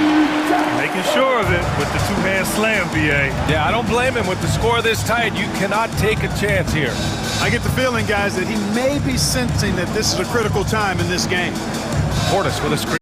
Making sure of it with the two-hand slam, B.A. Yeah, I don't blame him. With the score this tight, you cannot take a chance here. I get the feeling, guys, that he may be sensing that this is a critical time in this game. Portis with a screen.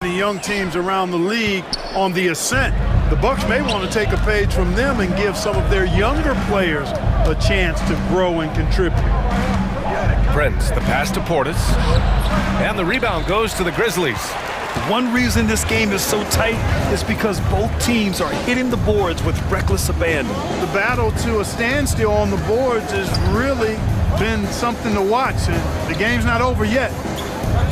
The young teams around the league on the ascent. The Bucks may want to take a page from them and give some of their younger players a chance to grow and contribute. Prince, the pass to Portis. And the rebound goes to the Grizzlies. One reason this game is so tight is because both teams are hitting the boards with reckless abandon. The battle to a standstill on the boards has really been something to watch, and the game's not over yet.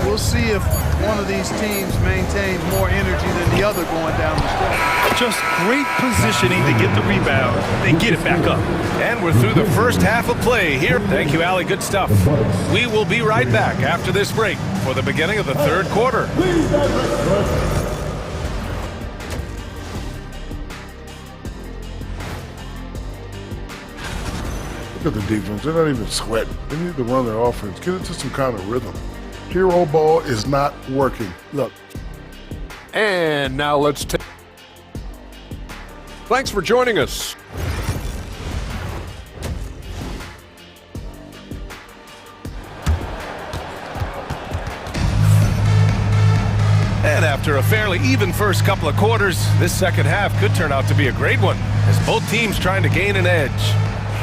We'll see if one of these teams maintains more energy than the other going down the stretch. Just great positioning to get the rebound, then get it back up. And we're through the first half of play here. Thank you, Allie. Good stuff. We will be right back after this break for the beginning of the third quarter. Look at the defense. They're not even sweating. They need to run their offense. Get into some kind of rhythm. Hero ball is not working. Look. And now let's take. Thanks for joining us. And after a fairly even first couple of quarters, this second half could turn out to be a great one, as both teams trying to gain an edge.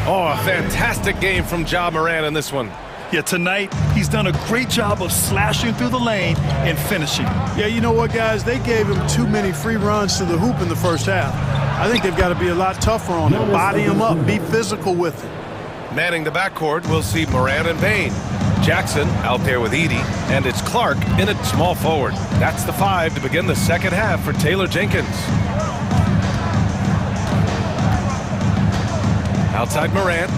Oh, a fantastic game from Ja Morant in this one. Yeah, tonight, he's done a great job of slashing through the lane and finishing. Yeah, you know what, guys? They gave him too many free runs to the hoop in the first half. I think they've got to be a lot tougher on him. Body him up, be physical with him. Manning the backcourt, we'll see Morant and Payne. Jackson out there with Edey, and it's Clark in at small forward. That's the 5 to begin the second half for Taylor Jenkins. Outside Morant.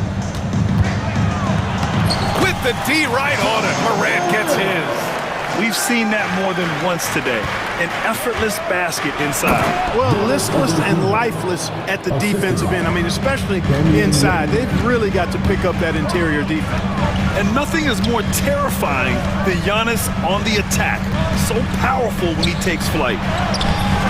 With the D right on it. Morant gets his. We've seen that more than once today. An effortless basket inside. Well, listless and lifeless at the defensive end. I mean, especially inside. They've really got to pick up that interior defense. And nothing is more terrifying than Giannis on the attack. So powerful when he takes flight.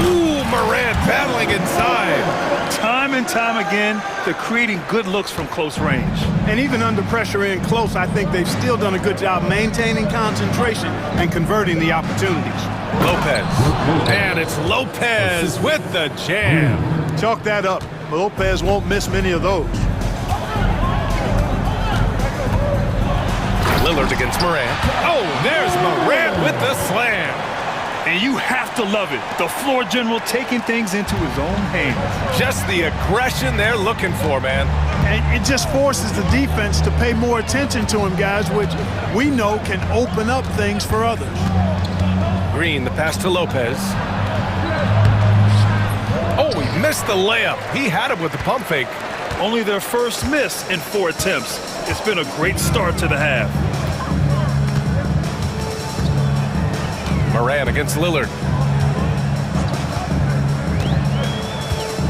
Ooh, Morant battling inside. Time and time again, they're creating good looks from close range. And even under pressure in close, I think they've still done a good job maintaining concentration and converting the opportunities. Lopez. And it's Lopez with the jam. Chalk that up. Lopez won't miss many of those. Lillard against Morant. Oh, there's Morant with the slam. And you have to love it. The floor general taking things into his own hands. Just the aggression they're looking for, man. And it just forces the defense to pay more attention to him, guys, which we know can open up things for others. Green, the pass to Lopez. Oh, he missed the layup. He had him with the pump fake. Only their first miss in 4 attempts. It's been a great start to the half. Morant against Lillard.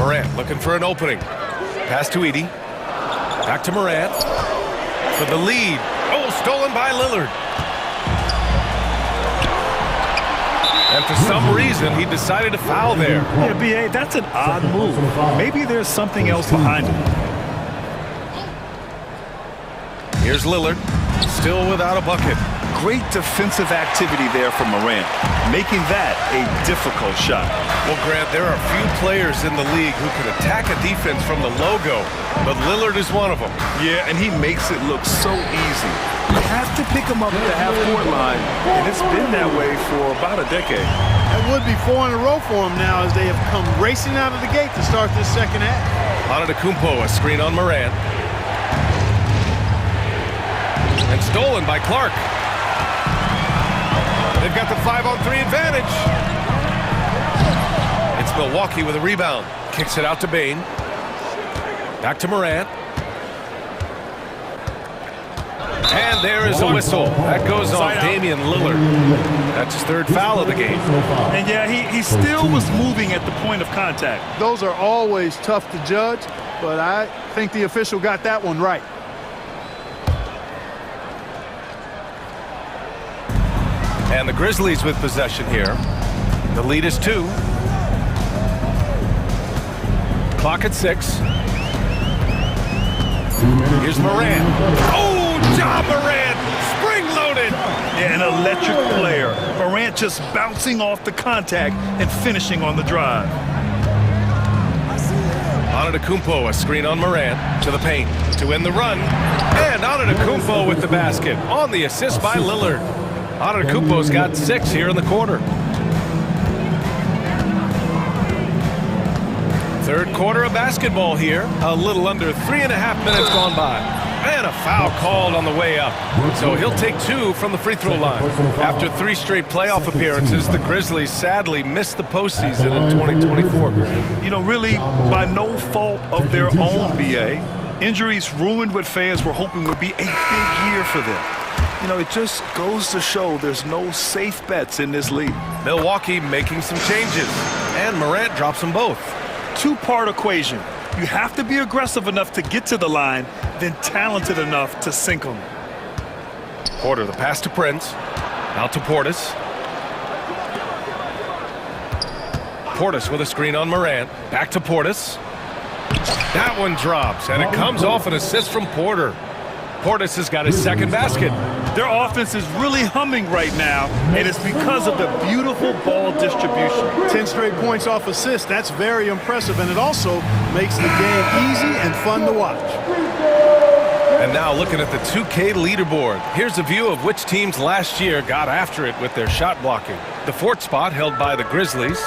Morant looking for an opening. Pass to Edey. Back to Morant. For the lead. Oh, stolen by Lillard. And for some reason, he decided to foul there. Yeah, B.A., that's an odd move. Maybe there's something else behind it. Here's Lillard, still without a bucket. Great defensive activity there from Morant, making that a difficult shot. Well, Grant, there are few players in the league who can attack a defense from the logo, but Lillard is one of them. Yeah, and he makes it look so easy. You have to pick him up at the half-court line, and it's been that way for about a decade. That would be 4 in a row for him now as they have come racing out of the gate to start this second half. Antetokounmpo, a screen on Morant. And stolen by Clark. They've got the 5-on-3 advantage. It's Milwaukee with a rebound. Kicks it out to Bain. Back to Morant. And there is a whistle. That goes on Damian Lillard. That's his 3rd foul of the game. And yeah, he still was moving at the point of contact. Those are always tough to judge, but I think the official got that one right. And the Grizzlies with possession here. The lead is 2. Clock at 6. Here's Morant. Oh, Ja Morant, spring-loaded. Yeah, an electric player. Morant just bouncing off the contact and finishing on the drive. Antetokounmpo, a screen on Morant, to the paint, to win the run. And Antetokounmpo with the basket, on the assist by Lillard. Antetokounmpo's got 6 here in the quarter. 3rd quarter of basketball here. A little under 3.5 minutes gone by. And a foul called on the way up. So he'll take 2 from the free throw line. After 3 straight playoff appearances, the Grizzlies sadly missed the postseason in 2024. You know, really, by no fault of their own, B.A., injuries ruined what fans were hoping would be a big year for them. You know, it just goes to show there's no safe bets in this league. Milwaukee making some changes. And Morant drops them both. 2-part equation. You have to be aggressive enough to get to the line, then talented enough to sink them. Porter, the pass to Prince. Out to Portis. Portis with a screen on Morant. Back to Portis. That one drops, and it comes off an assist from Porter. Portis has got his 2nd basket. Their offense is really humming right now, and it's because of the beautiful ball distribution. 10 straight points off assists. That's very impressive, and it also makes the game easy and fun to watch. And now looking at the 2K leaderboard. Here's a view of which teams last year got after it with their shot blocking. The 4th spot held by the Grizzlies.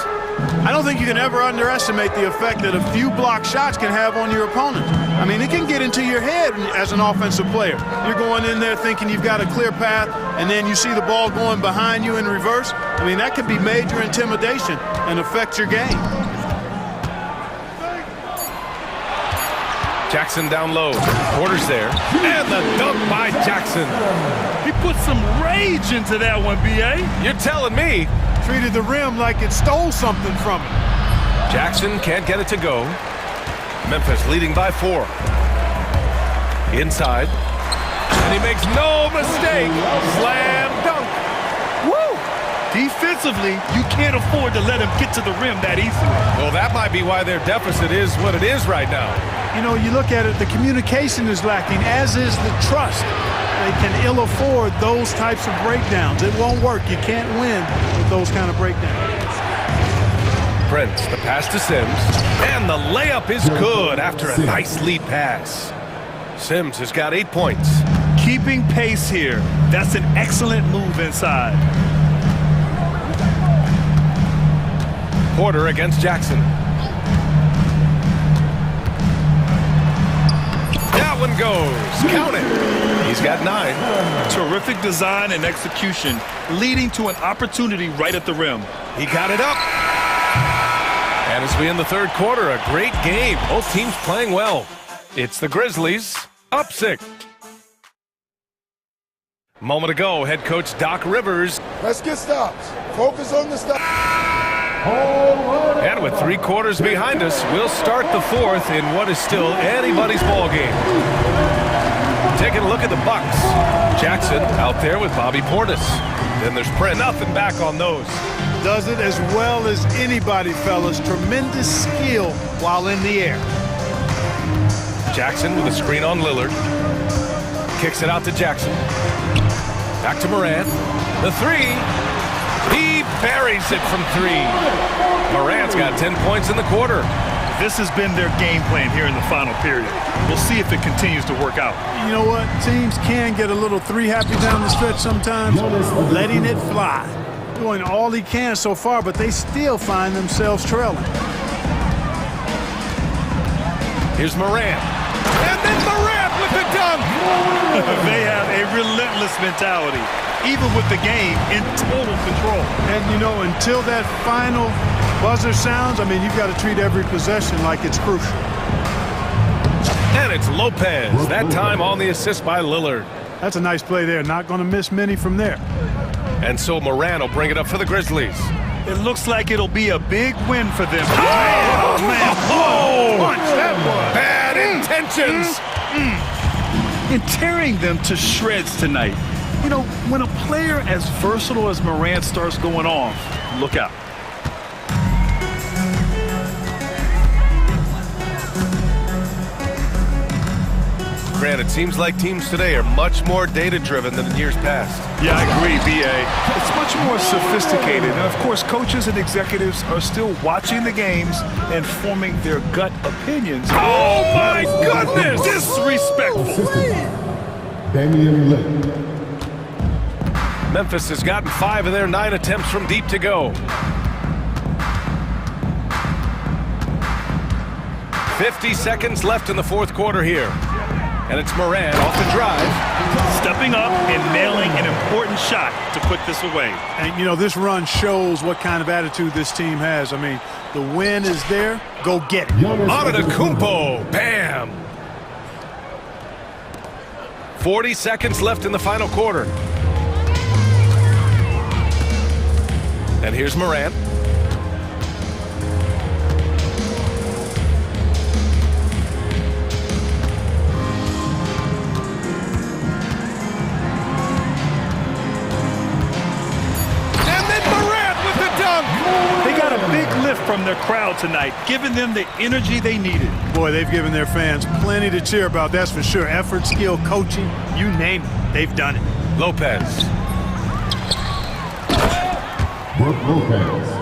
I don't think you can ever underestimate the effect that a few block shots can have on your opponent. I mean, it can get into your head as an offensive player. You're going in there thinking you've got a clear path, and then you see the ball going behind you in reverse. I mean, that could be major intimidation and affect your game. Jackson down low. Porter's there. And the dunk by Jackson. He put some rage into that one, B.A. You're telling me. Treated the rim like it stole something from him. Jackson can't get it to go. Memphis leading by 4. Inside. And he makes no mistake. Slam dunk. Woo! Defensively, you can't afford to let him get to the rim that easily. Well, that might be why their deficit is what it is right now. You know, you look at it, the communication is lacking, as is the trust. They can ill afford those types of breakdowns. It won't work. You can't win with those kind of breakdowns. Prince, the pass to Sims. And the layup is good after a nice lead pass. Sims has got 8 points. Keeping pace here. That's an excellent move inside. Porter against Jackson. That one goes. Count it. He's got 9. Terrific design and execution, leading to an opportunity right at the rim. He got it up. And as we end the 3rd quarter, a great game. Both teams playing well. It's the Grizzlies up 6. Moment ago, head coach Doc Rivers. Let's get stops. Focus on the stop. And with 3 quarters behind us, we'll start the 4th in what is still anybody's ball game. Taking a look at the Bucks. Jackson out there with Bobby Portis. Then there's nothing back on those. Does it as well as anybody, fellas. Tremendous skill while in the air. Jackson with a screen on Lillard. Kicks it out to Jackson. Back to Morant. The 3. He buries it from 3. Morant's got 10 points in the quarter. This has been their game plan here in the final period. We'll see if it continues to work out. You know what? Teams can get a little 3 happy down the stretch sometimes, letting it fly. Doing all he can so far, but they still find themselves trailing. Here's Morant. And then Morant with the dunk! They have a relentless mentality, even with the game in total control. And, you know, until that final buzzer sounds, I mean, you've got to treat every possession like it's crucial. And it's Lopez, that time on the assist by Lillard. That's a nice play there. Not going to miss many from there. And so Morant will bring it up for the Grizzlies. It looks like it'll be a big win for them. Oh, man. Oh, punch that was. Bad intentions. And tearing them to shreds tonight. You know, when a player as versatile as Morant starts going off, look out. Grant, it seems like teams today are much more data-driven than in years past. Yeah, I agree, B.A. It's much more sophisticated. And, of course, coaches and executives are still watching the games and forming their gut opinions. Oh, my goodness! Disrespectful. Memphis has gotten 5 of their 9 attempts from deep to go. 50 seconds left in the 4th quarter here. And it's Morant off the drive. Stepping up and nailing an important shot to put this away. And, you know, this run shows what kind of attitude this team has. I mean, the win is there. Go get it. Antetokounmpo. Bam. 40 seconds left in the final quarter. And here's Morant. From their crowd tonight, giving them the energy they needed. Boy, they've given their fans plenty to cheer about, that's for sure. Effort, skill, coaching, you name it, they've done it. Lopez. Lopez.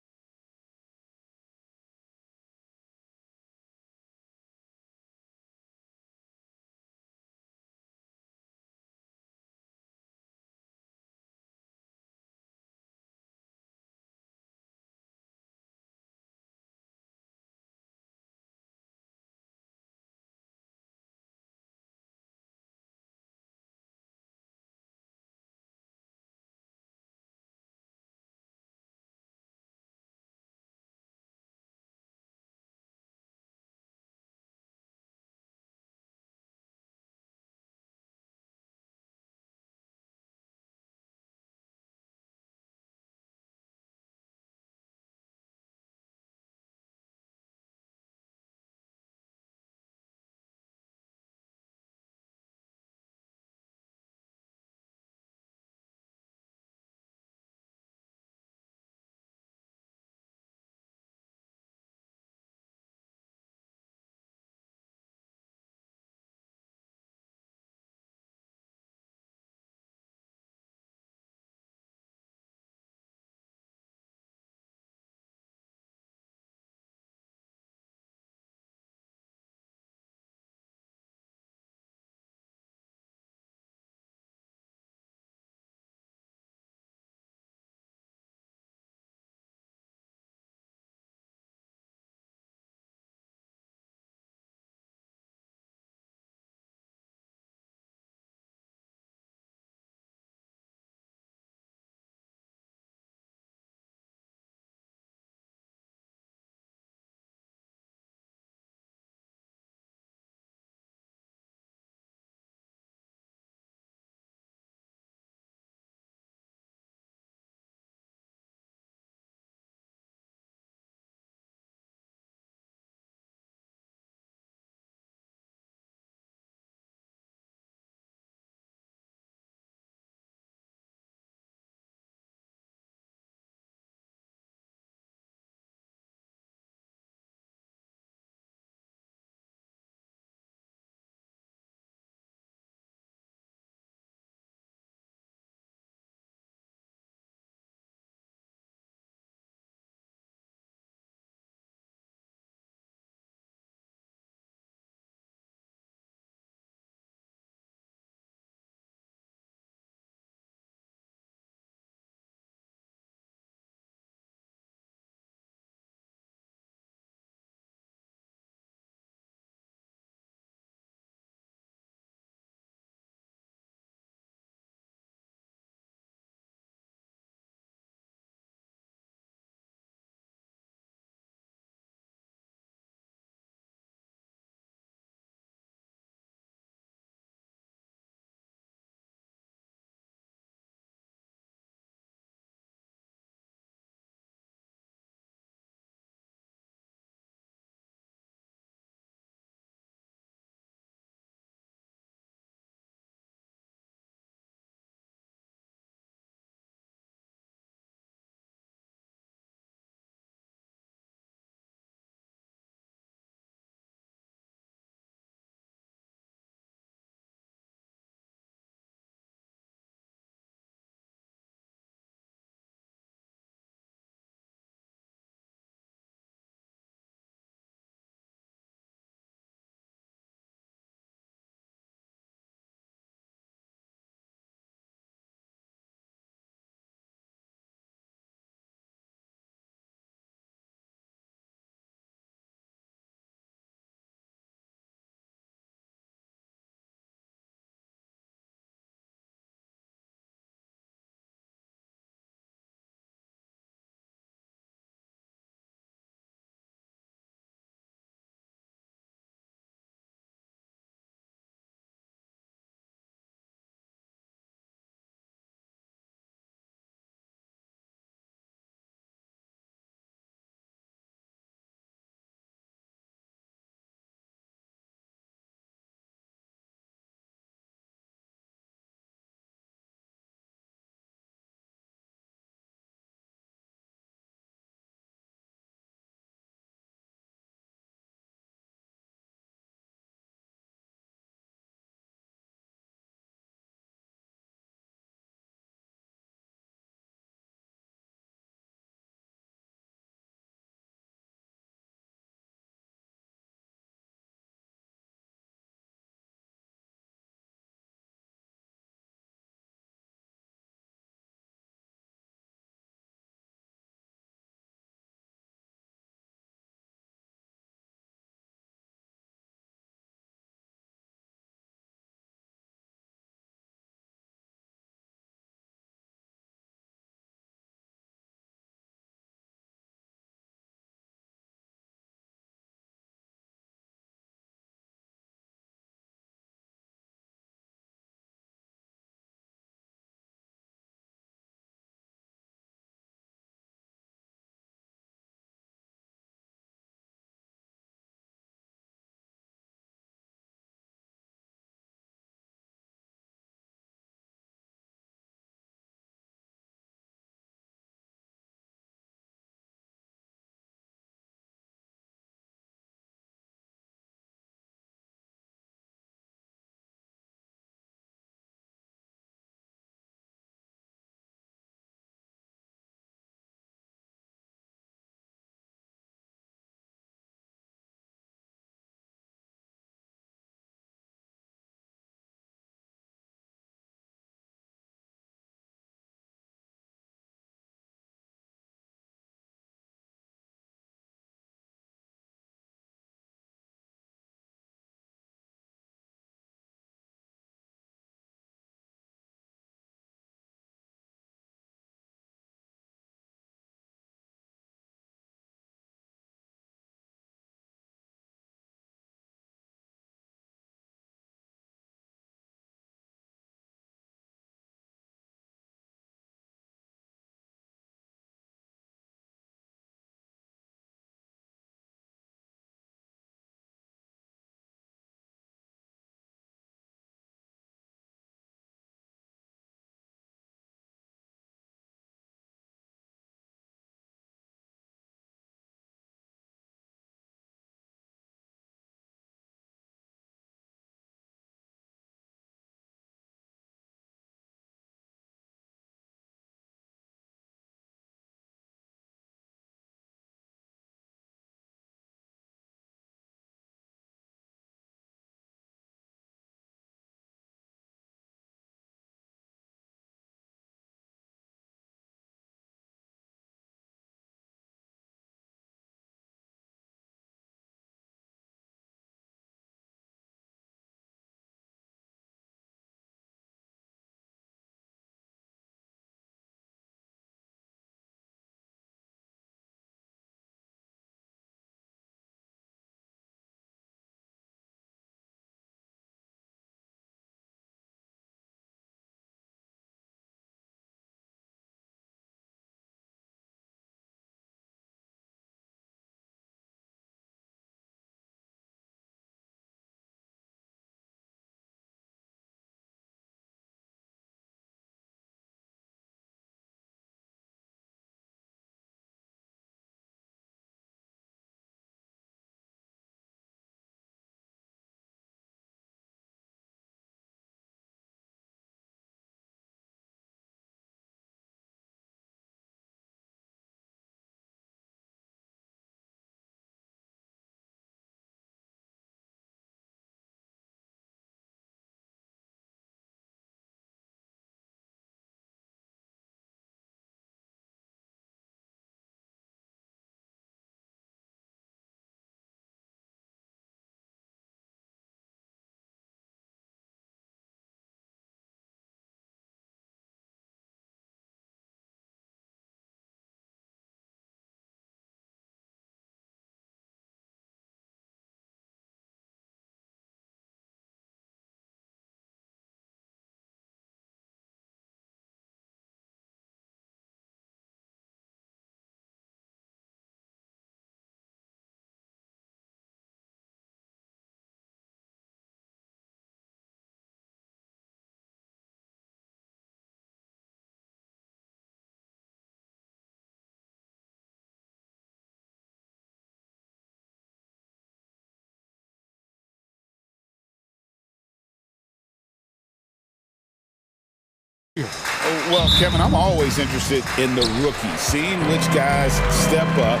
Well, Kevin, I'm always interested in the rookies, seeing which guys step up.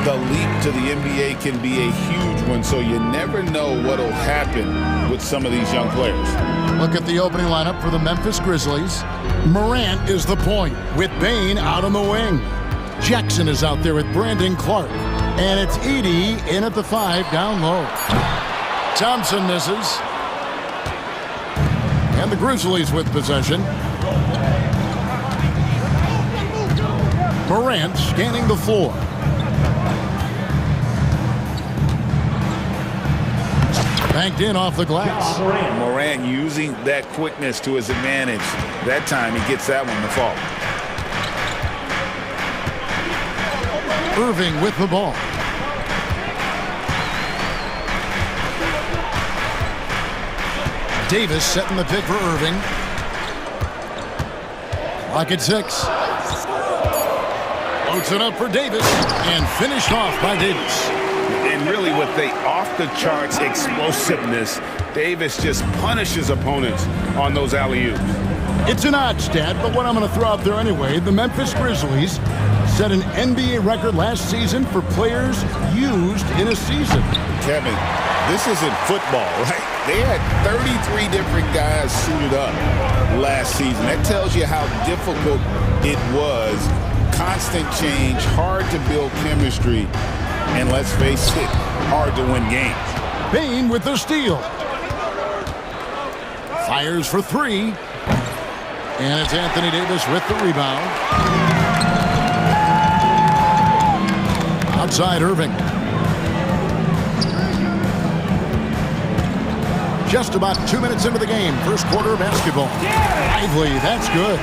The leap to the NBA can be a huge one, so you never know what will happen with some of these young players. Look at the opening lineup for the Memphis Grizzlies. Morant is the point, with Bane out on the wing. Jackson is out there with Brandon Clark. And it's Edey in at the 5 down low. Thompson misses. And the Grizzlies with possession. Morant scanning the floor. Banked in off the glass. Morant using that quickness to his advantage. That time he gets that one to fall. Irving with the ball. Davis setting the pick for Irving. Clock at 6. Loads it up for Davis and finished off by Davis. And really with the off-the-charts explosiveness, Davis just punishes opponents on those alley-oops. It's an odd stat, but what I'm going to throw out there anyway, the Memphis Grizzlies set an NBA record last season for players used in a season. Kevin, this isn't football, right? They had 33 different guys suited up last season. That tells you how difficult it was. Constant change, hard to build chemistry, and let's face it, hard to win games. Bane with the steal. Fires for 3. And it's Anthony Davis with the rebound. Outside Irving. Just about 2 minutes into the game. First quarter of basketball. Lively, that's good.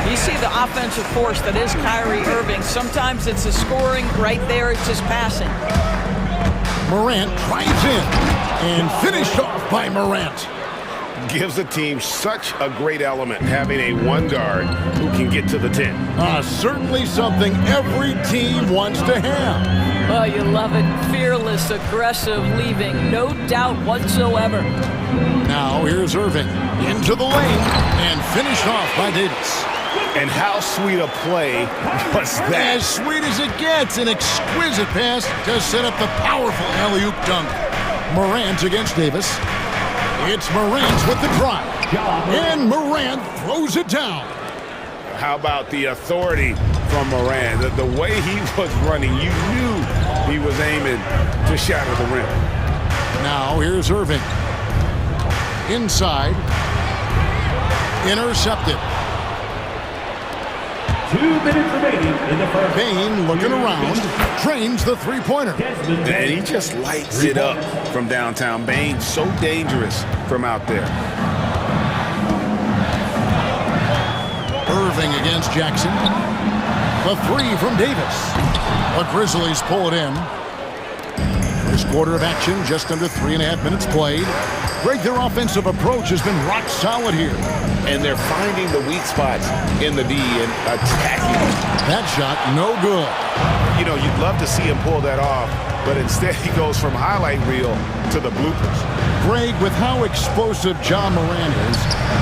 You see the offensive force that is Kyrie Irving. Sometimes it's his scoring. Right there, it's his passing. Morant drives in and finished off by Morant. Gives the team such a great element, having a one guard who can get to the 10. Certainly something every team wants to have. Oh, you love it. Fearless, aggressive, leaving. No doubt whatsoever. Now here's Irving into the lane and finished off by Davis. And how sweet a play was that? As sweet as it gets. An exquisite pass to set up the powerful alley-oop dunk. Morant against Davis. It's Morant with the drive. And Morant throws it down. How about the authority from Morant? The way he was running, you knew he was aiming to shatter the rim. Now here's Irving. Inside. Intercepted. 2 minutes remaining in the first. Bane looking around, drains the three-pointer. And he just lights it up from downtown. Bane so dangerous from out there. Irving against Jackson. The 3 from Davis. The Grizzlies pull it in. First quarter of action, just under 3.5 minutes played. Greg, their offensive approach has been rock solid here. And they're finding the weak spots in the D and attacking them. That shot, no good. You know, you'd love to see him pull that off, but instead he goes from highlight reel to the bloopers. Greg, with how explosive John Morant is,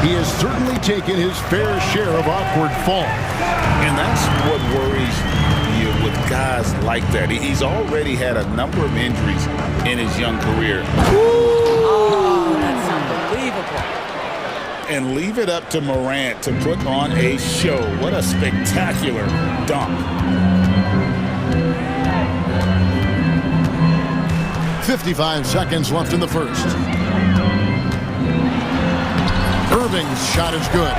he has certainly taken his fair share of awkward falls. And that's what worries you with guys like that. He's already had a number of injuries in his young career. Oh, that's unbelievable. And leave it up to Morant to put on a show. What a spectacular dunk. 55 seconds left in the first. Irving's shot is good.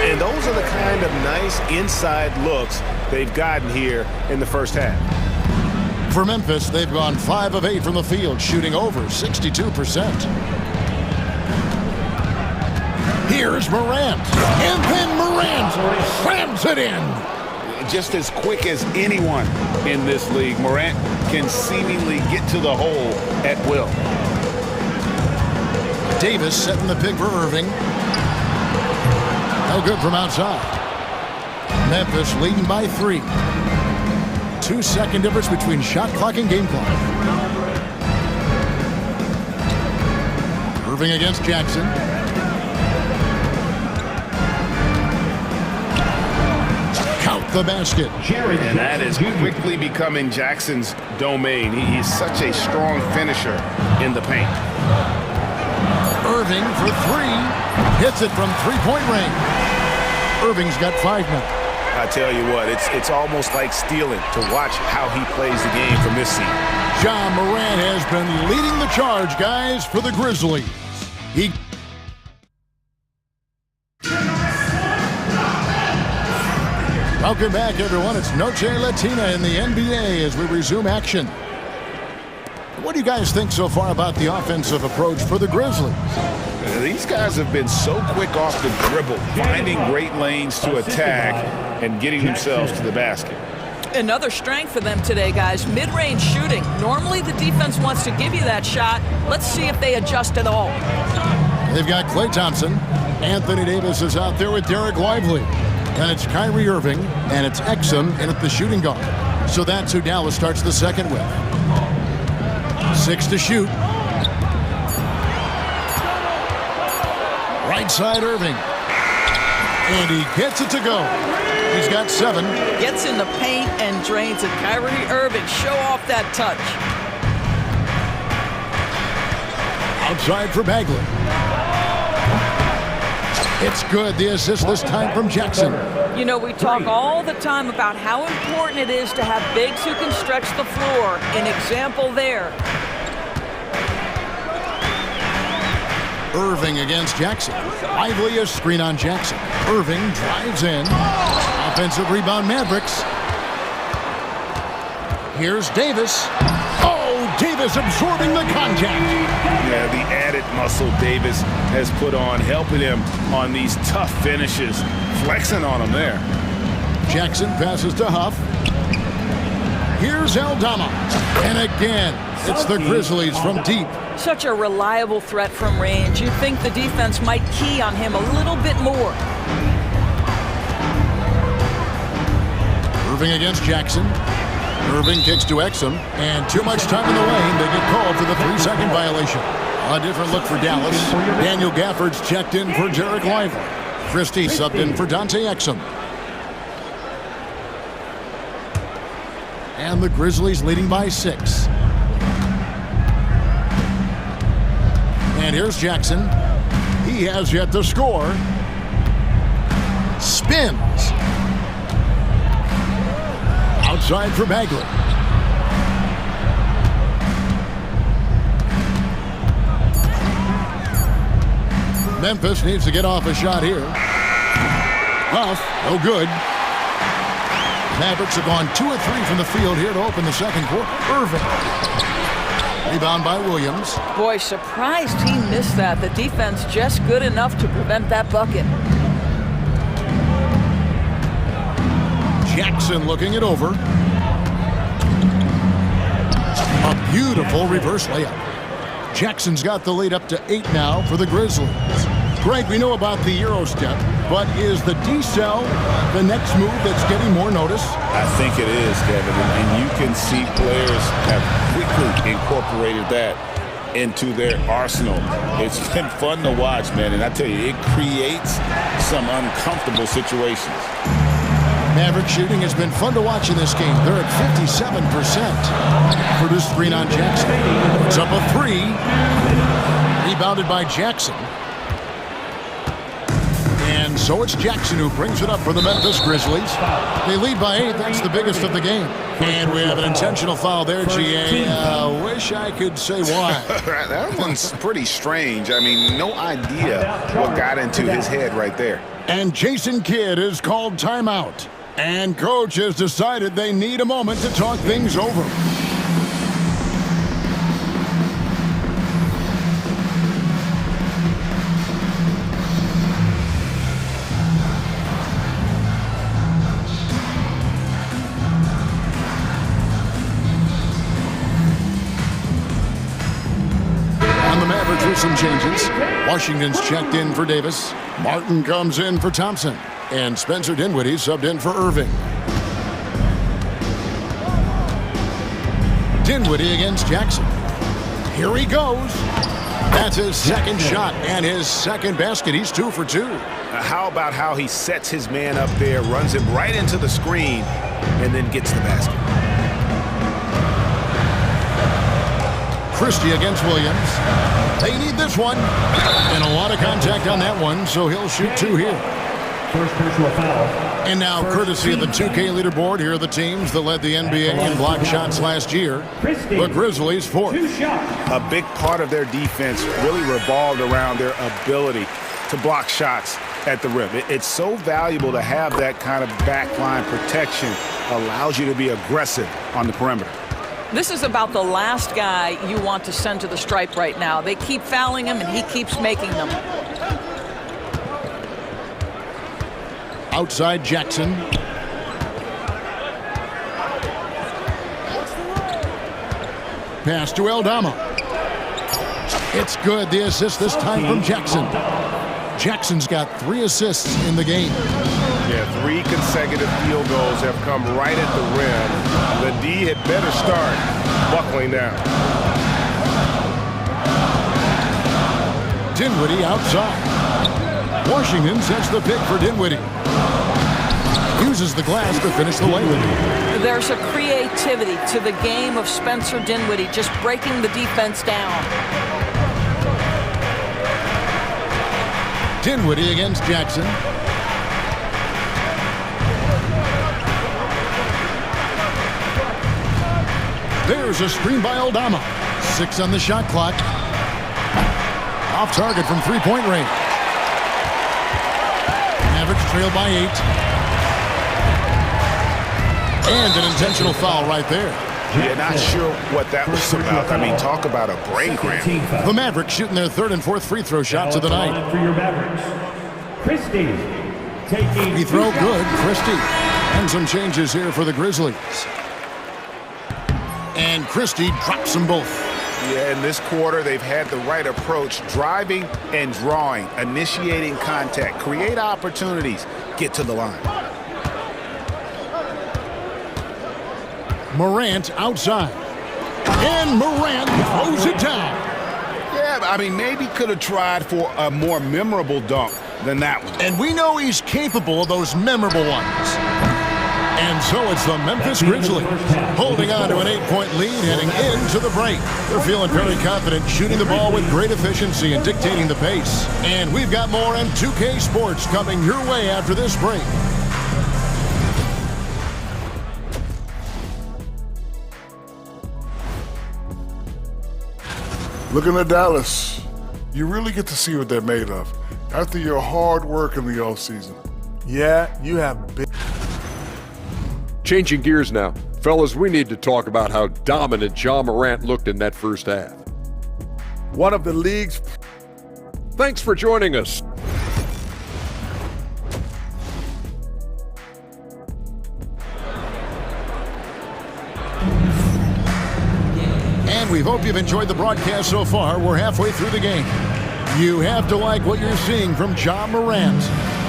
And those are the kind of nice inside looks they've gotten here in the first half. For Memphis, they've gone 5 of 8 from the field, shooting over 62%. Here's Morant, and then Morant slams it in. Just as quick as anyone in this league, Morant can seemingly get to the hole at will. Davis setting the pick for Irving. No good from outside. Memphis leading by 3. 2-second difference between shot clock and game clock. Irving against Jackson. the basket. And that is quickly becoming Jackson's domain. He is such a strong finisher in the paint. Irving for three. Hits it from three-point range. Irving's got 5 now. I tell you what, it's almost like stealing to watch how he plays the game from this seat. Ja Morant has been leading the charge, guys, for the Grizzlies. Welcome back, everyone. It's Noche Latina in the NBA as we resume action. What do you guys think so far about the offensive approach for the Grizzlies? These guys have been so quick off the dribble, finding great lanes to attack and getting themselves to the basket. Another strength for them today, guys, mid-range shooting. Normally the defense wants to give you that shot. Let's see if they adjust at all. They've got Klay Thompson. Anthony Davis is out there with Derek Lively. And it's Kyrie Irving, and it's Exum in at the shooting guard. So that's who Dallas starts the second with. 6 to shoot. Right side Irving. And he gets it to go. He's got 7. Gets in the paint and drains it. Kyrie Irving, show off that touch. Outside for Bagley. It's good. The assist this time from Jackson. You know, we talk all the time about how important it is to have bigs who can stretch the floor. An example there. Irving against Jackson. Lively a screen on Jackson. Irving drives in. Offensive rebound Mavericks. Here's Davis. Oh, Davis absorbing the contact. Yeah, the added muscle Davis has put on, helping him on these tough finishes. Flexing on him there. Jackson passes to Huff. Here's Aldama. And again, it's the Grizzlies from deep. Such a reliable threat from range. You'd think the defense might key on him a little bit more. Irving against Jackson. Irving kicks to Exum, and too much time in the lane. They get called for the 3-second violation. A different look for Dallas. Daniel Gafford's checked in for Derek Lively. Christie subbed in for Dante Exum. And the Grizzlies leading by 6. And here's Jackson. He has yet to score. Spins. Outside for Bagley. Memphis needs to get off a shot here. Huff, no good. Mavericks have gone 2 of 3 from the field here to open the second quarter. Irving. Rebound by Williams. Boy, surprised he missed that. The defense just good enough to prevent that bucket. Jackson looking it over. A beautiful reverse layup. Jackson's got the lead up to 8 now for the Grizzlies. Greg, we know about the Euro step, but is the D-cell the next move that's getting more notice? I think it is, Kevin, and you can see players have quickly incorporated that into their arsenal. It's been fun to watch, man, and I tell you, it creates some uncomfortable situations. Maverick shooting has been fun to watch in this game. They're at 57% for this screen on Jackson. It's up a 3. Rebounded by Jackson. And so it's Jackson who brings it up for the Memphis Grizzlies. They lead by 8. That's the biggest of the game. And we have an intentional foul there, GA. Wish I could say why. That one's pretty strange. I mean, no idea what got into his head right there. And Jason Kidd is called timeout. And coach has decided they need a moment to talk things over. On the Mavericks with some changes. Washington's checked in for Davis. Martin comes in for Thompson. And Spencer Dinwiddie subbed in for Irving. Dinwiddie against Jackson. Here he goes. That's his second shot and his second basket. He's 2 for 2. How about how he sets his man up there, runs him right into the screen, and then gets the basket? Christie against Williams. They need this one. And a lot of contact on that one, so he'll shoot 2 here. First personal foul. And now, courtesy of the 2K leaderboard, here are the teams that led the NBA in block shots last year. The Grizzlies, 4th. A big part of their defense really revolved around their ability to block shots at the rim. It's so valuable to have that kind of backline protection. Allows you to be aggressive on the perimeter. This is about the last guy you want to send to the stripe right now. They keep fouling him, and he keeps making them. Outside Jackson. Pass to Aldama. It's good. The assist this time from Jackson. Jackson's got 3 assists in the game. Yeah, 3 consecutive field goals have come right at the rim. The D had better start buckling down. Dinwiddie outside. Washington sets the pick for Dinwiddie. Uses the glass to finish the layup. There's a creativity to the game of Spencer Dinwiddie, just breaking the defense down. Dinwiddie against Jackson. There's a screen by Aldama. 6 on the shot clock. Off target from 3-point range. Mavericks trail by 8. And an intentional foul right there. Yeah, not sure what that was about. I mean, talk about a brain cramp. The Mavericks shooting their 3rd and 4th free throw shots of the night. For your Mavericks, Christie taking free throw good, Christie. And some changes here for the Grizzlies. And Christie drops them both. Yeah, in this quarter, they've had the right approach, driving and drawing, initiating contact, create opportunities, get to the line. Morant outside. And Morant throws it down. Yeah, I mean, maybe could have tried for a more memorable dunk than that one. And we know he's capable of those memorable ones. And so it's the Memphis Grizzlies holding on to an 8-point lead heading into the break. They're feeling very confident, shooting the ball with great efficiency and dictating the pace. And we've got more on 2K Sports coming your way after this break. Looking at Dallas, you really get to see what they're made of after your hard work in the offseason. Yeah, you have big... Changing gears now. Fellas, we need to talk about how dominant Ja Morant looked in that first half. One of the league's... Thanks for joining us. And we hope you've enjoyed the broadcast so far. We're halfway through the game. You have to like what you're seeing from Ja Morant.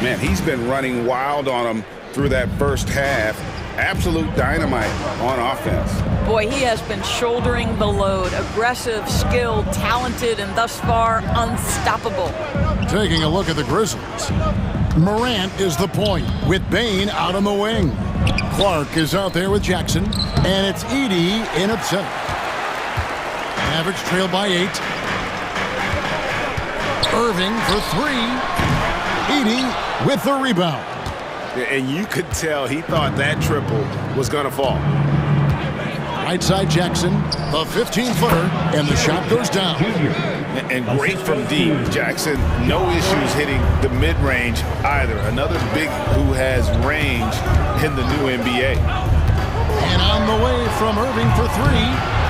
Man, he's been running wild on him through that first half. Absolute dynamite on offense. Boy, he has been shouldering the load. Aggressive, skilled, talented, and thus far, unstoppable. Taking a look at the Grizzlies. Morant is the point with Bane out on the wing. Clark is out there with Jackson, and it's Edey in at center. Mavericks trail by 8. Irving for 3. Edey with the rebound. And you could tell he thought that triple was going to fall. Right side Jackson, the 15-footer, and the shot goes down. And great from deep. Jackson, no issues hitting the mid-range either. Another big who has range in the new NBA. And on the way from Irving for 3.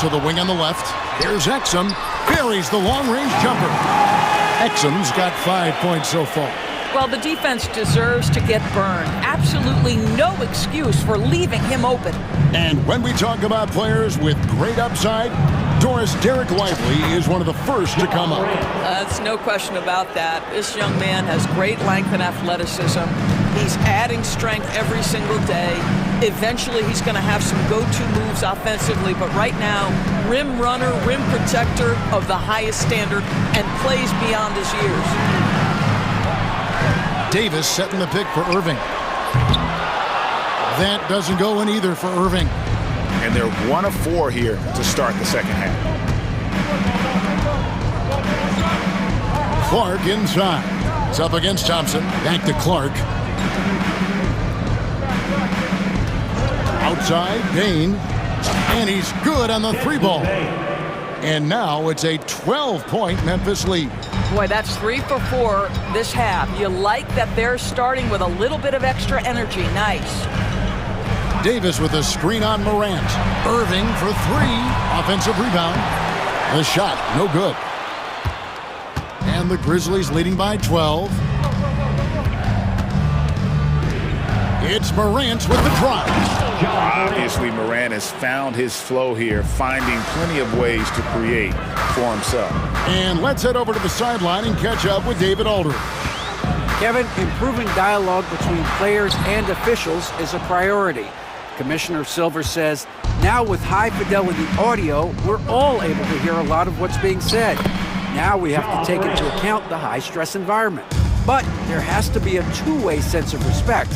To the wing on the left. Here's Exum. Buries the long-range jumper. Exum's got 5 points so far. Well, the defense deserves to get burned. Absolutely no excuse for leaving him open. And when we talk about players with great upside, Derek Lively is one of the first to come up. That's no question about that. This young man has great length and athleticism. He's adding strength every single day. Eventually, he's going to have some go-to moves offensively, but right now, rim runner, rim protector of the highest standard, and plays beyond his years. Davis setting the pick for Irving. That doesn't go in either for Irving. And they're 1 of 4 here to start the second half. Clark inside. It's up against Thompson. Back to Clark. Outside, Bain. And he's good on the 3-ball. And now it's a 12-point Memphis lead. Boy, that's 3 for 4 this half. You like that they're starting with a little bit of extra energy. Nice. Davis with a screen on Morant. Irving for 3. Offensive rebound. The shot, no good. And the Grizzlies leading by 12. It's Morant with the drive. Obviously, Morant has found his flow here, finding plenty of ways to create for himself. And let's head over to the sideline and catch up with David Aldridge. Kevin, improving dialogue between players and officials is a priority. Commissioner Silver says, now with high-fidelity audio, we're all able to hear a lot of what's being said. Now we have to take into account the high-stress environment. But there has to be a two-way sense of respect.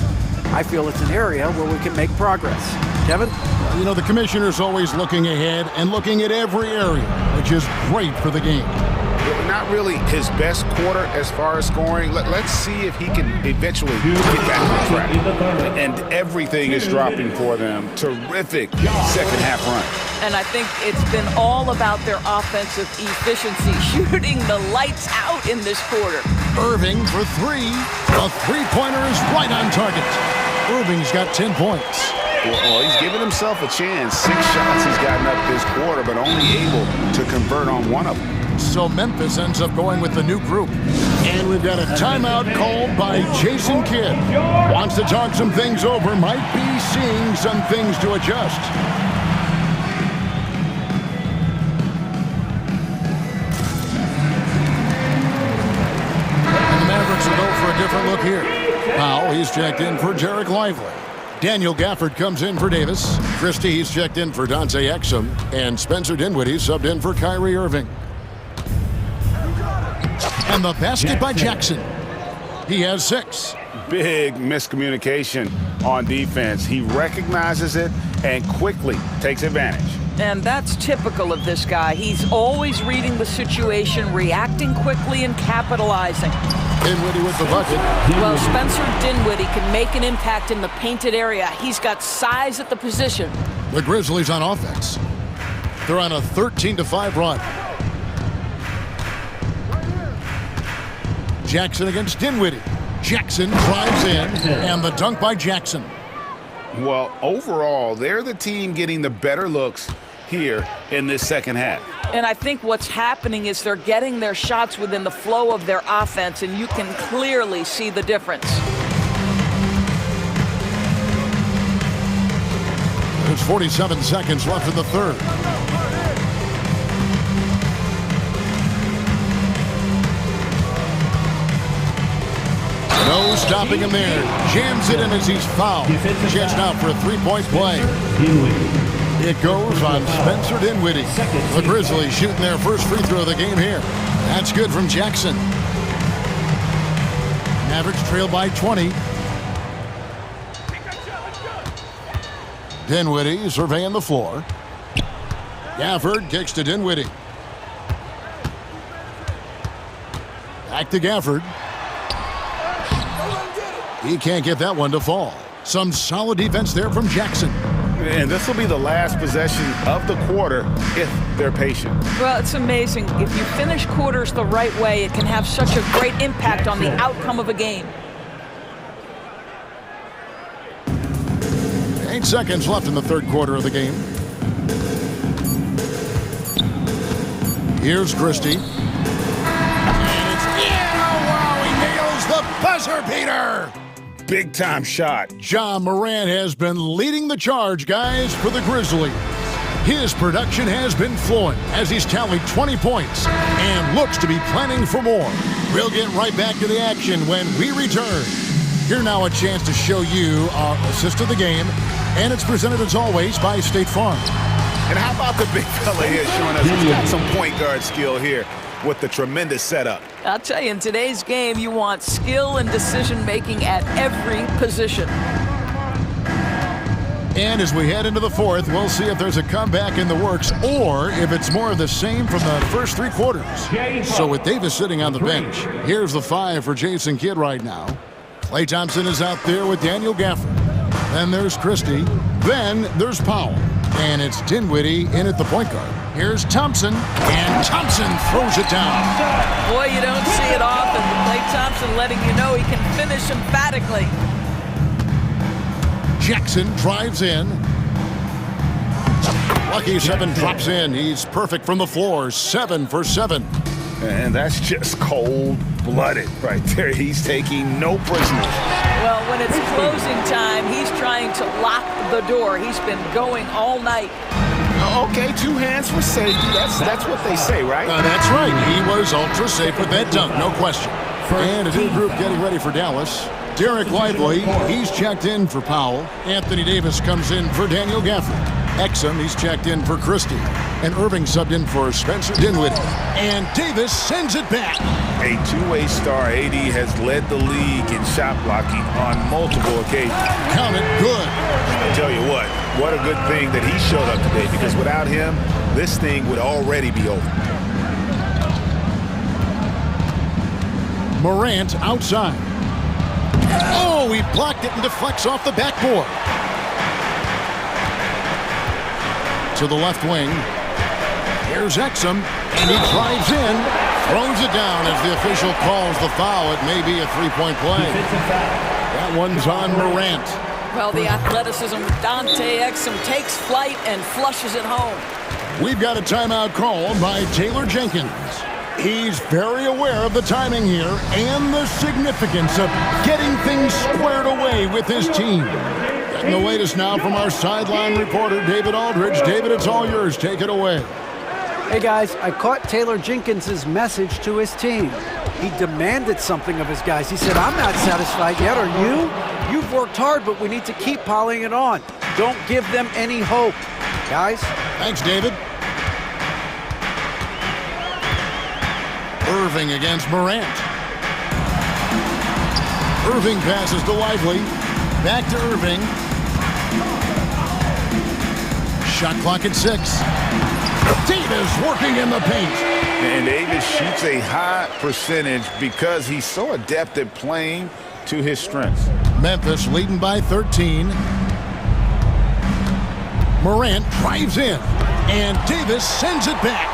I feel it's an area where we can make progress. Kevin? You know, the commissioner's always looking ahead and looking at every area, which is great for the game. Not really his best quarter as far as scoring. Let's see if he can eventually get back on track. And everything is dropping for them. Terrific second half run. And I think it's been all about their offensive efficiency, shooting the lights out in this quarter. Irving for 3. The three-pointer is right on target. Irving's got 10 points. Well, he's given himself a chance. 6 shots he's gotten up this quarter, but only able to convert on 1 of them. So Memphis ends up going with the new group. And we've got a timeout called by Jason Kidd. Wants to talk some things over, might be seeing some things to adjust. And the Mavericks will go for a different look here. Powell, he's checked in for Jarek Lively. Daniel Gafford comes in for Davis. Christie, he's checked in for Dante Exum. And Spencer Dinwiddie subbed in for Kyrie Irving. And the basket by Jackson. He has 6. Big miscommunication on defense. He recognizes it and quickly takes advantage. And that's typical of this guy. He's always reading the situation, reacting quickly, and capitalizing. Dinwiddie with the bucket. Well, Spencer Dinwiddie can make an impact in the painted area. He's got size at the position. The Grizzlies on offense. They're on a 13-5 run. Jackson against Dinwiddie. Jackson drives in, and the dunk by Jackson. Well, overall, they're the team getting the better looks here in this second half. And I think what's happening is they're getting their shots within the flow of their offense, and you can clearly see the difference. There's 47 seconds left in the third. No stopping him there. Jams it in as he's fouled. Chance now for a three-point play. It goes on Spencer Dinwiddie. The Grizzlies shooting their first free throw of the game here. That's good from Jackson. Mavericks trail by 20. Dinwiddie surveying the floor. Gafford kicks to Dinwiddie. Back to Gafford. He can't get that one to fall. Some solid defense there from Jackson. And this will be the last possession of the quarter if they're patient. Well, it's amazing. If you finish quarters the right way, it can have such a great impact on the outcome of a game. 8 seconds left in the third quarter of the game. Here's Christie. And it's, wow, he nails the buzzer beater. Big time shot. John Morant has been leading the charge, guys, for the Grizzlies. His production has been flowing as he's tallied 20 points and looks to be planning for more. We'll get right back to the action when we return. Here now a chance to show you our assist of the game, and it's presented as always by State Farm. And how about the big fella here showing us he's got some point guard skill here. with the tremendous setup. I'll tell you, in today's game, you want skill and decision-making at every position. And as we head into the fourth, we'll see if there's a comeback in the works or if it's more of the same from the first three quarters. So with Davis sitting on the bench, here's the 5 for Jason Kidd right now. Klay Thompson is out there with Daniel Gafford. Then there's Christie. Then there's Powell. And it's Dinwiddie in at the point guard. Here's Thompson, and Thompson throws it down. Boy, you don't see it often. Klay Thompson letting you know he can finish emphatically. Jackson drives in. Lucky 7 drops in. He's perfect from the floor. 7 for 7. And that's just cold-blooded right there. He's taking no prisoners. Well, when it's closing time, he's trying to lock the door. He's been going all night. Okay, 2 hands for safety. That's what they say, right? That's right. He was ultra safe with that dunk, no question. And a new group getting ready for Dallas. Derek Lively, he's checked in for Powell. Anthony Davis comes in for Daniel Gafford. Exum, he's checked in for Christie. And Irving subbed in for Spencer Dinwiddie. And Davis sends it back. A two-way star, AD has led the league in shot blocking on multiple occasions. Count it good. I tell you what a good thing that he showed up today, because without him, this thing would already be over. Morant outside. Oh, he blocked it and deflects off the backboard. To the left wing. Here's Exum, and he drives in, throws it down as the official calls the foul. It may be a three-point play. That one's on Morant. Well, the athleticism of Dante Exum takes flight and flushes it home. We've got a timeout called by Taylor Jenkins. He's very aware of the timing here and the significance of getting things squared away with his team. Getting the latest now from our sideline reporter, David Aldridge. David, it's all yours. Take it away. Hey, guys, I caught Taylor Jenkins' message to his team. He demanded something of his guys. He said, I'm not satisfied yet, are you? You've worked hard, but we need to keep piling it on. Don't give them any hope. Guys? Thanks, David. Irving against Morant. Irving passes to Lively. Back to Irving. Shot clock at 6. Davis working in the paint. And Davis shoots a high percentage because he's so adept at playing to his strengths. Memphis leading by 13. Morant drives in, and Davis sends it back.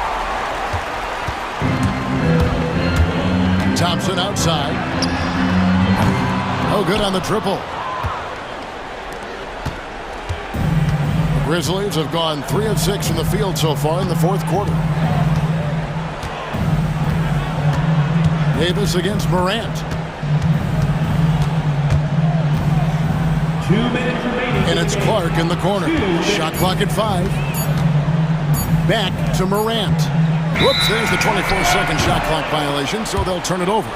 Thompson outside. No good on the triple. The Grizzlies have gone 3 of 6 from the field so far in the fourth quarter. Davis against Morant. 2 minutes remaining. And it's Clark in the corner. Shot clock at 5. Back to Morant. Whoops, there's the 24-second shot clock violation, so they'll turn it over.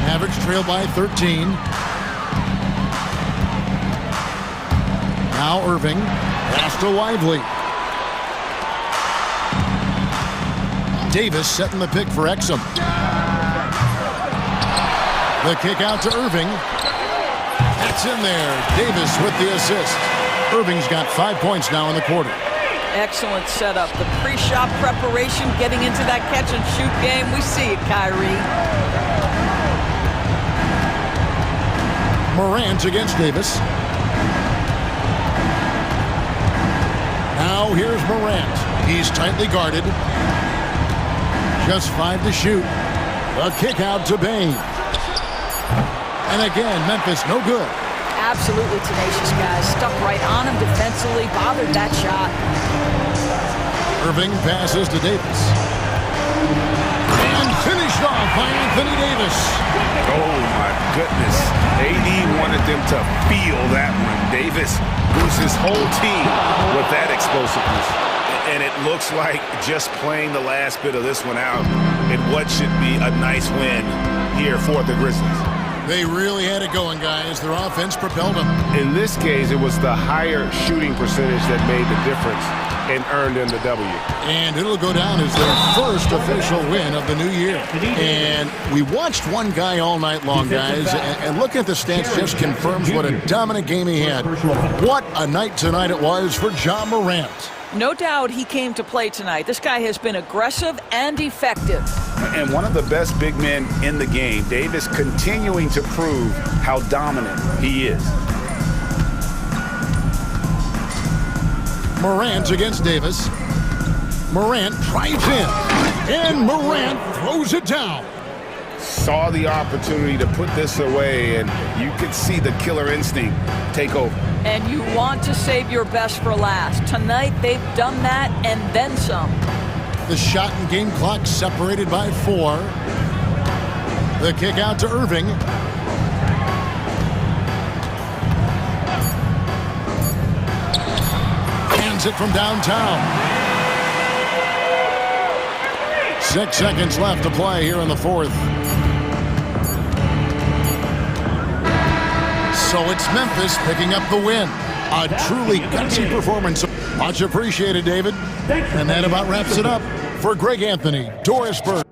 Mavericks trail by 13. Now Irving. Pass to Lively. Davis setting the pick for Exum. The kick out to Irving. That's in there. Davis with the assist. Irving's got 5 points now in the quarter. Excellent setup. The pre-shot preparation, getting into that catch-and-shoot game. We see it, Kyrie. Morant against Davis. Now here's Morant. He's tightly guarded. Just 5 to shoot. A kick out to Bain. And again, Memphis no good. Absolutely tenacious, guys. Stuck right on him defensively. Bothered that shot. Irving passes to Davis. And finished off by Anthony Davis. Oh, my goodness. AD wanted them to feel that one. Davis moves his whole team with that explosiveness. And it looks like just playing the last bit of this one out in what should be a nice win here for the Grizzlies. They really had it going, guys. Their offense propelled them. In this case, it was the higher shooting percentage that made the difference and earned them the W. And it'll go down as their first official win of the new year. And we watched one guy all night long, guys, and looking at the stats just confirms what a dominant game he had. What a night tonight it was for Ja Morant. No doubt he came to play tonight. This guy has been aggressive and effective. And one of the best big men in the game, Davis, continuing to prove how dominant he is. Morant against Davis. Morant drives in, and Morant throws it down. Saw the opportunity to put this away, and you could see the killer instinct take over. And you want to save your best for last. Tonight, they've done that and then some. The shot and game clock separated by 4. The kick out to Irving. Hands it from downtown. 6 seconds left to play here in the fourth. So it's Memphis picking up the win. A truly gutsy performance. Much appreciated, David. And that about wraps it up. For Greg Anthony, Dorisburg.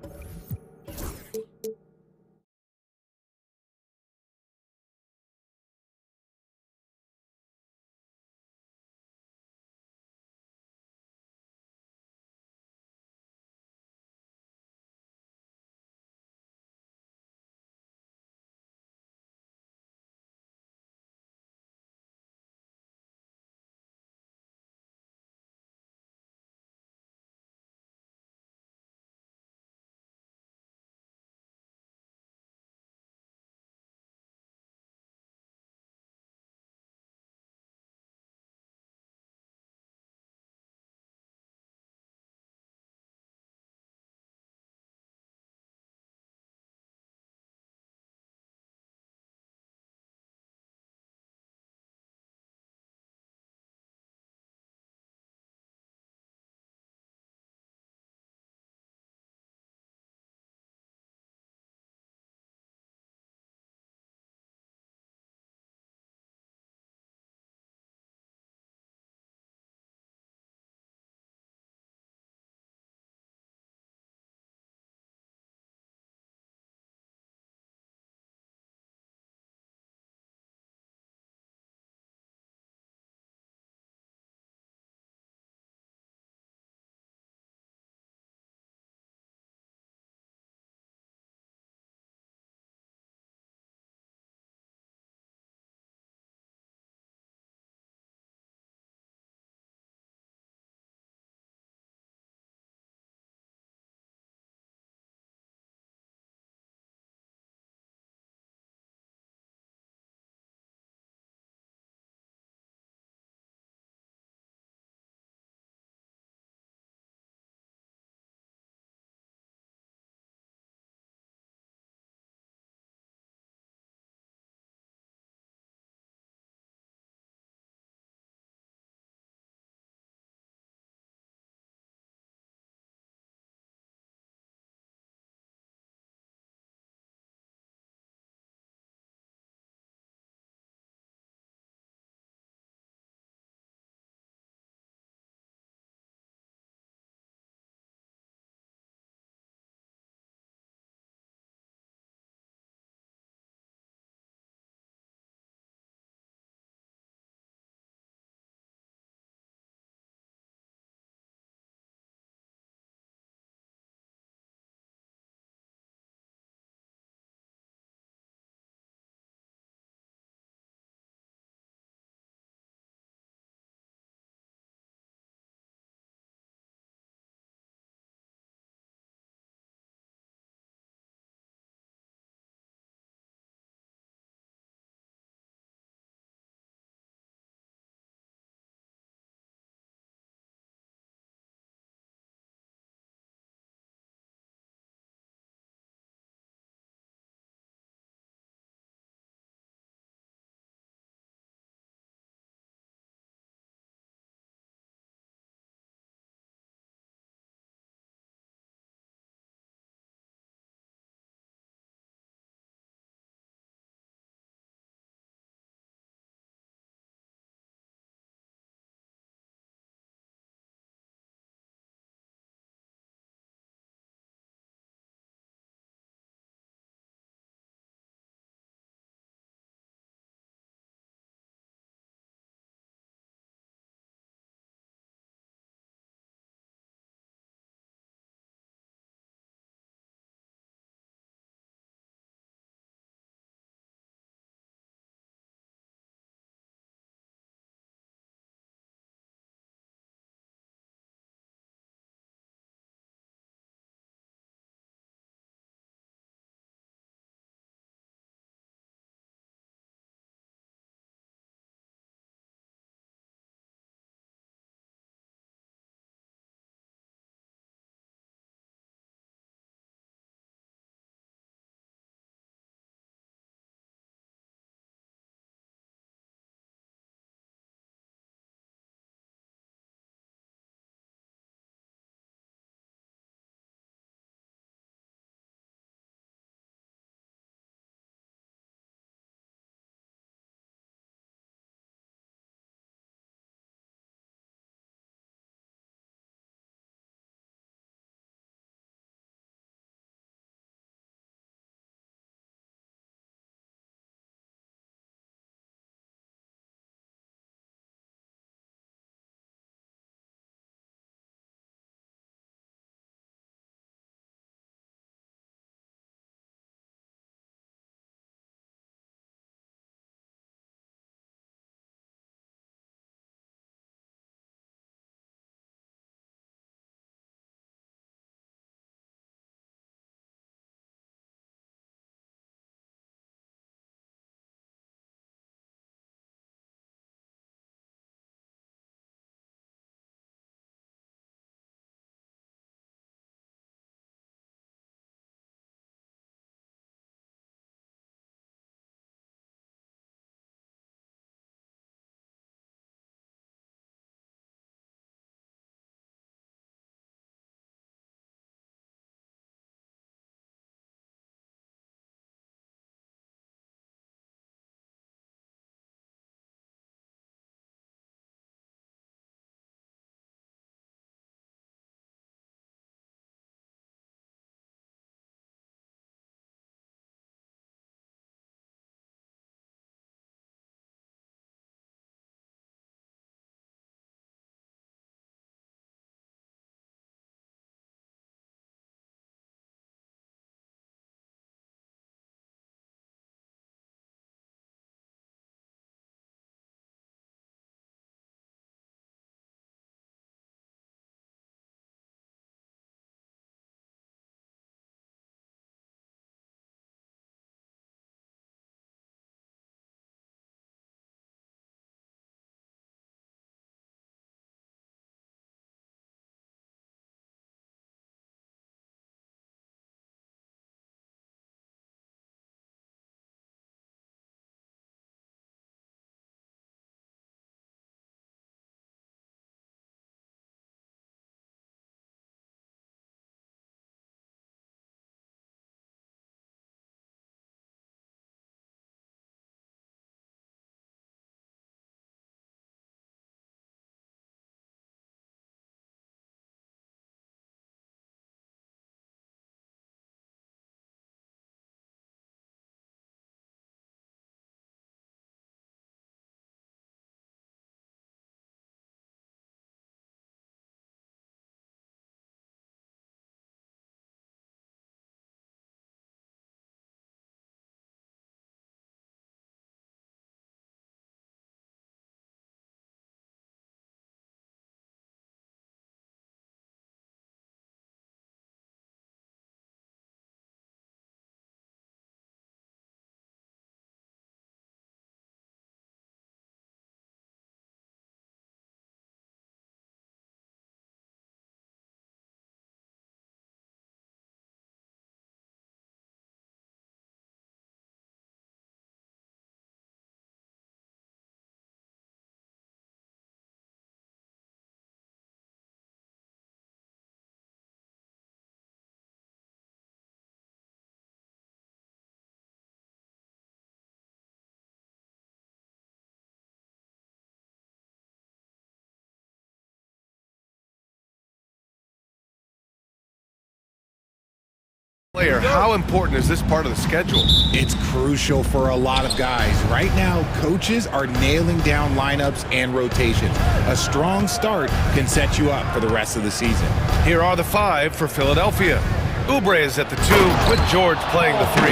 Player, how important is this part of the schedule? It's crucial for a lot of guys. Right now, coaches are nailing down lineups and rotations. A strong start can set you up for the rest of the season. Here are the 5 for Philadelphia. Oubre is at the 2 with George playing the 3.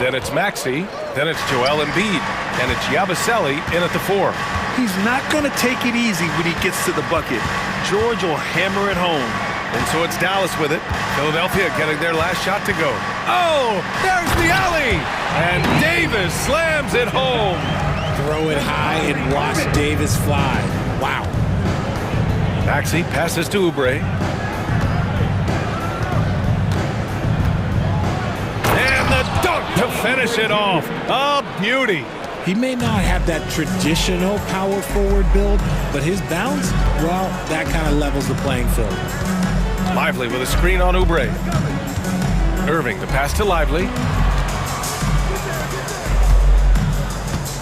Then it's Maxey, then it's Joel Embiid, and it's Yabusele in at the 4. He's not going to take it easy when he gets to the bucket. George will hammer it home. And so it's Dallas with it. Philadelphia getting their last shot to go. Oh, there's the alley! And Davis slams it home. Throw it high and watch Davis fly. Wow. Maxey passes to Oubre. And the dunk to finish it off. A beauty. He may not have that traditional power forward build, but his bounce, well, that kind of levels the playing field. Lively with a screen on Oubre. Irving, the pass to Lively.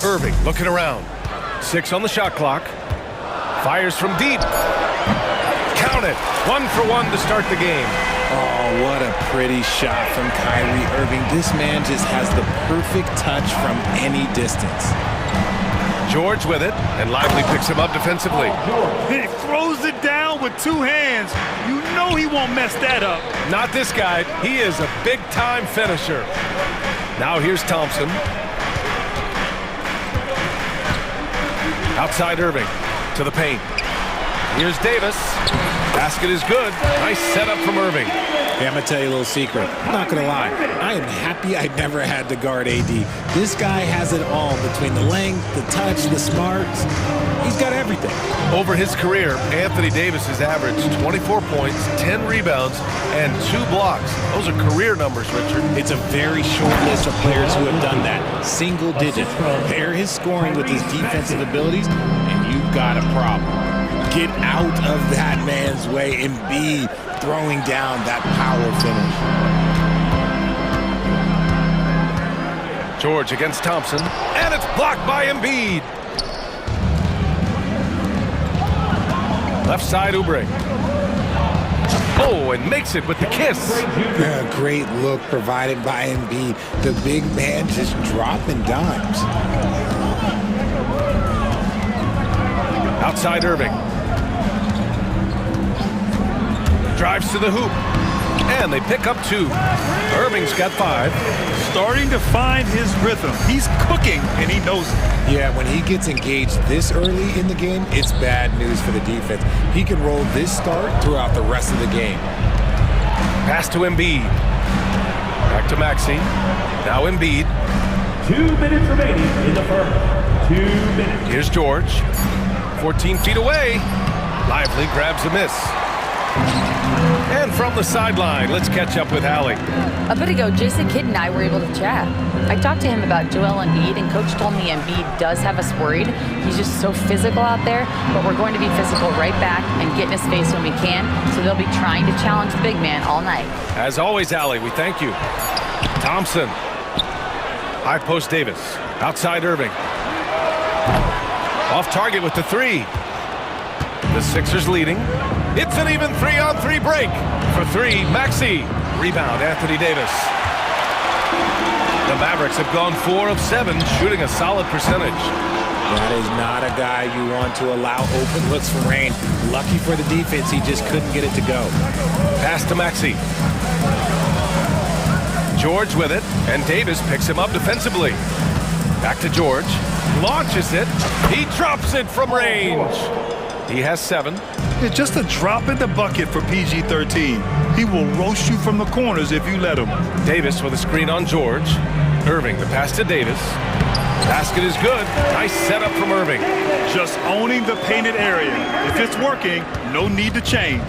Irving looking around. 6 on the shot clock. Fires from deep. Count it. 1 for 1 to start the game. Oh, what a pretty shot from Kyrie Irving. This man just has the perfect touch from any distance. George with it, and Lively picks him up defensively. He throws it down with 2 hands. You know he won't mess that up. Not this guy. He is a big-time finisher. Now here's Thompson. Outside Irving to the paint. Here's Davis. Basket is good. Nice setup from Irving. Hey, I'm going to tell you a little secret. I'm not going to lie. I am happy I never had to guard AD. This guy has it all between the length, the touch, the smarts. He's got everything. Over his career, Anthony Davis has averaged 24 points, 10 rebounds, and 2 blocks. Those are career numbers, Richard. It's a very short list of players who have done that. Single digits. Pair his scoring with his defensive abilities, and you've got a problem. Get out of that man's way. Embiid throwing down that power finish. George against Thompson, and it's blocked by Embiid. Left side, Oubre. Oh, and makes it with the kiss. A great look provided by Embiid. The big man just dropping dimes. Outside Irving. Drives to the hoop. And they pick up 2. Irving's got 5. Starting to find his rhythm. He's cooking, and he knows it. Yeah, when he gets engaged this early in the game, it's bad news for the defense. He can roll this start throughout the rest of the game. Pass to Embiid. Back to Maxey. Now Embiid. 2 minutes remaining in the first. 2 minutes. Here's George. 14 feet away. Lively grabs a miss. And from the sideline, let's catch up with Allie. A bit ago, Jason Kidd and I were able to chat. I talked to him about Joel Embiid, and Coach told me Embiid does have us worried. He's just so physical out there, but we're going to be physical right back and get in his face when we can, so they'll be trying to challenge the big man all night. As always, Allie, we thank you. Thompson. High post Davis. Outside Irving. Off target with the 3. The Sixers leading. It's an even 3-on-3 break. For 3, Maxey. Rebound, Anthony Davis. The Mavericks have gone 4 of 7, shooting a solid percentage. That is not a guy you want to allow open looks from Rain. Lucky for the defense, he just couldn't get it to go. Pass to Maxey. George with it, and Davis picks him up defensively. Back to George. Launches it. He drops it from range. He has 7. It's just a drop in the bucket for PG-13. He will roast you from the corners if you let him. Davis with a screen on George. Irving, the pass to Davis. Basket is good. Nice setup from Irving. Just owning the painted area. If it's working, no need to change.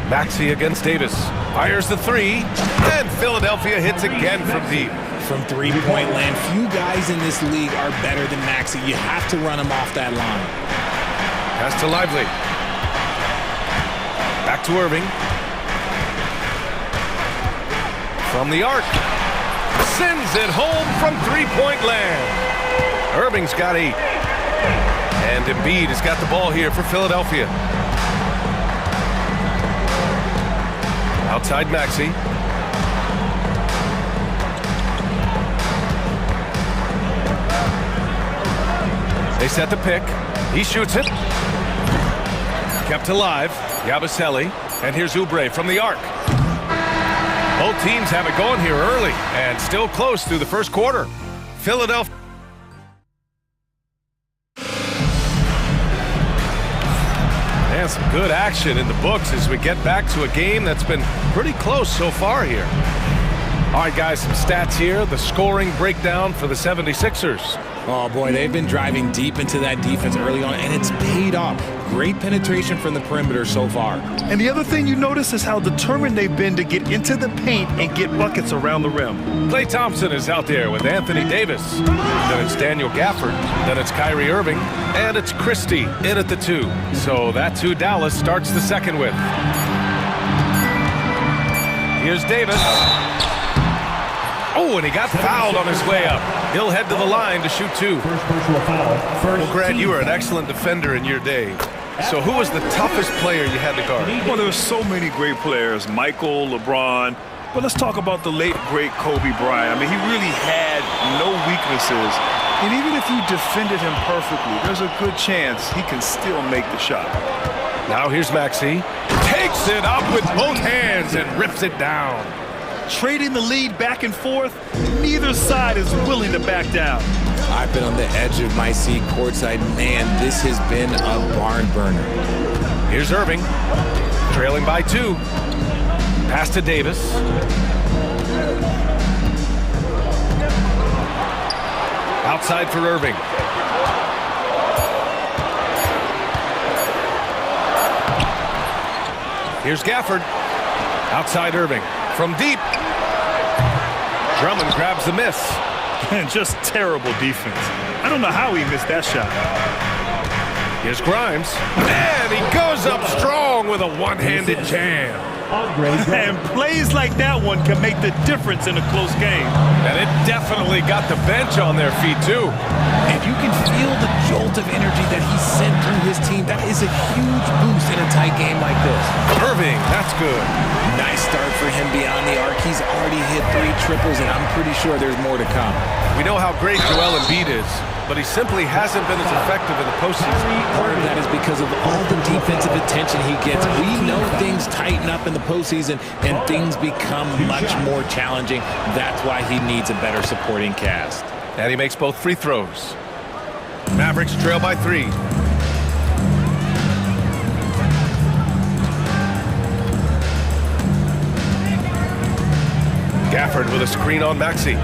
Maxey against Davis. Fires the 3. And Philadelphia hits again from deep. From three-point land, few guys in this league are better than Maxey. You have to run him off that line. Pass to Lively. Back to Irving. From the arc. Sends it home from three-point land. Irving's got 8. And Embiid has got the ball here for Philadelphia. Outside Maxey. They set the pick. He shoots it. Kept alive. Yabusele. And here's Oubre from the arc. Both teams have it going here early and still close through the first quarter. Philadelphia. And some good action in the books as we get back to a game that's been pretty close so far here. All right, guys, some stats here. The scoring breakdown for the 76ers. Oh, boy, they've been driving deep into that defense early on, and it's paid off. Great penetration from the perimeter so far. And the other thing you notice is how determined they've been to get into the paint and get buckets around the rim. Klay Thompson is out there with Anthony Davis. Then it's Daniel Gafford. Then it's Kyrie Irving. And it's Christie in at the 2. So that's who Dallas starts the second with. Here's Davis. Oh, and he got fouled on his way up. He'll head to the line to shoot 2. First personal foul. Well, Grant, you were an excellent defender in your day. So who was the toughest player you had to guard? Well, there were so many great players. Michael, LeBron. But let's talk about the late, great Kobe Bryant. I mean, he really had no weaknesses. And even if you defended him perfectly, there's a good chance he can still make the shot. Now here's Maxey. Takes it up with both hands and rips it down. Trading the lead back and forth, neither side is willing to back down. I've been on the edge of my seat courtside. Man, this has been a barn burner. Here's Irving, trailing by 2. Pass to Davis. Outside for Irving. Here's Gafford. Outside Irving. From deep. Drummond grabs the miss. And just terrible defense. I don't know how he missed that shot. Here's Grimes. And he goes up strong with a one-handed jam. And plays like that one can make the difference in a close game. And it definitely got the bench on their feet, too. And you can feel the jolt of energy that he sent through his team. That is a huge boost in a tight game like this. Irving, that's good. Nice start for him beyond the arc. He's already hit 3 triples, and I'm pretty sure there's more to come. We know how great Joel Embiid is, but he simply hasn't been as effective in the postseason. Part of that is because of all the defensive attention he gets. We know things tighten up in the postseason, and things become much more challenging. That's why he needs a better supporting cast. And he makes both free throws. Mavericks trail by 3. Gafford with a screen on Maxey.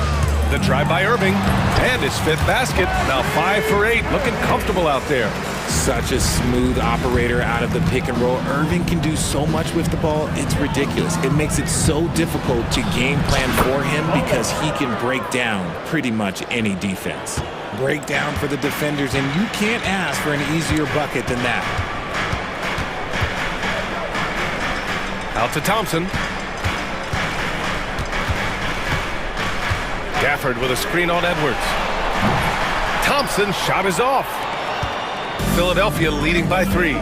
The drive by Irving. And his 5th basket. Now 5 for 8. Looking comfortable out there. Such a smooth operator out of the pick and roll. Irving can do so much with the ball, it's ridiculous. It makes it so difficult to game plan for him because he can break down pretty much any defense. Break down for the defenders, and you can't ask for an easier bucket than that. Out to Thompson. Gafford with a screen on Edwards. Thompson's shot is off. Philadelphia leading by 3.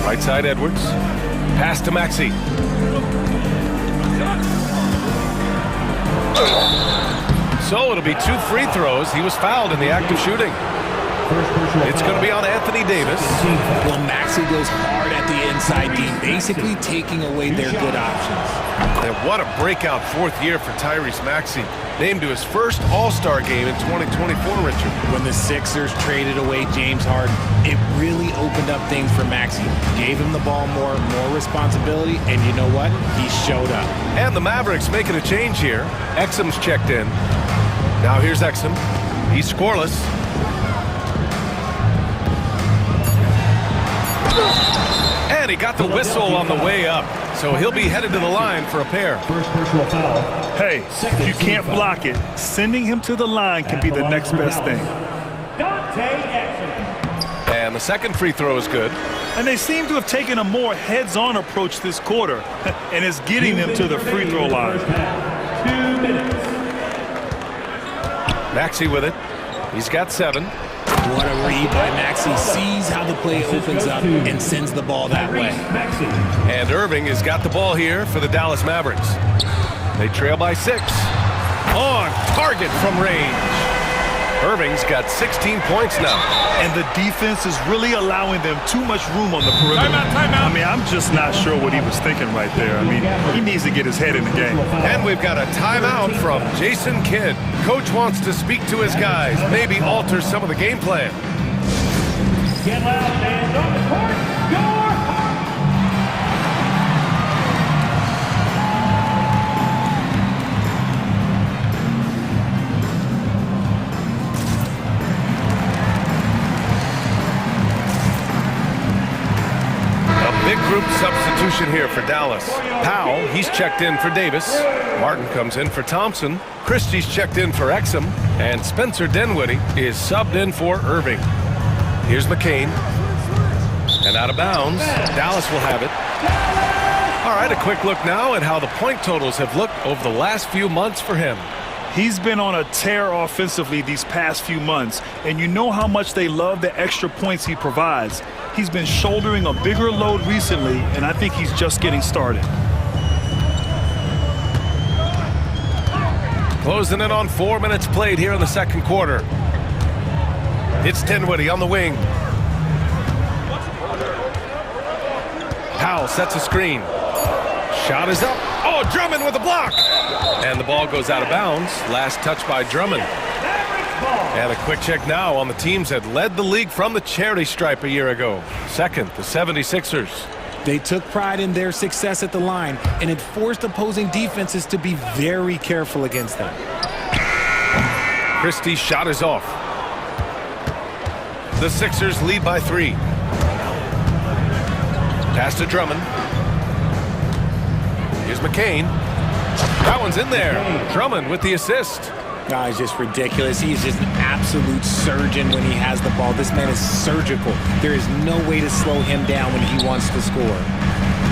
Right side Edwards. Pass to Maxey. So it'll be 2 free throws. He was fouled in the act of shooting. It's going to be on Anthony Davis. Well, Maxey goes hard at the inside D, basically taking away their good options. And what a breakout 4th year for Tyrese Maxey. Named to his first All-Star game in 2024, Richard. When the Sixers traded away James Harden, it really opened up things for Maxey. Gave him the ball more responsibility, and you know what? He showed up. And the Mavericks making a change here. Exum's checked in. Now here's Exum. He's scoreless. And he got the whistle on the way up. So he'll be headed to the line for a pair. First personal foul. Hey, if you can't block it, sending him to the line can be the next best thing. And the second free throw is good. And they seem to have taken a more heads-on approach this quarter, and it's getting them to the free throw line. 2 minutes. Maxey with it. He's got 7. What a read by Maxey. Sees how the play opens up and sends the ball that way. And Irving has got the ball here for the Dallas Mavericks. They trail by 6. On target from range. Irving's got 16 points now. And the defense is really allowing them too much room on the perimeter. Timeout. I mean, I'm just not sure what he was thinking right there. I mean, he needs to get his head in the game. And we've got a timeout from Jason Kidd. Coach wants to speak to his guys, maybe alter some of the game plan. Get loud, fans on the court. Go! Big group substitution here for Dallas. Powell, he's checked in for Davis. Martin comes in for Thompson. Christie's checked in for Exum. And Spencer Dinwiddie is subbed in for Irving. Here's McCain. And out of bounds. Dallas will have it. All right, a quick look now at how the point totals have looked over the last few months for him. He's been on a tear offensively these past few months, and you know how much they love the extra points he provides. He's been shouldering a bigger load recently, and I think he's just getting started. Closing in on 4 minutes played here in the second quarter. It's Dinwiddie on the wing. Powell sets a screen. Shot is up. Oh, Drummond with a block. And the ball goes out of bounds. Last touch by Drummond. And a quick check now on the teams that led the league from the charity stripe a year ago. Second, the 76ers. They took pride in their success at the line, and it forced opposing defenses to be very careful against them. Christie's shot is off. The Sixers lead by 3. Pass to Drummond. Here's McCain. That one's in there. Drummond with the assist. Oh, he's just ridiculous. He's just an absolute surgeon when he has the ball. This man is surgical. There is no way to slow him down when he wants to score.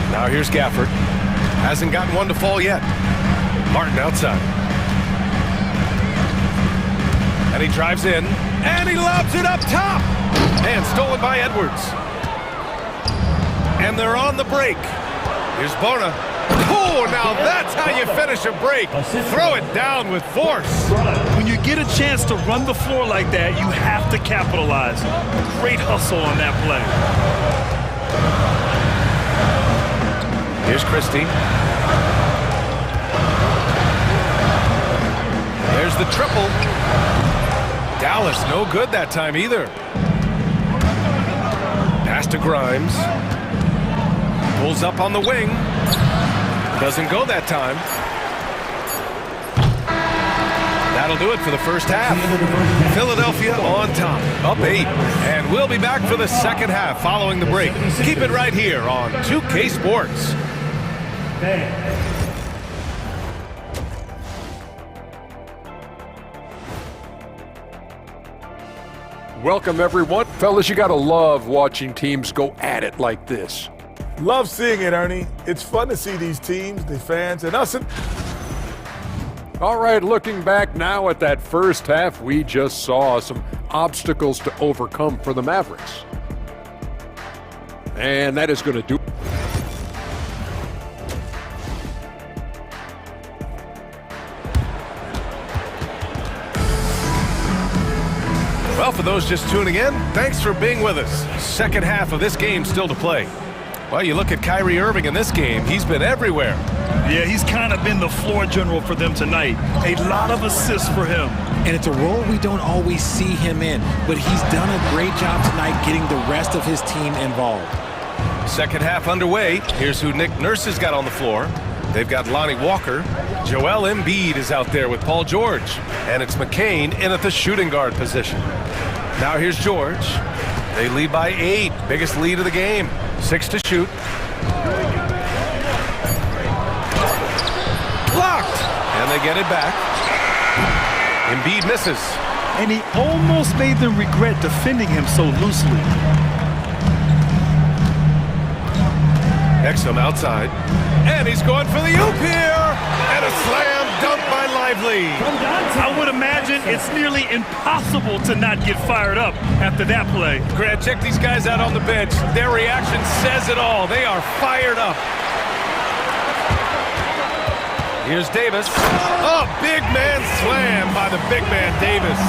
Now here's Gafford. Hasn't gotten one to fall yet. Martin outside. And he drives in. And he lobs it up top. And stolen by Edwards. And they're on the break. Here's Bona. Oh, now that's how you finish a break. Throw it down with force. When you get a chance to run the floor like that, you have to capitalize. Great hustle on that play. Here's Christie. There's the triple. Dallas no good that time either. Pass to Grimes. Pulls up on the wing. Doesn't go that time. That'll do it for the first half. Philadelphia on top, up 8. And we'll be back for the second half following the break. Keep it right here on 2K Sports. Welcome, everyone. Fellas, you gotta love watching teams go at it like this. Love seeing it, Ernie. It's fun to see these teams, the fans, and us. All right, looking back now at that first half, we just saw some obstacles to overcome for the Mavericks. And that is going to do. Well, for those just tuning in, thanks for being with us. Second half of this game still to play. Well, you look at Kyrie Irving in this game, he's been everywhere. Yeah, he's kind of been the floor general for them tonight. A lot of assists for him. And it's a role we don't always see him in, but he's done a great job tonight getting the rest of his team involved. Second half underway. Here's who Nick Nurse has got on the floor. They've got Lonnie Walker. Joel Embiid is out there with Paul George. And it's McCain in at the shooting guard position. Now here's George. They lead by 8. Biggest lead of the game. 6 to shoot. Blocked. And they get it back. Embiid misses. And he almost made them regret defending him so loosely. Exum outside. And he's going for the oop here. And a slam dunk by lively. I would imagine it's nearly impossible to not get fired up after that play. Grant, check these guys out on the bench. Their reaction says it all. They are fired up. Here's Davis. Oh, big man slam by the big man Davis.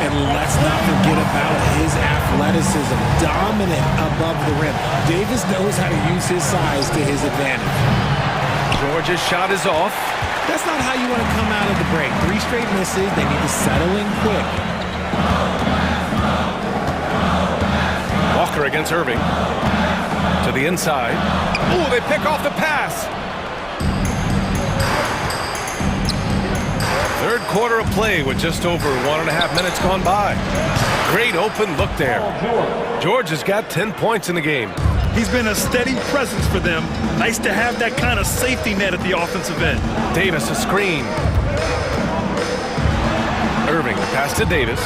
And let's not forget about his athleticism, dominant above the rim. Davis knows how to use his size to his advantage. Georgia's shot is off. That's not how you want to come out of the break. 3 straight misses. They need to settle in quick. Walker against Irving. To the inside. Oh, they pick off the pass. Third quarter of play with just over 1.5 minutes gone by. Great open look there. Georgia's got 10 points in the game. He's been a steady presence for them. Nice to have that kind of safety net at the offensive end. Davis a screen. Irving, the pass to Davis.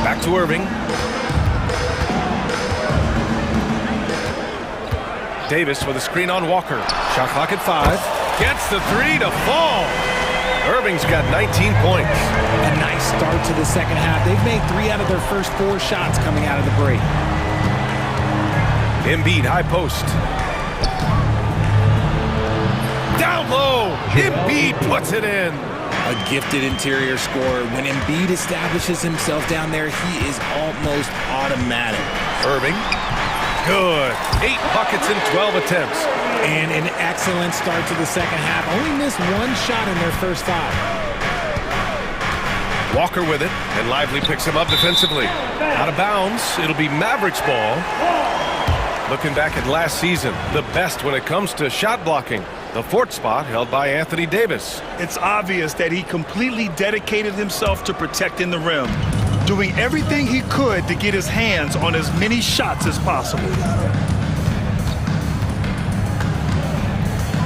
Back to Irving. Davis with a screen on Walker. Shot clock at 5. Gets the 3 to fall. Irving's got 19 points. A nice start to the second half. They've made 3 out of their first 4 shots coming out of the break. Embiid, high post. Down low. Embiid puts it in. A gifted interior scorer. When Embiid establishes himself down there, he is almost automatic. Irving. Good. 8 buckets in 12 attempts. And an excellent start to the second half. Only missed 1 shot in their first 5. Walker with it, and Lively picks him up defensively. Out of bounds. It'll be Mavericks ball. Looking back at last season, the best when it comes to shot blocking. The 4th spot held by Anthony Davis. It's obvious that he completely dedicated himself to protecting the rim, doing everything he could to get his hands on as many shots as possible.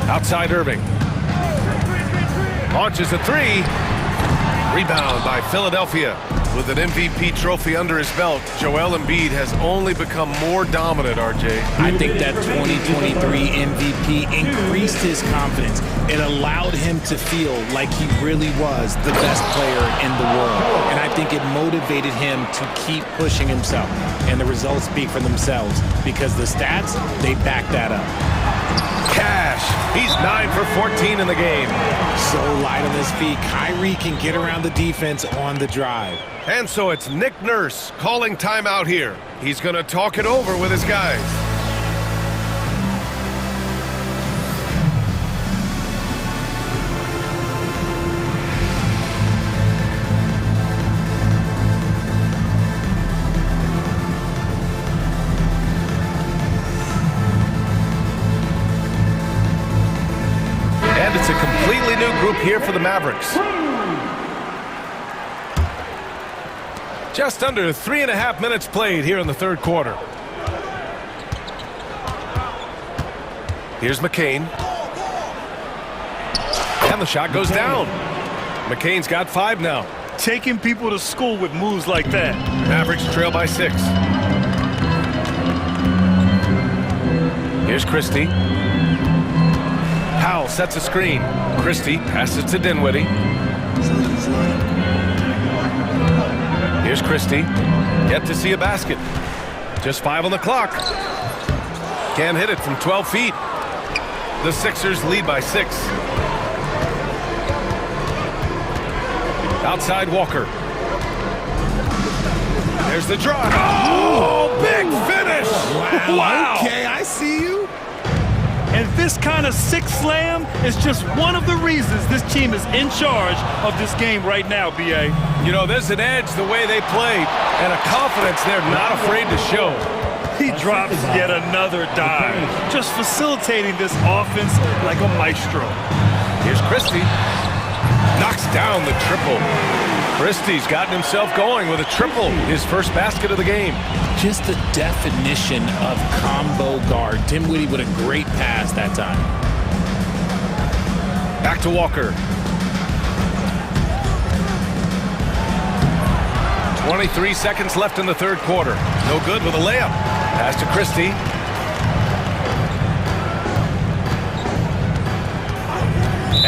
Outside Irving. Launches a 3. Rebound by Philadelphia. With an MVP trophy under his belt, Joel Embiid has only become more dominant, RJ. I think that 2023 MVP increased his confidence. It allowed him to feel like he really was the best player in the world. And I think it motivated him to keep pushing himself. And the results speak for themselves because the stats, they back that up. Cash. He's 9 for 14 in the game. So light on his feet. Kyrie can get around the defense on the drive. And so it's Nick Nurse calling timeout here. He's going to talk it over with his guys. And it's a completely new group here for the Mavericks. Just under 3.5 minutes played here in the third quarter. Here's McCain. And the shot goes down. McCain's got 5 now. Taking people to school with moves like that. Mavericks trail by 6. Here's Christie. Powell sets a screen. Christie passes to Dinwiddie. Here's Christie. Yet to see a basket. Just 5 on the clock. Can't hit it from 12 feet. The Sixers lead by 6. Outside Walker. There's the drive. Oh, big finish. Wow. Okay, I see you. And this kind of sick slam is just one of the reasons this team is in charge of this game right now, B.A. You know, there's an edge the way they played and a confidence they're not afraid to show. He drops yet another dive, just facilitating this offense like a maestro. Here's Christie. Knocks down the triple. Christie's gotten himself going with a triple, his first basket of the game. Just the definition of combo guard. Dinwiddie with a great pass that time. Back to Walker. 23 seconds left in the third quarter. No good with a layup. Pass to Christie.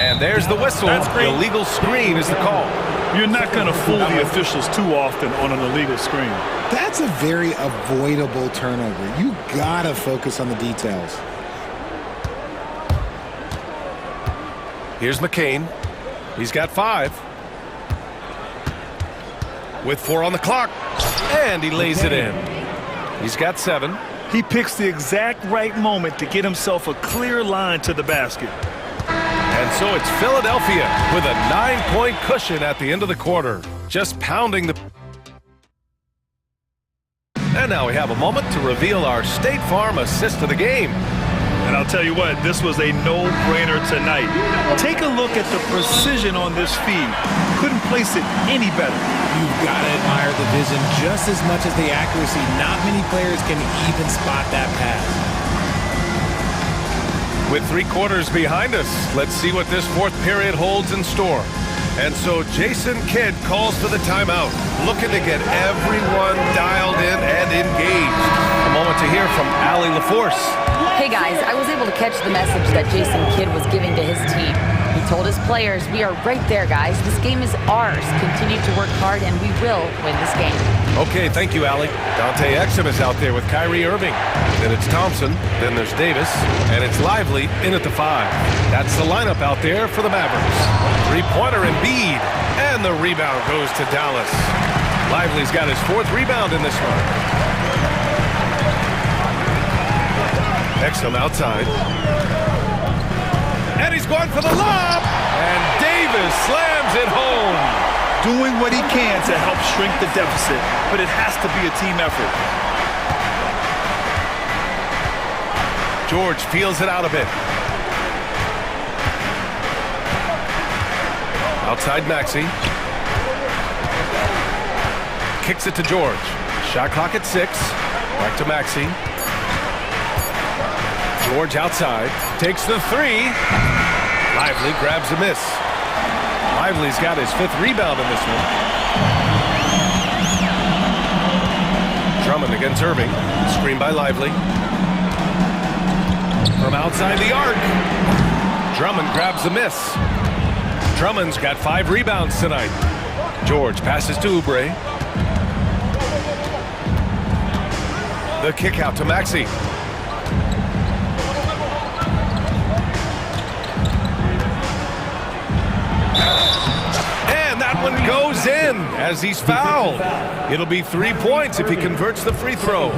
And there's the whistle. The illegal screen is the call. You're not going to fool the officials too often on an illegal screen. That's a very avoidable turnover. You gotta focus on the details. Here's McCain. He's got 5. With 4 on the clock. And he lays it in. He's got 7. He picks the exact right moment to get himself a clear line to the basket. And so it's Philadelphia with a 9-point cushion at the end of the quarter. Just pounding the... And now we have a moment to reveal our State Farm assist of the game. And I'll tell you what, this was a no-brainer tonight. Take a look at the precision on this feed. Couldn't place it any better. You've got to admire the vision just as much as the accuracy. Not many players can even spot that pass. With 3 quarters behind us, let's see what this 4th period holds in store. And so Jason Kidd calls for the timeout, looking to get everyone dialed in and engaged. A moment to hear from Allie LaForce. Hey guys, I was able to catch the message that Jason Kidd was giving to his team. He told his players, we are right there, guys. This game is ours. Continue to work hard and we will win this game. Okay, thank you, Allie. Dante Exum is out there with Kyrie Irving. Then it's Thompson, then there's Davis, and it's Lively in at the 5. That's the lineup out there for the Mavericks. 3-pointer Embiid, and the rebound goes to Dallas. Lively's got his 4th rebound in this one. Exum outside. And he's going for the lob! And Davis slams it home. Doing what he can to help shrink the deficit, but it has to be a team effort. George feels it out a bit. Outside Maxey. Kicks it to George. Shot clock at 6. Back to Maxey. George outside. Takes the 3. Lively grabs a miss. Lively's got his 5th rebound in this one. Drummond against Irving. Screen by Lively. From outside the arc. Drummond grabs the miss. Drummond's got 5 rebounds tonight. George passes to Oubre. The kick out to Maxey. And that one goes in as he's fouled. It'll be 3 points if he converts the free throw.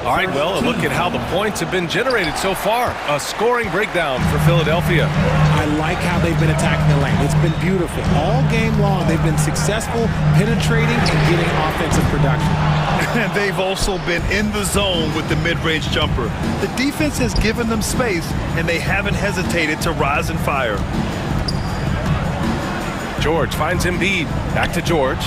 All right, well, a look at how the points have been generated so far. A scoring breakdown for Philadelphia. I like how they've been attacking the lane. It's been beautiful. All game long, they've been successful penetrating and getting offensive production. And they've also been in the zone with the mid-range jumper. The defense has given them space, and they haven't hesitated to rise and fire. George finds Embiid. Back to George.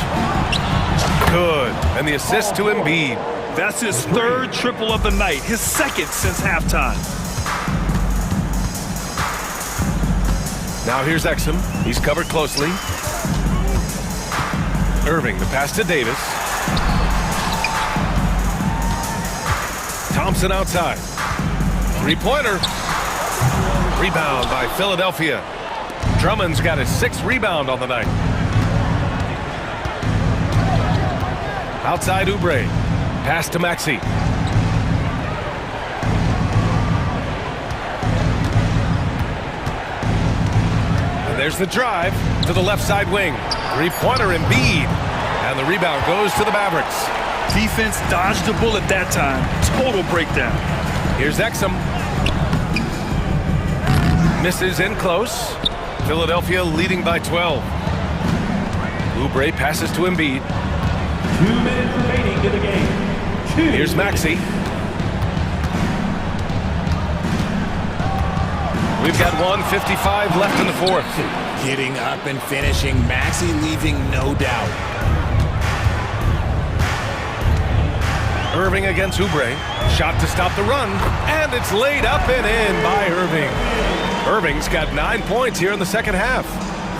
Good. And the assist to Embiid. That's his 3rd triple of the night, his 2nd since halftime. Now here's Exum. He's covered closely. Irving, the pass to Davis. Thompson outside. 3-pointer. Rebound by Philadelphia. Drummond's got his 6th rebound on the night. Outside Oubre. Pass to Maxey. And there's the drive to the left side wing. 3-pointer Embiid. And the rebound goes to the Mavericks. Defense dodged a bullet that time. Total breakdown. Here's Exum. Misses in close. Philadelphia leading by 12. Oubre passes to Embiid. 2 minutes remaining in the game. Here's Maxey. We've got 1:55 left in the 4th. Getting up and finishing. Maxey leaving no doubt. Irving against Oubre. Shot to stop the run. And it's laid up and in by Irving. Irving's got 9 points here in the 2nd half.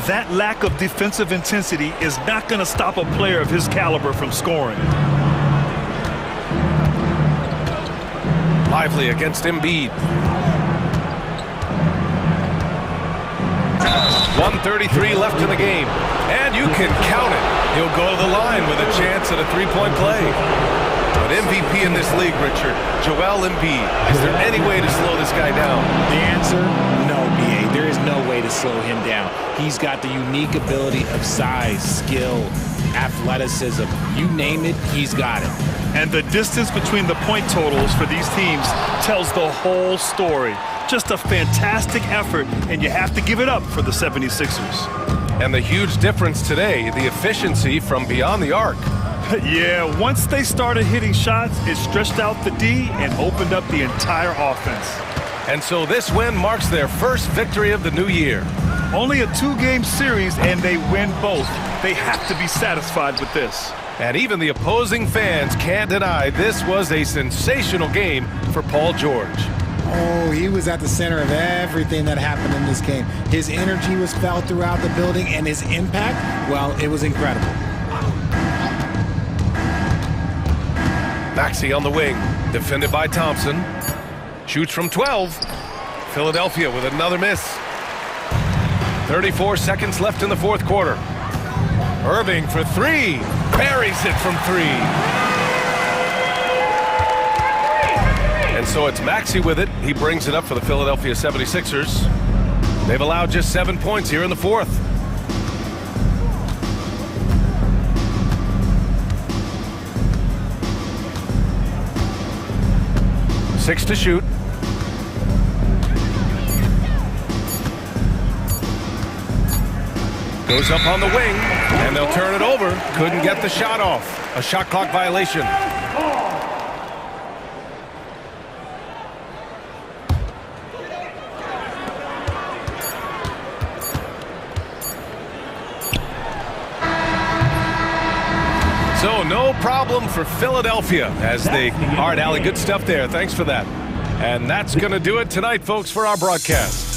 That lack of defensive intensity is not going to stop a player of his caliber from scoring. Lively against Embiid. 1:33 left in the game. And you can count it. He'll go to the line with a chance at a three-point play. But MVP in this league, Richard, Joel Embiid. Is there any way to slow this guy down? The answer, no, BA. There is no way to slow him down. He's got the unique ability of size, skill, athleticism. You name it, he's got it. And the distance between the point totals for these teams tells the whole story. Just a fantastic effort, and you have to give it up for the 76ers. And the huge difference today, the efficiency from beyond the arc. Yeah, once they started hitting shots, it stretched out the D and opened up the entire offense. And so this win marks their first victory of the new year. Only a two-game series, and they win both. They have to be satisfied with this. And even the opposing fans can't deny this was a sensational game for Paul George. Oh, he was at the center of everything that happened in this game. His energy was felt throughout the building, and his impact, well, it was incredible. Maxey on the wing, defended by Thompson. Shoots from 12. Philadelphia with another miss. 34 seconds left in the fourth quarter. Irving for three. Buries it from three. And so it's Maxey with it. He brings it up for the Philadelphia 76ers. They've allowed just 7 points here in the fourth. Six to shoot. Goes up on the wing, and they'll turn it over. Couldn't get the shot off. A shot clock violation. So no problem for Philadelphia as they... All right, Allie, good stuff there. Thanks for that. And that's going to do it tonight, folks, for our broadcast.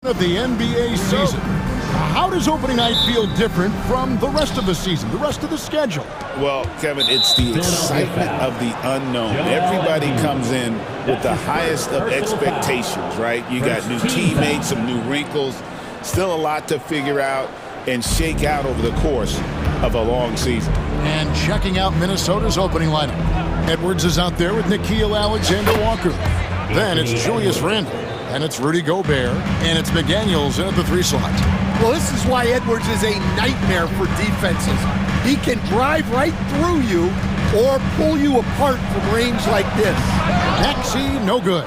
Of the NBA season. How does opening night feel different from the rest of the season, the rest of the schedule? Well, Kevin, it's the excitement of the unknown. Everybody comes in with the highest of expectations, right? You got new teammates, some new wrinkles, still a lot to figure out and shake out over the course of a long season. And checking out Minnesota's opening lineup. Edwards is out there with Nickeil Alexander-Walker. Then it's Julius Randle. And it's Rudy Gobert, and it's McDaniels in at the 3 slot. Well, this is why Edwards is a nightmare for defenses. He can drive right through you or pull you apart from range like this. Maxey, no good.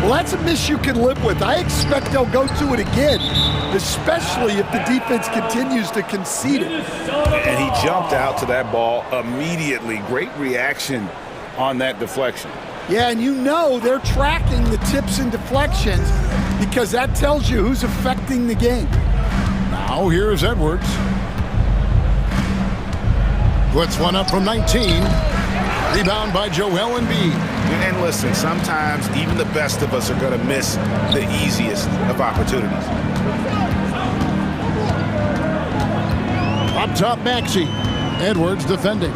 Well, that's a miss you can live with. I expect they'll go to it again, especially if the defense continues to concede it. And he jumped out to that ball immediately. Great reaction on that deflection. Yeah, and you know they're tracking the tips and deflections because that tells you who's affecting the game. Now here's Edwards. Puts one up from 19. Rebound by Joel Embiid. And listen, sometimes even the best of us are going to miss the easiest of opportunities. Up top, Maxey. Edwards defending.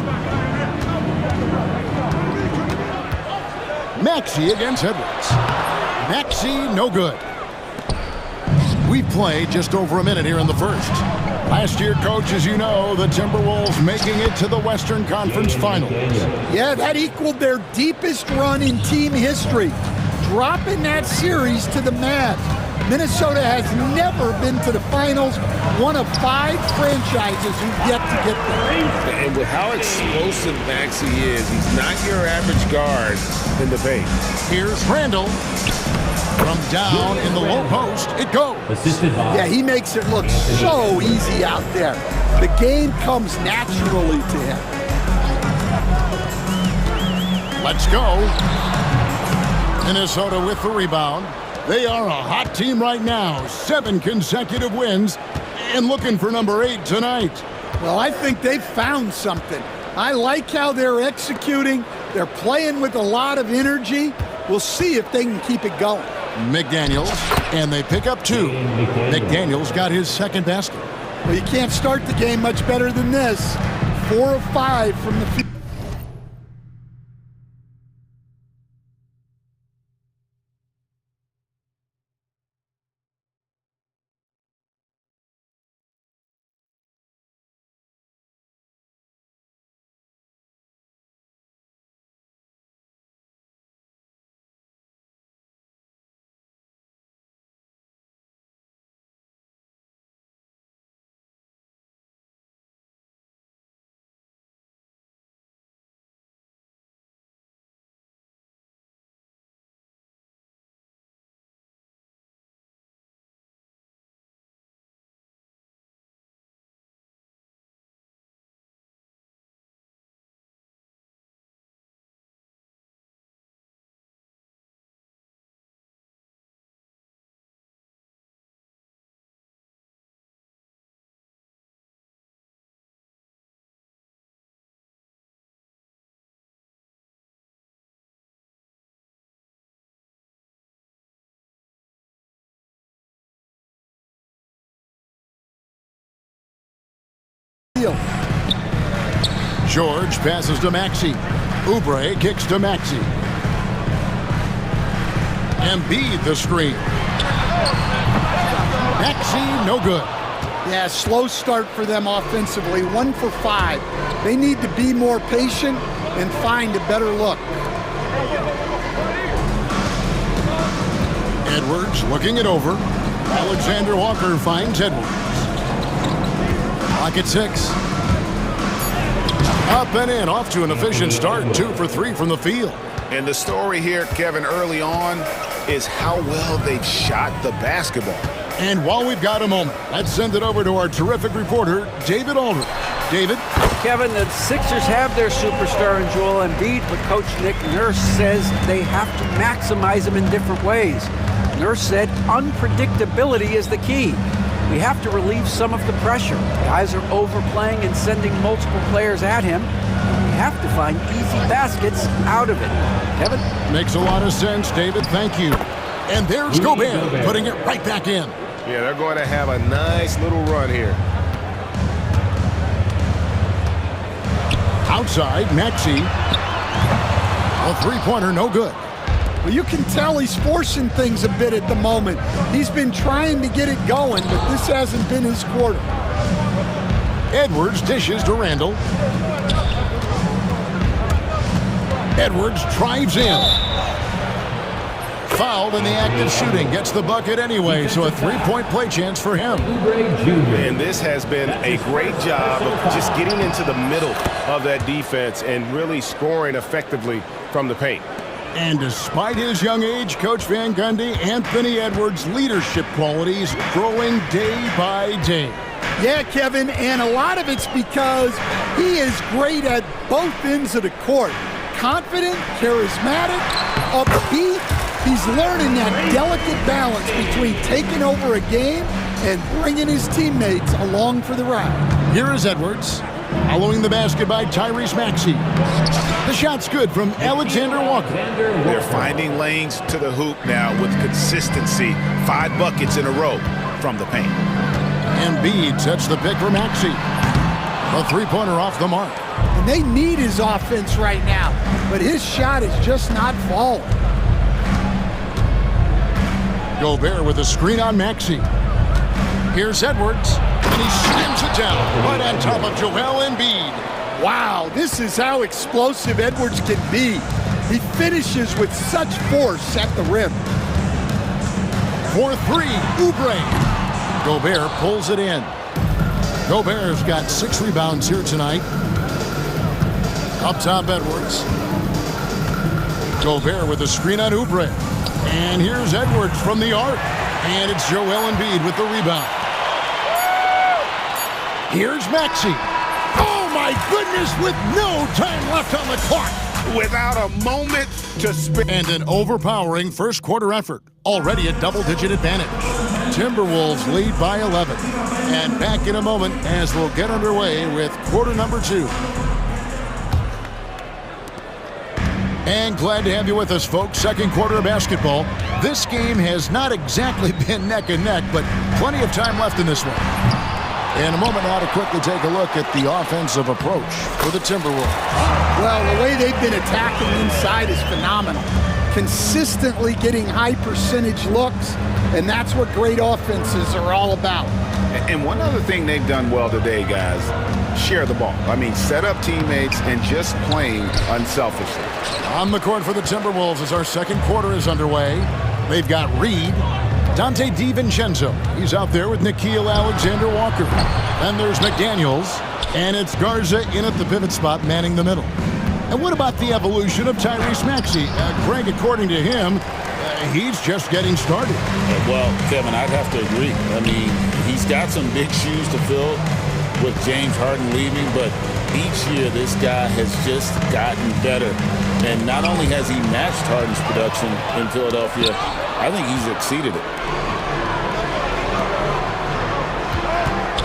Maxey against Edwards. Maxey, no good. We've played just over a minute here in the first. Last year, coach, as you know, the Timberwolves making it to the Western Conference Finals. Yeah, that equaled their deepest run in team history, dropping that series to the Mavs. Minnesota has never been to the finals, one of 5 franchises who've yet to get there. And with how explosive Maxey is, he's not your average guard in the paint. Here's Randle. From down in the low post, it goes. Yeah, he makes it look so easy out there. The game comes naturally to him. Let's go. Minnesota with the rebound. They are a hot team right now. 7 consecutive wins and looking for number 8 tonight. Well, I think they've found something. I like how they're executing. They're playing with a lot of energy. We'll see if they can keep it going. McDaniels, and they pick up 2. McDaniels got his second basket. Well, you can't start the game much better than this. 4 of 5 from the field. George passes to Maxey. Oubre kicks to Maxey. Embiid the screen. Maxey, no good. Yeah, slow start for them offensively. 1 for 5. They need to be more patient and find a better look. Edwards looking it over. Alexander Walker finds Edwards. Clock at 6. Up and in, off to an efficient start. 2 for 3 from the field. And the story here, Kevin, early on is how well they've shot the basketball. And while we've got a moment, let's send it over to our terrific reporter, David Aldridge. David? Kevin, the Sixers have their superstar in Joel Embiid, but Coach Nick Nurse says they have to maximize him in different ways. Nurse said unpredictability is the key. We have to relieve some of the pressure. Guys are overplaying and sending multiple players at him. We have to find easy baskets out of it. Kevin? Makes a lot of sense, David. Thank you. And there's Gobert putting it right back in. Yeah, they're going to have a nice little run here. Outside, Maxey. A three-pointer, no good. Well, you can tell he's forcing things a bit at the moment. He's been trying to get it going, but this hasn't been his quarter. Edwards dishes to Randall. Edwards drives in. Fouled in the act of shooting. Gets the bucket anyway, so a three-point play chance for him. And this has been a great job of just getting into the middle of that defense and really scoring effectively from the paint. And despite his young age, Coach Van Gundy, Anthony Edwards' leadership qualities growing day by day. Yeah, Kevin, and a lot of it's because he is great at both ends of the court. Confident, charismatic, upbeat. He's learning that delicate balance between taking over a game and bringing his teammates along for the ride. Here is Edwards, following the basket by Tyrese Maxey. The shot's good from Alexander Walker. They're finding lanes to the hoop now with consistency. 5 buckets in a row from the paint. Embiid sets the pick for Maxey. A three-pointer off the mark. And they need his offense right now, but his shot is just not falling. Gobert with a screen on Maxey. Here's Edwards, and he slams it down right on top of Joel Embiid. Wow, this is how explosive Edwards can be. He finishes with such force at the rim. For three, Oubre. Gobert pulls it in. Gobert's got 6 rebounds here tonight. Up top, Edwards. Gobert with a screen on Oubre. And here's Edwards from the arc. And it's Joel Embiid with the rebound. Here's Maxey. Oh, my goodness, with no time left on the clock. Without a moment to spare. And an overpowering first quarter effort. Already a double-digit advantage. Timberwolves lead by 11. And back in a moment as we'll get underway with quarter number 2. And glad to have you with us, folks. Second quarter of basketball. This game has not exactly been neck and neck, but plenty of time left in this one. In a moment now to quickly take a look at the offensive approach for the Timberwolves. Well, the way they've been attacking inside is phenomenal. Consistently getting high percentage looks, and that's what great offenses are all about. And one other thing they've done well today, guys, share the ball. I mean, set up teammates and just playing unselfishly. On the court for the Timberwolves as our second quarter is underway. They've got Reed, Dante DiVincenzo. He's out there with Nickeil Alexander-Walker. Then there's McDaniels, and it's Garza in at the pivot spot, manning the middle. And what about the evolution of Tyrese Maxey? Greg, according to him, he's just getting started. Well, Kevin, I'd have to agree. I mean, he's got some big shoes to fill with James Harden leaving, but each year this guy has just gotten better. And not only has he matched Harden's production in Philadelphia, I think he's exceeded it.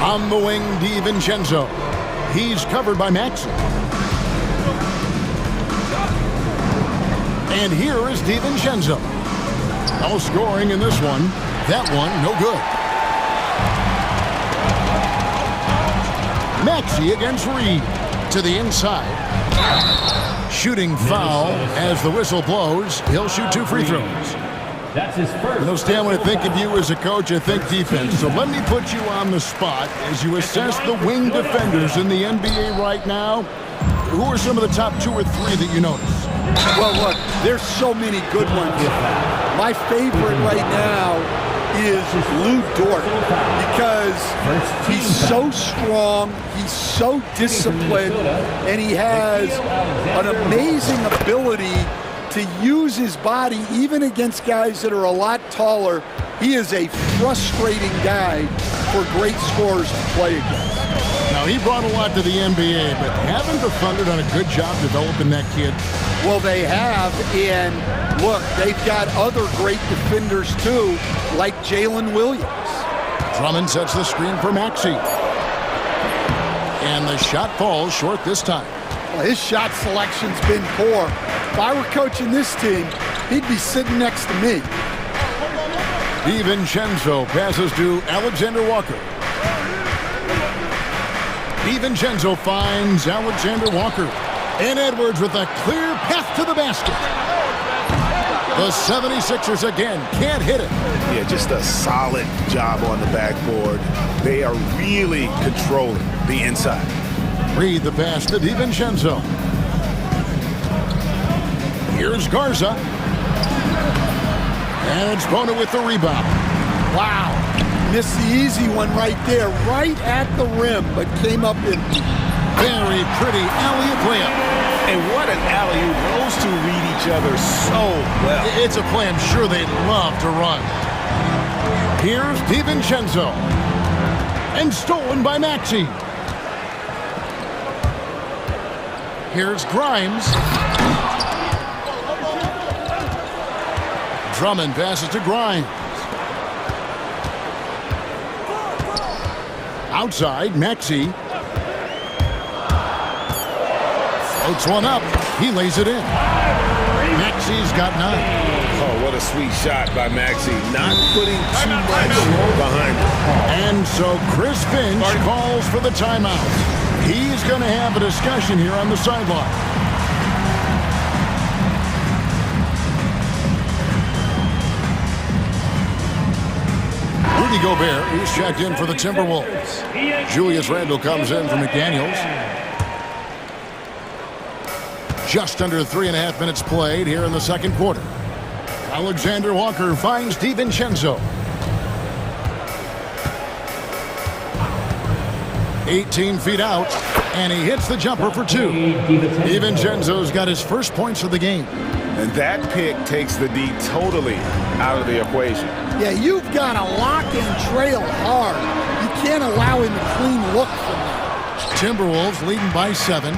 On the wing, DiVincenzo. He's covered by Maxey. And here is DiVincenzo. No scoring in this one. That one, no good. Maxey against Reed. To the inside. Shooting foul as the whistle blows. He'll shoot 2 free throws. That's his first. You know, Stan, when I think of you as a coach, I think defense. So let me put you on the spot as you assess the wing defenders in the NBA right now. Who are some of the top 2 or 3 that you notice? Well, look, there's so many good ones. My favorite right now is Lou Dort because he's so strong, he's so disciplined, and he has an amazing ability to use his body even against guys that are a lot taller. He is a frustrating guy for great scorers to play against. Now, he brought a lot to the NBA, but haven't the Thunder done a good job developing that kid? Well, they have, and look, they've got other great defenders too, like Jalen Williams. Drummond sets the screen for Maxey. And the shot falls short this time. Well, his shot selection's been poor. If I were coaching this team, he'd be sitting next to me. DiVincenzo passes to Alexander Walker. DiVincenzo finds Alexander Walker. And Edwards with a clear path to the basket. The 76ers again can't hit it. Yeah, just a solid job on the backboard. They are really controlling the inside. Read the pass to DiVincenzo. Here's Garza. And it's Bona with the rebound. Wow. Missed the easy one right there, right at the rim, but came up empty. Very pretty alley-oop layup. And what an alley-oop. Those two read each other so well. It's a play I'm sure they'd love to run. Here's DiVincenzo. And stolen by Maxey. Here's Grimes. Drummond passes to Grimes. Outside, Maxey. Floats one up. He lays it in. Maxey's got 9. Oh, what a sweet shot by Maxey. Not putting too much behind it. And so Chris Finch calls for the timeout. He's going to have a discussion here on the sideline. Rudy Gobert, he's checked in for the Timberwolves. Julius Randle comes in for McDaniels. Just under 3.5 minutes played here in the second quarter. Alexander Walker finds DiVincenzo. 18 feet out, and he hits the jumper for 2. DiVincenzo's got his first points of the game. And that pick takes the D totally out of the equation. Yeah, you've got to lock and trail hard. You can't allow him a clean look from that. Timberwolves leading by 7.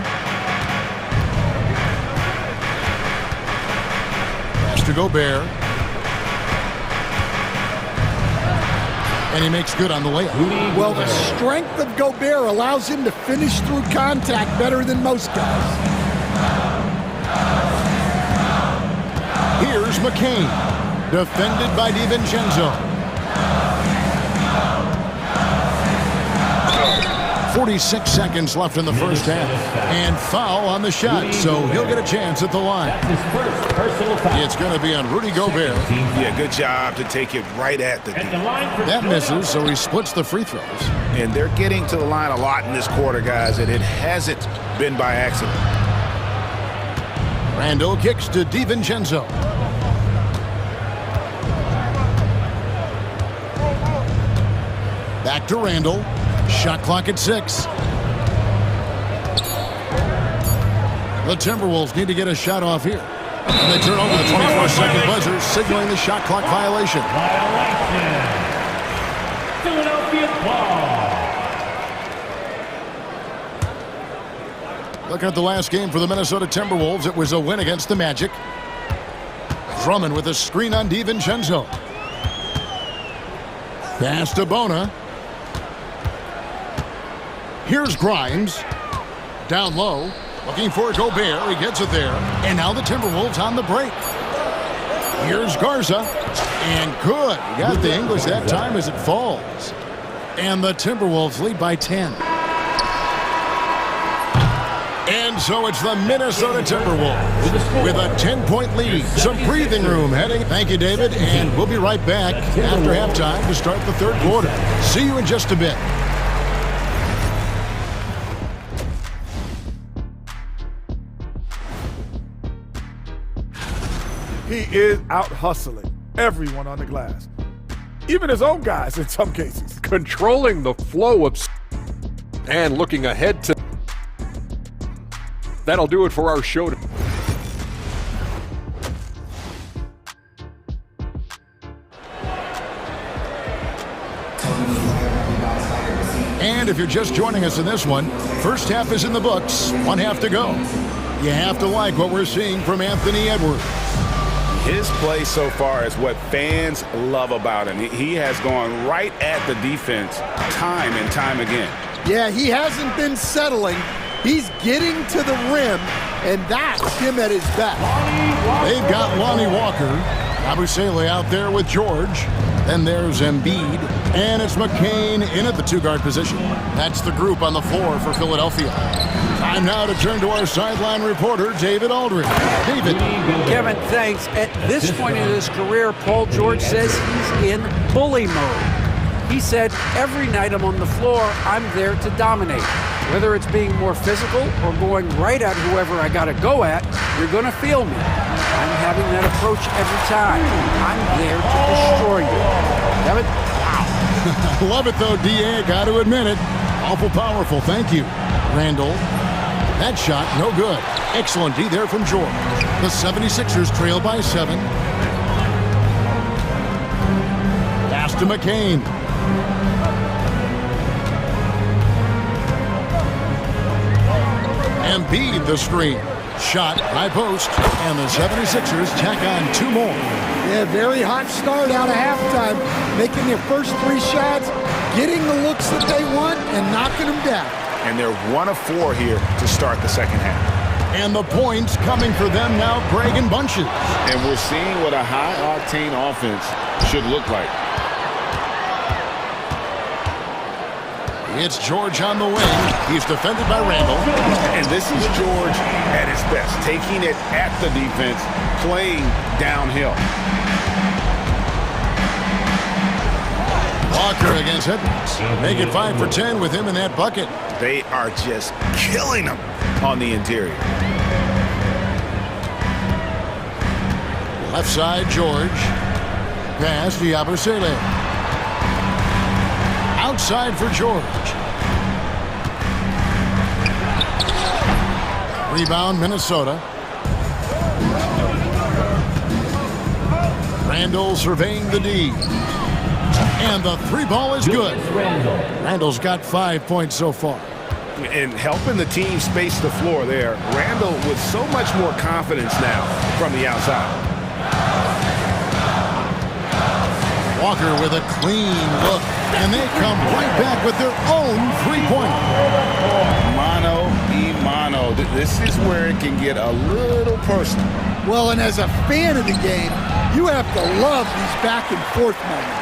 Pass to Gobert. And he makes good on the layup. Well, the strength of Gobert allows him to finish through contact better than most guys. Here's McCain, defended by DiVincenzo. 46 seconds left in the first half. And foul on the shot, so he'll get a chance at the line. It's going to be on Rudy Gobert. Yeah, good job to take it right at the D. That misses, so he splits the free throws. And they're getting to the line a lot in this quarter, guys, and it hasn't been by accident. Randle kicks to DiVincenzo. Back to Randle. Shot clock at 6. The Timberwolves need to get a shot off here. And they turn over the 24-second buzzer, signaling the shot clock violation. Philadelphia ball. Looking at the last game for the Minnesota Timberwolves, it was a win against the Magic. Drummond with a screen on DiVincenzo. Pass to Bona. Here's Grimes. Down low. Looking for Gobert. He gets it there. And now the Timberwolves on the break. Here's Garza. And good. He got the English that time as it falls. And the Timberwolves lead by 10. And so it's the Minnesota Timberwolves with a 10-point lead. Some breathing room heading. Thank you, David. And we'll be right back after halftime to start the third quarter. See you in just a bit. He is out hustling everyone on the glass, even his own guys in some cases. Controlling the flow of and looking ahead to. That'll do it for our show. And if you're just joining us in this one, first half is in the books, one half to go. You have to like what we're seeing from Anthony Edwards. His play so far is what fans love about him. He has gone right at the defense time and time again. Yeah, he hasn't been settling. He's getting to the rim, and that's him at his best. They've got Lonnie Walker. Abusele out there with George. Then there's Embiid, and it's McCain in at the two-guard position. That's the group on the floor for Philadelphia. Time now to turn to our sideline reporter, David Aldridge. David. Kevin, thanks. At this point in his career, Paul George says he's in bully mode. He said, every night I'm on the floor, I'm there to dominate. Whether it's being more physical or going right at whoever I got to go at, you're going to feel me. I'm having that approach every time. I'm there to destroy you. Kevin? Wow. Love it, though, D.A. Got to admit it. Awful powerful. Thank you. Randall. That shot, no good. Excellent D there from George. The 76ers trail by 7. Pass to McCain. Embiid the screen. Shot, high post, and the 76ers tack on 2 more. Yeah, very hot start out of halftime. Making their first 3 shots, getting the looks that they want, and knocking them down. And they're 1 of 4 here to start the second half. And the points coming for them now, Greg in bunches. And we're seeing what a high-octane offense should look like. It's George on the wing. He's defended by Randall. And this is George at his best, taking it at the defense, playing downhill. Walker against Edwards. Make it 5 for 10 with him in that bucket. They are just killing him on the interior. Left side, George. Pass to Yabusele. Outside for George. Rebound, Minnesota. Randall surveying the D. And the 3 ball is good. Randall's got 5 points so far. And helping the team space the floor there. Randall with so much more confidence now from the outside. Walker with a clean look. And they come right back with their own 3-pointer. Mano y mano. This is where it can get a little personal. Well, and as a fan of the game, you have to love these back and forth moments.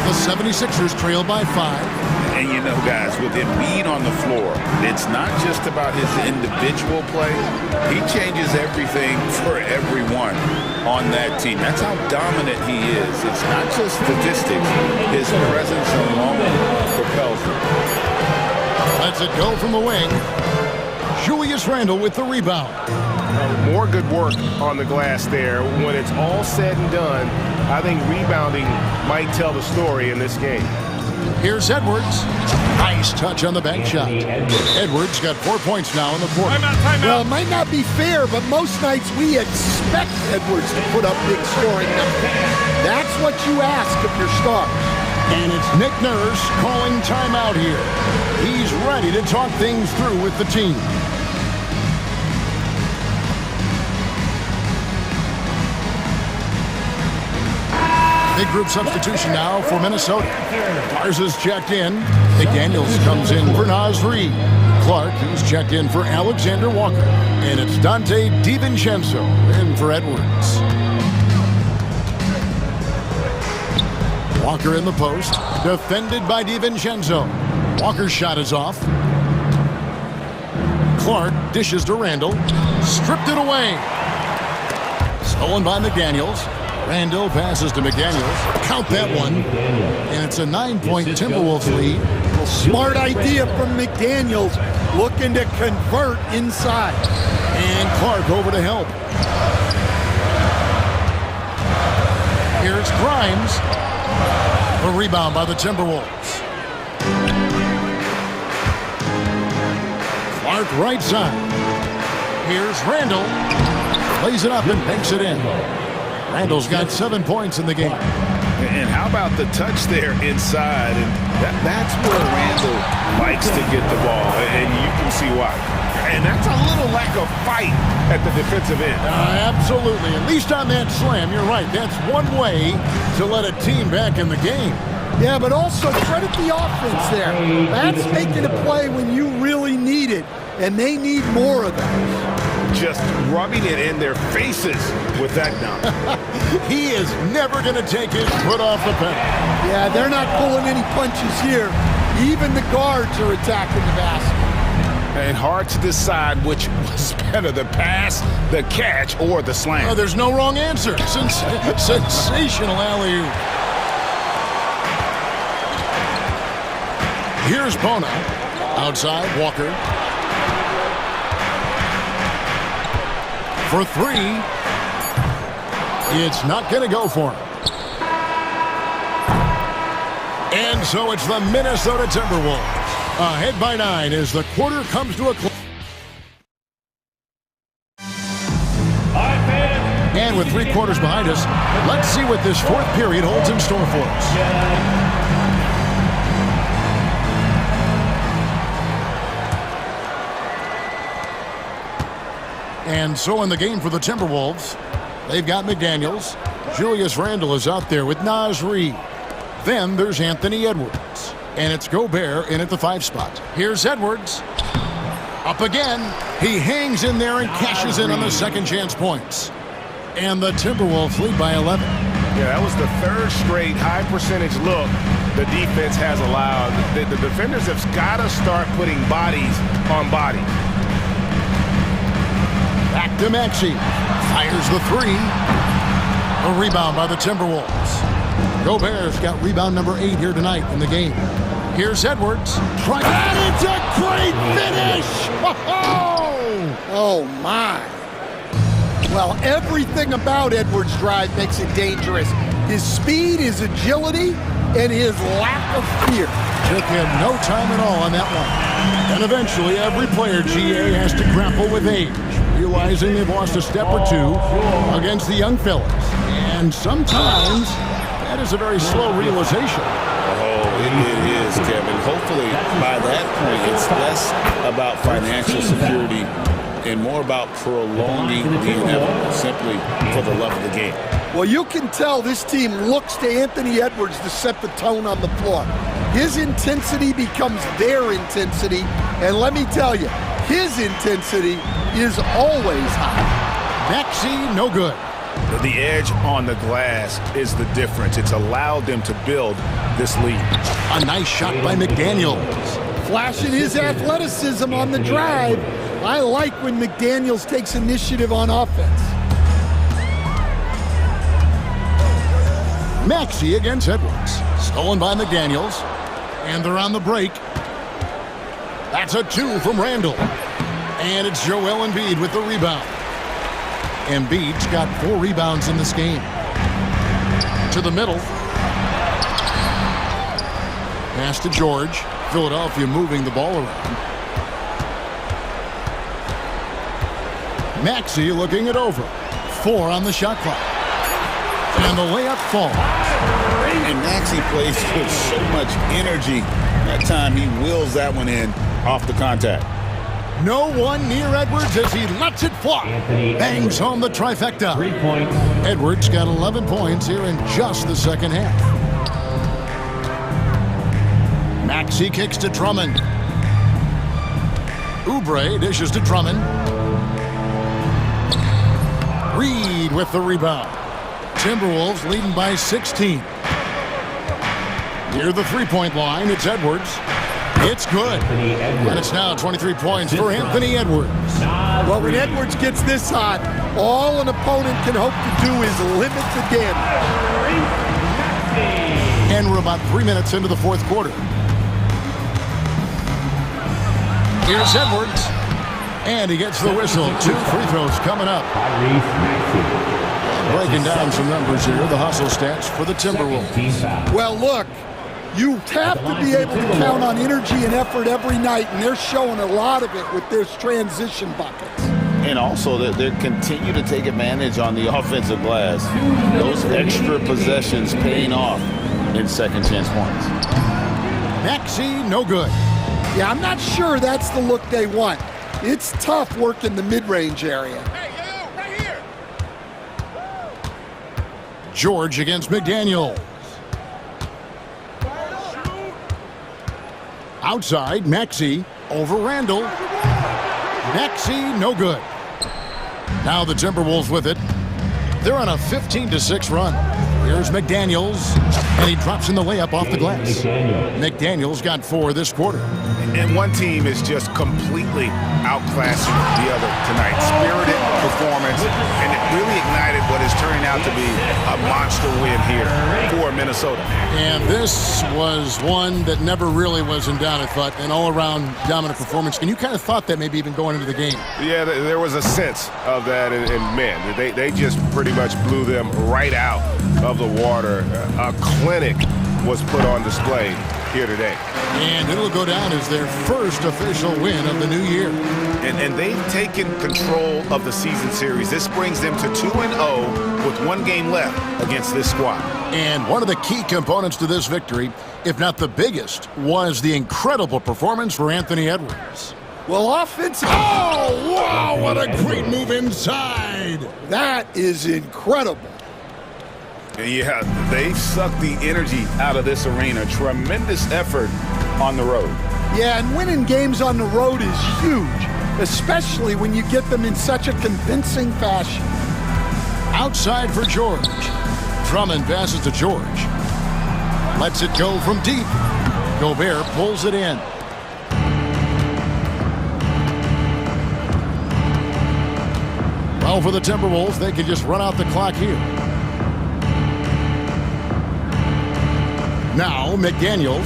The 76ers trail by 5. And you know, guys, with Embiid on the floor, it's not just about his individual play. He changes everything for everyone on that team. That's how dominant he is. It's not just statistics. His presence alone propels him. Lets it go from the wing. Julius Randle with the rebound. More good work on the glass there. When it's all said and done, I think rebounding might tell the story in this game. Here's Edwards. Nice touch on the bank shot. Edwards got 4 points now in the quarter. Well, it might not be fair, but most nights we expect Edwards to put up big scoring numbers. That's what you ask of your star. And it's Nick Nurse calling timeout here. He's ready to talk things through with the team. Big group substitution now for Minnesota. Mars is checked in. McDaniels comes in for Naz Reid. Clark is checked in for Alexander Walker. And it's Dante DiVincenzo in for Edwards. Walker in the post. Defended by DiVincenzo. Walker's shot is off. Clark dishes to Randall. Stripped it away. Stolen by McDaniels. Randall passes to McDaniels. Count that one. And it's a 9-point Timberwolves lead. Well, smart idea from McDaniels, looking to convert inside. And Clark over to help. Here's Grimes. A rebound by the Timberwolves. Clark right side. Here's Randall. Lays it up and banks it in. Randall's got 7 points in the game. And how about the touch there inside? And that's where Randall likes to get the ball, and you can see why. And that's a little lack of fight at the defensive end. Absolutely. At least on that slam, you're right. That's one way to let a team back in the game. Yeah, but also credit the offense there. That's making a play when you really need it, and they need more of that. just rubbing it in their faces with that dunk. He is never going to take his foot off the pedal. Yeah, they're not pulling any punches here. Even the guards are attacking the basket. And hard to decide which was better, the pass, the catch, or the slam. Oh, there's no wrong answer. Sensational alley-oop. Here's Bona. Outside, Walker. For three. It's not going to go for him. And so it's the Minnesota Timberwolves. Ahead by 9 as the quarter comes to a close. And with 3 quarters behind us, let's see what this fourth period holds in store for us. And so in the game for the Timberwolves, they've got McDaniels. Julius Randle is out there with Naz Reid. Then there's Anthony Edwards. And it's Gobert in at the 5 spot. Here's Edwards. Up again. He hangs in there and cashes in on the second chance points. And the Timberwolves lead by 11. Yeah, that was the third straight high percentage look the defense has allowed. The defenders have got to start putting bodies on bodies. Back to Maxey. Fires the 3. A rebound by the Timberwolves. Gobert's got rebound number 8 here tonight in the game. Here's Edwards. And it's a great finish! Oh, my. Well, everything about Edwards' drive makes it dangerous. His speed, his agility, and his lack of fear. Took him no time at all on that one. And eventually, every player, GA, has to grapple with age, realizing they've lost a step or two against the young fellas. And sometimes, that is a very slow realization. It is, Kevin. Hopefully, by that point, it's less about financial security and more about prolonging the inevitable, simply for the love of the game. Well, you can tell this team looks to Anthony Edwards to set the tone on the floor. His intensity becomes their intensity, and let me tell you, his intensity is always high. Maxey, no good. The edge on the glass is the difference. It's allowed them to build this lead. A nice shot by McDaniels. Flashing his athleticism on the drive. I like when McDaniels takes initiative on offense. Maxey against Edwards. Stolen by McDaniels. And they're on the break. That's a 2 from Randle. And it's Joel Embiid with the rebound. Embiid's got 4 rebounds in this game. To the middle. Pass to George. Philadelphia moving the ball around. Maxey looking it over. 4 on the shot clock. And the layup falls. And Maxey plays with so much energy. That time he wheels that one in off the contact. No one near Edwards as he lets it fly. Bangs home the trifecta. 3 points. Edwards got 11 points here in just the second half. Maxey kicks to Drummond. Oubre dishes to Drummond. Reed with the rebound. Timberwolves leading by 16. Near the three-point line, it's Edwards. It's good. And it's now 23 points for Anthony Edwards. Well, when Edwards gets this hot, all an opponent can hope to do is limit the damage. And we're about 3 minutes into the fourth quarter. Here's Edwards. And he gets the whistle. 2 free throws coming up. Breaking down some numbers here, the hustle stats for the Timberwolves. Well, look, you have to be able to count on energy and effort every night, and they're showing a lot of it with their transition buckets. And also that they continue to take advantage on the offensive glass. Those extra possessions paying off in second chance points. Maxey, no good. Yeah, I'm not sure that's the look they want. It's tough working the mid-range area. Right here. George against McDaniels. Outside, Maxey over Randle. Maxey, no good. Now the Timberwolves with it. They're on a 15-6 run. Here's McDaniels, and he drops in the layup off the glass. McDaniels got 4 this quarter. And one team is just completely outclassing the other tonight. Spirited performance, and it really ignited what is turning out to be a monster win here for Minnesota. And this was one that never really was in doubt, I thought, an all-around dominant performance. And you kind of thought that maybe even going into the game. Yeah, there was a sense of that, and man, they just pretty much blew them right out of the water. A clinic was put on display here today. And it'll go down as their first official win of the new year. And they've taken control of the season series. This brings them to 2-0 with 1 game left against this squad. And one of the key components to this victory, if not the biggest, was the incredible performance for Anthony Edwards. Well, offensive. Oh, wow, what a great move inside. That is incredible. Yeah, they've sucked the energy out of this arena. Tremendous effort on the road. Yeah, and winning games on the road is huge, especially when you get them in such a convincing fashion. Outside for George. Drummond passes to George. Lets it go from deep. Gobert pulls it in. Well, for the Timberwolves, they can just run out the clock here. Now, McDaniels.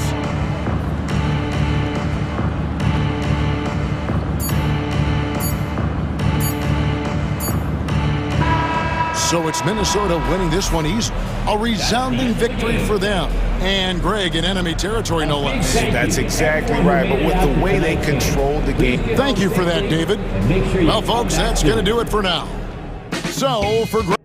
So it's Minnesota winning this one easily. A resounding victory for them. And Greg in enemy territory, no less. That's exactly right, but with the way they controlled the game. Thank you for that, David. Well, folks, that's going to do it for now. So, for Greg.